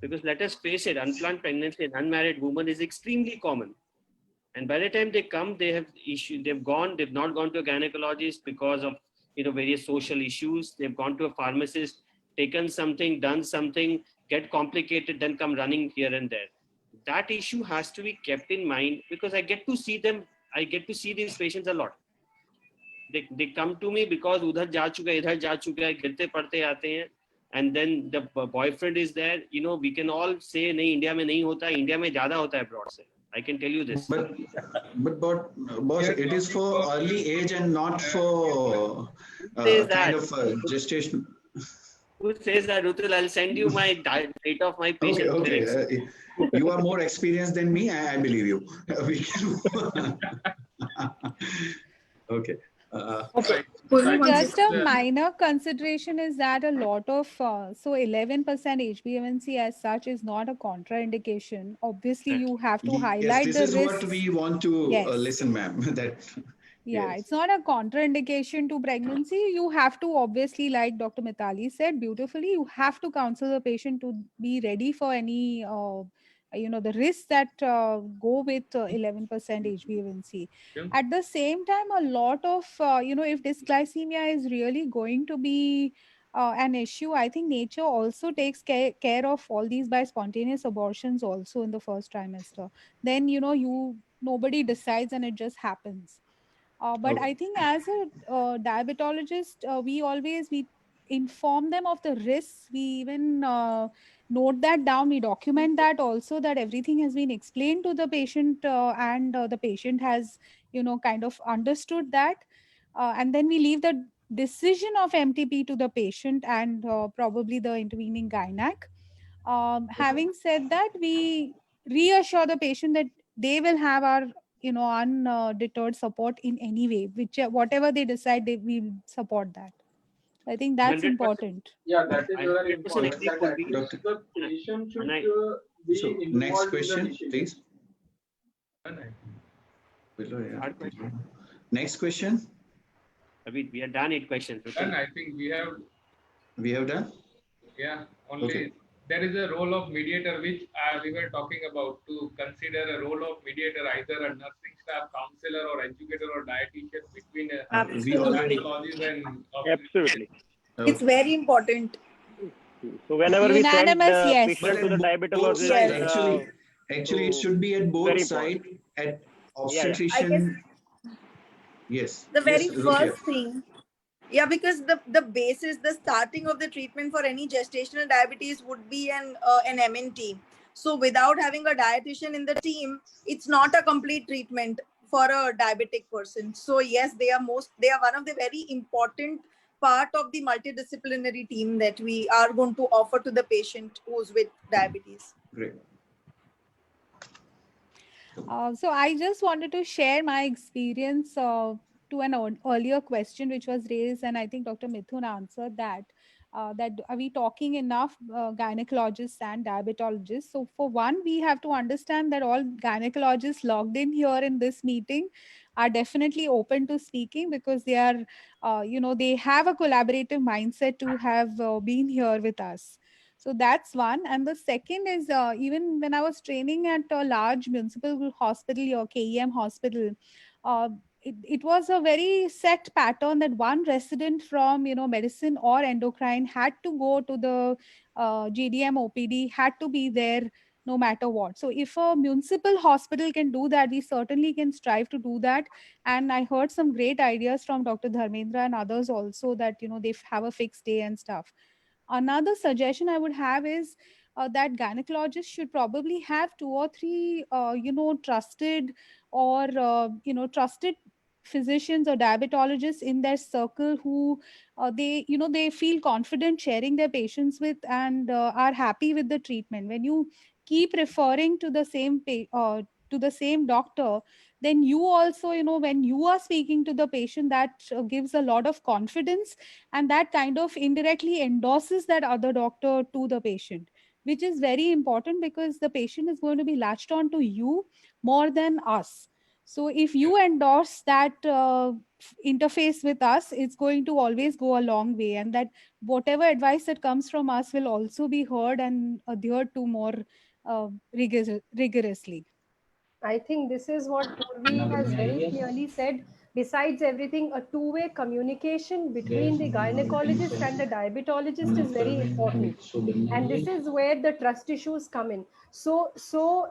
Because let us face it, unplanned pregnancy in unmarried woman is extremely common. And by the time they come, they have issue. They've not gone to a gynecologist because of various social issues. They've gone to a pharmacist, taken something, done something, get complicated, then come running here and there. That issue has to be kept in mind, because I get to see them. I get to see these patients a lot. They come to me because udhar ja chuka hai, idhar ja chuka hai, गिरते पड़ते आते हैं. And then the boyfriend is there. We can all say, नहीं, India में नहीं होता, India में ज़्यादा होता है abroad से. I can tell you this. But boss, it is for early age and not for says kind that? of gestation. Who says that, Rutul? I'll send you my date of my patient. Okay. You are more experienced than me. I believe you. We can... Okay. Just a minor consideration is that a lot of, so 11% HbA1c as such is not a contraindication. Obviously, you have to highlight the risks. Yes, this is what we want to listen, ma'am. Yeah, it's not a contraindication to pregnancy. You have to, obviously, like Dr. Mitali said beautifully, you have to counsel the patient to be ready for any, the risks that go with 11% HbA1c. At the same time, a lot of, if dysglycemia is really going to be an issue, I think nature also takes care of all these by spontaneous abortions also in the first trimester. Then, nobody decides and it just happens. But I think as a diabetologist, we inform them of the risks. We even note that down. We document that also, that everything has been explained to the patient and the patient has, kind of understood that. And then we leave the decision of MTP to the patient and probably the intervening gynac. Having said that, we reassure the patient that they will have our undeterred support in any way, whatever they decide, they will support that. I think that's 100%. important. Yeah, that is very 100% important. agree That with at you. least the patient should be So, involved next in question, the decision. please. Next question. We are done 8 questions. And I think we have done. Yeah, only Okay. there is a role of mediator, which we were talking about, to consider a role of mediator, either a nursing staff, counselor, or educator, or dietitian between We already. gynecologist and Absolutely. It's very important. So whenever we send Unanimous, the yes. patient to the Both diabetologist, sides, actually, it so should be at both very sides. important. At Yeah, yeah. I guess obstetrician. Yes. the very Yes, Rukia. first thing, yeah, because the basis, the starting of the treatment for any gestational diabetes would be an MNT. So without having a dietitian in the team, it's not a complete treatment for a diabetic person. So yes, they are one of the very important part of the multidisciplinary team that we are going to offer to the patient who's with diabetes. Great. So I just wanted to share my experience to an earlier question which was raised, and I think Dr. Mithun answered that. That are we talking enough gynecologists and diabetologists? So for one, we have to understand that all gynecologists logged in here in this meeting are definitely open to speaking, because they are, they have a collaborative mindset to have been here with us. So that's one. And the second is, even when I was training at a large municipal hospital or KEM hospital, it was a very set pattern that one resident from, medicine or endocrine had to go to the GDM OPD, had to be there no matter what. So if a municipal hospital can do that, we certainly can strive to do that. And I heard some great ideas from Dr. Dharmendra and others also, that, they have a fixed day and stuff. Another suggestion I would have is that gynecologists should probably have 2 or 3, trusted or, trusted physicians or diabetologists in their circle who they feel confident sharing their patients with, and are happy with the treatment. When you keep referring to the same doctor, then you also, when you are speaking to the patient, that gives a lot of confidence, and that kind of indirectly endorses that other doctor to the patient, which is very important, because the patient is going to be latched on to you more than us. So if you endorse that interface with us, it's going to always go a long way, and that whatever advice that comes from us will also be heard and adhered to more rigorously. I think this is what Purvi has very clearly said. Besides everything, a two-way communication between the gynecologist and the diabetologist is very important. And this is where the trust issues come in. So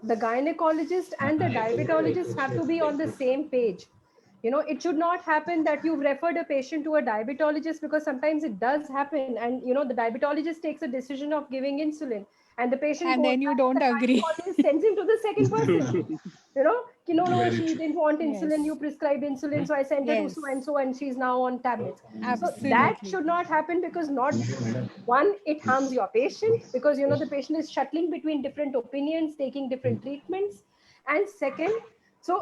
the gynecologist and the diabetologist have to be on the same page. You know, it should not happen that you've referred a patient to a diabetologist, because sometimes it does happen. And, you know, the diabetologist takes a decision of giving insulin, and the patient And goes then you back, don't and the agree. gynecologist sends him to the second person. You know, no, Very she true. didn't want insulin, Yes. you prescribed insulin, so I sent her to Yes. so and so, and she's now on tablets. So that Absolutely. should not happen, because not one, it harms your patient, because, you know, the patient is shuttling between different opinions, taking different treatments. And second,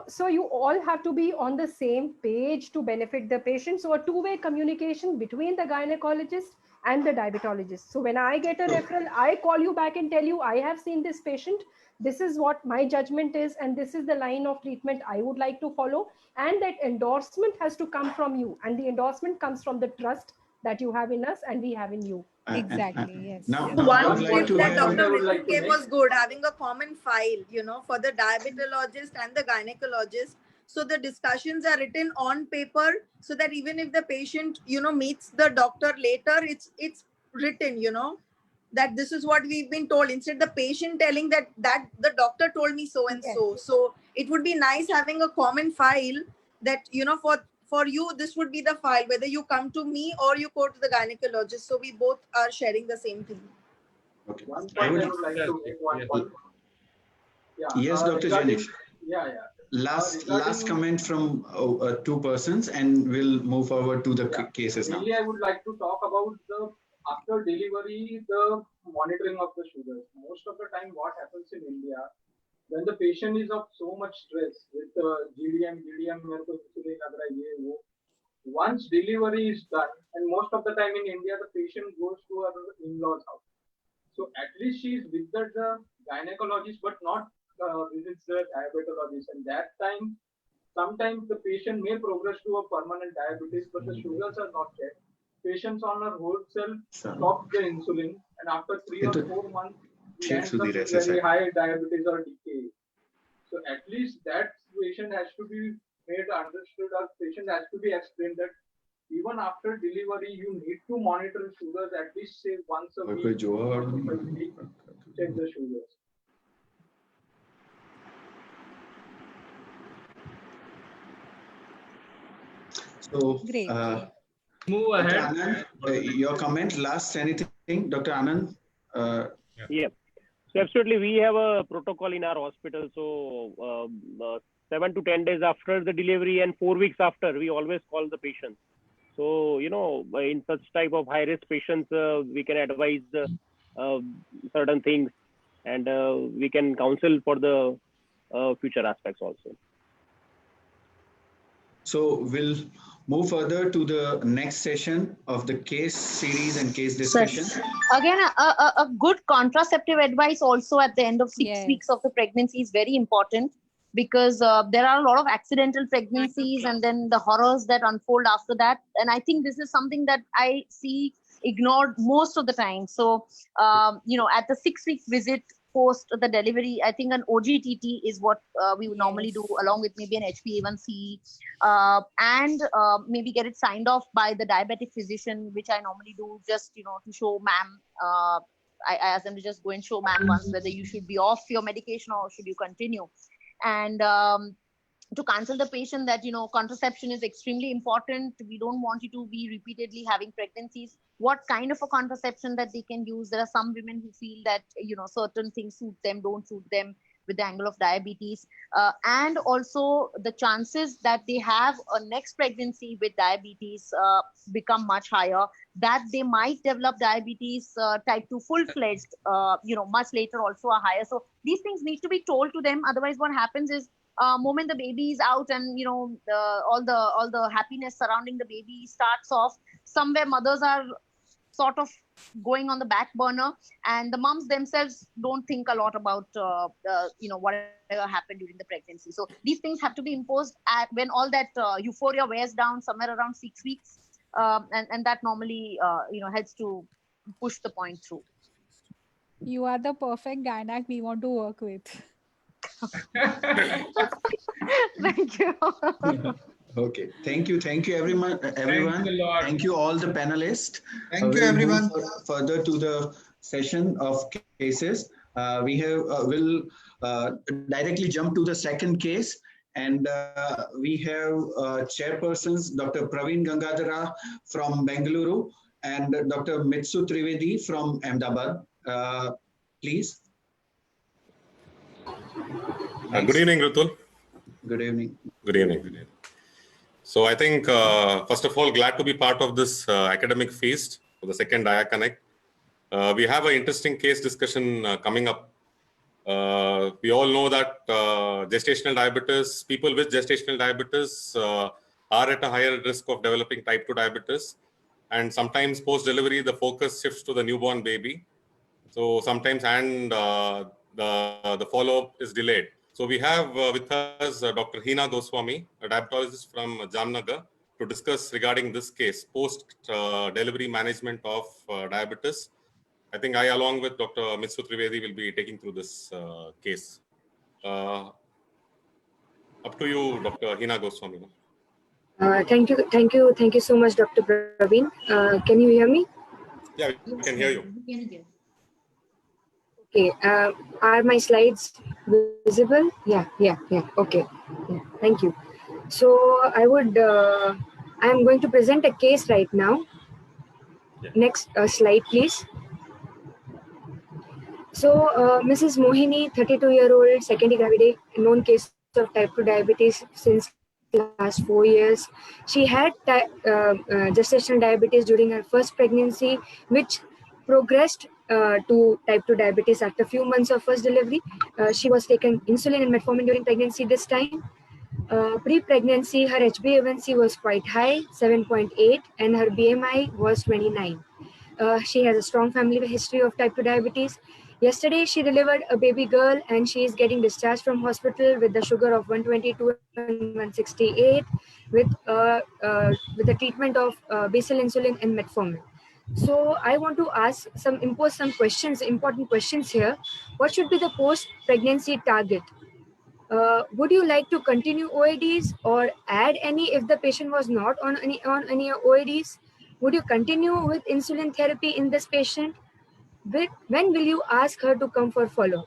so you all have to be on the same page to benefit the patient. So a two-way communication between the gynecologist and the diabetologist. So when I get a referral, I call you back and tell you, I have seen this patient, this is what my judgment is, and this is the line of treatment I would like to follow. And that endorsement has to come from you, and the endorsement comes from the trust that you have in us and we have in you. Exactly. Yes. Now, Yes. now I One would like tip to that hear. Dr. Ritu gave was good, having a common file, you know, for the diabetologist and the gynecologist. So the discussions are written on paper, so that even if the patient, you know, meets the doctor later, it's written, you know, that this is what we've been told, instead the patient telling that the doctor told me so and so. So it would be nice having a common file that, you know, for you, this would be the file, whether you come to me or you go to the gynecologist. So we both are sharing the same thing. Okay. One I point would. I would like to make one point. Yeah. Yes, Dr. Regarding, Janish. yeah. Last comment from two persons, and we'll move forward to the cases now. Really, I would like to talk about the after delivery, the monitoring of the sugars. Most of the time, what happens in India, when the patient is of so much stress with GDM, मेरे को insulin लग रहा है ये वो. Once delivery is done, and most of the time in India, the patient goes to her in-laws house. So at least she is with the gynecologist, but not visits the diabetologist. And that time, sometimes the patient may progress to a permanent diabetes, but the sugars are not checked. Patients on her whole self stop the insulin, and after 3 or 4 months, he ends up with very high diabetes or decay. So at least that patient has to be made understood, or patient has to be explained that even after delivery, you need to monitor sugars at least say once a week, check the sugars. So, great. Move ahead. Dr. Anand, your comment, last anything, Dr. Anand? Yeah. So absolutely, we have a protocol in our hospital. So 7 to 10 days after the delivery and 4 weeks after, we always call the patient. So, you know, in such type of high risk patients, we can advise certain things, and we can counsel for the future aspects also. So we'll move further to the next session of the case series and case discussion. Again, a good contraceptive advice also at the end of 6 weeks of the pregnancy is very important, because there are a lot of accidental pregnancies and then the horrors that unfold after that. And I think this is something that I see ignored most of the time. So, you know, at the 6-week visit post the delivery, I think an OGTT is what we would normally do, along with maybe an HbA1c, and maybe get it signed off by the diabetic physician, which I normally do just, you know, to show ma'am. I ask them to just go and show ma'am once whether you should be off your medication or should you continue. And to counsel the patient that, you know, contraception is extremely important. We don't want you to be repeatedly having pregnancies. What kind of a contraception that they can use? There are some women who feel that, you know, certain things suit them, don't suit them with the angle of diabetes. And also the chances that they have a next pregnancy with diabetes become much higher, that they might develop diabetes type 2 full-fledged, you know, much later also are higher. So these things need to be told to them. Otherwise what happens is, moment the baby is out and, you know, all the happiness surrounding the baby starts off, somewhere mothers are sort of going on the back burner, and the moms themselves don't think a lot about whatever happened during the pregnancy. So these things have to be imposed at when all that euphoria wears down somewhere around 6 weeks, and that normally helps to push the point through. You are the perfect gynac we want to work with. Thank you. Okay, thank you everyone. Thank you all the panelists. Thank you, We'll everyone. move further to the session of cases. We will directly jump to the second case, and we have chairpersons Dr. Praveen Gangadhara from Bengaluru and Dr. Mitsu Trivedi from Ahmedabad. Please. Good evening, Rutul. Good evening. Good evening. So I think, first of all, glad to be part of this academic feast for the second DiaConnect. We have an interesting case discussion coming up. We all know that gestational diabetes, people with gestational diabetes are at a higher risk of developing type 2 diabetes. And sometimes post-delivery, the focus shifts to the newborn baby. So sometimes the follow-up is delayed. So we have with us Dr. Hina Goswami, a diabetologist from Jamnagar, to discuss regarding this case, post-delivery management of diabetes. I think I, along with Dr. Mitsu Trivedi, will be taking through this case. Up to you, Dr. Hina Goswami. Thank you so much, Dr. Praveen. Can you hear me? Yeah, we can hear you. Okay, are my slides visible? Yeah, okay. Yeah, thank you. So I'm going to present a case right now. Next slide, please. So Mrs. Mohini, 32-year-old, secondary gravid, known case of type 2 diabetes since last 4 years. She had gestational diabetes during her first pregnancy, which progressed to type 2 diabetes after a few months of first delivery. She was taken insulin and metformin during pregnancy this time. Pre-pregnancy, her HbA1c was quite high, 7.8, and her BMI was 29. She has a strong family history of type 2 diabetes. Yesterday, she delivered a baby girl, and she is getting discharged from hospital with the sugar of 122 and 168 with the treatment of basal insulin and metformin. So I want to impose some questions, important questions here. What should be the post-pregnancy target? Would you like to continue OADs or add any if the patient was not on any OADs? Would you continue with insulin therapy in this patient? When will you ask her to come for follow?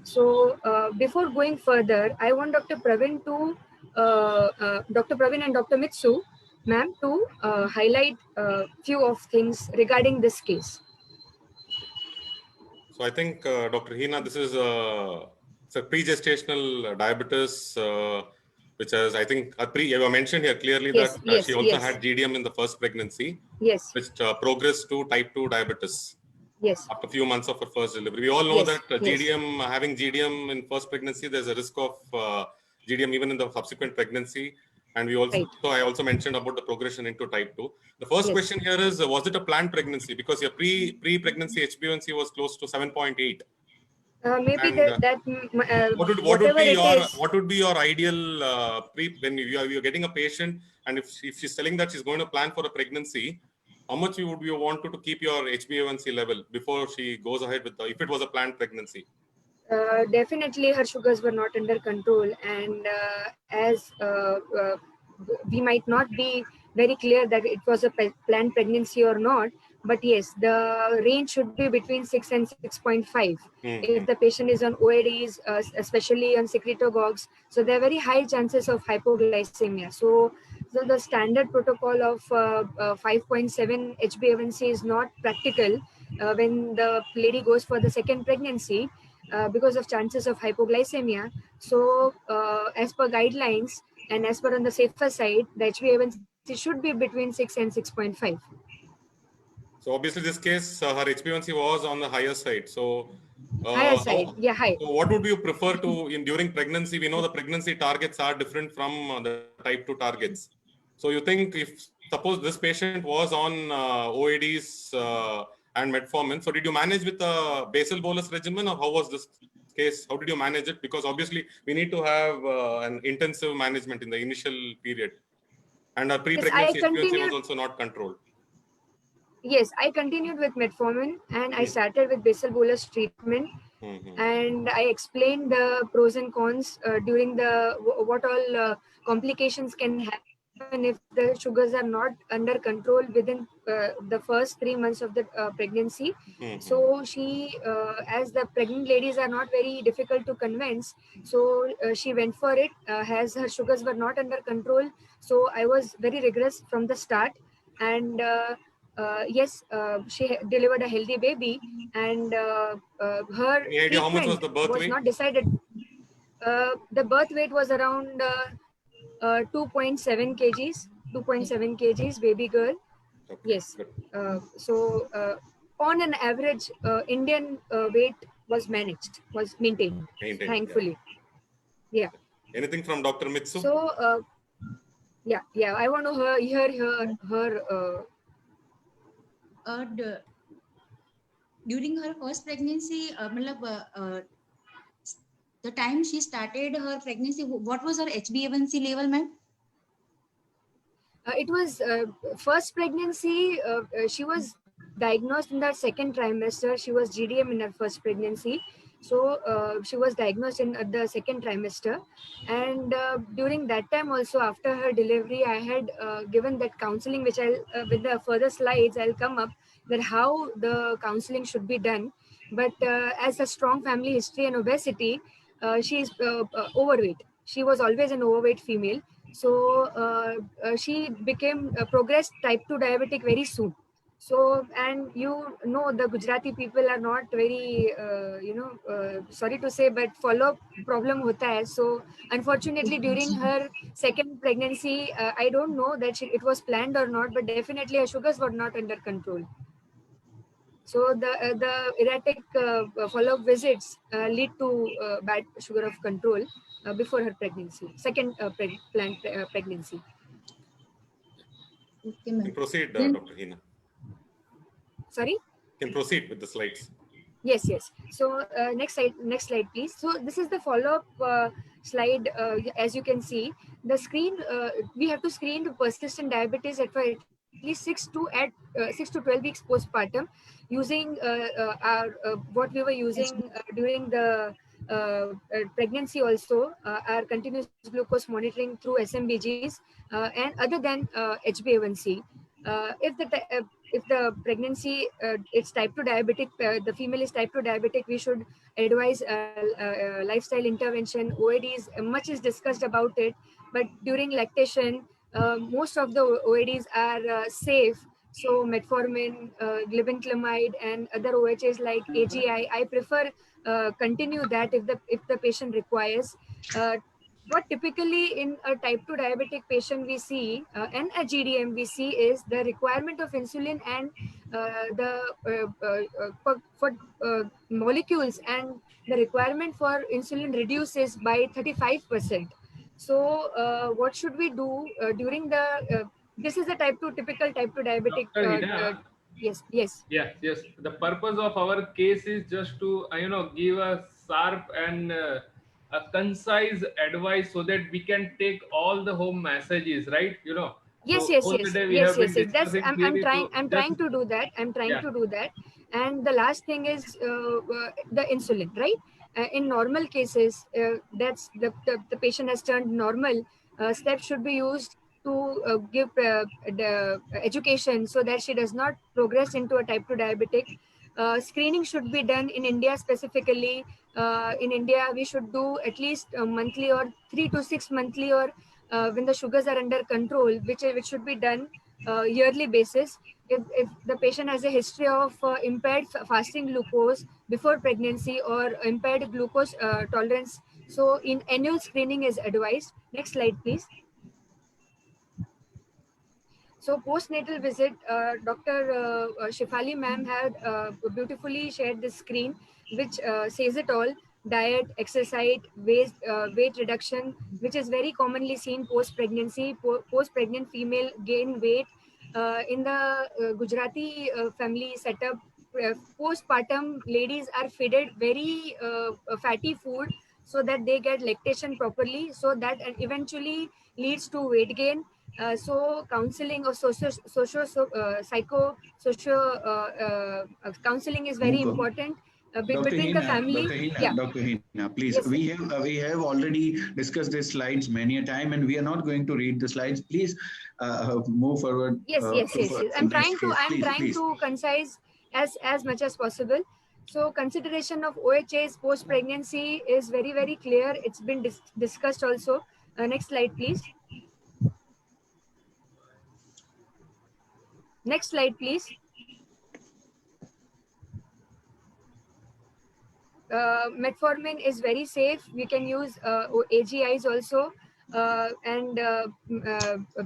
So before going further, I want Dr. Praveen and Dr. Mitsu, ma'am, to highlight a few of things regarding this case. So I think, Dr. Hina, this is it's a pre-gestational diabetes, which has, I think, you mentioned here clearly that she also had GDM in the first pregnancy, which progressed to type 2 diabetes. After a few months of her first delivery. We all know that having GDM in first pregnancy, there's a risk of GDM even in the subsequent pregnancy. And we also, I also mentioned about the progression into type 2. The first question here is, was it a planned pregnancy? Because your pre-pregnancy HbA1c was close to 7.8. Maybe what would be your ideal when you're getting a patient, and if she's telling that she's going to plan for a pregnancy, how much would you want to keep your HbA1c level before she goes ahead with if it was a planned pregnancy? Definitely her sugars were not under control, and as we might not be very clear that it was a planned pregnancy or not, but yes, the range should be between 6 and 6.5 if the patient is on OADs, especially on secretagogues. So there are very high chances of hypoglycemia. So the standard protocol of 5.7 HbA1c is not practical when the lady goes for the second pregnancy because of chances of hypoglycemia. So as per guidelines and as per on the safer side, the HbA1c should be between 6 and 6.5. So obviously this case, her HbA1c was on the higher side. So higher side, high. So what would you prefer to during pregnancy? We know the pregnancy targets are different from the type 2 targets. So you think if suppose this patient was on OADs and metformin. So did you manage with a basal bolus regimen, or how was this case? How did you manage it? Because obviously we need to have an intensive management in the initial period. And our pre-pregnancy HbA1c was also not controlled. Yes, I continued with metformin and I started with basal bolus treatment. And I explained the pros and cons during the what all complications can happen if the sugars are not under control within the first 3 months of the pregnancy. So she, as the pregnant ladies are not very difficult to convince, so she went for it as her sugars were not under control. So I was very rigorous from the start, and yes, she delivered a healthy baby, and her Any idea how much was the birth weight? not decided. The birth weight was around 2.7 kgs, 2.7 kgs, baby girl. Okay, yes. So on an average, Indian weight was maintained, thankfully. Yeah. Anything from Dr. Mitsu? So yeah, I want to hear her. During her first pregnancy, the time she started her pregnancy, what was her HbA1c level, ma'am? It was first pregnancy. She was diagnosed in the second trimester. She was GDM in her first pregnancy. So she was diagnosed in the second trimester. And during that time also, after her delivery, I had given that counseling, which I'll, with the further slides, I'll come up that how the counseling should be done. But as a strong family history and obesity, she is overweight. She was always an overweight female. So she became progressed type 2 diabetic very soon. So, and you know, the Gujarati people are not very, sorry to say, but follow-up problem hota hai. So unfortunately, during her second pregnancy, I don't know that it was planned or not, but definitely her sugars were not under control. So the erratic follow-up visits lead to bad sugar of control before her pregnancy, second planned pregnancy. Okay, you can proceed, Dr. Hina. Sorry? You can proceed with the slides. Yes. So next slide, please. So this is the follow-up slide. As you can see, the screen. We have to screen the persistent diabetes at least 6 to 12 weeks postpartum, using our what we were using during the pregnancy also, our continuous glucose monitoring through SMBGs, and other than HbA1c. If the pregnancy it's type 2 diabetic, the female is type 2 diabetic, we should advise lifestyle intervention. OADs, much is discussed about it, but during lactation, most of the OADs are safe. So metformin, glibenclamide, and other OHAs like AGI, I prefer continue that if the patient requires. What typically in a type 2 diabetic patient we see and a GDM we see is the requirement of insulin and for molecules, and the requirement for insulin reduces by 35%. So what should we do during the this is the typical type 2 diabetic. Dr. Hina, Yes. Yes. The purpose of our case is just to give a sharp and a concise advice so that we can take all the home messages, right? Yes. So whole the day we have been That's discussing I'm theory, trying. so I'm just trying to do that. yeah. And the last thing is the insulin, right? In normal cases, that's the patient has turned normal. Steps should be used to give the education so that she does not progress into a type 2 diabetic. Screening should be done in India specifically. In India, we should do at least monthly or 3 to 6 monthly, or when the sugars are under control, which should be done yearly basis. If the patient has a history of impaired fasting glucose before pregnancy or impaired glucose tolerance, so in annual screening is advised. Next slide, please. So postnatal visit, Dr. Shifali ma'am had beautifully shared the screen, which says it all: diet, exercise, weight reduction, which is very commonly seen post-pregnancy. Post-pregnant female gain weight. In the Gujarati family setup, postpartum ladies are fed very fatty food so that they get lactation properly, so that eventually leads to weight gain. So counseling or counseling is very important between the family. Yeah. Dr. Hina, please. Yes, sir. We have already discussed these slides many a time, and we are not going to read the slides. Please move forward. Yes. The I'm next case, trying to concise as much as possible. So consideration of OHAs post pregnancy is very clear. It's been discussed also. Next slide, please. Next slide, please. Metformin is very safe. We can use AGIs also, and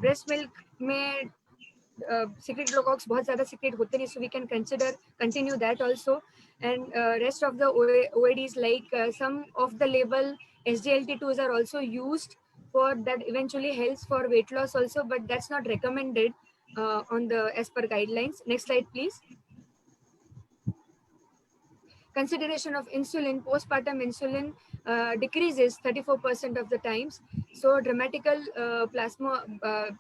breast milk may secret locox बहुत ज़्यादा secret होते नहीं, so we can continue that also. And rest of the OADs, like some of the label SGLT2s are also used for that, eventually helps for weight loss also, but that's not recommended on the as per guidelines. Next slide, please. Consideration of insulin, postpartum insulin decreases 34% of the times. So dramatical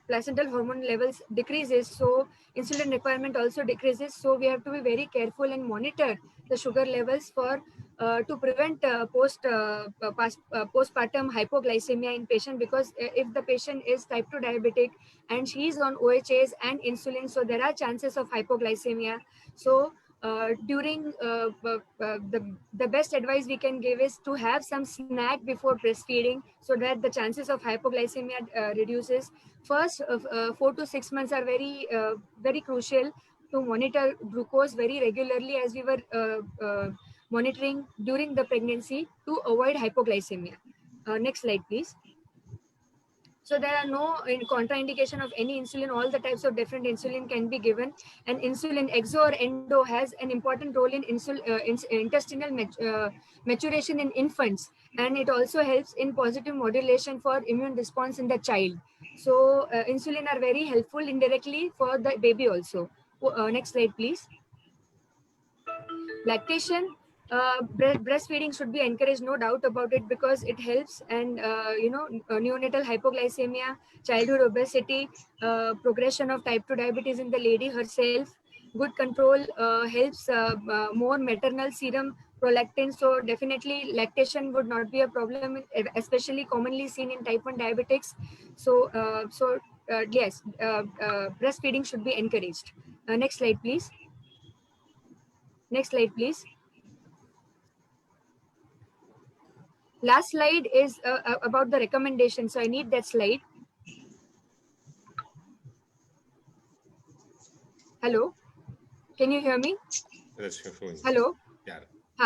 placental hormone levels decreases. So insulin requirement also decreases. So we have to be very careful and monitor the sugar levels for to prevent postpartum hypoglycemia in patient, because if the patient is type 2 diabetic and she is on OHAs and insulin, so there are chances of hypoglycemia. So during the best advice we can give is to have some snack before breastfeeding, so that the chances of hypoglycemia reduces. First 4 to 6 months are very crucial to monitor glucose very regularly, as we were monitoring during the pregnancy, to avoid hypoglycemia. Next slide, please. So there are no contraindication of any insulin. All the types of different insulin can be given, and insulin exo or endo has an important role in intestinal maturation in infants, and it also helps in positive modulation for immune response in the child. So insulin are very helpful indirectly for the baby also. Next slide, please. Lactation, breastfeeding should be encouraged, no doubt about it, because it helps. And neonatal hypoglycemia, childhood obesity, progression of type 2 diabetes in the lady herself, good control helps more maternal serum prolactin. So definitely lactation would not be a problem, especially commonly seen in type 1 diabetics. So yes, breastfeeding should be encouraged. Next slide, please. Next slide, please. Last slide is about the recommendation. So I need that slide. Hello, can you hear me? Hello. Yeah.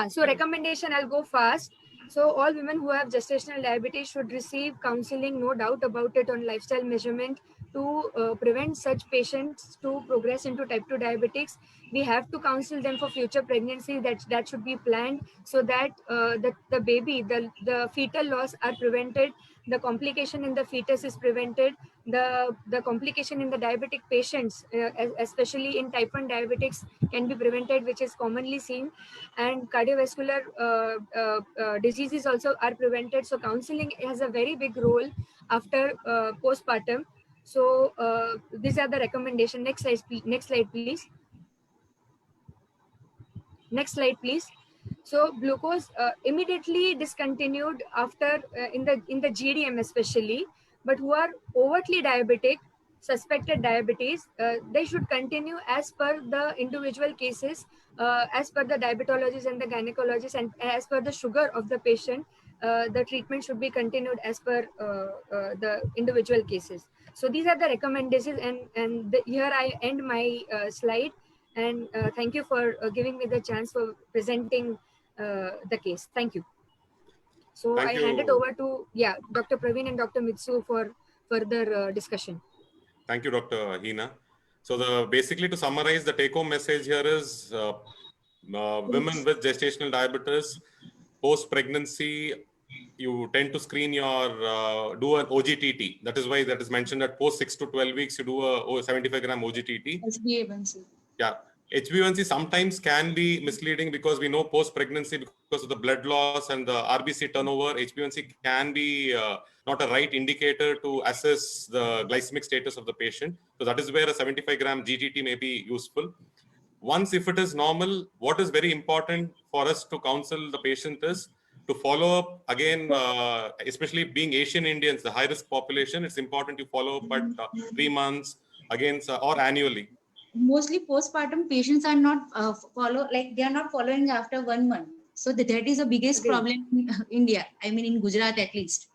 So recommendation, I'll go fast. So all women who have gestational diabetes should receive counseling, no doubt about it, on lifestyle measurement to prevent such patients to progress into type 2 diabetics. We have to counsel them for future pregnancy, that should be planned, so that the baby, the fetal loss are prevented, the complication in the fetus is prevented, the complication in the diabetic patients, especially in type 1 diabetics, can be prevented, which is commonly seen, and cardiovascular diseases also are prevented. So counseling has a very big role after postpartum. So these are the recommendations. Next slide, please. Next slide, please. So glucose immediately discontinued after in the GDM especially, but who are overtly diabetic, suspected diabetes, they should continue as per the individual cases, as per the diabetologist and the gynecologist, and as per the sugar of the patient. The treatment should be continued as per the individual cases. So these are the recommendations, and here I end my slide. And thank you for giving me the chance for presenting the case. Thank you. So I hand it over to Dr. Praveen and Dr. Mitsu for further discussion. Thank you, Dr. Hina. So basically to summarize, the take-home message here is women with gestational diabetes, post-pregnancy, you tend to screen your, do an OGTT. That is why that is mentioned that post 6 to 12 weeks, you do a 75 gram OGTT. HbA1c. Yeah. HbA1c sometimes can be misleading because we know post-pregnancy, because of the blood loss and the RBC turnover, HbA1c can be not a right indicator to assess the glycemic status of the patient. So that is where a 75-gram GGT may be useful. Once if it is normal, what is very important for us to counsel the patient is to follow up again, especially being Asian Indians, the high-risk population, it's important to follow up at 3 months again or annually. Mostly postpartum patients are not they are not following after 1 month. So that is the biggest problem in India. I mean, in Gujarat at least.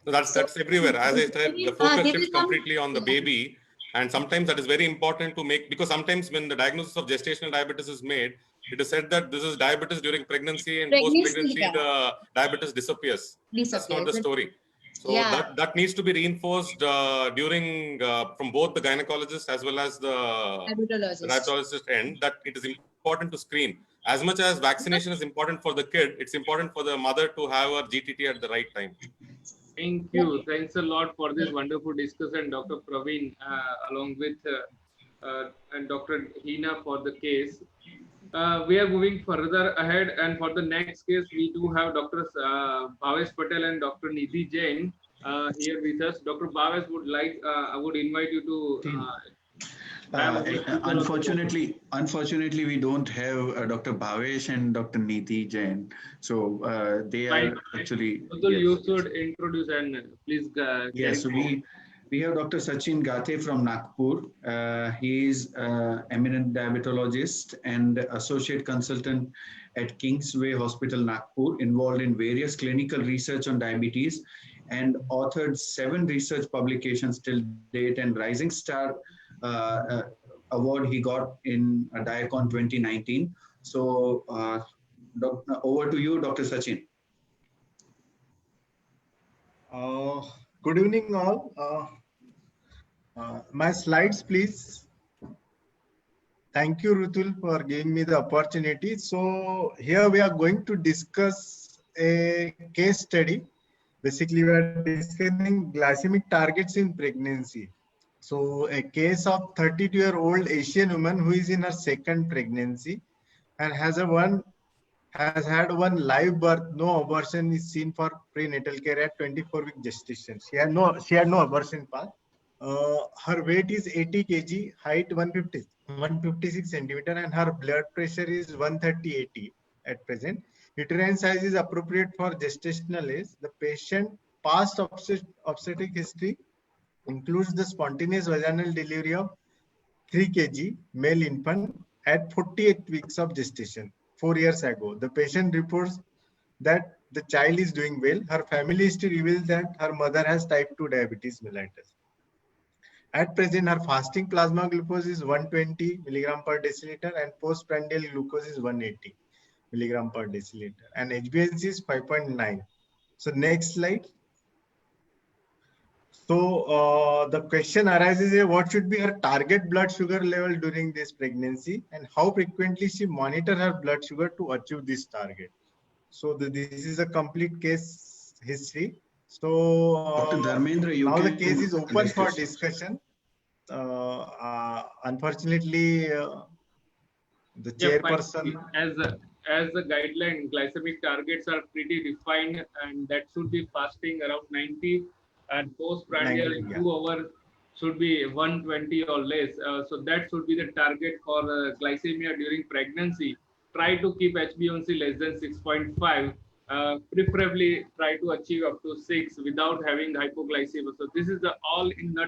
So that's everywhere. As I said, the focus shifts completely on the baby. And sometimes that is very important to make, because sometimes when the diagnosis of gestational diabetes is made, it is said that this is diabetes during pregnancy, and post-pregnancy, the diabetes disappears. That's not the story. So that needs to be reinforced during from both the gynecologist as well as the diabetologist end, that it is important to screen. As much as vaccination is important for the kid, it's important for the mother to have her GTT at the right time. Thank you. Thanks a lot for this wonderful discussion, Dr. Praveen, along with and Dr. Hina for the case. We are moving further ahead, and for the next case, we do have Dr. Bhavesh Patel and Dr. Nidhi Jain here with us. Dr. Bhavesh I would invite you to. Unfortunately, we don't have Dr. Bhavesh and Dr. Nidhi Jain. So they are actually. You should introduce and please. Yes, we have Dr. Sachin Gathe from Nagpur. He is eminent diabetologist and associate consultant at Kingsway Hospital, Nagpur, involved in various clinical research on diabetes and authored 7 research publications till date, and Rising Star award he got in Diacon 2019. So over to you, Dr. Sachin. Good evening, all. My slides, please. Thank you, Rutul, for giving me the opportunity. So here we are going to discuss a case study. Basically, we are discussing glycemic targets in pregnancy. So a case of 32-year-old Asian woman who is in her 2nd pregnancy and has had one live birth. No abortion is seen for prenatal care at 24-week gestation. She had no abortion path. Her weight is 80 kg, height 156 centimeter, and her blood pressure is 130/80 at present. Uterine size is appropriate for gestational age. The patient past obstetric history includes the spontaneous vaginal delivery of 3 kg male infant at 48 weeks of gestation 4 years ago. The patient reports that the child is doing well. Her family history reveals that her mother has type 2 diabetes mellitus. At present, her fasting plasma glucose is 120 milligram per deciliter and postprandial glucose is 180 milligram per deciliter, and HbA1c is 5.9. So next slide. So the question arises here, what should be her target blood sugar level during this pregnancy, and how frequently she monitor her blood sugar to achieve this target. So this is a complete case history. So Dr. Dharmendra, now the case is open for discussion. Unfortunately, the chairperson. As the guideline, glycemic targets are pretty defined, and that should be fasting around 90, and postprandial in 2 hours should be 120 or less. So that should be the target for glycemia during pregnancy. Try to keep HbA1c less than 6.5. Preferably try to achieve up to 6 without having hypoglycemia. So this is the all in nutshell.